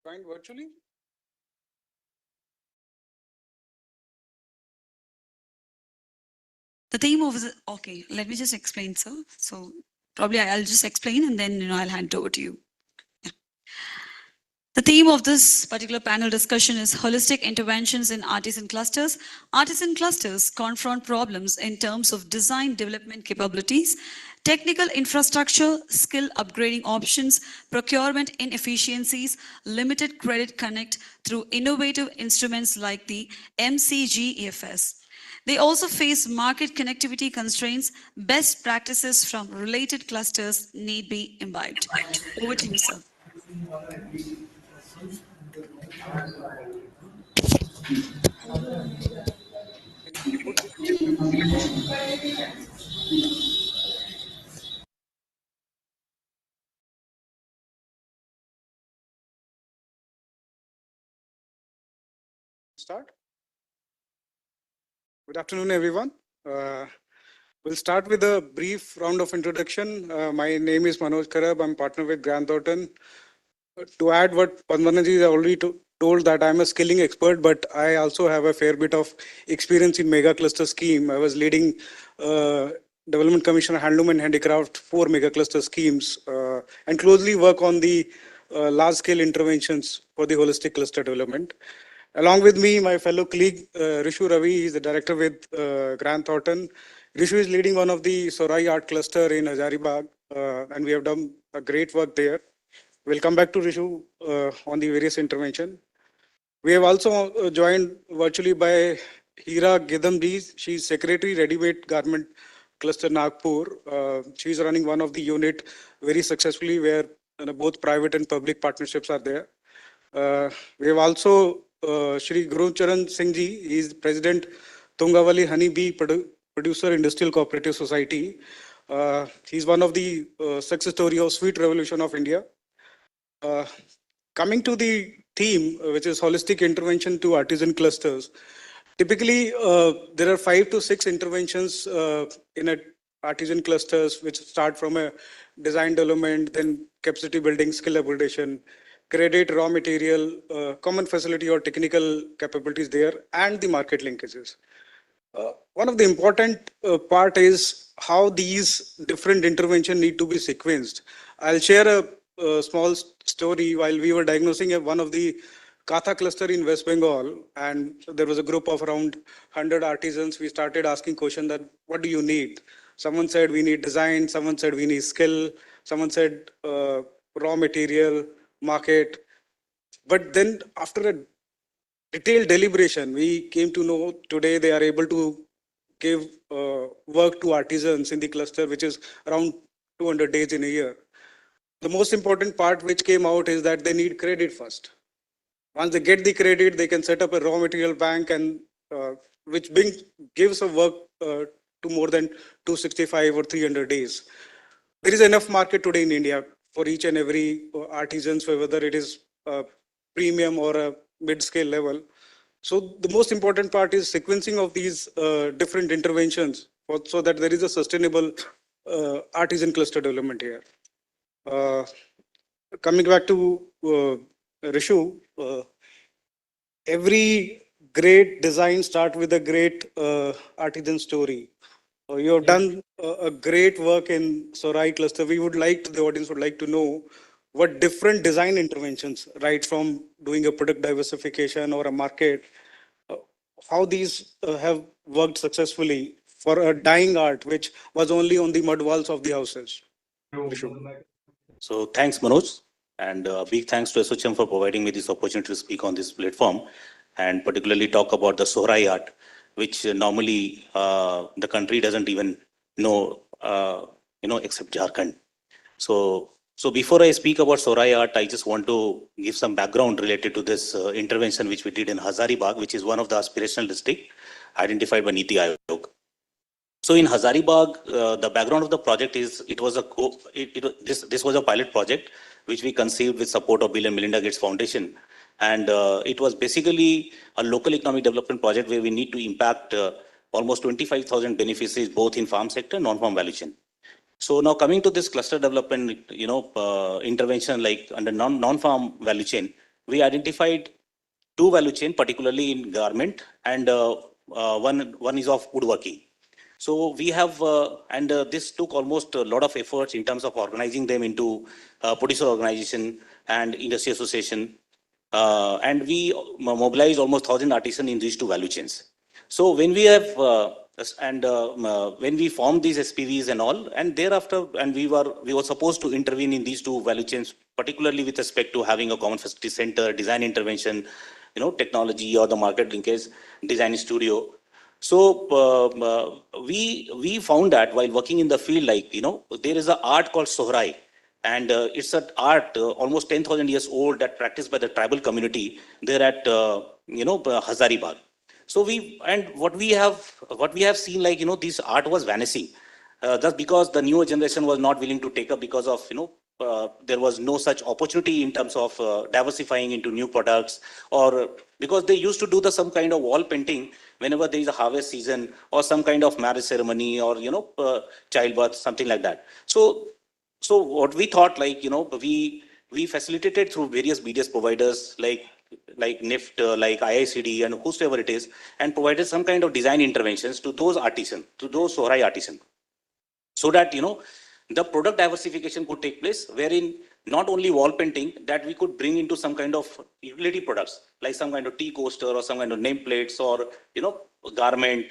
Joined virtually? The theme of the, okay, let me just explain, sir. So probably I'll just explain and then, I'll hand it over to you. Yeah. The theme of this particular panel discussion is holistic interventions in artisan clusters. Artisan clusters confront problems in terms of design development capabilities, technical infrastructure, skill upgrading options, procurement inefficiencies, limited credit connect through innovative instruments like the MCGEFS. They also face market connectivity constraints. Best practices from related clusters need be imbibed. Over to you, sir. Start. Good afternoon, everyone. We'll start with a brief round of introduction. My name is Manoj Karab. I'm partner with Grant Thornton. To add what Padmanaji has already told, that I'm a skilling expert, but I also have a fair bit of experience in mega cluster scheme. I was leading Development Commissioner Handloom and Handicraft 4 mega cluster schemes and closely work on the large scale interventions for the holistic cluster development. Along with me, my fellow colleague, Rishu Ravi, is the director with Grant Thornton. Rishu is leading one of the Sorai Art Cluster in Hazaribagh, and we have done a great work there. We'll come back to Rishu on the various intervention. We have also joined virtually by Hira Gidamji. She's Secretary, Ready-Made Garment Cluster Nagpur. She's running one of the unit very successfully where both private and public partnerships are there. We have also Shri Guru Charan Singh Ji. He is President Tungavali Honey Bee Producer Industrial Cooperative Society. He's one of the success story of Sweet Revolution of India. Coming to the theme, which is holistic intervention to artisan clusters. Typically, there are 5 to 6 interventions in a artisan clusters, which start from a design development, then capacity building, skill upgradation, credit, raw material, common facility or technical capabilities there, and the market linkages. One of the important part is how these different interventions need to be sequenced. I'll share a small story. While we were diagnosing one of the Katha cluster in West Bengal, and there was a group of around 100 artisans. We started asking questions that, what do you need? Someone said we need design, someone said we need skill, someone said raw material, market. But then after a detailed deliberation, we came to know today they are able to give work to artisans in the cluster, which is around 200 days in a year. The most important part which came out is that they need credit first. Once they get the credit, they can set up a raw material bank, and which gives a work to more than 265 or 300 days. There is enough market today in India for each and every artisans, whether it is premium or a mid-scale level. So the most important part is sequencing of these different interventions so that there is a sustainable artisan cluster development here. Coming back to Rishu, every great design starts with a great artisan story. You have done a great work in Sorai cluster. We would like to, the audience would like to know what different design interventions, right from doing a product diversification or a market, how these have worked successfully for a dying art, which was only on the mud walls of the houses. So thanks, Manoj. And big thanks to ASSOCHAM for providing me this opportunity to speak on this platform and particularly talk about the Sohrai art, which normally the country doesn't even know, except Jharkhand. So before I speak about Sohrai art, I just want to give some background related to this intervention which we did in Hazaribagh, which is one of the aspirational districts identified by Niti Aayog. So in Hazaribagh, the background of the project is this was a pilot project which we conceived with support of Bill and Melinda Gates Foundation, and it was basically a local economic development project where we need to impact almost 25,000 beneficiaries both in farm sector and non-farm value chain. So now coming to this cluster development, intervention like under non-farm value chain, we identified 2 value chain, particularly in garment, and one is of woodworking. So we have, this took almost a lot of efforts in terms of organizing them into producer organization and industry association. And we mobilized almost 1,000 artisans in these 2 value chains. So when we have, when we formed these SPVs and all, and thereafter, and we were supposed to intervene in these 2 value chains, particularly with respect to having a common facility center, design intervention, technology or the market linkage, design studio. So we found that while working in the field, there is an art called Sohrai, and it's an art almost 10,000 years old that practiced by the tribal community there at Hazaribagh. So what we have seen, this art was vanishing just because the newer generation was not willing to take up because of there was no such opportunity in terms of diversifying into new products, or because they used to do some kind of wall painting whenever there is a harvest season or some kind of marriage ceremony or childbirth, something like that. So what we thought, like, we facilitated through various BDS providers like NIFT, like IICD, and whosoever it is, and provided some kind of design interventions to those artisans, to those Sohrai artisans, so that the product diversification could take place, wherein not only wall painting, that we could bring into some kind of utility products like some kind of tea coaster or some kind of nameplates or garment,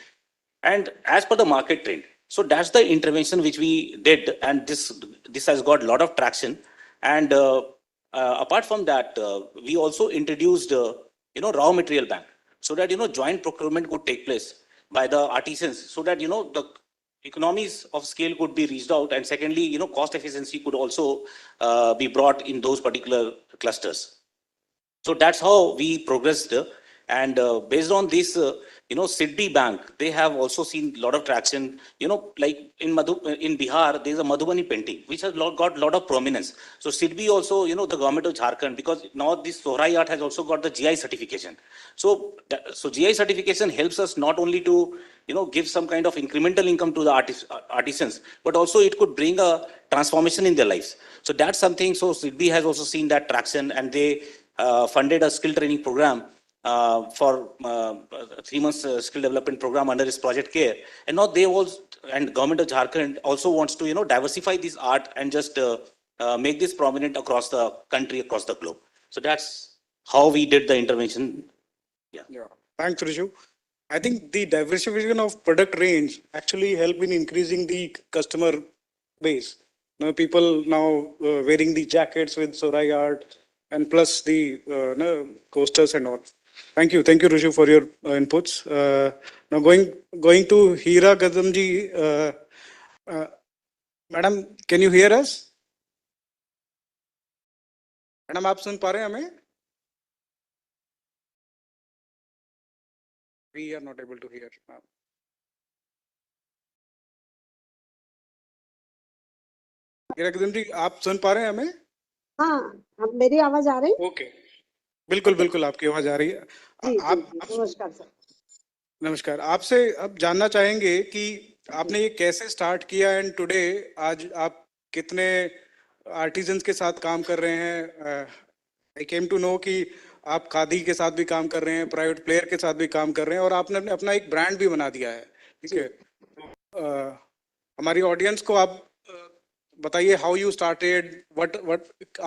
and as per the market trend. So that's the intervention which we did, and this has got a lot of traction. And apart from that, we also introduced raw material bank, so that joint procurement could take place by the artisans, so that the economies of scale could be reached out, and secondly, cost efficiency could also be brought in those particular clusters. So that's how we progressed. And based on this, Siddi Bank, they have also seen a lot of traction. Like in Bihar, there's a Madhubani painting, which has got a lot of prominence. So Siddi also, the government of Jharkhand, because now this Sohrai art has also got the GI certification. So GI certification helps us not only to, give some kind of incremental income to the artisans, but also it could bring a transformation in their lives. So that's something. So Siddi has also seen that traction, and they funded a skill training program for 3 months skill development program under this Project Care. And now they also, and government of Jharkhand also wants to diversify this art and just make this prominent across the country, across the globe. So that's how we did the intervention. Yeah. Thanks, Rishu. I think the diversification of product range actually helped in increasing the customer base. People now wearing the jackets with Sohrai art, and plus the coasters and all. Thank you, Rishu, for your inputs. Now going to Hira Gadamji. Madam, can you hear us? Madam, आप सुन पा रहे हैं हमें? We are not able to hear. हीरा गदम जी, आप सुन पा रहे हैं हमें? हाँ, अब मेरी आवाज आ रही? ओके, बिल्कुल आपकी आवाज आ रही है। आप नमस्कार सर। नमस्कार। आपसे अब जानना चाहेंगे कि आपने ये कैसे स्टार्ट किया, एंड टुडे आज आप कितने आर्टिजन्स के साथ काम कर रहे हैं? आई केम टू नो कि आप खादी के साथ भी काम कर रहे हैं, प्राइवेट प्लेयर के साथ भी काम कर रहे हैं, और आपने अपना एक ब्रांड भी बना दिया है, ठीक है? हमारी ऑडियंस को आप बताइए, हाउ यू स्टार्टेड, व्हाट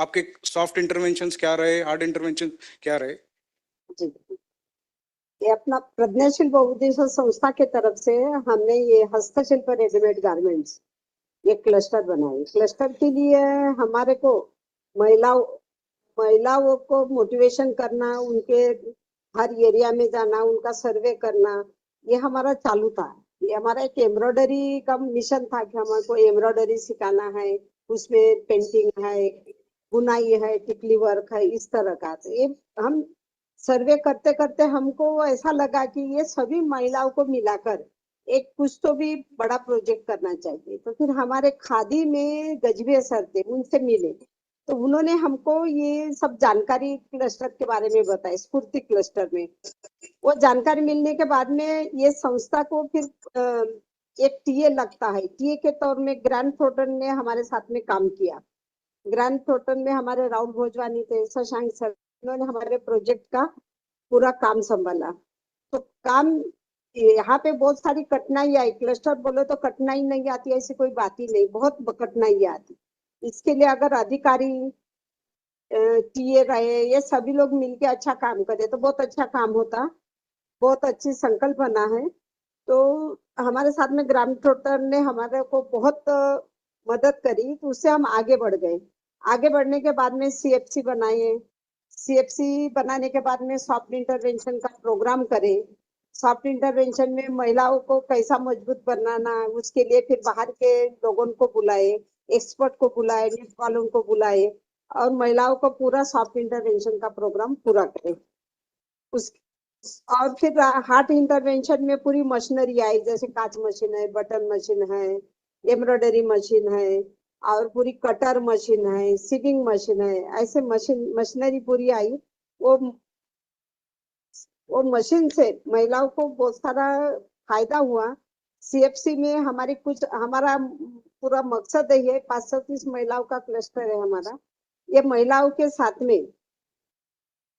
आपके सॉफ्ट इंटरवेंशंस क्या रहे, हार्ड इंटरवेंशन क्या रहे? जी, ये अपना प्रज्ञाशील बहुउद्देशीय संस्था के तरफ से हमने ये हस्तशिल्प रेडीमेड गारमेंट्स ये क्लस्टर बनाए। क्लस्टर के लिए हमारे को महिलाओं को मोटिवेशन करना, उनके हर एरिया में जाना, उनका सर्वे करना, ये हमारा चालू था। ये हमारा एक एम्ब्रॉयडरी का मिशन था कि हमको एम्ब्रॉयडरी सिखाना है, उसमें पेंटिंग है, बुनाई है, टिकली वर्क है, इस तरह का। तो ये हम सर्वे करते करते हमको ऐसा लगा कि ये सभी महिलाओं को मिलाकर एक कुछ तो भी बड़ा प्रोजेक्ट करना चाहिए। तो फिर हमारे खादी में गजबे सर थे, उनसे मिले, तो उन्होंने हमको ये सब जानकारी क्लस्टर के बारे में बताई, स्फूर्ति क्लस्टर में। वो जानकारी मिलने के बाद में ये संस्था को फिर एक टीए लगता है, टीए के तौर में ग्रैंड थॉर्टन ने हमारे साथ में काम किया। ग्रैंड थॉर्टन में हमारे राहुल भोजवानी थे, शशांक सर, उन्होंने हमारे प्रोजेक्ट का पूरा काम संभाला। तो काम यहाँ पे बहुत सारी कठिनाई आई। क्लस्टर बोले तो कठिनाई नहीं आती, ऐसी कोई बात ही नहीं, बहुत कठिनाई आती। इसके लिए अगर अधिकारी टीए रहे, ये सभी लोग मिलके अच्छा काम करे तो बहुत अच्छा काम होता। बहुत अच्छी संकल्प बना है। तो हमारे साथ में ग्राम थॉर्टन ने हमारे को बहुत मदद करी, तो उससे हम आगे बढ़ गए। आगे बढ़ने के बाद में सीएफसी बनाए। सीएफसी बनाने के बाद में सॉफ्ट इंटरवेंशन का प्रोग्राम करे। सॉफ्ट इंटरवेंशन में महिलाओं को कैसा मजबूत बनाना, उसके लिए फिर बाहर के लोगों को बुलाए, एक्सपर्ट को बुलाए, निफ्ट वालों को बुलाए, और महिलाओं को पूरा सॉफ्ट इंटरवेंशन का प्रोग्राम पूरा करे। और फिर हार्ट इंटरवेंशन में पूरी मशीनरी आई, जैसे कांच मशीन है, बटन मशीन है, एम्ब्रॉयडरी मशीन है, और पूरी कटर मशीन है, सीविंग मशीन है, ऐसे मशीनरी पूरी आई। वो मशीन से महिलाओं को बहुत सारा फायदा हुआ। सीएफसी में हमारा पूरा मकसद है, ये 530 महिलाओं का क्लस्टर है हमारा। ये महिलाओं के साथ में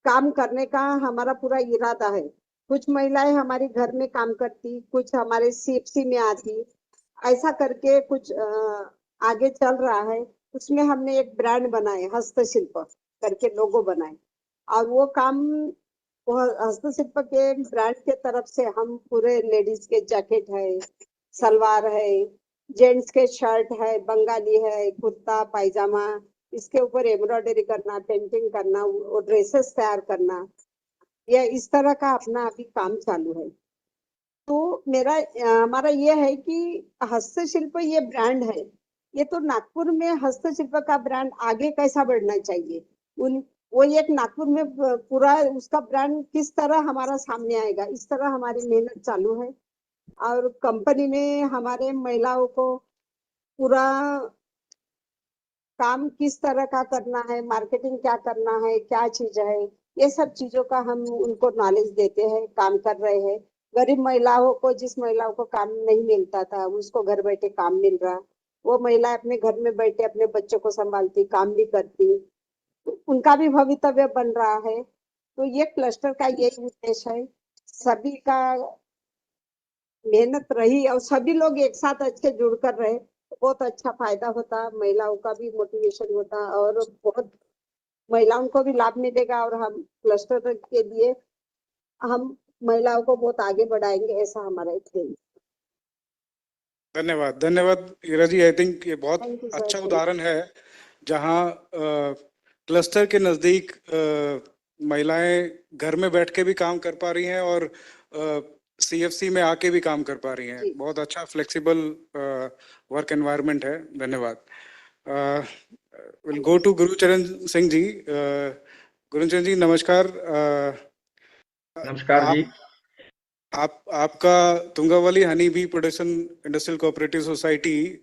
काम करने का हमारा पूरा इरादा है। कुछ महिलाएं हमारे घर में काम करती, कुछ हमारे सीएफसी में आती, ऐसा करके कुछ आगे चल रहा है। उसमें हमने एक ब्रांड बनाए, हस्तशिल्प करके लोगो बनाए, और वो काम हस्तशिल्प के ब्रांड के तरफ से हम पूरे लेडीज के जैकेट है, सलवार है, जेंट्स के शर्ट है, बंगाली है, कुर्ता पायजामा, इसके ऊपर एम्ब्रॉयडरी करना, पेंटिंग करना, वो ड्रेसेस तैयार करना, ये इस तरह का अपना अभी काम चालू है। तो हमारा ये है कि हस्तशिल्प ये ब्रांड है, ये तो नागपुर में हस्तशिल्प का ब्रांड आगे कैसा बढ़ना चाहिए, वो एक नागपुर में पूरा उसका ब्रांड किस तरह हमारा सामने आएगा, इस तरह हमारी मेहनत चालू है। और कंपनी में हमारे महिलाओं को पूरा काम किस तरह का करना है, मार्केटिंग क्या करना है, क्या चीज है, ये सब चीजों का हम उनको नॉलेज देते हैं, काम कर रहे हैं। गरीब महिलाओं को, जिस महिलाओं को काम नहीं मिलता था, उसको घर बैठे काम मिल रहा, वो महिला अपने घर में बैठे अपने बच्चों को संभालती, काम भी करती, उनका भी भवितव्य बन रहा है। तो ये क्लस्टर का यही उद्देश्य है, सभी का मेहनत रही और सभी लोग एक साथ अच्छे जुड़कर रहे, बहुत अच्छा फायदा होता, महिलाओं का भी मोटिवेशन होता और बहुत महिलाओं को भी लाभ मिलेगा, और हम क्लस्टर के लिए हम महिलाओं को बहुत आगे बढ़ाएंगे, ऐसा हमारा एक ध्येय। धन्यवाद, धन्यवाद हीरा जी। आई थिंक ये बहुत Thank you, sir. अच्छा उदाहरण है जहाँ क्लस्टर के नजदीक महिलाएं घर में बैठ के भी काम कर पा रही हैं और सीएफसी में आके भी काम कर पा रही हैं। बहुत अच्छा फ्लेक्सिबल वर्क एनवायरनमेंट है। धन्यवाद। Will go to Gurucharan Singh ji. Gurucharan ji नमस्कार। नमस्कार जी। आपका Tungavali honey bee production industrial cooperative society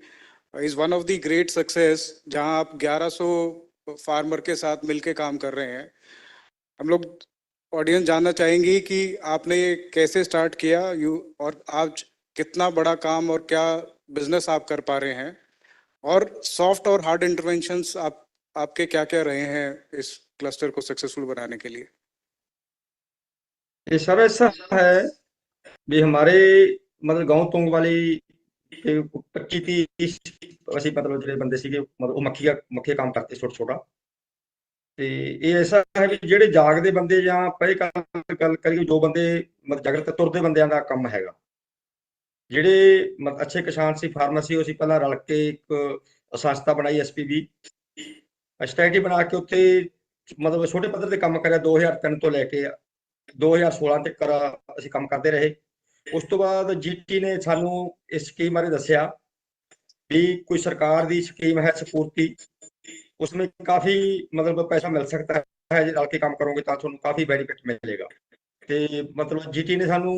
is one of the great success, जहां आप 1100 फार्मर के साथ मिलके काम कर रहे हैं। हम लोग ऑडियंस जानना चाहेंगे कि आपने ये कैसे स्टार्ट किया, और आज कितना बड़ा काम और क्या बिजनेस आप कर पा रहे हैं, और सॉफ्ट और हार्ड इंटरवेंशंस आपके क्या क्या रहे हैं इस क्लस्टर को सक्सेसफुल बनाने के लिए। ये सर ऐसा है भी हमारे मतलब गांव तुंगवाली के 25-30 ਅਸੀਂ मतलब ਜਿਹੜੇ ਬੰਦੇ ਸੀਗੇ मतलब ਉਹ ਮੱਖੀ ਕੰਮ ਕਰਦੇ ਛੋਟਾ ਛੋਟਾ, ਤੇ ਇਹ ਐਸਾ ਹੈ ਵੀ ਜਿਹੜੇ ਜਾਗਦੇ ਬੰਦੇ ਜਾਂ ਪਏ ਗੱਲ ਕਰੀਏ ਜੋ ਬੰਦੇ ਮਤਲਬ ਜਾਗਰ ਤੇ ਤੁਰਦੇ ਬੰਦਿਆਂ ਦਾ ਕੰਮ ਹੈਗਾ। ਜਿਹੜੇ ਮਤਲਬ ਅੱਛੇ ਕਿਸਾਨ ਸੀ, ਫਾਰਮਰ ਸੀ, ਉਹ ਅਸੀਂ ਪਹਿਲਾਂ ਰਲ ਕੇ ਇੱਕ ਸੰਸਥਾ ਬਣਾਈ ਐਸਪੀਬੀ ਸਟੈਟੀ ਬਣਾ ਕੇ ਉੱਥੇ ਮਤਲਬ ਛੋਟੇ ਪੱਧਰ ਤੇ ਕੰਮ ਕਰਿਆ। 2003 ਤੋਂ ਲੈ ਕੇ 2016 ਤੱਕ ਅਸੀਂ ਕੰਮ ਕਰਦੇ ਰਹੇ। ਉਸ ਤੋਂ ਬਾਅਦ ਜੀਟੀ ਨੇ ਸਾਨੂੰ ਇਸ ਸਕੀਮ ਬਾਰੇ ਦੱਸਿਆ भी कोई सरकार दी स्कीम है स्फूर्ति, उसमें काफी मतलब पैसा मिल सकता है, जो रल के काम करोगे तो ਤੁਹਾਨੂੰ काफी बेनिफिट मिलेगा। ਤੇ मतलब जीटी ने ਸਾਨੂੰ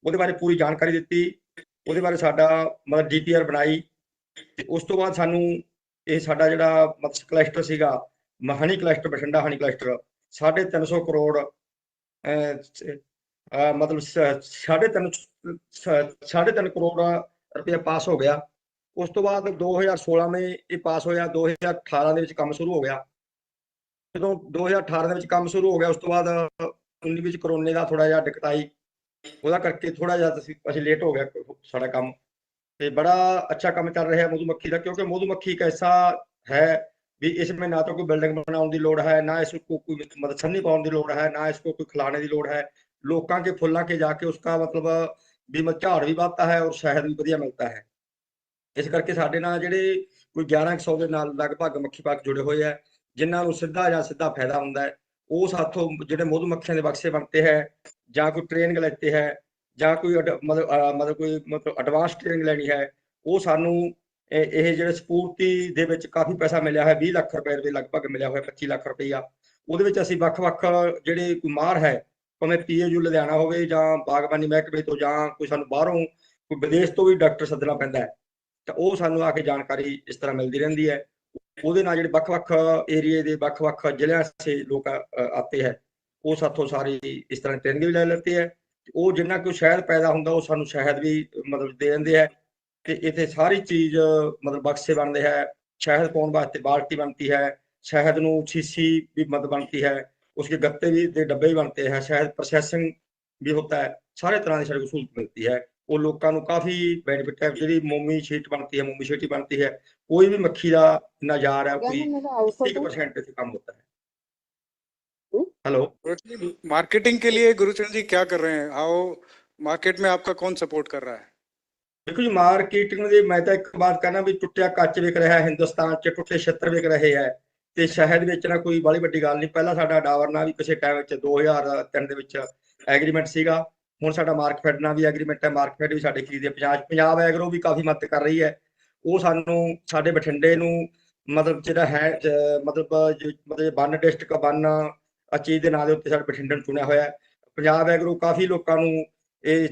ਉਹਦੇ ਬਾਰੇ ਪੂਰੀ ਜਾਣਕਾਰੀ ਦਿੱਤੀ, ਉਹਦੇ ਬਾਰੇ ਸਾਡਾ ਮਤਲਬ ਡੀਪੀਆਰ ਬਣਾਈ, ਤੇ ਉਸ ਤੋਂ ਬਾਅਦ ਸਾਨੂੰ ਇਹ ਸਾਡਾ ਜਿਹੜਾ ਮਤਲਬ ਕਲਸਟਰ ਸੀਗਾ ਹਨੀ ਕਲਸਟਰ, ਬਠਿੰਡਾ ਹਨੀ ਕਲਸਟਰ 350 ਕਰੋੜ मतलब 3.5 ਕਰੋੜ ਰੁਪਇਆ ਪਾਸ ਹੋ ਗਿਆ। ਉਸ ਤੋਂ ਬਾਅਦ 2016 में ਇਹ ਪਾਸ ਹੋਇਆ। 2018 ਦੇ ਵਿੱਚ ਕੰਮ ਸ਼ੁਰੂ ਹੋ ਗਿਆ। ਜਦੋਂ 2018 ਦੇ ਵਿੱਚ ਕੰਮ ਸ਼ੁਰੂ ਹੋ ਗਿਆ, ਉਸ ਤੋਂ ਬਾਅਦ 19 ਵਿੱਚ ਕਰੋਨੇ ਦਾ ਥੋੜਾ ਜਿਹਾ ਦਿੱਕਤ ਆਈ, ਉਹਦਾ ਕਰਕੇ ਥੋੜਾ ਜਿਹਾ ਅਸੀਂ ਲੇਟ ਹੋ ਗਿਆ ਸਾਡਾ ਕੰਮ। ਤੇ ਬੜਾ ਅੱਛਾ ਕੰਮ ਚੱਲ ਰਿਹਾ ਮਧੂਮੱਖੀ ਦਾ, ਕਿਉਂਕਿ ਮਧੂਮੱਖੀ ਇੱਕ ਐਸਾ ਹੈ ਵੀ इसमें ना तो कोई बिल्डिंग बनाने की लोड़ है, ना इसको कोई मतलब छन्नी पाने की लोड़ है, ना इसको कोई खिलाने की लोड़ है। लोगों के फुल्लां के जाके उसका मतलब भी झाड़ भी बढ़ता है और शहद भी बढ़िया मिलता है। इस करके साडे नाल जिहड़े कोई 1100 ਦੇ ਨਾਲ ਲਗਭਗ ਮੱਖੀ ਪਾਲਕ जुड़े हुए हैं, जिन्हां नूं सीधा ਜਾਂ सीधा फायदा हुंदा है। ਉਹ ਸਾਥੋਂ ਜਿਹੜੇ ਮਧੂਮੱਖੀਆਂ ਦੇ ਬਕਸੇ ਬਣते हैं ਜਾਂ ਕੋਈ ट्रेनिंग लेते हैं ਜਾਂ ਕੋਈ मतलब एडवांस ट्रेनिंग ਲੈਣੀ है, ਉਹ ਸਾਨੂੰ ਇਹ ਜਿਹੜੇ ਸਪੂਰਤੀ ਦੇ ਵਿੱਚ ਕਾਫੀ ਪੈਸਾ ਮਿਲਿਆ ਹੈ। 20 ਲੱਖ ਰੁਪਏ ਦੇ ਲਗਭਗ ਮਿਲਿਆ ਹੋਇਆ, 25 ਲੱਖ ਰੁਪਈਆ। ਉਹਦੇ ਵਿੱਚ ਅਸੀਂ ਵੱਖ-ਵੱਖ ਜਿਹੜੇ ਕੋਈ ਮਾਹਰ ਹੈ, ਭਾਵੇਂ ਪੀਏਯੂ ਲੁਧਿਆਣਾ ਹੋਵੇ ਜਾਂ ਬਾਗਬਾਨੀ ਮਹਿਕਮੇ ਤੋਂ, ਜਾਂ ਕੋਈ ਸਾਨੂੰ ਬਾਹਰੋਂ ਕੋਈ ਵਿਦੇਸ਼ ਤੋਂ ਵੀ ਡਾਕਟਰ ਸੱਦਣਾ ਪੈਂਦਾ ਹੈ। ਤਾਂ ਉਹ ਸਾਨੂੰ ਆ ਕੇ ਜਾਣਕਾਰੀ ਇਸ ਤਰ੍ਹਾਂ ਮਿਲਦੀ ਰਹਿੰਦੀ ਹੈ। ਉਹਦੇ ਨਾਲ ਜਿਹੜੇ ਵੱਖ-ਵੱਖ ਏਰੀਏ ਦੇ ਵੱਖ-ਵੱਖ ਜ਼ਿਲ੍ਹਿਆਂ ਸੇ ਲੋਕ ਆते हैं, ਉਹ ਸਾਥੋਂ ਸਾਰੀ ਇਸ ਤਰ੍ਹਾਂ ਟ੍ਰੇਨਿੰਗ ਵੀ ਲੈ ਲੈਂਦੇ ਹੈ। ਉਹ ਜਿੰਨਾ ਕੋਈ ਸ਼ਹਿਦ ਪੈਦਾ ਹੁੰਦਾ ਉਹ ਸਾਨੂੰ ਸ਼ਹਿਦ ਵੀ ਮਤਲਬ ਦੇ ਦਿੰਦੇ ਹੈ। ਤੇ ਇੱਥੇ ਸਾਰੀ ਚੀਜ਼ ਮਤਲਬ ਬਕਸੇ ਬਣਦੇ ਹੈ, शहद पाने वास्ते बाल्टी बनती है, शहद ਨੂੰ शीशी भी मत बनती है, उसके गत्ते भी दे डब्बे भी बनते हैं, शहद प्रोसेसिंग भी होता है, सारे तरह की सारी सहूलत मिलती है। वो लोगों को काफी बेनिफिट है। जी मोमी शीट बनती है, मोमी शीटी बनती है, कोई भी मक्खी का नजार है कोई 30% से कम होता है। हेलो, मार्केटिंग के लिए गुरुचरण जी क्या कर रहे हैं? हाउ मार्केट में आपका कौन सपोर्ट कर रहा है? देखो जी मार्केटिंग ਦੀ ਮੈਂ ਤਾਂ ਇੱਕ ਬਾਤ ਕਹਿਣਾ ਵੀ ਟੁੱਟਿਆ ਕੱਚ ਵਿਕ ਰਿਹਾ ਹੈ ਹਿੰਦੁਸਤਾਨ 'ਚ, ਟੁੱਟੇ ਛੱਤਰ ਵਿਕ ਰਹੇ ਹੈ ਤੇ ਸ਼ਹਿਦ ਵੇਚਣਾ ਕੋਈ ਬੜੀ ਵੱਡੀ ਗੱਲ ਨਹੀਂ। ਪਹਿਲਾਂ ਸਾਡਾ ਡਾਵਰ ਨਾਲ ਵੀ ਕਿਸੇ ਟਾਈਮ ਵਿੱਚ 2003 ਦੇ ਵਿੱਚ ਐਗਰੀਮੈਂਟ ਸੀਗਾ, ਹੁਣ ਸਾਡਾ ਮਾਰਕਫੈਡ ਨਾਲ ਵੀ ਐਗਰੀਮੈਂਟ ਹੈ, ਮਾਰਕਫੈਡ ਵੀ ਸਾਡੇ ਖਰੀਦੇ। ਪੰਜਾਬ ਐਗਰੋ ਵੀ ਕਾਫੀ ਮਦਦ ਕਰ ਰਹੀ ਹੈ। ਉਹ ਸਾਨੂੰ ਸਾਡੇ ਬਠਿੰਡੇ ਨੂੰ ਮਤਲਬ ਜਿਹੜਾ ਹੈ ਮਤਲਬ ਬੰਨ ਡਿਸਟ੍ਰਿਕਟ ਬੰਨ ਚੀਜ਼ ਦੇ ਨਾਂ ਦੇ ਉੱਤੇ ਸਾਡੇ ਬਠਿੰਡੇ ਨੂੰ ਚੁਣਿਆ ਹੋਇਆ। ਪੰਜਾਬ ਐਗਰੋ ਕਾਫੀ ਲੋਕਾਂ ਨੂੰ ਇਹ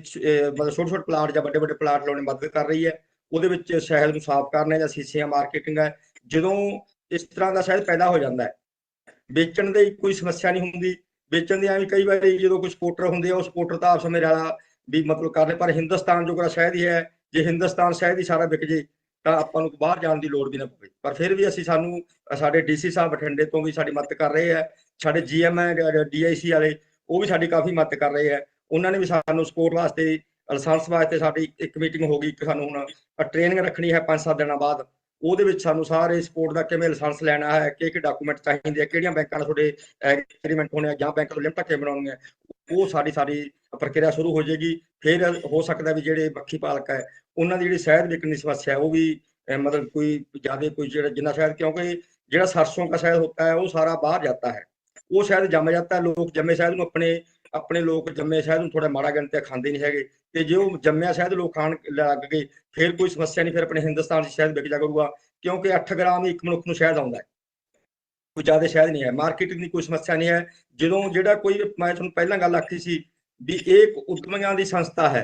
ਮਤਲਬ ਛੋਟੇ ਪਲਾਟ ਜਾਂ ਵੱਡੇ ਪਲਾਟ ਲਾਉਣ ਮਦਦ ਕਰ ਰਹੀ ਹੈ। ਉਹਦੇ ਵਿੱਚ ਸ਼ਹਿਦ ਨੂੰ ਸਾਫ਼ ਕਰਨਾ ਜਾਂ ਸੀਸੀਆਂ ਮਾਰਕੀਟਿੰਗ ਹੈ। ਜਦੋਂ ਇਸ ਤਰ੍ਹਾਂ ਦਾ ਸ਼ਹਿਦ ਪੈਦਾ ਹੋ ਜਾਂਦਾ ਹੈ, ਵੇਚਣ ਦੀ ਕੋਈ ਸਮੱਸਿਆ ਨਹੀਂ ਹੁੰਦੀ। ਵੇਚਣ ਦੀ ਐਵੇਂ ਕਈ ਵਾਰੀ ਜਦੋਂ ਕੋਈ ਸਪੋਰਟਰ ਹੁੰਦੇ ਆ, ਉਹ ਸਪੋਰਟਰ ਤਾਂ ਆਪਸ ਮੇਰੇ ਵਾਲਾ ਵੀ ਮਤਲਬ ਕਰਦੇ, ਪਰ ਹਿੰਦੁਸਤਾਨ ਜੋ ਸ਼ਹਿਦ ਹੀ ਹੈ, ਜੇ ਹਿੰਦੁਸਤਾਨ ਸ਼ਹਿਦ ਹੀ ਸਾਰਾ ਵਿਕ ਜੇ ਤਾਂ ਆਪਾਂ ਨੂੰ ਬਾਹਰ ਜਾਣ ਦੀ ਲੋੜ ਵੀ ਨਾ ਪਵੇ। ਪਰ ਫਿਰ ਵੀ ਸਾਨੂੰ ਸਾਡੇ ਡੀਸੀ ਸਾਹਿਬ ਬਠਿੰਡੇ ਤੋਂ ਵੀ ਸਾਡੀ ਮਦਦ ਕਰ ਰਹੇ ਹੈ, ਸਾਡੇ ਜੀਐਮ ਹੈ ਡੀਆਈਸੀ ਵਾਲੇ ਉਹ ਵੀ ਸਾਡੀ ਕਾਫੀ ਮਦਦ ਕਰ ਰਹੇ ਹੈ। ਉਹਨਾਂ ਨੇ ਵੀ ਸਾਨੂੰ ਸਪੋਰਟ ਵਾਸਤੇ ਲਾਇਸੈਂਸ ਵਾਸਤੇ ਸਾਡੀ ਇੱਕ ਮੀਟਿੰਗ ਹੋ ਗਈ, ਇੱਕ ਸਾਨੂੰ ਹੁਣ ਟ੍ਰੇਨਿੰਗ ਰੱਖਣੀ ਹੈ 5-7 ਦਿਨਾਂ ਬਾਅਦ। ਉਹਦੇ ਵਿੱਚ ਸਾਨੂੰ ਸਾਰੇ ਸਪੋਰਟ ਦਾ ਕਿਵੇਂ ਲਾਇਸੈਂਸ ਲੈਣਾ ਹੈ, ਕਿ ਡਾਕੂਮੈਂਟ ਚਾਹੀਦੇ ਆ, ਕਿਹੜੀਆਂ ਬੈਂਕਾਂ ਨਾਲ ਤੁਹਾਡੇ ਐਗਰੀਮੈਂਟ ਹੋਣੇ ਆ ਜਾਂ ਬੈਂਕ ਤੋਂ ਲਿਮਟਾਂ ਕਿਵੇਂ ਬਣਾਉਣੀਆਂ, ਉਹ ਸਾਰੀ ਪ੍ਰਕਿਰਿਆ ਸ਼ੁਰੂ ਹੋ ਜਾਏਗੀ। ਫਿਰ ਹੋ ਸਕਦਾ ਵੀ ਜਿਹੜੇ ਮੱਖੀ ਪਾਲਕ ਹੈ ਉਹਨਾਂ ਦੀ ਜਿਹੜੀ ਸ਼ਹਿਦ ਵਿਕਣ ਦੀ ਸਮੱਸਿਆ ਉਹ ਵੀ मतलब कोई ज्यादा कोई जितना शहद, क्योंकि जो सरसों का शहद होता है वो सारा बाहर जाता है, वो शहद जम जाता है। लोग जमे शहद को अपने लोग जमे शहद थोड़ा माड़ा गिनते खाते नहीं है, जो जमया शहद लोग खाण लग गए फिर कोई समस्या नहीं, फिर अपने हिंदुस्तान शहद बिक जा करूगा, क्योंकि 8 ग्राम एक मनुख को शहद आता है, कोई ज्यादा शहद नहीं है। मार्केटिंग की कोई समस्या नहीं है। जो जो कोई मैं तुहानूं पहलां गल आखी सी भी एक उद्यमियां दी संस्था है,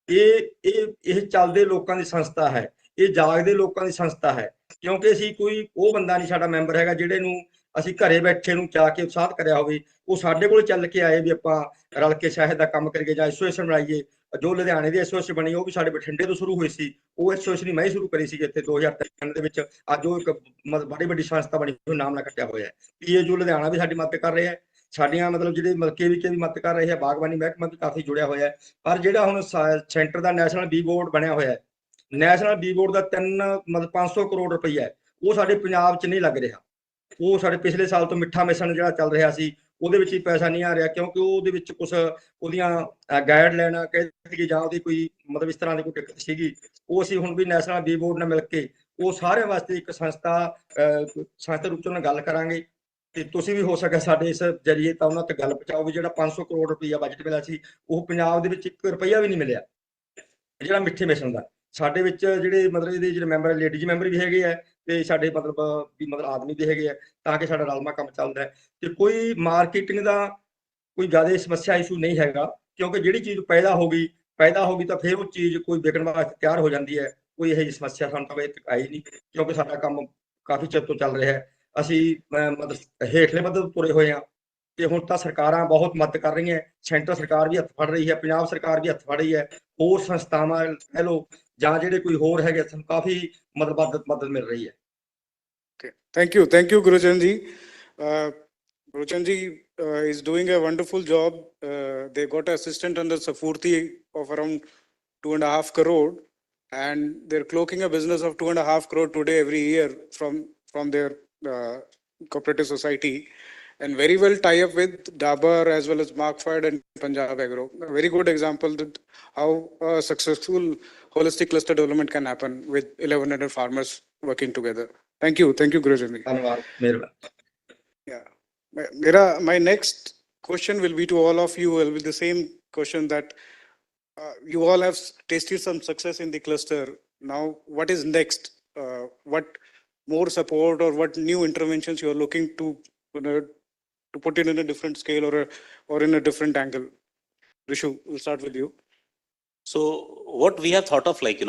ये चलदे लोकां दी संस्था है, ये जागदे लोकां दी संस्था है, क्योंकि असीं कोई वो बंदा नहीं साडा मैंबर हैगा जिहड़े नूं असीं घरे बैठे नूं जा के उत्साहित करिया होवे, वो साडे कोल चल के आए भी आपां रल के शहद दा काम करिए जां एसोसीएशन बनाइए। जो लुधियाणे दी एसोसीएशन बनी वो भी साडे बठिंडे तो शुरू हुई सी, वो एसोसीएशन मैं ही शुरू करी सी इत्थे 2003 दे विच। अज वो एक मतलब बड़ी वड्डी संस्था बनी हुई, नाम ना कट्टिया होया है। पीए जो लुधियाणा भी साडी मदद कर रहे हैं, साडियां मतलब जिहड़े केवीके भी मदद कर रहे हैं, बागबानी महकमा भी काफी जुड़िया होया है। पर जिहड़ा हुण सेंटर दा नैशनल बी बोर्ड बनिया होया है, नैशनल बी बोर्ड का 3 मतलब 500 करोड़ रुपया है, वो साडे पंजाब च नहीं लग रहा। वो साडे पिछले साल तो मिठा मिशन जिहड़ा चल रहा सी ਉਹਦੇ ਵਿੱਚ ਹੀ ਪੈਸਾ ਨਹੀਂ ਆ ਰਿਹਾ, ਕਿਉਂਕਿ ਉਹਦੇ ਵਿੱਚ ਕੁਝ ਉਹਦੀਆਂ ਗਾਈਡਲਾਈਨ ਕਹਿੰਦੀ ਜਾਂ ਉਹਦੀ ਕੋਈ ਮਤਲਬ ਇਸ ਤਰ੍ਹਾਂ ਦੀ ਕੋਈ ਦਿੱਕਤ ਸੀਗੀ। ਉਹ ਅਸੀਂ ਹੁਣ ਵੀ ਨੈਸ਼ਨਲ ਬੀ ਬੋਰਡ ਨਾਲ ਮਿਲ ਕੇ ਉਹ ਸਾਰਿਆਂ ਵਾਸਤੇ ਇੱਕ ਸੰਸਥਾ ਰੂਪ ਚ ਨਾਲ ਗੱਲ ਕਰਾਂਗੇ ਤੇ ਤੁਸੀਂ ਵੀ ਹੋ ਸਕਿਆ ਸਾਡੇ ਇਸ ਜਰੀਏ ਤਾਂ ਉਹਨਾਂ ਤੱਕ ਗੱਲ ਪਹੁੰਚਾਓ ਵੀ ਜਿਹੜਾ 500 ਕਰੋੜ ਰੁਪਈਆ ਬਜਟ ਮਿਲਿਆ ਸੀ ਉਹ ਪੰਜਾਬ ਦੇ ਵਿੱਚ 1 ਰੁਪਈਆ ਵੀ ਨਹੀਂ ਮਿਲਿਆ ਜਿਹੜਾ ਮਿੱਠੇ ਮਿਸ਼ਨ ਦਾ। ਸਾਡੇ ਵਿੱਚ ਜਿਹੜੇ ਮਤਲਬ ਇਹਦੇ ਜਿਹੜੇ ਮੈਂਬਰ ਲੇਡੀਜ਼ ਮੈਂਬਰ ਵੀ ਹੈਗੇ ਆ ਤੇ ਸਾਡੇ ਮਤਲਬ ਆਦਮੀ ਵੀ ਹੈਗੇ ਆ, ਤਾਂ ਕਿ ਸਾਡਾ ਰਲਮਾ ਕੰਮ ਚੱਲਦਾ ਹੈ ਤੇ ਕੋਈ ਮਾਰਕੀਟਿੰਗ ਦਾ ਕੋਈ ਜ਼ਿਆਦਾ ਸਮੱਸਿਆ ਇਸ਼ੂ ਨਹੀਂ ਹੈਗਾ, ਕਿਉਂਕਿ ਜਿਹੜੀ ਚੀਜ਼ ਪੈਦਾ ਹੋ ਗਈ ਤਾਂ ਫਿਰ ਉਹ ਚੀਜ਼ ਕੋਈ ਵਿਕਣ ਵਾਸਤੇ ਤਿਆਰ ਹੋ ਜਾਂਦੀ ਹੈ। ਕੋਈ ਇਹੋ ਜਿਹੀ ਸਮੱਸਿਆ ਸਾਨੂੰ ਤਾਂ ਅਜੇ ਤੱਕ ਆਈ ਨਹੀਂ, ਕਿਉਂਕਿ ਸਾਡਾ ਕੰਮ ਕਾਫੀ ਚਿਰ ਤੋਂ ਚੱਲ ਰਿਹਾ ਹੈ। ਅਸੀਂ ਮਤਲਬ ਹੇਠਲੇ ਪੱਧਰ ਤੋਂ ਤੁਰੇ ਹੋਏ ਹਾਂ ਤੇ ਹੁਣ ਤਾਂ ਸਰਕਾਰਾਂ ਬਹੁਤ ਮਦਦ ਕਰ ਰਹੀਆਂ, ਸੈਂਟਰ ਸਰਕਾਰ ਵੀ ਹੱਥ ਫੜ ਰਹੀ ਹੈ, ਪੰਜਾਬ ਸਰਕਾਰ ਵੀ ਹੱਥ ਫੜ ਰਹੀ ਹੈ, ਹੋਰ ਸੰਸਥਾਵਾਂ ਕਹਿ ਲਓ ਜਾਂ ਜਿਹੜੇ ਕੋਈ ਹੋਰ ਹੈਗੇ ਸਾਨੂੰ ਕਾਫੀ ਮਦਦ ਮਿਲ ਰਹੀ ਹੈ। Thank you, Guruchan ji. Guruchan ji is doing a wonderful job. They got an assistant under Safurti of around 2.5 crore, and they're cloaking a business of 2.5 crore today every year from their cooperative society, and very well tie up with Dabur as well as Markford and Punjab Agro. A very good example that how a successful holistic cluster development can happen with 1100 farmers working together. Thank you, Guruchan ji. Yeah, my next question will be to all of you. Will be the same question that you all have tasted some success in the cluster. Now, what is next? What more support or what new interventions you are looking to put it in a different scale or in a different angle? Rishu, we'll start with you. So what we have thought of, like,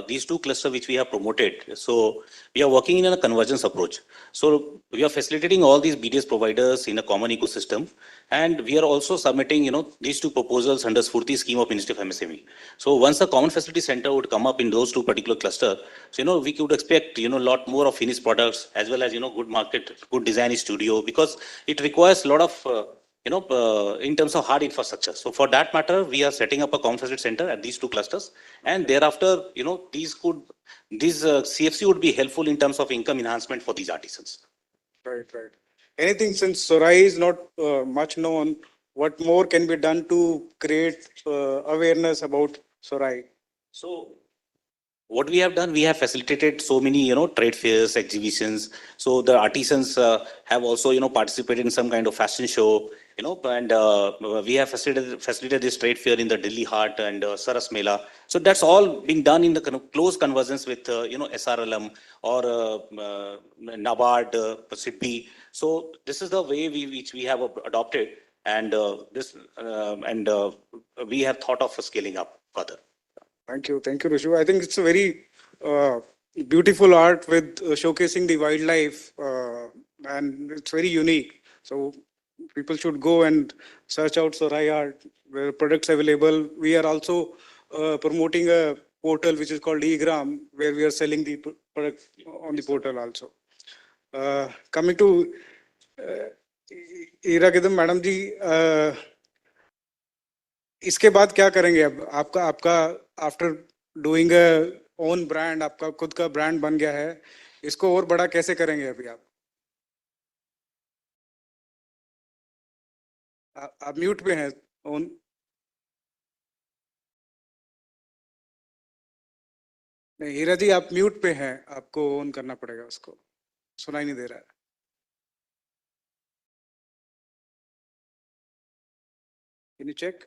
these two clusters which we have promoted. So we are working in a convergence approach. So we are facilitating all these BDS providers in a common ecosystem. And we are also submitting, these two proposals under Spurti scheme of Ministry of MSME. So once a common facility center would come up in those two particular clusters, so, we could expect, a lot more of finished products as well as, good market, good design studio, because it requires a lot of, in terms of hard infrastructure. So for that matter, we are setting up a common facility center at these two clusters. And thereafter, these CFC would be helpful in terms of income enhancement for these artisans. Right, right. Anything, since Sorai is not much known, what more can be done to create awareness about Sorai? So what we have done, we have facilitated so many, trade fairs, exhibitions. So the artisans have also, participated in some kind of fashion show, and we have facilitated this trade fair in the Delhi Heart and Saras Mela. So that's all being done in the kind of close convergence with, SRLM or NABARD, SIDBI. So this is the way which we have adopted, and we have thought of scaling up further. Thank you, Rishu. I think it's a very beautiful art with showcasing the wildlife, and it's very unique. So people should go and search out Sorai art, where products available. We are also promoting a portal which is called eGram, where we are selling the product on the portal also. Coming to Iragidam, Madam ji, इसके बाद क्या करेंगे अब? आपका after doing own brand, आपका खुद का brand बन गया है, इसको और बड़ा कैसे करेंगे अभी आप म्यूट पे हैं ओन? नहीं हीरा जी, आप म्यूट पे हैं, आपको ऑन करना पड़ेगा, उसको सुनाई नहीं दे रहा है. Can you check?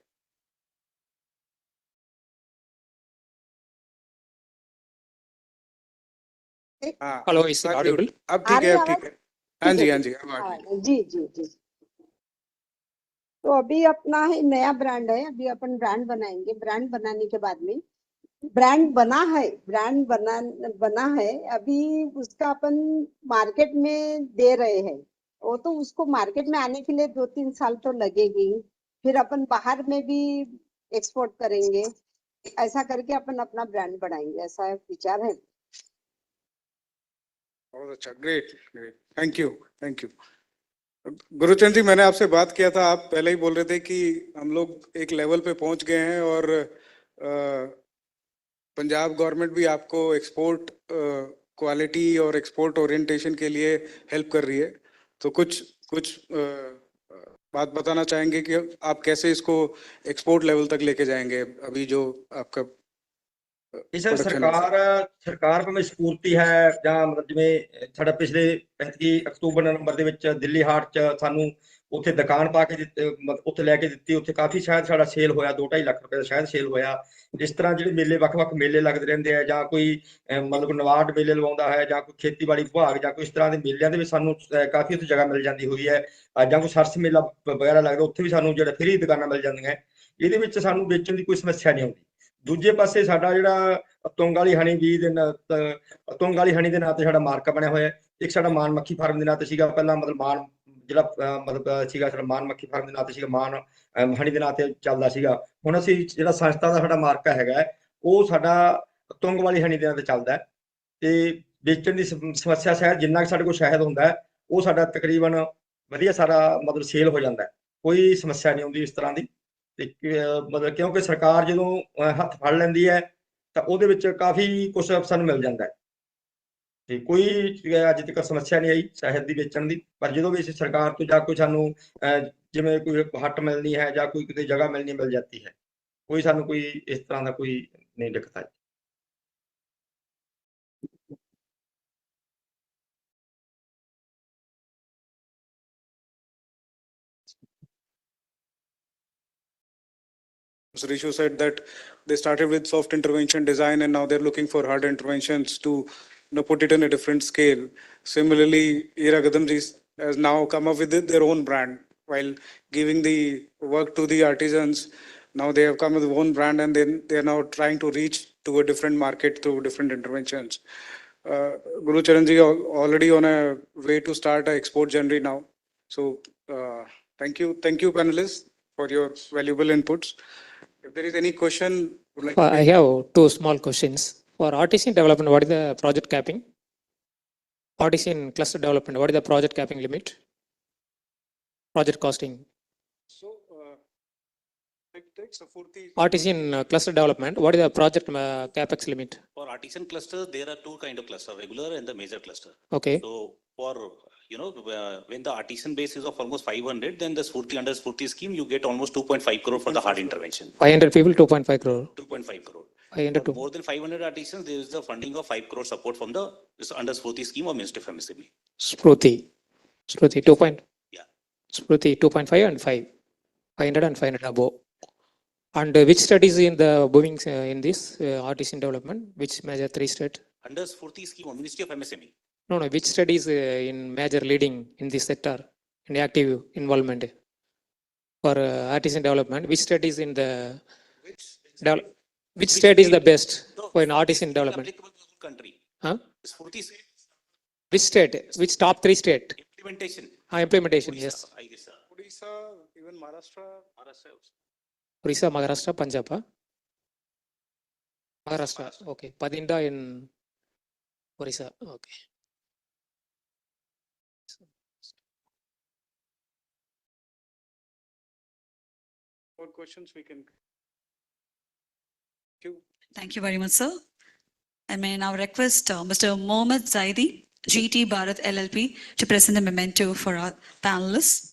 Hello, is it audible? अब ठीक है, अब ठीक है. हाँ जी, हाँ जी, अब आ गई. जी जी जी. तो अभी अपना है नया ब्रांड है, अभी अपन ब्रांड बनाएंगे. ब्रांड बनाने के बाद में ब्रांड बना है, अभी उसका अपन मार्केट में दे रहे हैं. वो तो उसको मार्केट में आने के लिए 2-3 साल तो लगेगी. फिर अपन बाहर में भी एक्सपोर्ट करेंगे. ऐसा करके अपन अपना ब्रांड बढ़ाएंगे, ऐसा विचार है. बहुत अच्छा, great great, thank you. Guruchand ji, मैंने आपसे बात किया था, आप पहले ही बोल रहे थे कि हम लोग एक लेवल पे पहुंच गए हैं और पंजाब गवर्नमेंट भी आपको एक्सपोर्ट क्वालिटी और एक्सपोर्ट ओरिएंटेशन के लिए हेल्प कर रही है. तो कुछ बात बताना चाहेंगे कि आप कैसे इसको एक्सपोर्ट लेवल तक लेके जाएंगे अभी जो आपका सर ਸਰਕਾਰ ਭਾਵੇਂ ਸਪੂਰਤੀ ਹੈ ਜਾਂ ਮਤਲਬ ਜਿਵੇਂ ਸਾਡਾ ਪਿਛਲੇ ਅਕਤੂਬਰ ਨਵੰਬਰ ਦੇ ਵਿੱਚ ਦਿੱਲੀ ਹਾਟ 'ਚ ਸਾਨੂੰ ਉੱਥੇ ਦੁਕਾਨ ਪਾ ਕੇ ਉੱਥੇ ਲੈ ਕੇ ਦਿੱਤੀ. ਉੱਥੇ ਕਾਫੀ ਸ਼ਾਇਦ ਸਾਡਾ ਸੇਲ ਹੋਇਆ, 2-2.5 ਲੱਖ ਰੁਪਏ ਦਾ ਸ਼ਾਇਦ ਸੇਲ ਹੋਇਆ. ਇਸ ਤਰ੍ਹਾਂ ਜਿਹੜੇ ਮੇਲੇ ਵੱਖ-ਵੱਖ ਮੇਲੇ ਲੱਗਦੇ ਰਹਿੰਦੇ ਆ, ਜਾਂ ਕੋਈ ਮਤਲਬ ਨਵਾਰਡ ਮੇਲੇ ਲਵਾਉਂਦਾ ਹੈ, ਜਾਂ ਕੋਈ ਖੇਤੀਬਾੜੀ ਵਿਭਾਗ ਜਾਂ ਕੋਈ ਇਸ ਤਰ੍ਹਾਂ ਦੇ ਮੇਲਿਆਂ ਦੇ ਵਿੱਚ ਸਾਨੂੰ ਕਾਫੀ ਉੱਥੇ ਜਗ੍ਹਾ ਮਿਲ ਜਾਂਦੀ ਹੋਈ ਹੈ. ਜਾਂ ਕੋਈ ਸਰਸ ਮੇਲਾ ਵਗੈਰਾ ਲੱਗਦਾ, ਉੱਥੇ ਵੀ ਸਾਨੂੰ ਜਿਹੜਾ ਫ੍ਰੀ ਦੁਕਾਨਾਂ ਮਿਲ ਜਾਂਦੀਆਂ. ਇਹਦੇ ਵਿੱਚ ਸਾਨੂੰ ਵੇਚਣ ਦੀ ਕੋਈ ਸਮੱਸਿਆ ਨਹੀਂ ਆਉਂਦੀ. ਦੂਜੇ ਪਾਸੇ ਸਾਡਾ ਜਿਹੜਾ ਤੁੰਗ ਵਾਲੀ ਹਣੀ ਬੀ ਦੇ ਤੁੰਗ ਵਾਲੀ ਹਣੀ ਦੇ ਨਾਂ ਤੇ ਸਾਡਾ ਮਾਰਕਾ ਬਣਿਆ ਹੋਇਆ. ਇੱਕ ਸਾਡਾ ਮਾਨ ਮੱਖੀ ਫਾਰਮ ਦੇ ਨਾਂ ਤੇ ਸੀਗਾ ਪਹਿਲਾਂ, ਮਤਲਬ ਮਾਨ ਜਿਹੜਾ ਮਤਲਬ ਸੀਗਾ ਸਾਡਾ ਮਾਨ ਮੱਖੀ ਫਾਰਮ ਦੇ ਨਾਂ ਤੇ ਸੀਗਾ, ਮਾਨ ਹਣੀ ਦੇ ਨਾਂ ਤੇ ਚੱਲਦਾ ਸੀਗਾ. ਹੁਣ ਅਸੀਂ ਜਿਹੜਾ ਸੰਸਥਾ ਦਾ ਸਾਡਾ ਮਾਰਕਾ ਹੈਗਾ, ਉਹ ਸਾਡਾ ਤੁੰਗ ਵਾਲੀ ਹਣੀ ਦੇ ਨਾਂ ਤੇ ਚੱਲਦਾ. ਤੇ ਵੇਚਣ ਦੀ ਸਮੱਸਿਆ ਸ਼ਾਇਦ ਜਿੰਨਾ ਕਿ ਸਾਡੇ ਕੋਲ ਸ਼ਹਿਦ ਹੁੰਦਾ, ਉਹ ਸਾਡਾ ਤਕਰੀਬਨ ਵਧੀਆ ਸਾਰਾ ਮਤਲਬ ਸੇਲ ਹੋ ਜਾਂਦਾ. ਕੋਈ ਸਮੱਸਿਆ ਨਹੀਂ ਆਉਂਦੀ ਇਸ ਤਰ੍ਹਾਂ ਦੀ. ਤੇ ਮਤਲਬ ਕਿਉਂਕਿ ਸਰਕਾਰ ਜਦੋਂ ਹੱਥ ਫੜ ਲੈਂਦੀ ਹੈ ਤਾਂ ਉਹਦੇ ਵਿੱਚ ਕਾਫੀ ਕੁਝ ਸਾਨੂੰ ਮਿਲ ਜਾਂਦਾ ਹੈ. ਤੇ ਕੋਈ ਅੱਜ ਤੱਕ ਸਮੱਸਿਆ ਨਹੀਂ ਆਈ ਸ਼ਹਿਦ ਦੀ ਵੇਚਣ ਦੀ. ਪਰ ਜਦੋਂ ਵੀ ਅਸੀਂ ਸਰਕਾਰ ਤੋਂ ਜਾਂ ਕੋਈ ਸਾਨੂੰ ਜਿਵੇਂ ਕੋਈ ਹੱਟ ਮਿਲਣੀ ਹੈ ਜਾਂ ਕੋਈ ਕਿਤੇ ਜਗ੍ਹਾ ਮਿਲਣੀ ਮਿਲ ਜਾਂਦੀ ਹੈ, ਕੋਈ ਸਾਨੂੰ ਕੋਈ ਇਸ ਤਰ੍ਹਾਂ ਦਾ ਕੋਈ ਨਹੀਂ ਦਿੱਕਤ ਆਈ. Rishu said that they started with soft intervention design and now they're looking for hard interventions to put it in a different scale. Similarly, Ira Gadamji has now come up with their own brand while giving the work to the artisans. Now they have come with one brand, and then they are now trying to reach to a different market through different interventions. Guru Charanji already on a way to start an export journey now. So thank you panelists for your valuable inputs. If there is any question, would like to I have two small questions. For artisan development, what is the project capping? Artisan cluster development, what is the project capping limit? Project costing. So, Artisan cluster development, what is the project capex limit? For artisan clusters, there are two kind of cluster, regular and the major cluster. Okay. So for, when the artisan base is of almost 500, then the Spurti under Spurti scheme, you get almost 2.5 crore for the hard intervention. 500 people, 2.5 crore. 2.5 crore. 500 For more than 500 artisans, there is the funding of 5 crore support from the under Spurti scheme of Ministry of MSME. Spruti 2. Yeah. Spruti 2.5 and 5. 500 and 500 above. And which state is in the booming in this artisan development? Which major 3 state? Under Spurti scheme of Ministry of MSME. No, which state is in major leading in this sector, in active involvement for artisan development? Which state is in the which state is the best for an artisan development? Country. Huh? Spurti Which state? Which top 3 state? implementation. Implementation, Odisha, yes. I guess. Odisha, even Maharashtra. Orissa, Maharashtra, Punjab. Maharashtra, okay. Padinda in Orissa, okay. More questions we can. Thank you very much, sir. I may now request Mr. Mohammed Zaidi, GT Bharat LLP, to present the memento for our panelists.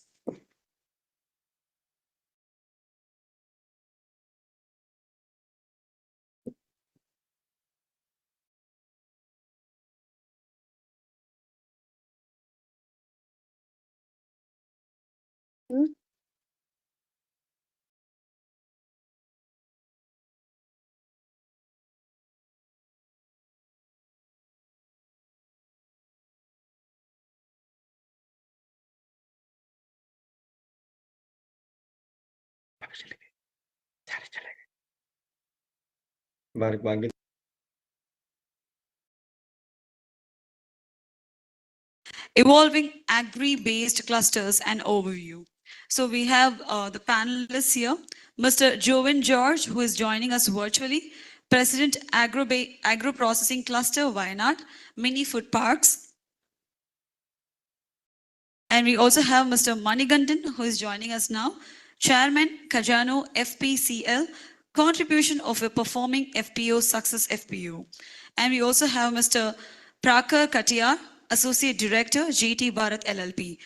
Evolving agri-based clusters and overview. So we have the panelists here, Mr. Jovan George, who is joining us virtually, President Agro Processing Cluster, Wayanad, Mini Food Parks. And we also have Mr. Manigandan, who is joining us now, Chairman, Khajano FPCL, contribution of a performing FPO, Success FPO. And we also have Mr. Prakar Katiyar, Associate Director, GT Bharat LLP.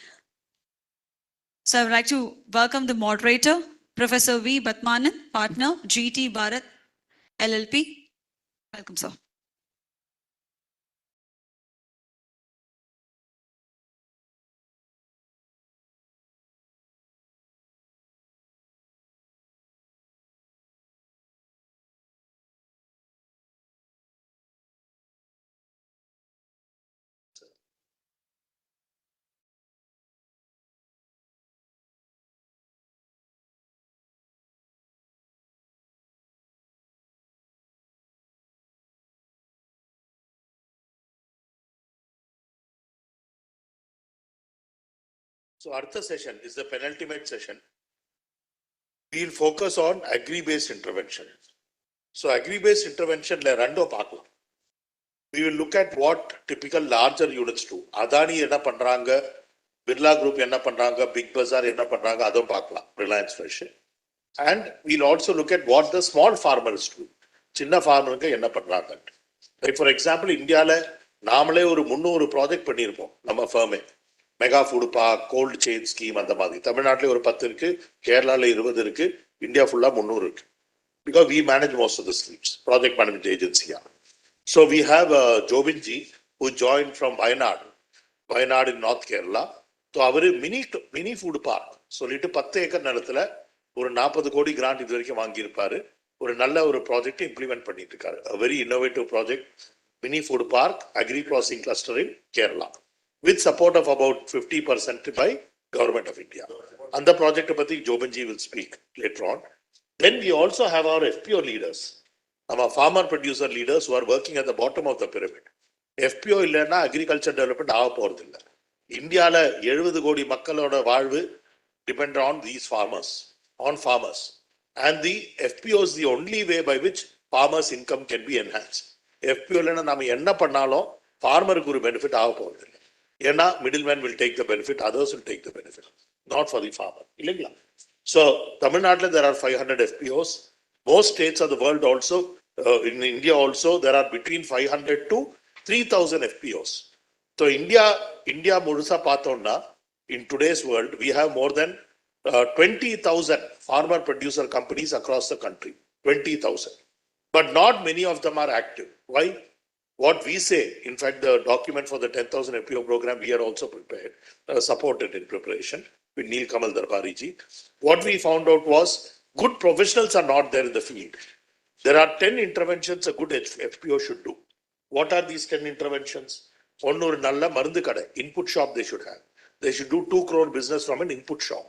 So I would like to welcome the moderator, Professor V. Batmanan, Partner, GT Bharat LLP. Welcome, sir. So Artha session is the penultimate session. We'll focus on agri-based intervention. So agri-based intervention le rando paakalam. We will look at what typical larger units do. Adani enna pandranga, Birla Group enna pandranga, Big Bazaar enna pandranga, adum paakalam, Reliance Fresh. And we'll also look at what the small farmers do. Chinna farmer enna pandranga. Like for example, India le நாமளே ஒரு 300 project பண்ணியிருப்போம் நம்ம ஃபர்மே. Mega food park, cold chain scheme அந்த மாதிரி. தமிழ்நாட்டில் ஒரு 10 இருக்கு, கேரளாவில் 20 இருக்கு, இந்தியா ஃபுல்லா 300 இருக்கு. Because we manage most of the schemes, project management agency. So we have Jobinji who joined from Wayanad in North Kerala. So அவரு மினி ஃபுட் பார்க் சொல்லிட்டு 10 ஏக்கர் நிலத்துல ஒரு 40 கோடி கிராண்ட் இது வரைக்கும் வாங்கியிருப்பாரு. ஒரு நல்ல ஒரு ப்ராஜெக்ட் இம்ப்ளிமெண்ட் பண்ணிட்டு இருக்காரு. A very innovative project, mini food park, agri processing cluster in Kerala, with support of about 50% by Government of India. And the project pati Jobanji will speak later on. Then we also have our FPO leaders, our farmer producer leaders who are working at the bottom of the pyramid. FPO இல்லைன்னா agriculture development ஆக போறதில்லை. இந்தியால 70 கோடி மக்களோட வாழ்வு depend on these farmers, on farmers. And the FPO is the only way by which farmers' income can be enhanced. FPO இல்லைன்னா நம்ம என்ன பண்ணாலும் farmerக்கு ஒரு benefit ஆக போறதில்லை. ஏன்னா middleman will take the benefit, others will take the benefit, not for the farmer. இல்லைங்களா? So, Tamil Nadu, there are 500 FPOs. Most states of the world also, in India also, there are between 500 to 3,000 FPOs. So, India Murusa Pathona, in today's world, we have more than 20,000 farmer producer companies across the country. 20,000. But not many of them are active. Why? What we say, in fact, the document for the 10,000 FPO program, we are also prepared, supported in preparation with Neil Kamal Darbari ji. What we found out was good professionals are not there in the field. There are 10 interventions a good FPO should do. What are these 10 interventions? One or nalla marundu kada, input shop they should have. They should do 2 crore business from an input shop.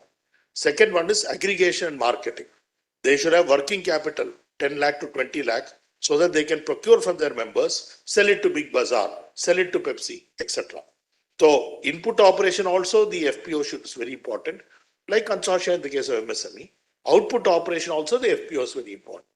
Second one is aggregation and marketing. They should have working capital, 10 lakh to 20 lakh, so that they can procure from their members, sell it to Big Bazaar, sell it to Pepsi, etc. So, input operation also, the FPO is very important. Like consortia in the case of MSME, output operation also, the FPO is very important.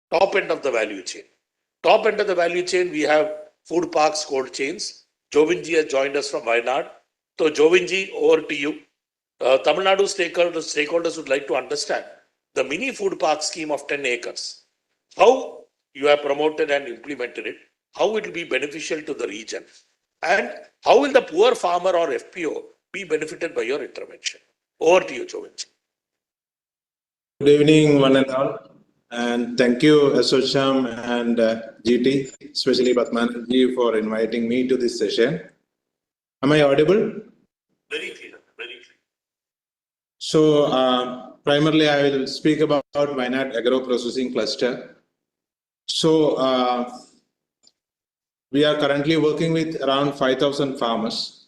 Top end of the value chain. Top end of the value chain, we have food parks, cold chains. Jovinji has joined us from Wayanad. So Jovinji, over to you. Tamil Nadu stakeholders would like to understand the mini food park scheme of 10 acres. How you have promoted and implemented it, how it will be beneficial to the region, and how will the poor farmer or FPO be benefited by your intervention? Over to you, Jovinji. Good evening, one and all. And thank you, ASSOCHAM and GT, especially Padmanabh, for inviting me to this session. Am I audible? Very clear, very clear. So, primarily, I will speak about Wayanad Agro Processing Cluster. So, we are currently working with around 5,000 farmers.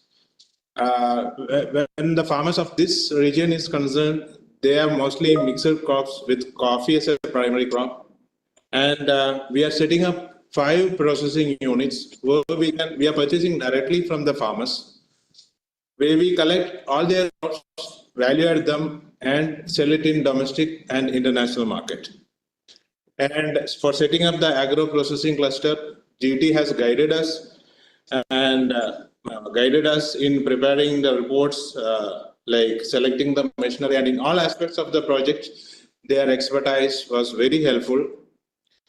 When the farmers of this region is concerned, they are mostly mixed crops with coffee as a primary crop. And we are setting up 5 processing units where we are purchasing directly from the farmers, where we collect all their crops, value add them, and sell it in domestic and international market. And for setting up the agro processing cluster, GT has guided us and guided us in preparing the reports, like selecting the machinery, and in all aspects of the project, their expertise was very helpful.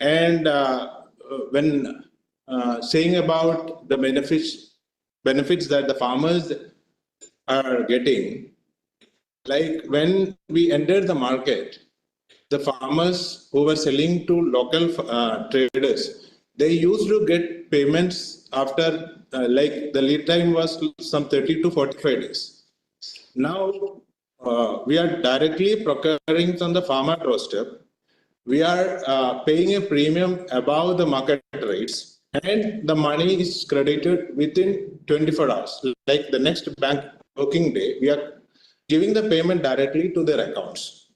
And when saying about the benefits that the farmers are getting, like when we entered the market, the farmers who were selling to local traders, they used to get payments after like the lead time was some 30 to 45 days. Now we are directly procuring from the farmer doorstep. We are paying a premium above the market rates, and the money is credited within 24 hours. Like the next bank working day, we are giving the payment directly to their accounts.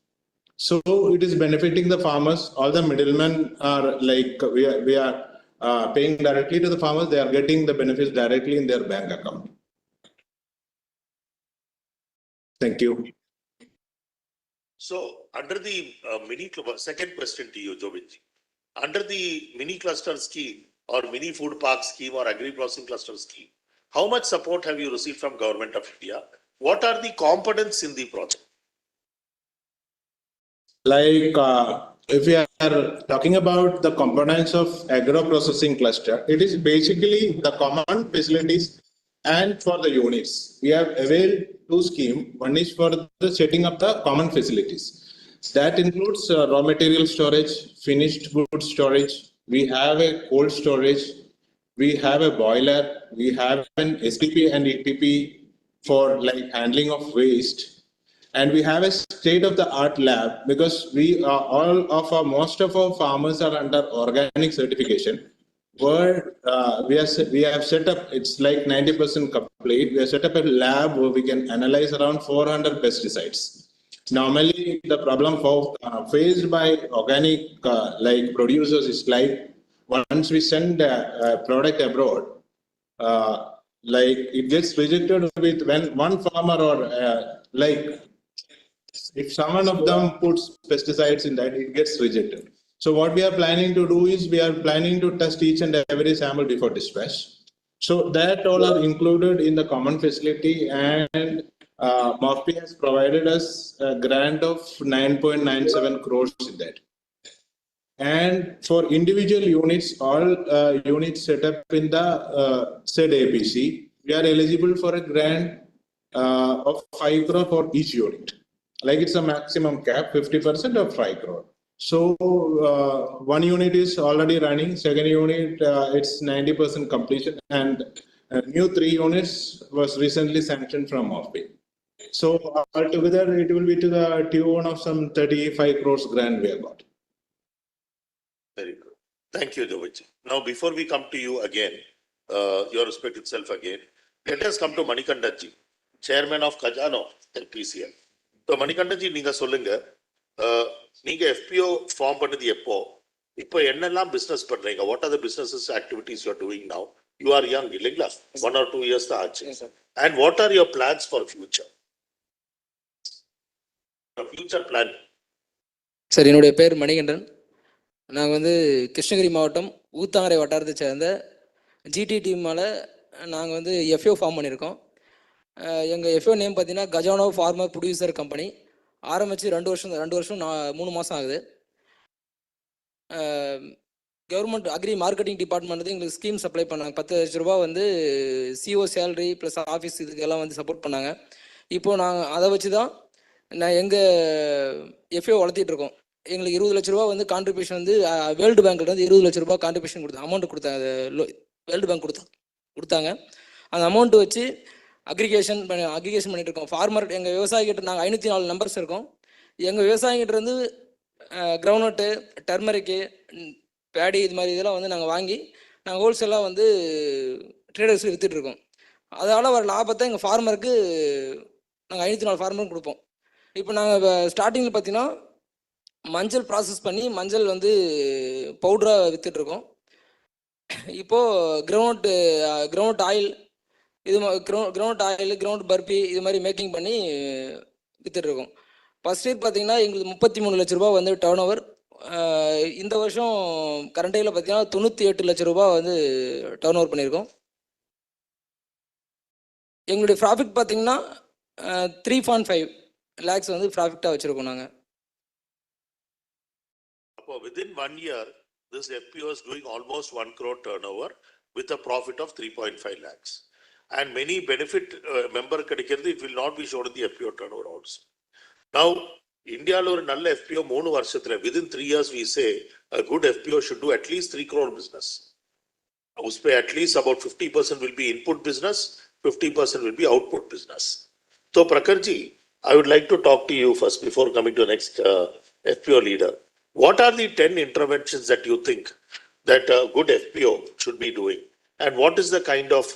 So it is benefiting the farmers. All the middlemen are like, we are paying directly to the farmers. They are getting the benefits directly in their bank account. Thank you. So under the second question to you, Jobinji, under the mini cluster scheme or mini food park scheme or agri processing cluster scheme, how much support have you received from Government of India? What are the components in the project? Like, if we are talking about the components of agro-processing cluster, it is basically the common facilities and for the units. We have availed two schemes. One is for the setting up the common facilities. That includes raw material storage, finished goods storage. We have a cold storage. We have a boiler. We have an STP and ETP for like handling of waste. And we have a state-of-the-art lab because most of our farmers are under organic certification. Where we have set up, it's like 90% complete. We have set up a lab where we can analyze around 400 pesticides. Normally, the problem faced by organic like producers is like once we send a product abroad, like it gets rejected with when one farmer or like if someone of them puts pesticides in that, it gets rejected. So what we are planning to do is we are planning to test each and every sample before dispatch. So that all are included in the common facility, and MOFPI has provided us a grant of 9.97 crores in that. And for individual units, all units set up in the said APC, we are eligible for a grant of 5 crore for each unit. Like it's a maximum cap, 50% of 5 crore. So one unit is already running, second unit, it's 90% completion, and new 3 units was recently sanctioned from MOFPI. So altogether, it will be to the tune of some 35 crores grant we have got. Very good. Thank you, Jovich. Now, before we come to you again, your respect itself again, let us come to Manikandaji, Chairman of Khajano LPCL. So Manikandaji, நீங்க சொல்லுங்க, நீங்க FPO form பண்ணது எப்போ? இப்போ என்னெல்லாம் business பண்றீங்க? What are the businesses activities you are doing now? You are young, இல்லைங்களா? 1 or 2 years தான் ஆச்சு. And what are your plans for future? Future plan. Sir, என்னுடைய பேர் மணிகண்டன். நாங்கள் வந்து கிருஷ்ணகிரி மாவட்டம் ஊத்தாங்கரை வட்டாரத்தை சேர்ந்த ஜிடி டீமால் நாங்கள் வந்து எஃப்ஓ ஃபார்ம் பண்ணியிருக்கோம். எங்கள் எஃப்ஓ நேம் பார்த்தீங்கன்னா கஜானோ ஃபார்மர் ப்ரொடியூசர் கம்பெனி. ஆரம்பித்து 2 வருஷம் 3 மாதம் ஆகுது. கவர்மெண்ட் அக்ரி மார்க்கெட்டிங் டிபார்ட்மெண்ட் வந்து எங்களுக்கு ஸ்கீம் சப்ளை பண்ணாங்க. 10 லட்ச ரூபா வந்து சிஓ சேலரி ப்ளஸ் ஆஃபீஸ் இதுக்கெல்லாம் வந்து சப்போர்ட் பண்ணாங்க. இப்போது நாங்கள் அதை வச்சு தான் எங்கள் எஃப்ஓ வளர்த்திட்ருக்கோம். எங்களுக்கு 20 லட்ச ரூபா வந்து கான்ட்ரிபியூஷன் வந்து வேர்ல்டு பேங்க்கில் வந்து 20 லட்ச ரூபா கான்ட்ரிபியூஷன் அமௌண்ட் கொடுத்தாங்க. வேர்ல்டு பேங்க் கொடுத்தாங்க. அந்த அமௌண்ட்டு வச்சு அக்ரிகேஷன் பண்ணிட்டு இருக்கோம். ஃபார்மர் எங்கள் விவசாயிகிட்ட நாங்கள் 504 நம்பர்ஸ் இருக்கோம். எங்கள் விவசாயிகிட்ட இருந்து கிரவுண்ட்நட்டு, டர்மரிக்கு, பேடி இது மாதிரி இதெல்லாம் வந்து நாங்கள் வாங்கி நாங்கள் ஹோல்சேலாக வந்து ட்ரேடர்ஸுக்கு விற்றுட்ருக்கோம். அதனால் வர லாபத்தை எங்கள் ஃபார்மருக்கு நாங்கள் 504 ஃபார்மருக்கு கொடுப்போம். இப்போ நாங்கள் ஸ்டார்டிங்கில் பார்த்தீங்கன்னா மஞ்சள் ப்ராசஸ் பண்ணி மஞ்சள் வந்து பவுடராக விற்றுட்ருக்கோம். இப்போது கிரவுண்ட் ஆயில், இது கிரவுண்ட் ஆயில், கிரவுண்ட் பர்பி இது மாதிரி மேக்கிங் பண்ணி விற்றுட்ருக்கோம். ஃபஸ்ட் இயர் பார்த்தீங்கன்னா எங்களுக்கு 33 லட்ச ரூபா வந்து டர்ன் ஓவர். இந்த வருஷம் கரண்ட் இயரில் பார்த்தீங்கன்னா 98 லட்ச ரூபா வந்து டர்ன் ஓவர் பண்ணியிருக்கோம். எங்களுடைய ப்ராஃபிட் பார்த்தீங்கன்னா 3.5 lakhs வந்து ப்ராஃபிட்டாக வச்சுருக்கோம் நாங்கள். Within 1 year, this FPO is doing almost 1 crore turnover with a profit of 3.5 lakhs. And many benefit member கிடைக்கிறது, it will not be shown in the FPO turnover also. Now, Indiaல ஒரு நல்ல FPO 3 வருஷத்துல, within 3 years we say a good FPO should do at least 3 crore business. उसपे at least about 50% will be input business, 50% will be output business. So Prakarji, I would like to talk to you first before coming to the next FPO leader. What are the 10 interventions that you think that a good FPO should be doing? And what is the kind of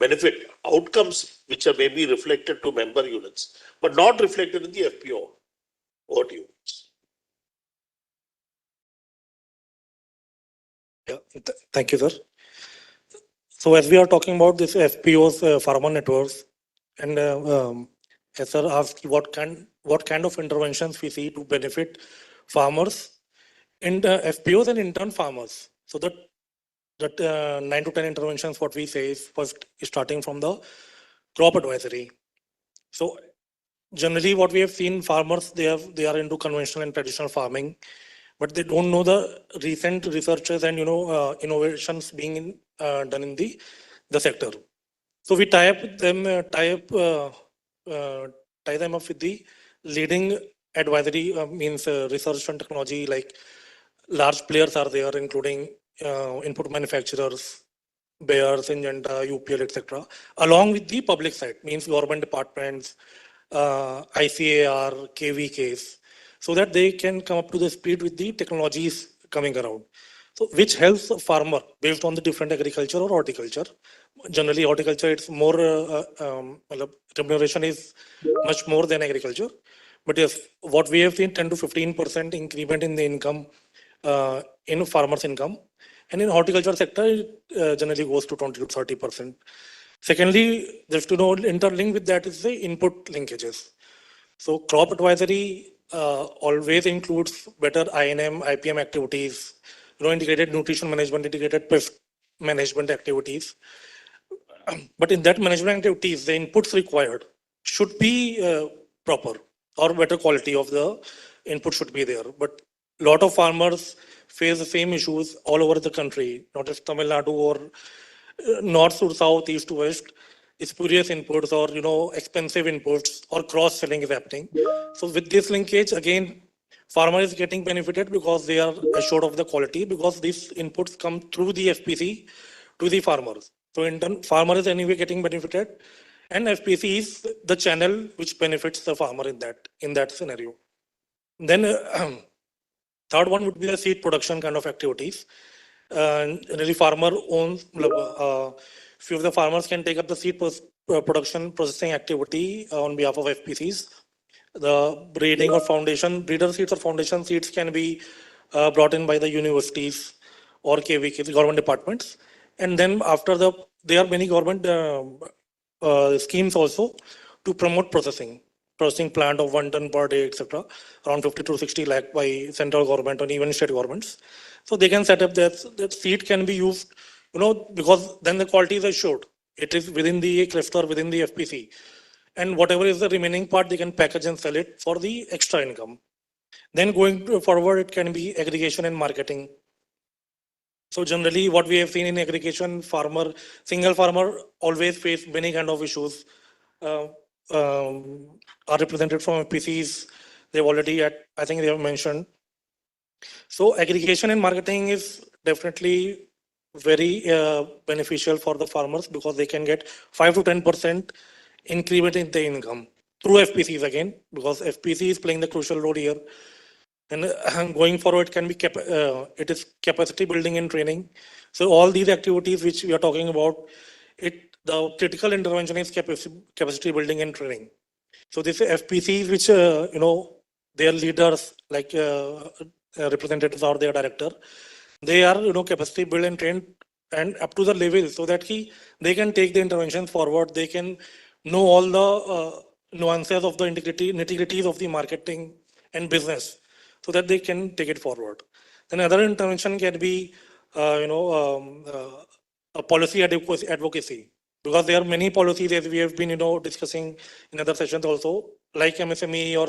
benefit outcomes which are maybe reflected to member units, but not reflected in the FPO? What do you? Yeah, thank you, sir. So as we are talking about this FPOs, farmer networks, and as sir asked, what can what kind of interventions we see to benefit farmers in the FPOs and in turn farmers. So that 9 to 10 interventions, what we say is first starting from the crop advisory. So generally what we have seen, farmers, they are into conventional and traditional farming, but they don't know the recent researches and innovations being done in the sector. So we tie them up with the leading advisory means research and technology, like large players are there, including input manufacturers, Bayer, Syngenta, UPL, etc. Along with the public side, means government departments, ICAR, KVKs, so that they can come up to the speed with the technologies coming around. So which helps a farmer based on the different agriculture or horticulture. Generally, horticulture, it's more, remuneration is much more than agriculture. But yes, what we have seen, 10 to 15% increment in the income, in farmers' income. And in horticulture sector, it generally goes to 20 to 30%. Secondly, just to know, interlinked with that is the input linkages. So crop advisory always includes better INM, IPM activities, integrated nutrition management, integrated pest management activities. But in that management activities, the inputs required should be proper, or better quality of the input should be there. But a lot of farmers face the same issues all over the country, not just Tamil Nadu or north to south, east to west. Spurious inputs or expensive inputs or cross selling is happening. So with this linkage, again, farmer is getting benefited because they are assured of the quality, because these inputs come through the FPC to the farmers. So in turn, farmer is anyway getting benefited, and FPC is the channel which benefits the farmer in that scenario. Then third one would be the seed production kind of activities. Really, farmer owns. Few of the farmers can take up the seed production processing activity on behalf of FPCs. The breeding or breeder seeds or foundation seeds can be brought in by the universities or KVKs, government departments. And then after there are many government schemes also to promote processing plant of 1 ton per day, etc. Around 50 to 60 lakh by central government or even state governments. So they can set up that seed can be used, because then the quality is assured. It is within the cluster, within the FPC. And whatever is the remaining part, they can package and sell it for the extra income. Then going forward, it can be aggregation and marketing. So generally what we have seen in aggregation, single farmer always face many kind of issues. Are represented from FPCs. They've already I think they have mentioned. So aggregation and marketing is definitely very beneficial for the farmers, because they can get 5 to 10% increment in the income through FPCs again, because FPC is playing the crucial role here. And going forward, it is capacity building and training. So all these activities which we are talking about, the critical intervention is capacity building and training. So this FPCs, which their leaders, like representatives or their director, they are capacity build and trained and up to the level, so that they can take the interventions forward. They can know all the nuances of the nitty-gritties of the marketing and business, so that they can take it forward. Then another intervention can be a policy advocacy, because there are many policies, as we have been discussing in other sessions also, like MSME or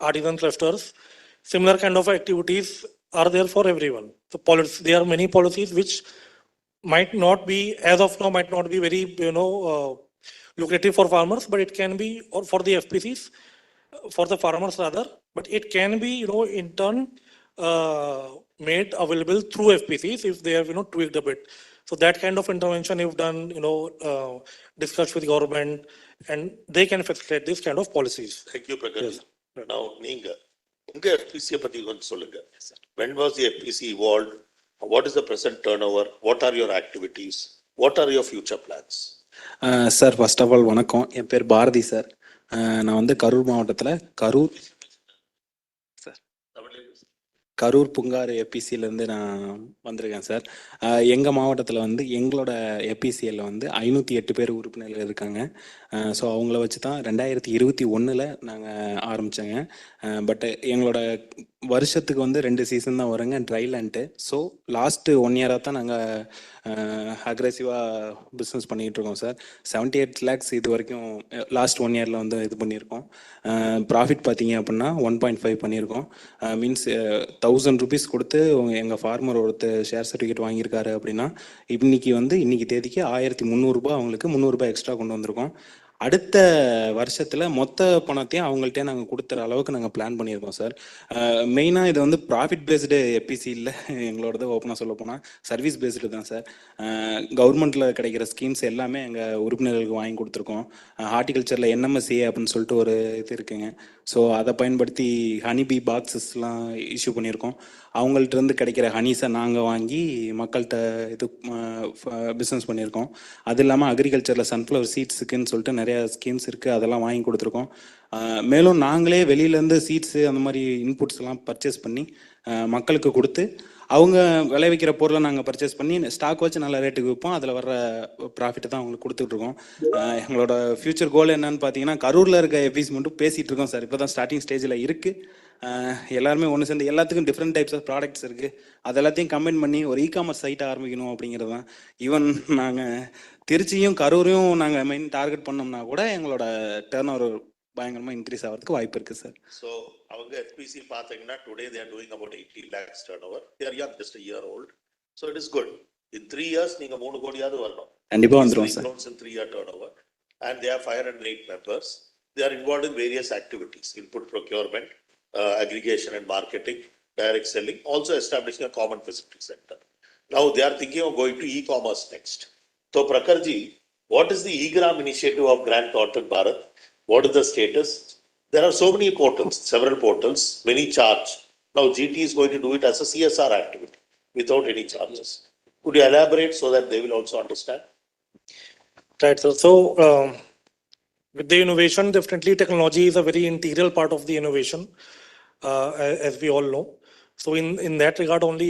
artisan clusters. Similar kind of activities are there for everyone. So there are many policies which might not be, as of now, might not be very lucrative for farmers, but it can be, or for the FPCs, for the farmers rather, but it can be in turn made available through FPCs if they have tweaked a bit. So that kind of intervention you've done, discussed with government, and they can facilitate this kind of policies. Thank you, Prakash. Yes. Now, Ninga, unga FPC பத்தி கொஞ்சம் சொல்லுங்க. When was the FPC evolved? What is the present turnover? What are your activities? What are your future plans? Sir, first of all வணக்கம். என் பேர் Bharathi sir. நான் வந்து கரூர் மாவட்டத்தில் கரூர் புங்காறு எபிசியிலேருந்து நான் வந்திருக்கேன் சார். எங்கள் மாவட்டத்தில் வந்து எங்களோட எபிசிஎல்ல வந்து 508 பேர் உறுப்பினர்கள் இருக்காங்க. ஸோ அவங்கள வச்சு தான் 2021 நாங்கள் ஆரம்பித்தோங்க. பட் எங்களோட வருஷத்துக்கு வந்து 2 சீசன் தான் வருங்க, ட்ரை லேண்ட்டு. ஸோ லாஸ்ட்டு 1 இயராக தான் நாங்கள் அக்ரெசிவாக பிஸ்னஸ் பண்ணிகிட்ருக்கோம் சார். 78 lakhs இது வரைக்கும் லாஸ்ட் 1 இயரில் வந்து இது பண்ணியிருக்கோம். ப்ராஃபிட் பார்த்தீங்க அப்படின்னா 1.5 பண்ணியிருக்கோம். மீன்ஸ் 1000 rupees கொடுத்து எங்கள் ஃபார்மர் ஒருத்தர் ஷேர் சர்டிஃபிகேட் வாங்கியிருக்காரு அப்படின்னா இன்னைக்கு தேதிக்கு 1300 ரூபாய், அவங்களுக்கு 300 ரூபாய் எக்ஸ்ட்ரா கொண்டு வந்திருக்கோம். அடுத்த வருஷத்தில் மொத்த பணத்தையும் அவங்கள்ட்டே நாங்கள் கொடுத்துற அளவுக்கு நாங்கள் பிளான் பண்ணியிருக்கோம் சார். மெயினாக இது வந்து ப்ராஃபிட் பேஸ்டு எபிசி இல்லை, எங்களோடது ஓப்பனாக சொல்ல போனால் சர்வீஸ் பேஸ்டு தான் சார். கவர்மெண்ட்டில் கிடைக்கிற ஸ்கீம்ஸ் எல்லாமே எங்கள் உறுப்பினர்களுக்கு வாங்கி கொடுத்துருக்கோம். ஹார்டிகல்ச்சரில் NMSA அப்படின்னு சொல்லிட்டு ஒரு இது இருக்குங்க. ஸோ அதை பயன்படுத்தி ஹனிபி பாக்ஸஸ்லாம் இஷ்யூ பண்ணியிருக்கோம். அவங்கள்ட்ட கிடைக்கிற ஹனிஸை நாங்கள் வாங்கி மக்கள்கிட்ட இது பிஸ்னஸ் பண்ணியிருக்கோம். அது இல்லாமல் அக்ரிகல்ச்சரில் சன்ஃப்ளவர் சீட்ஸுக்குன்னு சொல்லிட்டு நிறையா ஸ்கீம்ஸ் இருக்குது, அதெல்லாம் வாங்கி கொடுத்துருக்கோம். மேலும் நாங்களே வெளியிலேருந்து சீட்ஸு அந்த மாதிரி இன்புட்ஸ் எல்லாம் பர்ச்சேஸ் பண்ணி மக்களுக்கு கொடுத்து அவங்க விளைவிக்கிற பொருளை நாங்கள் பர்ச்சேஸ் பண்ணி ஸ்டாக் வச்சு நல்ல ரேட்டுக்கு விற்போம். அதில் வர்ற ப்ராஃபிட்டை தான் அவங்களுக்கு கொடுத்துட்ருக்கோம். எங்களோட ஃபியூச்சர் கோல் என்னன்னு பார்த்தீங்கன்னா, கரூரில் இருக்க எபிஸ் மட்டும் பேசிகிட்டு இருக்கோம் சார். இப்போ தான் ஸ்டார்டிங் ஸ்டேஜில் இருக்குது. எல்லாருமே ஒன்று சேர்ந்து எல்லாத்துக்கும் டிஃப்ரெண்ட் டைப்ஸ் ஆஃப் ப்ராடக்ட்ஸ் இருக்குது. அது எல்லாத்தையும் கம்பைன் பண்ணி ஒரு இ-காமர்ஸ் சைட்டை ஆரம்பிக்கணும் அப்படிங்கிறது தான். ஈவன் நாங்கள் திருச்சியும் கரூரையும் நாங்கள் மெயின் டார்கெட் பண்ணோம்னா கூட எங்களோட டர்ன் ஓவர் பயங்கரமாக இன்க்ரீஸ் ஆகிறதுக்கு வாய்ப்பு இருக்குது சார். ஸோ அவங்க FPC பார்த்தீங்கன்னா today they are doing about 80 lakhs turnover. They are young, just a year old. So it is good. In 3 years நீங்கள் 3 கோடியாவது வரணும். கண்டிப்பாக வந்துடும் sir. In 3-year turnover. And they have 508 members. They are involved in various activities, input procurement, aggregation and marketing, direct selling, also establishing a common facility center. Now they are thinking of going to e-commerce next. So Prakarji, what is the e-gram initiative of Grand Thornton Bharat? What is the status? There are so many portals, several portals, many charge. Now GT is going to do it as a CSR activity without any charges. Could you elaborate so that they will also understand? Right, so with the innovation, definitely technology is a very integral part of the innovation, as we all know. So in that regard, only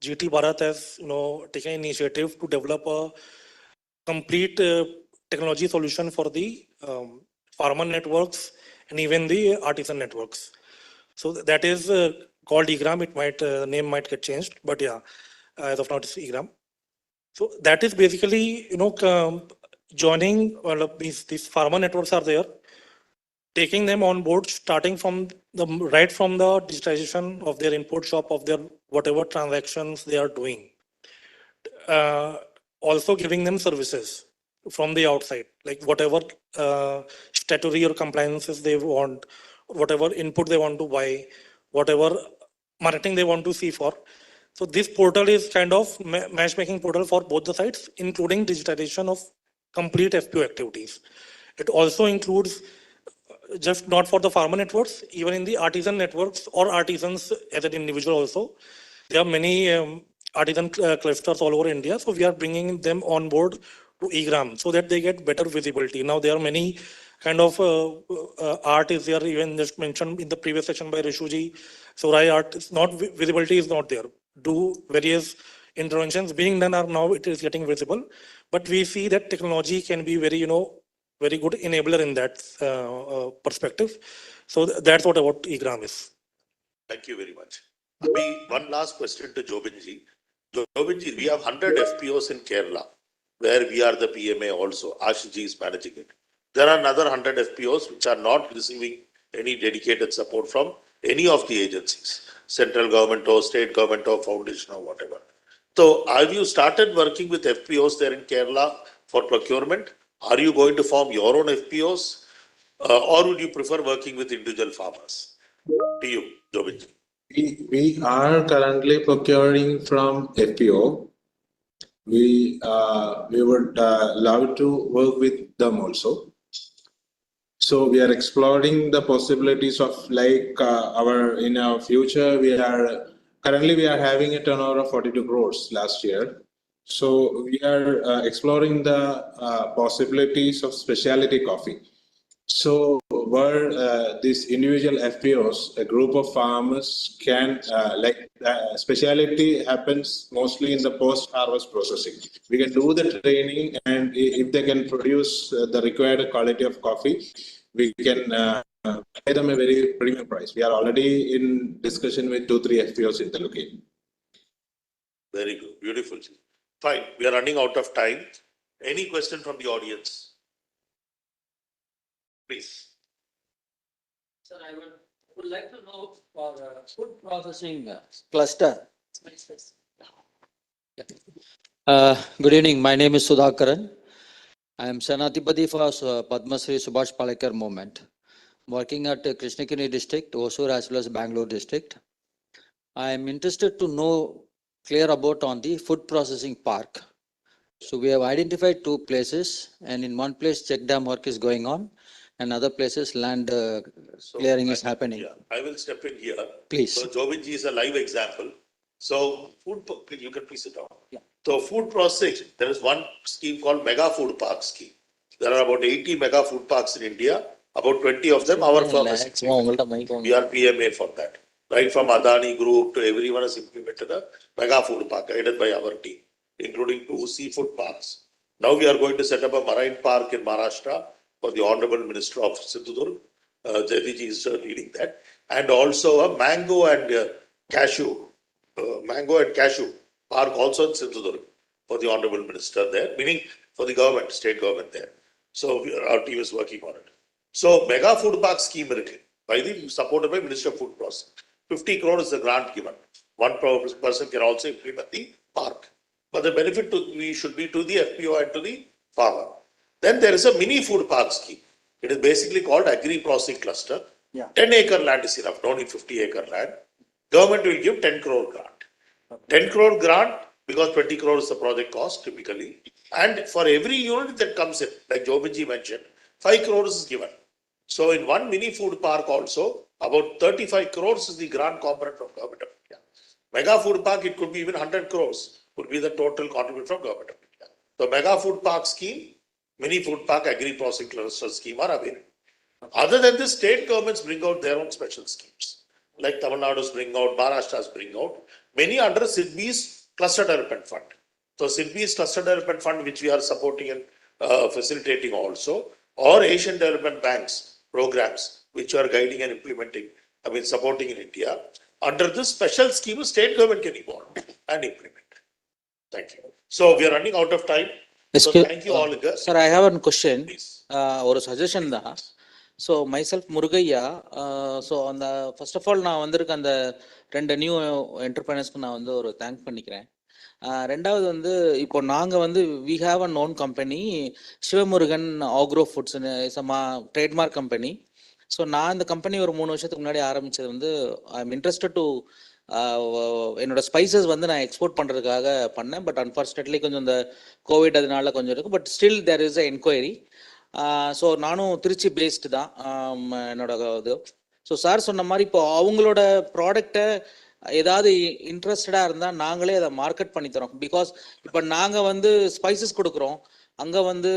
GT Bharat has taken initiative to develop a complete technology solution for the farmer networks and even the artisan networks. So that is called egram. It might name might get changed, but yeah, as of now it's egram. So that is basically joining these farmer networks are there, taking them on board, starting from the digitization of their input shop, of their whatever transactions they are doing. Also giving them services from the outside, like whatever statutory or compliances they want, whatever input they want to buy, whatever marketing they want to see for. So this portal is kind of matchmaking portal for both the sides, including digitization of complete FPO activities. It also includes just not for the farmer networks, even in the artisan networks or artisans as an individual also. There are many artisan clusters all over India. So we are bringing them on board to egram so that they get better visibility. Now there are many kind of art is there, even just mentioned in the previous section by Rishuji. So art is not, visibility is not there. Do various interventions being done are now it is getting visible, but we see that technology can be very very good enabler in that perspective. So that's what about egram is. Thank you very much. One last question to Jobinji. Jobinji, we have 100 FPOs in Kerala, where we are the PMA also. Ashiji is managing it. There are another 100 FPOs which are not receiving any dedicated support from any of the agencies, central government or state government or foundation or whatever. So have you started working with FPOs there in Kerala for procurement? Are you going to form your own FPOs? Or would you prefer working with individual farmers? To you, Jobinji. We are currently procuring from FPO. We would love to work with them also. So we are exploring the possibilities of in our future. We are having a turnover of 42 crores last year. So we are exploring the possibilities of specialty coffee. So where these individual FPOs, a group of farmers can, speciality happens mostly in the post-harvest processing. We can do the training, and if they can produce the required quality of coffee, we can pay them a very premium price. We are already in discussion with 2-3 FPOs in the location. Very good, beautiful. Fine, we are running out of time. Any question from the audience? Please. Sir, I would like to know for food processing cluster. Good evening. My name is Sudhakaran. I am Senatipati for Padma Shri Subhash Palekar movement, working at Krishnagiri district, Hosur as well as Bangalore district. I am interested to know clear about on the food processing park. So we have identified 2 places, and in one place check dam work is going on, and other places land clearing is happening. Yeah, I will step in here. Please. So Jobinji is a live example. So you can please sit down. Yeah. So food processing, there is one scheme called Mega Food Park Scheme. There are about 80 mega food parks in India. About 20 of them our firm is. We are PMA for that. Right from Adani Group to everyone has implemented a mega food park guided by our team, including 2 seafood parks. Now we are going to set up a marine park in Maharashtra for the Honorable Minister of Sindhudurg. Jayadiji is leading that. And also a mango and cashew park also in Sindhudurg for the Honorable Minister there, meaning for the government, state government there. So our team is working on it. So mega food park scheme supported by Minister of Food Processing. 50 crore is the grant given. One person can also implement the park. But the benefit should be to the FPO and to the farmer. Then there is a mini food park scheme. It is basically called agri processing cluster. Yeah. 10-acre land is enough, don't need 50-acre land. Government will give 10 crore grant. 10 crore grant because 20 crore is the project cost typically. And for every unit that comes in, like Jobinji mentioned, 5 crores is given. So in one mini food park also, about 35 crores is the grant component from government of India. Mega food park, it could be even 100 crores would be the total contribution from government of India. So mega food park scheme, mini food park, agri processing cluster scheme are available. Other than this, state governments bring out their own special schemes. Like Tamil Nadu's bring out, Maharashtra's bring out, many under SIDBI's Cluster Development Fund. So SIDBI's Cluster Development Fund, which we are supporting and facilitating also, or Asian Development Bank's programs, which are guiding and implementing, supporting in India. Under this special scheme, state government can evolve and implement. Thank you. So we are running out of time. So thank you all. Sir, I have one question or a suggestion. So myself, Murugaiya, so on the first of all, நான் வந்திருக்க அந்த 2 new என்டர்பிரைனர்ஸ்க்கு நான் வந்து ஒரு thank பண்ணிக்கிறேன். ரெண்டாவது வந்து இப்போ நாங்கள் வந்து we have a known company Sivamurugan agro ஃபுட்ஸ்னு ட்ரேட்மார்க் கம்பெனி. ஸோ நான் இந்த கம்பெனி ஒரு 3 வருஷத்துக்கு முன்னாடி ஆரம்பித்தது வந்து ஐ எம் இன்ட்ரெஸ்டட் டு என்னோட ஸ்பைசஸ் வந்து நான் எக்ஸ்போர்ட் பண்ணுறதுக்காக பண்ணேன். பட் அன்ஃபார்ச்சுனேட்லி கொஞ்சம் இந்த கோவிட் அதனால கொஞ்சம் இருக்குது. But still there is a enquiry. So நானும் திருச்சி பேஸ்டு தான் என்னோட இது. ஸோ சார் சொன்ன மாதிரி இப்போ அவங்களோட ப்ராடக்டை ஏதாவது இன்ட்ரெஸ்டடாக இருந்தால் நாங்களே அதை மார்க்கெட் பண்ணி தரோம். பிகாஸ் இப்போ நாங்கள் வந்து ஸ்பைசஸ் கொடுக்குறோம், அங்கே வந்து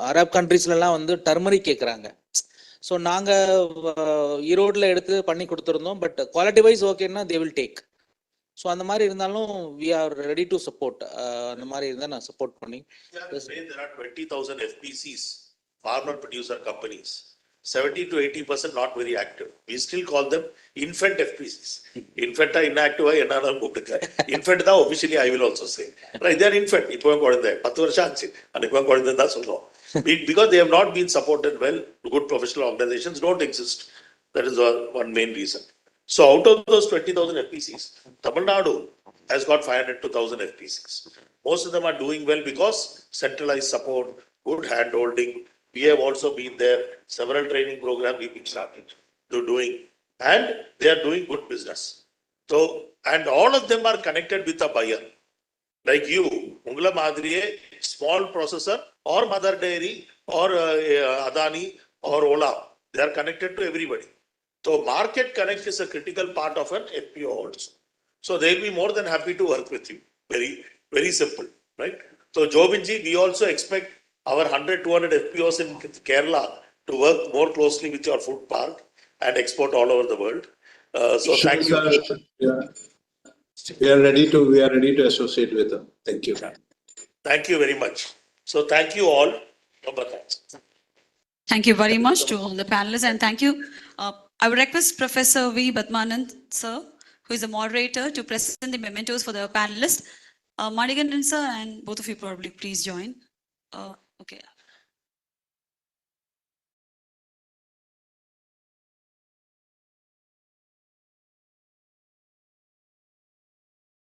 அரப் கண்ட்ரீஸ்லாம் வந்து டர்மரிக் கேட்குறாங்க. ஸோ நாங்கள் ஈரோட்டில் எடுத்து பண்ணி கொடுத்துருந்தோம். பட் குவாலிட்டி வைஸ் ஓகேன்னா தே வில் டேக். ஸோ அந்த மாதிரி இருந்தாலும் we are ready to support. அந்த மாதிரி இருந்தால் நான் சப்போர்ட் பண்ணி. There are 20,000 FPCs, farmer producer companies. 70 to 80% not very active. We still call them infant FPCs. Infant inactive enna கூப்பிடுங்க. Infant தான் officially I will also say. Right, they are infant. இப்போ குழந்தை 10 வருஷம் ஆச்சு. அன்னைக்கு குழந்தை தான் சொல்றோம். Because they have not been supported well, good professional organizations don't exist. That is one main reason. So out of those 20,000 FPCs, Tamil Nadu has got 500 to 1,000 FPCs. Most of them are doing well because centralized support, good hand holding. We have also been there, several training programs we've been started to doing, and they are doing good business. So, and all of them are connected with a buyer. Like you, Ungla Madriye, small processor or mother dairy or Adani or Ola, they are connected to everybody. So market connect is a critical part of an FPO also. So they'll be more than happy to work with you. Very, very simple, right? So Jobinji, we also expect our 100, 200 FPOs in Kerala to work more closely with your food park and export all over the world. So Sure, thank you. sir. Yeah. We are ready to associate with them. Thank you. Thank you very much. So thank you all. Number thanks. Thank you very much to all the panelists, and thank you. I would request Professor V. Batmanand, sir, who is the moderator, to present the mementos for the panelists. Manikandan, sir, and both of you probably please join. Okay.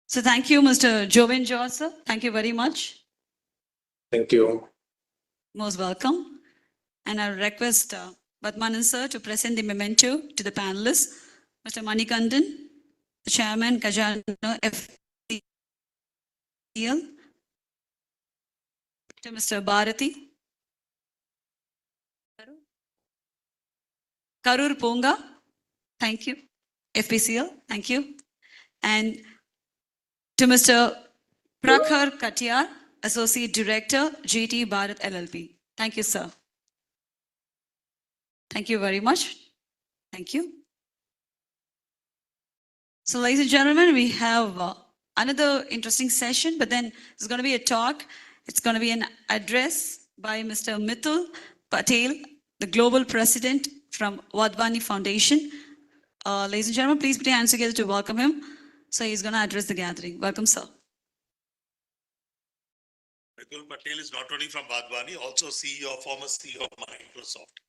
So thank you, Mr. Jovin George, sir. Thank you very much. Thank you. Most welcome. And I request Batmanan, sir, to present the memento to the panelists. Mr. Manikandan, the Chairman, Khajano FCL, to Mr. Bharati, Karur Ponga, thank you, FPCL, thank you. And to Mr. Prakhar Katiyar, Associate Director, GT Bharat LLP. Thank you, sir. Thank you very much. Thank you. So, ladies and gentlemen, we have another interesting session, but then there's going to be a talk. It's going to be an address by Mr. Mithul Patel, the Global President from Wadhwani Foundation. Ladies and gentlemen, please put your hands together to welcome him. So he's going to address the gathering. Welcome, sir. Mithul Patel is not only from Wadhwani, also CEO, former CEO of Microsoft.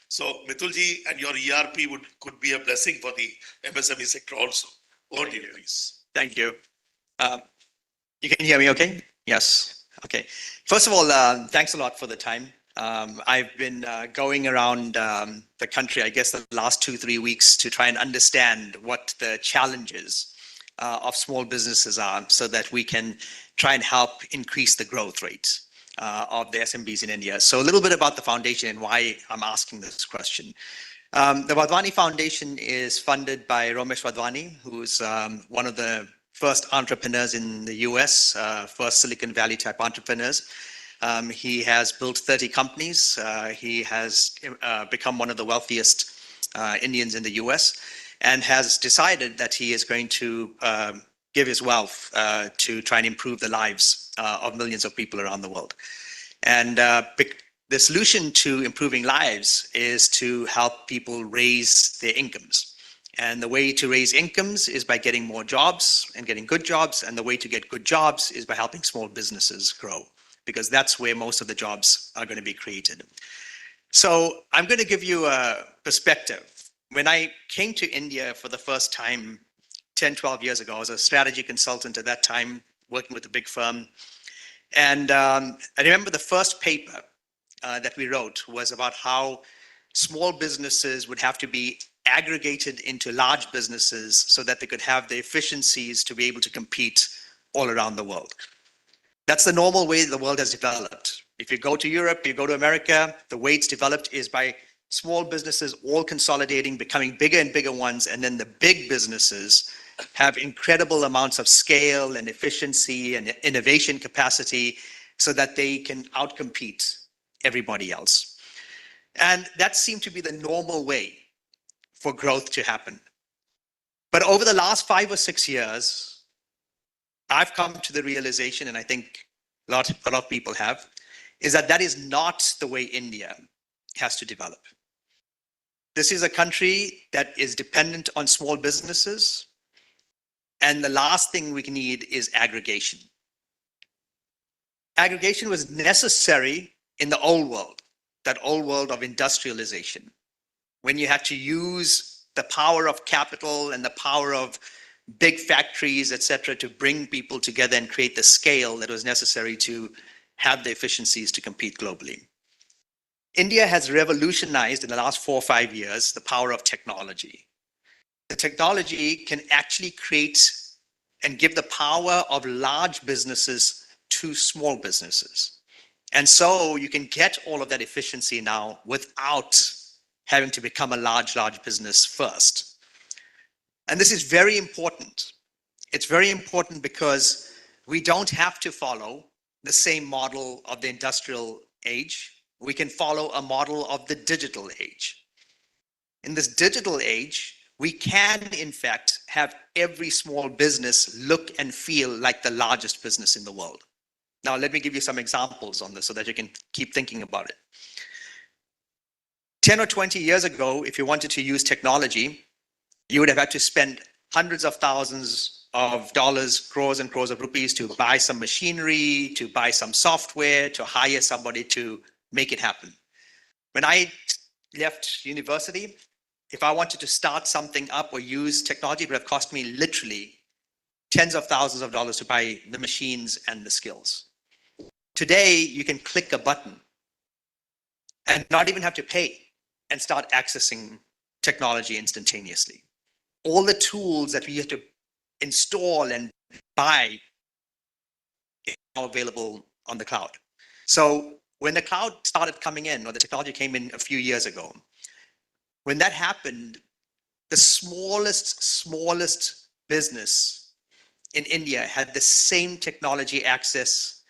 So Mithulji and your ERP could be a blessing for the MSME sector also. Over to you, please. Thank you. You can hear me okay? Yes. Okay. First of all, thanks a lot for the time. I've been going around the country, I guess, the last 2-3 weeks to try and understand what the challenges of small businesses are so that we can try and help increase the growth rate of the SMBs in India. So a little bit about the foundation and why I'm asking this question. The Wadhwani Foundation is funded by Ramesh Wadhwani, who's one of the first entrepreneurs in the US, first Silicon Valley type entrepreneurs. He has built 30 companies. He has become one of the wealthiest Indians in the US and has decided that he is going to give his wealth to try and improve the lives of millions of people around the world. And the solution to improving lives is to help people raise their incomes. And the way to raise incomes is by getting more jobs and getting good jobs. And the way to get good jobs is by helping small businesses grow, because that's where most of the jobs are going to be created. So I'm going to give you a perspective. When I came to India for the first time 10, 12 years ago, I was a strategy consultant at that time, working with a big firm. And I remember the first paper that we wrote was about how small businesses would have to be aggregated into large businesses so that they could have the efficiencies to be able to compete all around the world. That's the normal way the world has developed. If you go to Europe, you go to America, the way it's developed is by small businesses all consolidating, becoming bigger and bigger ones, and then the big businesses have incredible amounts of scale and efficiency and innovation capacity so that they can outcompete everybody else. And that seemed to be the normal way for growth to happen. But over the last 5 or 6 years, I've come to the realization, and I think a lot of people have, is that that is not the way India has to develop. This is a country that is dependent on small businesses, and the last thing we need is aggregation. Aggregation was necessary in the old world, that old world of industrialization, when you had to use the power of capital and the power of big factories, etc., to bring people together and create the scale that was necessary to have the efficiencies to compete globally. India has revolutionized in the last 4 or 5 years the power of technology. The technology can actually create and give the power of large businesses to small businesses. And so you can get all of that efficiency now without having to become a large business first. And this is very important. It's very important because we don't have to follow the same model of the industrial age, we can follow a model of the digital age. In this digital age, we can, in fact, have every small business look and feel like the largest business in the world. Now, let me give you some examples on this so that you can keep thinking about it. 10 or 20 years ago, if you wanted to use technology, you would have had to spend hundreds of thousands of dollars, crores and crores of rupees to buy some machinery, to buy some software, to hire somebody to make it happen. When I left university, if I wanted to start something up or use technology, it would have cost me literally tens of thousands of dollars to buy the machines and the skills. Today, you can click a button and not even have to pay and start accessing technology instantaneously. All the tools that we have to install and buy are now available on the cloud. So when the cloud started coming in, or the technology came in a few years ago, when that happened, the smallest business in India had the same technology access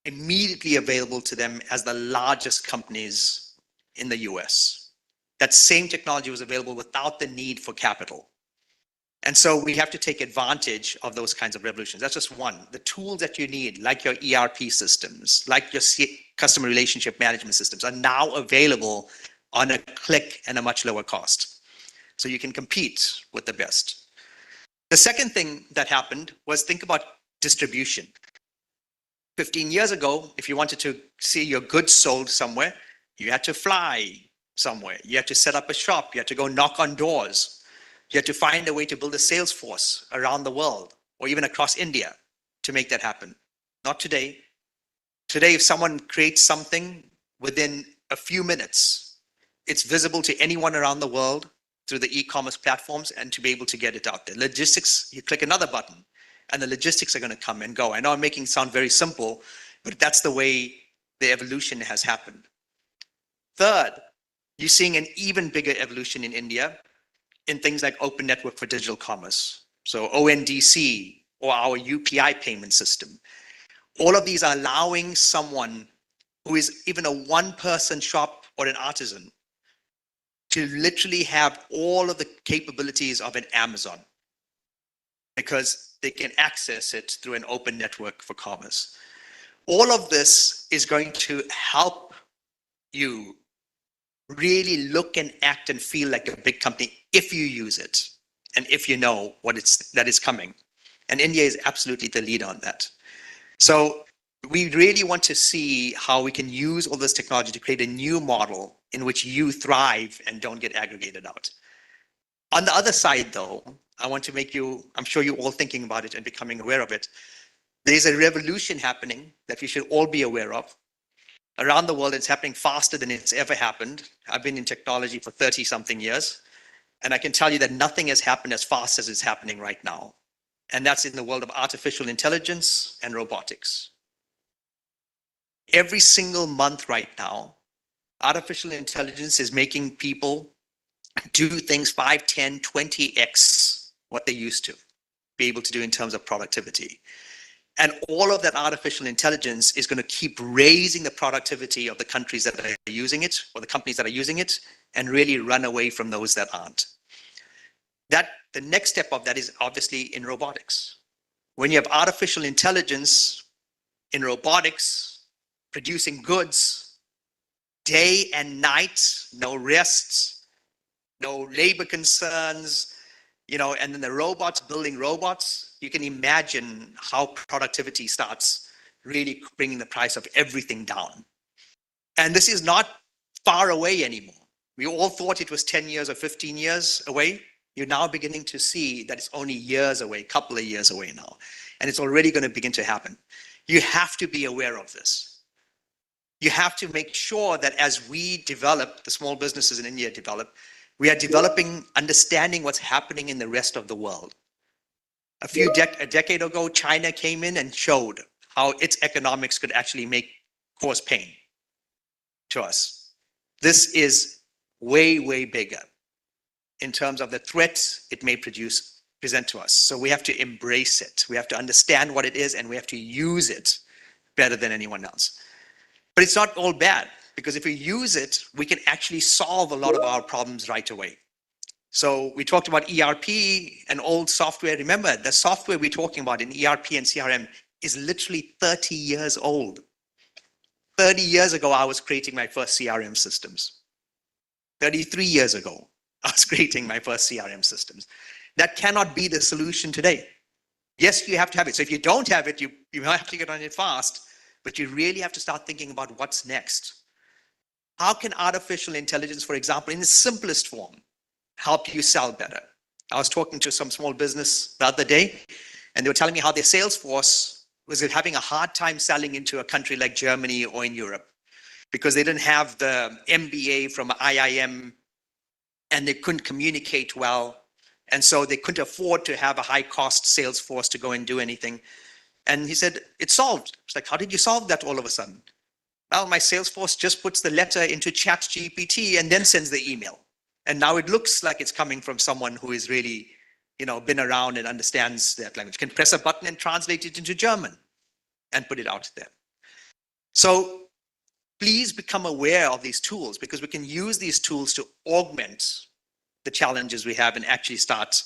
immediately available to them as the largest companies in the US. That same technology was available without the need for capital. And so we have to take advantage of those kinds of revolutions. That's just one. The tools that you need, like your ERP systems, like your customer relationship management systems, are now available on a click and a much lower cost. So you can compete with the best. The second thing that happened was, think about distribution. 15 years ago, if you wanted to see your goods sold somewhere, you had to fly somewhere. You had to set up a shop. You had to go knock on doors. You had to find a way to build a sales force around the world or even across India to make that happen. Not today. Today, if someone creates something, within a few minutes, it's visible to anyone around the world through the e-commerce platforms and to be able to get it out there. Logistics, you click another button and the logistics are going to come and go. I know I'm making it sound very simple, but that's the way the evolution has happened. Third, you're seeing an even bigger evolution in India in things like Open Network for Digital Commerce. So ONDC or our UPI payment system. All of these are allowing someone who is even a one-person shop or an artisan to literally have all of the capabilities of an Amazon because they can access it through an open network for commerce. All of this is going to help you really look and act and feel like a big company if you use it and if you know that is coming. And India is absolutely the lead on that. So we really want to see how we can use all this technology to create a new model in which you thrive and don't get aggregated out. On the other side, though, I want to make you, I'm sure you're all thinking about it and becoming aware of it. There's a revolution happening that we should all be aware of. Around the world, it's happening faster than it's ever happened. I've been in technology for 30-something years, and I can tell you that nothing has happened as fast as it's happening right now. And that's in the world of artificial intelligence and robotics. Every single month right now, artificial intelligence is making people do things 5, 10, 20x what they used to be able to do in terms of productivity. And all of that artificial intelligence is going to keep raising the productivity of the countries that are using it, or the companies that are using it, and really run away from those that aren't. The next step of that is obviously in robotics. When you have artificial intelligence in robotics, producing goods, day and night, no rest, no labor concerns, and then the robots building robots, you can imagine how productivity starts really bringing the price of everything down. And this is not far away anymore. We all thought it was 10 years or 15 years away. You're now beginning to see that it's only years away, a couple of years away now. And it's already going to begin to happen. You have to be aware of this. You have to make sure that as we develop, the small businesses in India develop, we are developing, understanding what's happening in the rest of the world. A decade ago, China came in and showed how its economics could actually cause pain to us. This is way, way bigger in terms of the threats it may present to us. So we have to embrace it. We have to understand what it is, and we have to use it better than anyone else. But it's not all bad, because if we use it, we can actually solve a lot of our problems right away. So we talked about ERP and old software. Remember, the software we're talking about in ERP and CRM is literally 30 years old. 30 years ago, I was creating my first CRM systems. 33 years ago, I was creating my first CRM systems. That cannot be the solution today. Yes, you have to have it. So if you don't have it, you might have to get on it fast, but you really have to start thinking about what's next. How can artificial intelligence, for example, in its simplest form, help you sell better? I was talking to some small business the other day, and they were telling me how their sales force was having a hard time selling into a country like Germany or in Europe because they didn't have the MBA from IIM and they couldn't communicate well. And so they couldn't afford to have a high cost sales force to go and do anything. And he said, it's solved. It's like, how did you solve that all of a sudden? Well, my sales force just puts the letter into ChatGPT and then sends the email. And now it looks like it's coming from someone who is really, been around and understands that language, can press a button and translate it into German and put it out there. So please become aware of these tools, because we can use these tools to augment the challenges we have and actually start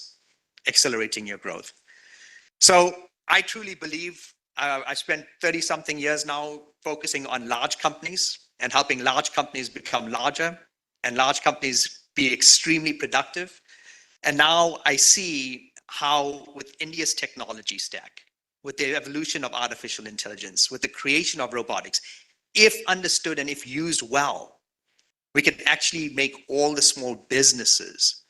accelerating your growth. So I truly believe I spent 30 something years now focusing on large companies and helping large companies become larger and large companies be extremely productive. And now I see how with India's technology stack, with the evolution of artificial intelligence, with the creation of robotics, if understood and if used well, we can actually make all the small businesses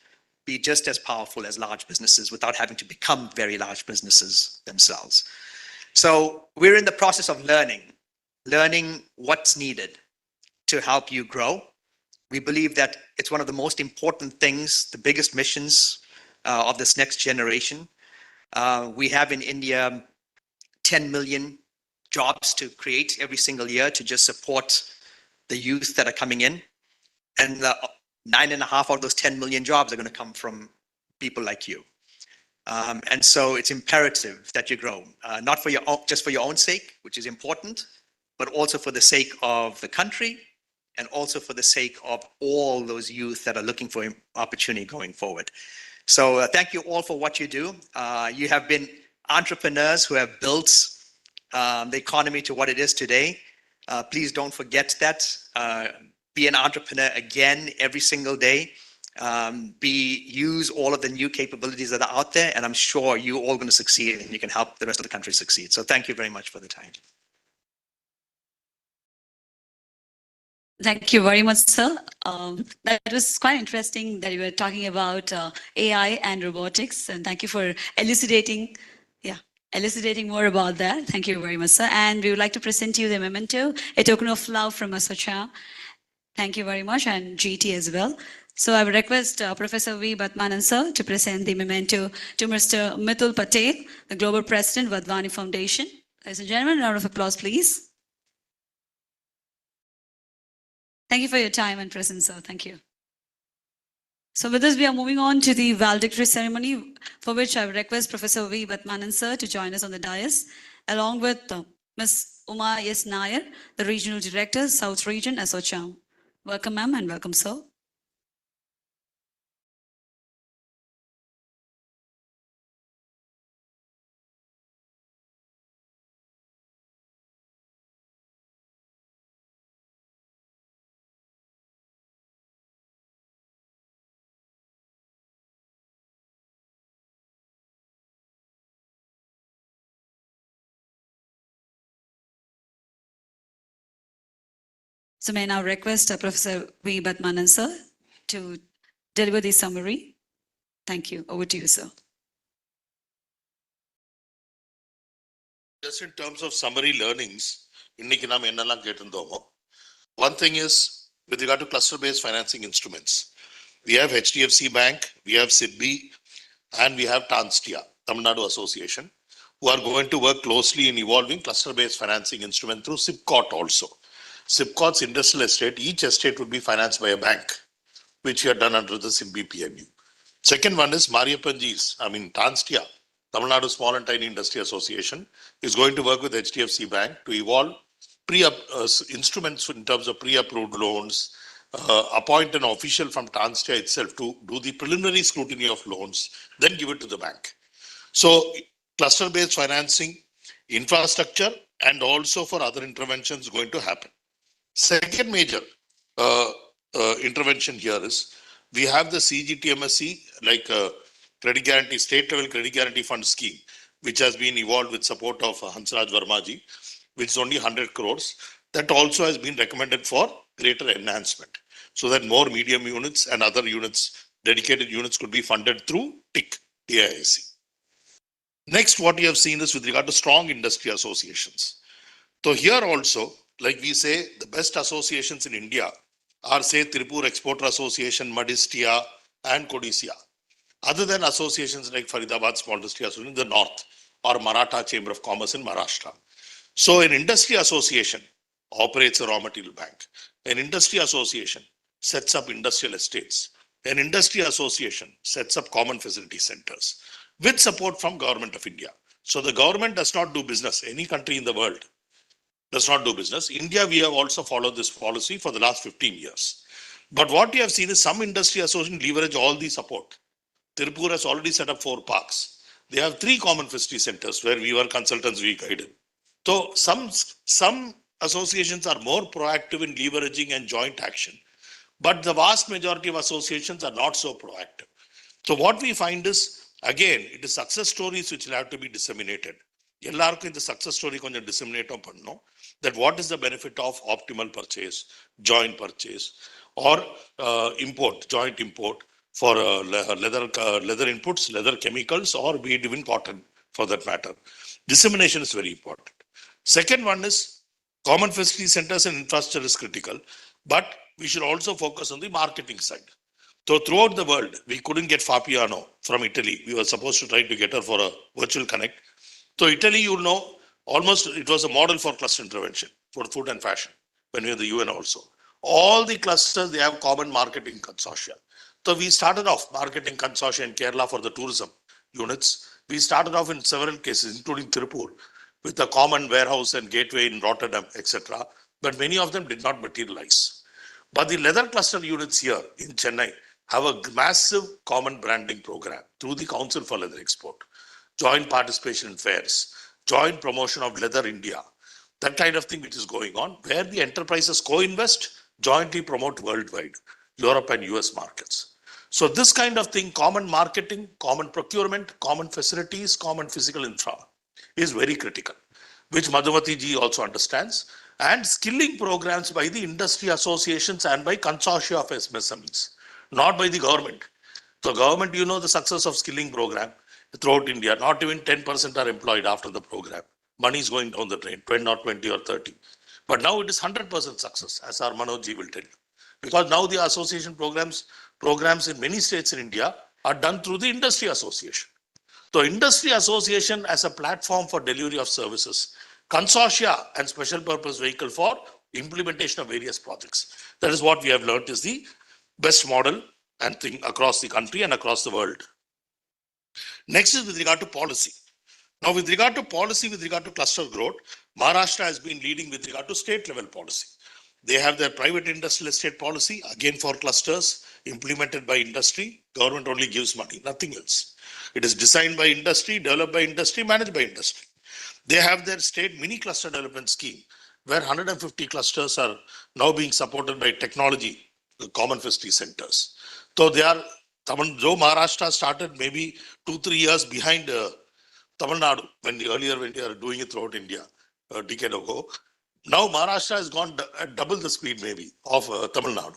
be just as powerful as large businesses without having to become very large businesses themselves. So we're in the process of learning what's needed to help you grow. We believe that it's one of the most important things, the biggest missions of this next generation. We have in India 10 million jobs to create every single year to just support the youth that are coming in. And 9.5 of those 10 million jobs are going to come from people like you. And so it's imperative that you grow, not for your own, just for your own sake, which is important, but also for the sake of the country and also for the sake of all those youth that are looking for opportunity going forward. So thank you all for what you do. You have been entrepreneurs who have built the economy to what it is today. Please don't forget that. Be an entrepreneur again every single day. Use all of the new capabilities that are out there, and I'm sure you're all going to succeed and you can help the rest of the country succeed. So thank you very much for the time. Thank you very much, sir. That was quite interesting that you were talking about AI and robotics, and thank you for elucidating more about that. Thank you very much, sir. And we would like to present to you the memento, a token of love from ASSOCHAM. Thank you very much, and GT as well. So I would request Professor V. Batmanan, sir, to present the memento to Mr. Mithul Patel, the Global President, Vadvani Foundation. Ladies and gentlemen, a round of applause, please. Thank you for your time and presence, sir. Thank you. So with this, we are moving on to the valedictory ceremony, for which I would request Professor V. Batmanan, sir, to join us on the dais, along with Ms. Uma S. Nair, the Regional Director, South Region, ASSOCHAM. Welcome, ma'am, and welcome, sir. So may I now request Professor V. Batmanan, sir, to deliver the summary. Thank you. Over to you, sir. Just in terms of summary learnings, இன்னைக்கு நாம என்னெல்லாம் கேட்டிருந்தோமோ, one thing is with regard to cluster-based financing instruments. We have HDFC Bank, we have SIDBI, and we have TANSTIA, Tamil Nadu Association, who are going to work closely in evolving cluster-based financing instrument through SIPCOT also. SIPCOT's industrial estate, each estate would be financed by a bank, which we have done under the SIMBI PMU. Second one is Mariappanji's, TANSTIA, Tamil Nadu Small and Tiny Industry Association, is going to work with HDFC Bank to evolve instruments in terms of pre-approved loans, appoint an official from Transtia itself to do the preliminary scrutiny of loans, then give it to the bank. So cluster-based financing, infrastructure, and also for other interventions going to happen. Second major intervention here is we have the CGTMSE, like credit guarantee, state level credit guarantee fund scheme, which has been evolved with support of Hansraj Vermaji, which is only 100 crores. That also has been recommended for greater enhancement, so that more medium units and other units, dedicated units, could be funded through TIIC. Next, what we have seen is with regard to strong industry associations. So here also, like we say, the best associations in India are, say, Tirupur Exporter Association, Madistia, and Codicea. Other than associations like Faridabad Small Industry Association in the north, or Maratha Chamber of Commerce in Maharashtra. So an industry association operates a raw material bank. An industry association sets up industrial estates. An industry association sets up common facility centers with support from Government of India. So the government does not do business. Any country in the world does not do business. India, we have also followed this policy for the last 15 years. But what we have seen is some industry associations leverage all the support. Tirupur has already set up 4 parks. They have 3 common facility centers where we were consultants, we guided. So some associations are more proactive in leveraging and joint action, but the vast majority of associations are not so proactive. So what we find is, again, it is success stories which will have to be disseminated. எல்லாருக்கும் இந்த success story கொஞ்சம் disseminate பண்ணணும். That what is the benefit of optimal purchase, joint purchase, or joint import for leather inputs, leather chemicals, or be it even cotton for that matter. Dissemination is very important. Second one is common facility centers and infrastructure is critical, but we should also focus on the marketing side. So throughout the world, we couldn't get Fabiano from Italy. We were supposed to try to get her for a virtual connect. So Italy, you know, almost it was a model for cluster intervention for food and fashion when we were the UN also. All the clusters, they have common marketing consortia. So we started off marketing consortia in Kerala for the tourism units. We started off in several cases, including Tirupur, with a common warehouse and gateway in Rotterdam, etc. But many of them did not materialize. But the leather cluster units here in Chennai have a massive common branding program through the Council for Leather Export, joint participation in fairs, joint promotion of Leather India, that kind of thing which is going on, where the enterprises co-invest, jointly promote worldwide, Europe and US markets. So this kind of thing, common marketing, common procurement, common facilities, common physical infra is very critical, which Madhuvati ji also understands, and skilling programs by the industry associations and by consortia of MSMEs, not by the government. So government, you know the success of skilling program throughout India, not even 10% are employed after the program. Money is going down the drain, 20 or 30. But now it is 100% success, as our Manoj ji will tell you. Because now the association programs in many states in India are done through the industry association. So industry association as a platform for delivery of services, consortia and special purpose vehicle for implementation of various projects. That is what we have learned is the best model and thing across the country and across the world. Next is with regard to policy. Now with regard to policy, with regard to cluster growth, Maharashtra has been leading with regard to state level policy. They have their private industrial estate policy, again for clusters, implemented by industry. Government only gives money, nothing else. It is designed by industry, developed by industry, managed by industry. They have their state mini cluster development scheme, where 150 clusters are now being supported by technology, the common facility centers. So they are, though Maharashtra started maybe 2-3 years behind Tamil Nadu, when they are doing it throughout India a decade ago. Now Maharashtra has gone at double the speed maybe of Tamil Nadu.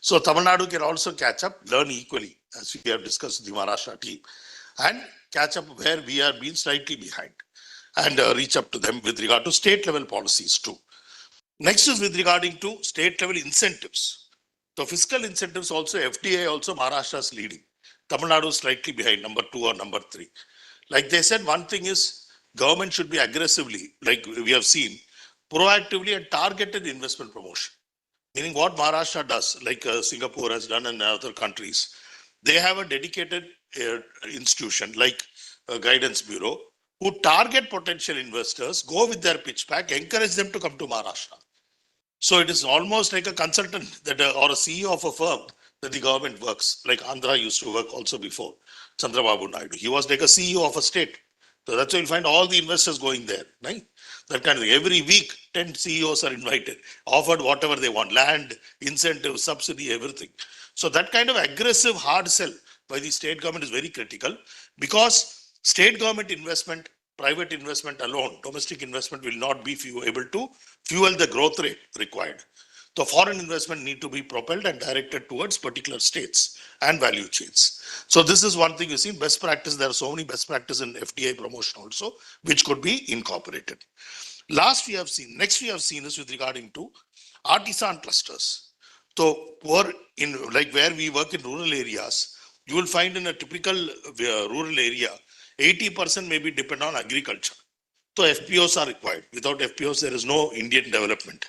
So Tamil Nadu can also catch up, learn equally, as we have discussed with the Maharashtra team, and catch up where we are being slightly behind, and reach up to them with regard to state level policies too. Next is with regarding to state level incentives. So fiscal incentives also, FDI also Maharashtra is leading. Tamil Nadu is slightly behind, number 2 or number 3. Like they said, one thing is government should be aggressively, like we have seen, proactively and targeted investment promotion. Meaning what Maharashtra does, like Singapore has done and other countries, they have a dedicated institution like a guidance bureau who target potential investors, go with their pitch pack, encourage them to come to Maharashtra. So it is almost like a consultant that or a CEO of a firm that the government works, like Andhra used to work also before, Chandrababu Naidu. He was like a CEO of a state. So that's why you'll find all the investors going there, right? That kind of thing. Every week, 10 CEOs are invited, offered whatever they want, land, incentive, subsidy, everything. So that kind of aggressive hard sell by the state government is very critical, because state government investment, private investment alone, domestic investment will not be able to fuel the growth rate required. So foreign investment need to be propelled and directed towards particular states and value chains. So this is one thing you see, best practice. There are so many best practices in FDI promotion also, which could be incorporated. Next we have seen is with regarding to artisan clusters. So poor in like where we work in rural areas, you will find in a typical rural area, 80% may be depend on agriculture. So FPOs are required. Without FPOs, there is no Indian development.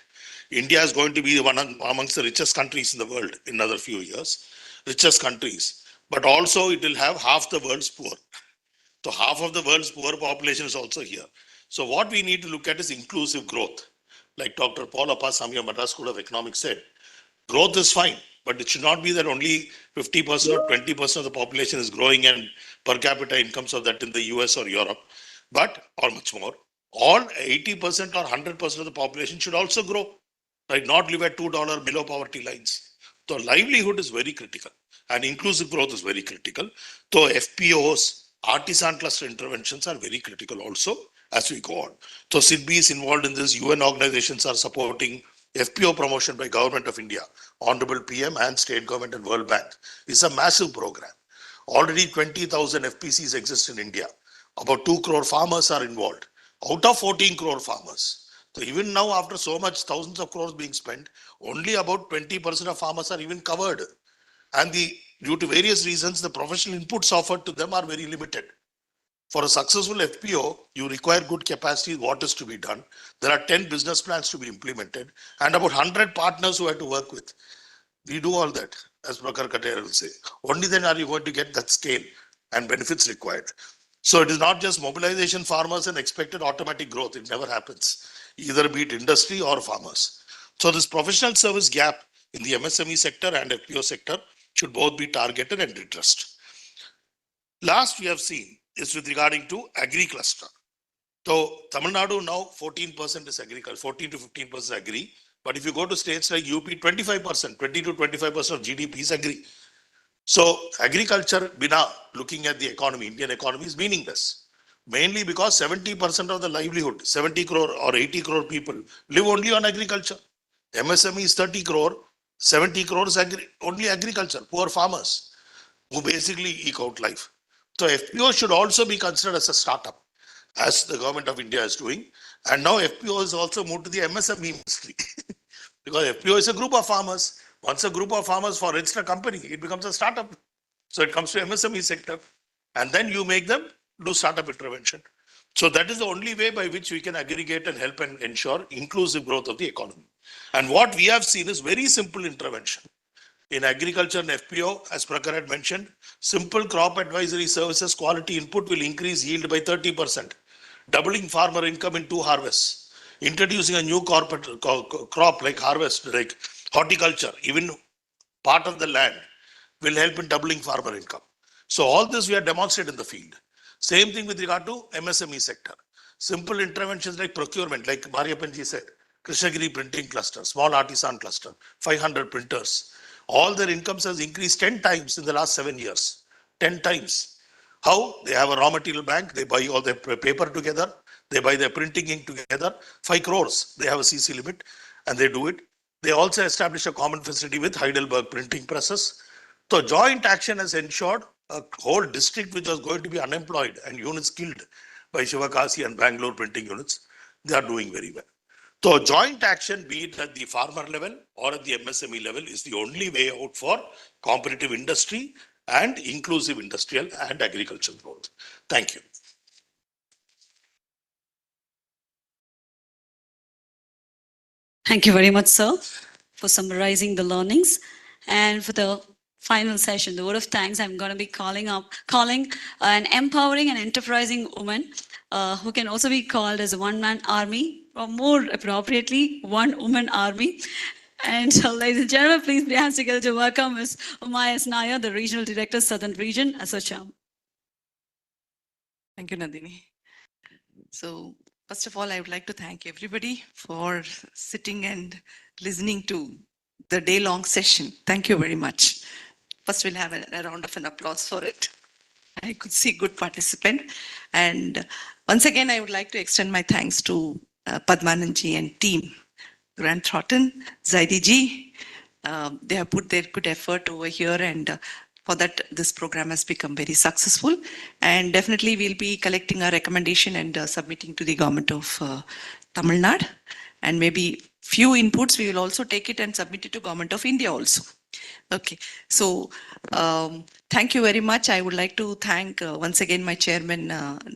India is going to be one amongst the richest countries in the world in another few years, richest countries. But also it will have half the world's poor. So half of the world's poor population is also here. So what we need to look at is inclusive growth. Like Dr. Paul Appasamy of Madras School of Economics said, growth is fine, but it should not be that only 50% or 20% of the population is growing and per capita incomes of that in the US or Europe, but or much more. All 80% or 100% of the population should also grow, right? Not live at $2 below poverty lines. So livelihood is very critical and inclusive growth is very critical. So FPOs, artisan cluster interventions are very critical also as we go on. So SIDBI is involved in this. UN organizations are supporting FPO promotion by Government of India, Honorable PM and State Government and World Bank. It's a massive program. Already 20,000 FPCs exist in India. About 2 crore farmers are involved out of 14 crore farmers. So even now, after so much thousands of crores being spent, only about 20% of farmers are even covered. And due to various reasons, the professional inputs offered to them are very limited. For a successful FPO, you require good capacity, what is to be done. There are 10 business plans to be implemented and about 100 partners who have to work with. We do all that, as Prakar Kater will say. Only then are you going to get that scale and benefits required. So it is not just mobilization farmers and expected automatic growth. It never happens, either be it industry or farmers. So this professional service gap in the MSME sector and FPO sector should both be targeted and addressed. Last we have seen is with regarding to agri cluster. So Tamil Nadu now 14% is agriculture, 14 to 15% agri. But if you go to states like UP, 25%, 20 to 25% of GDP is agri. So agriculture, bina looking at the economy, Indian economy is meaningless. Mainly because 70% of the livelihood, 70 crore or 80 crore people live only on agriculture. MSME is 30 crore, 70 crore is only agriculture, poor farmers who basically eke out life. So FPO should also be considered as a startup, as the government of India is doing. And now FPO is also moved to the MSME industry because FPO is a group of farmers. Once a group of farmers for registered company, it becomes a startup. So it comes to MSME sector and then you make them do startup intervention. So that is the only way by which we can aggregate and help and ensure inclusive growth of the economy. And what we have seen is very simple intervention. In agriculture and FPO, as Prakar had mentioned, simple crop advisory services quality input will increase yield by 30%, doubling farmer income in 2 harvests, introducing a new crop like harvest, like horticulture, even part of the land will help in doubling farmer income. So all this we are demonstrated in the field. Same thing with regard to MSME sector. Simple interventions like procurement, like Mariappanji said, Krishnagiri printing cluster, small artisan cluster, 500 printers. All their incomes has increased 10 times in the last 7 years. 10 times. How? They have a raw material bank. They buy all their paper together. They buy their printing ink together. 5 crores. They have a CC limit and they do it. They also establish a common facility with Heidelberg printing presses. So joint action has ensured a whole district which was going to be unemployed and units killed by Shivakasi and Bangalore printing units. They are doing very well. So joint action, be it at the farmer level or at the MSME level, is the only way out for competitive industry and inclusive industrial and agricultural growth. Thank you. Thank you very much, sir, for summarizing the learnings. And for the final session, the word of thanks, I'm going to be calling an empowering and enterprising woman, who can also be called as a one-man army, or more appropriately, one-woman army. And ladies and gentlemen, please put your hands together to welcome Ms. Umayas Nair, the Regional Director, Southern Region, ASSOCHAM. Thank you, Nandini. So, first of all, I would like to thank everybody for sitting and listening to the day-long session. Thank you very much. First, we'll have a round of an applause for it. I could see good participant. And once again, I would like to extend my thanks to Padmananji and team. Grant Thornton, Zaidi ji, they have put their good effort over here, and for that, this program has become very successful. And definitely, we'll be collecting our recommendation and submitting to the government of Tamil Nadu. And maybe few inputs, we will also take it and submit it to government of India also. Okay, so thank you very much. I would like to thank once again my chairman,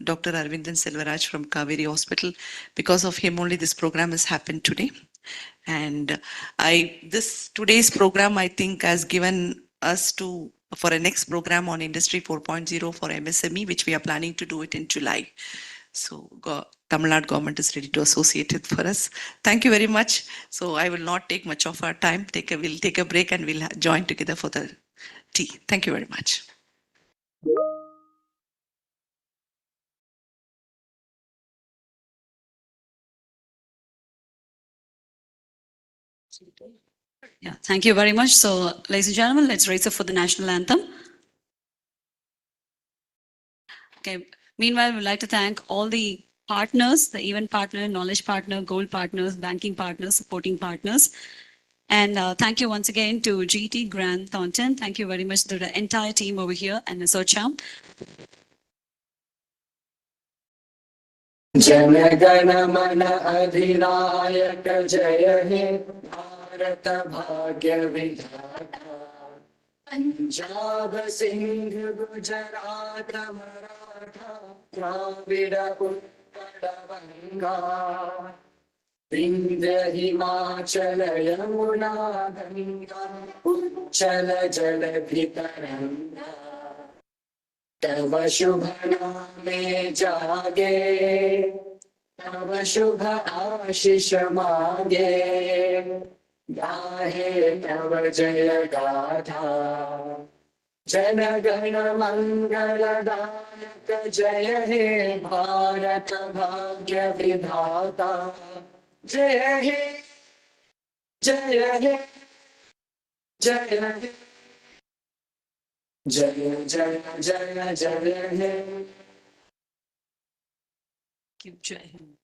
Dr. Arvindan Selvaraj from Kaveri Hospital. Because of him only this program has happened today. And today's program, I think, has given us for a next program on Industry 4.0 for MSME, which we are planning to do it in July. So Tamil Nadu government is ready to associate it for us. Thank you very much. So I will not take much of our time. We'll take a break and we'll join together for the tea. Thank you very much. Yeah, thank you very much. So, ladies and gentlemen, let's raise up for the national anthem. Okay. Meanwhile, we'd like to thank all the partners, the event partner, knowledge partner, gold partners, banking partners, supporting partners. And thank you once again to GT Grant Thornton. Thank you very much to the entire team over here and ASSOCHAM. Jana Gana Mana अधिनायक जय हे भारत भाग्य विधाता पंजाब सिंध गुजरात मराठा द्राविड उत्कल बंगा विंध्य हिमाचल यमुना गंगा उच्चल जलधि तरंगा तव शुभ नामे जागे तव शुभ आशीष मांगे गाहे तव जय गाथा जन गण मंगलदायक जय हे भारत भाग्य विधाता जय हे जय हे जय हे जय जय जय जय हे Jai Hind.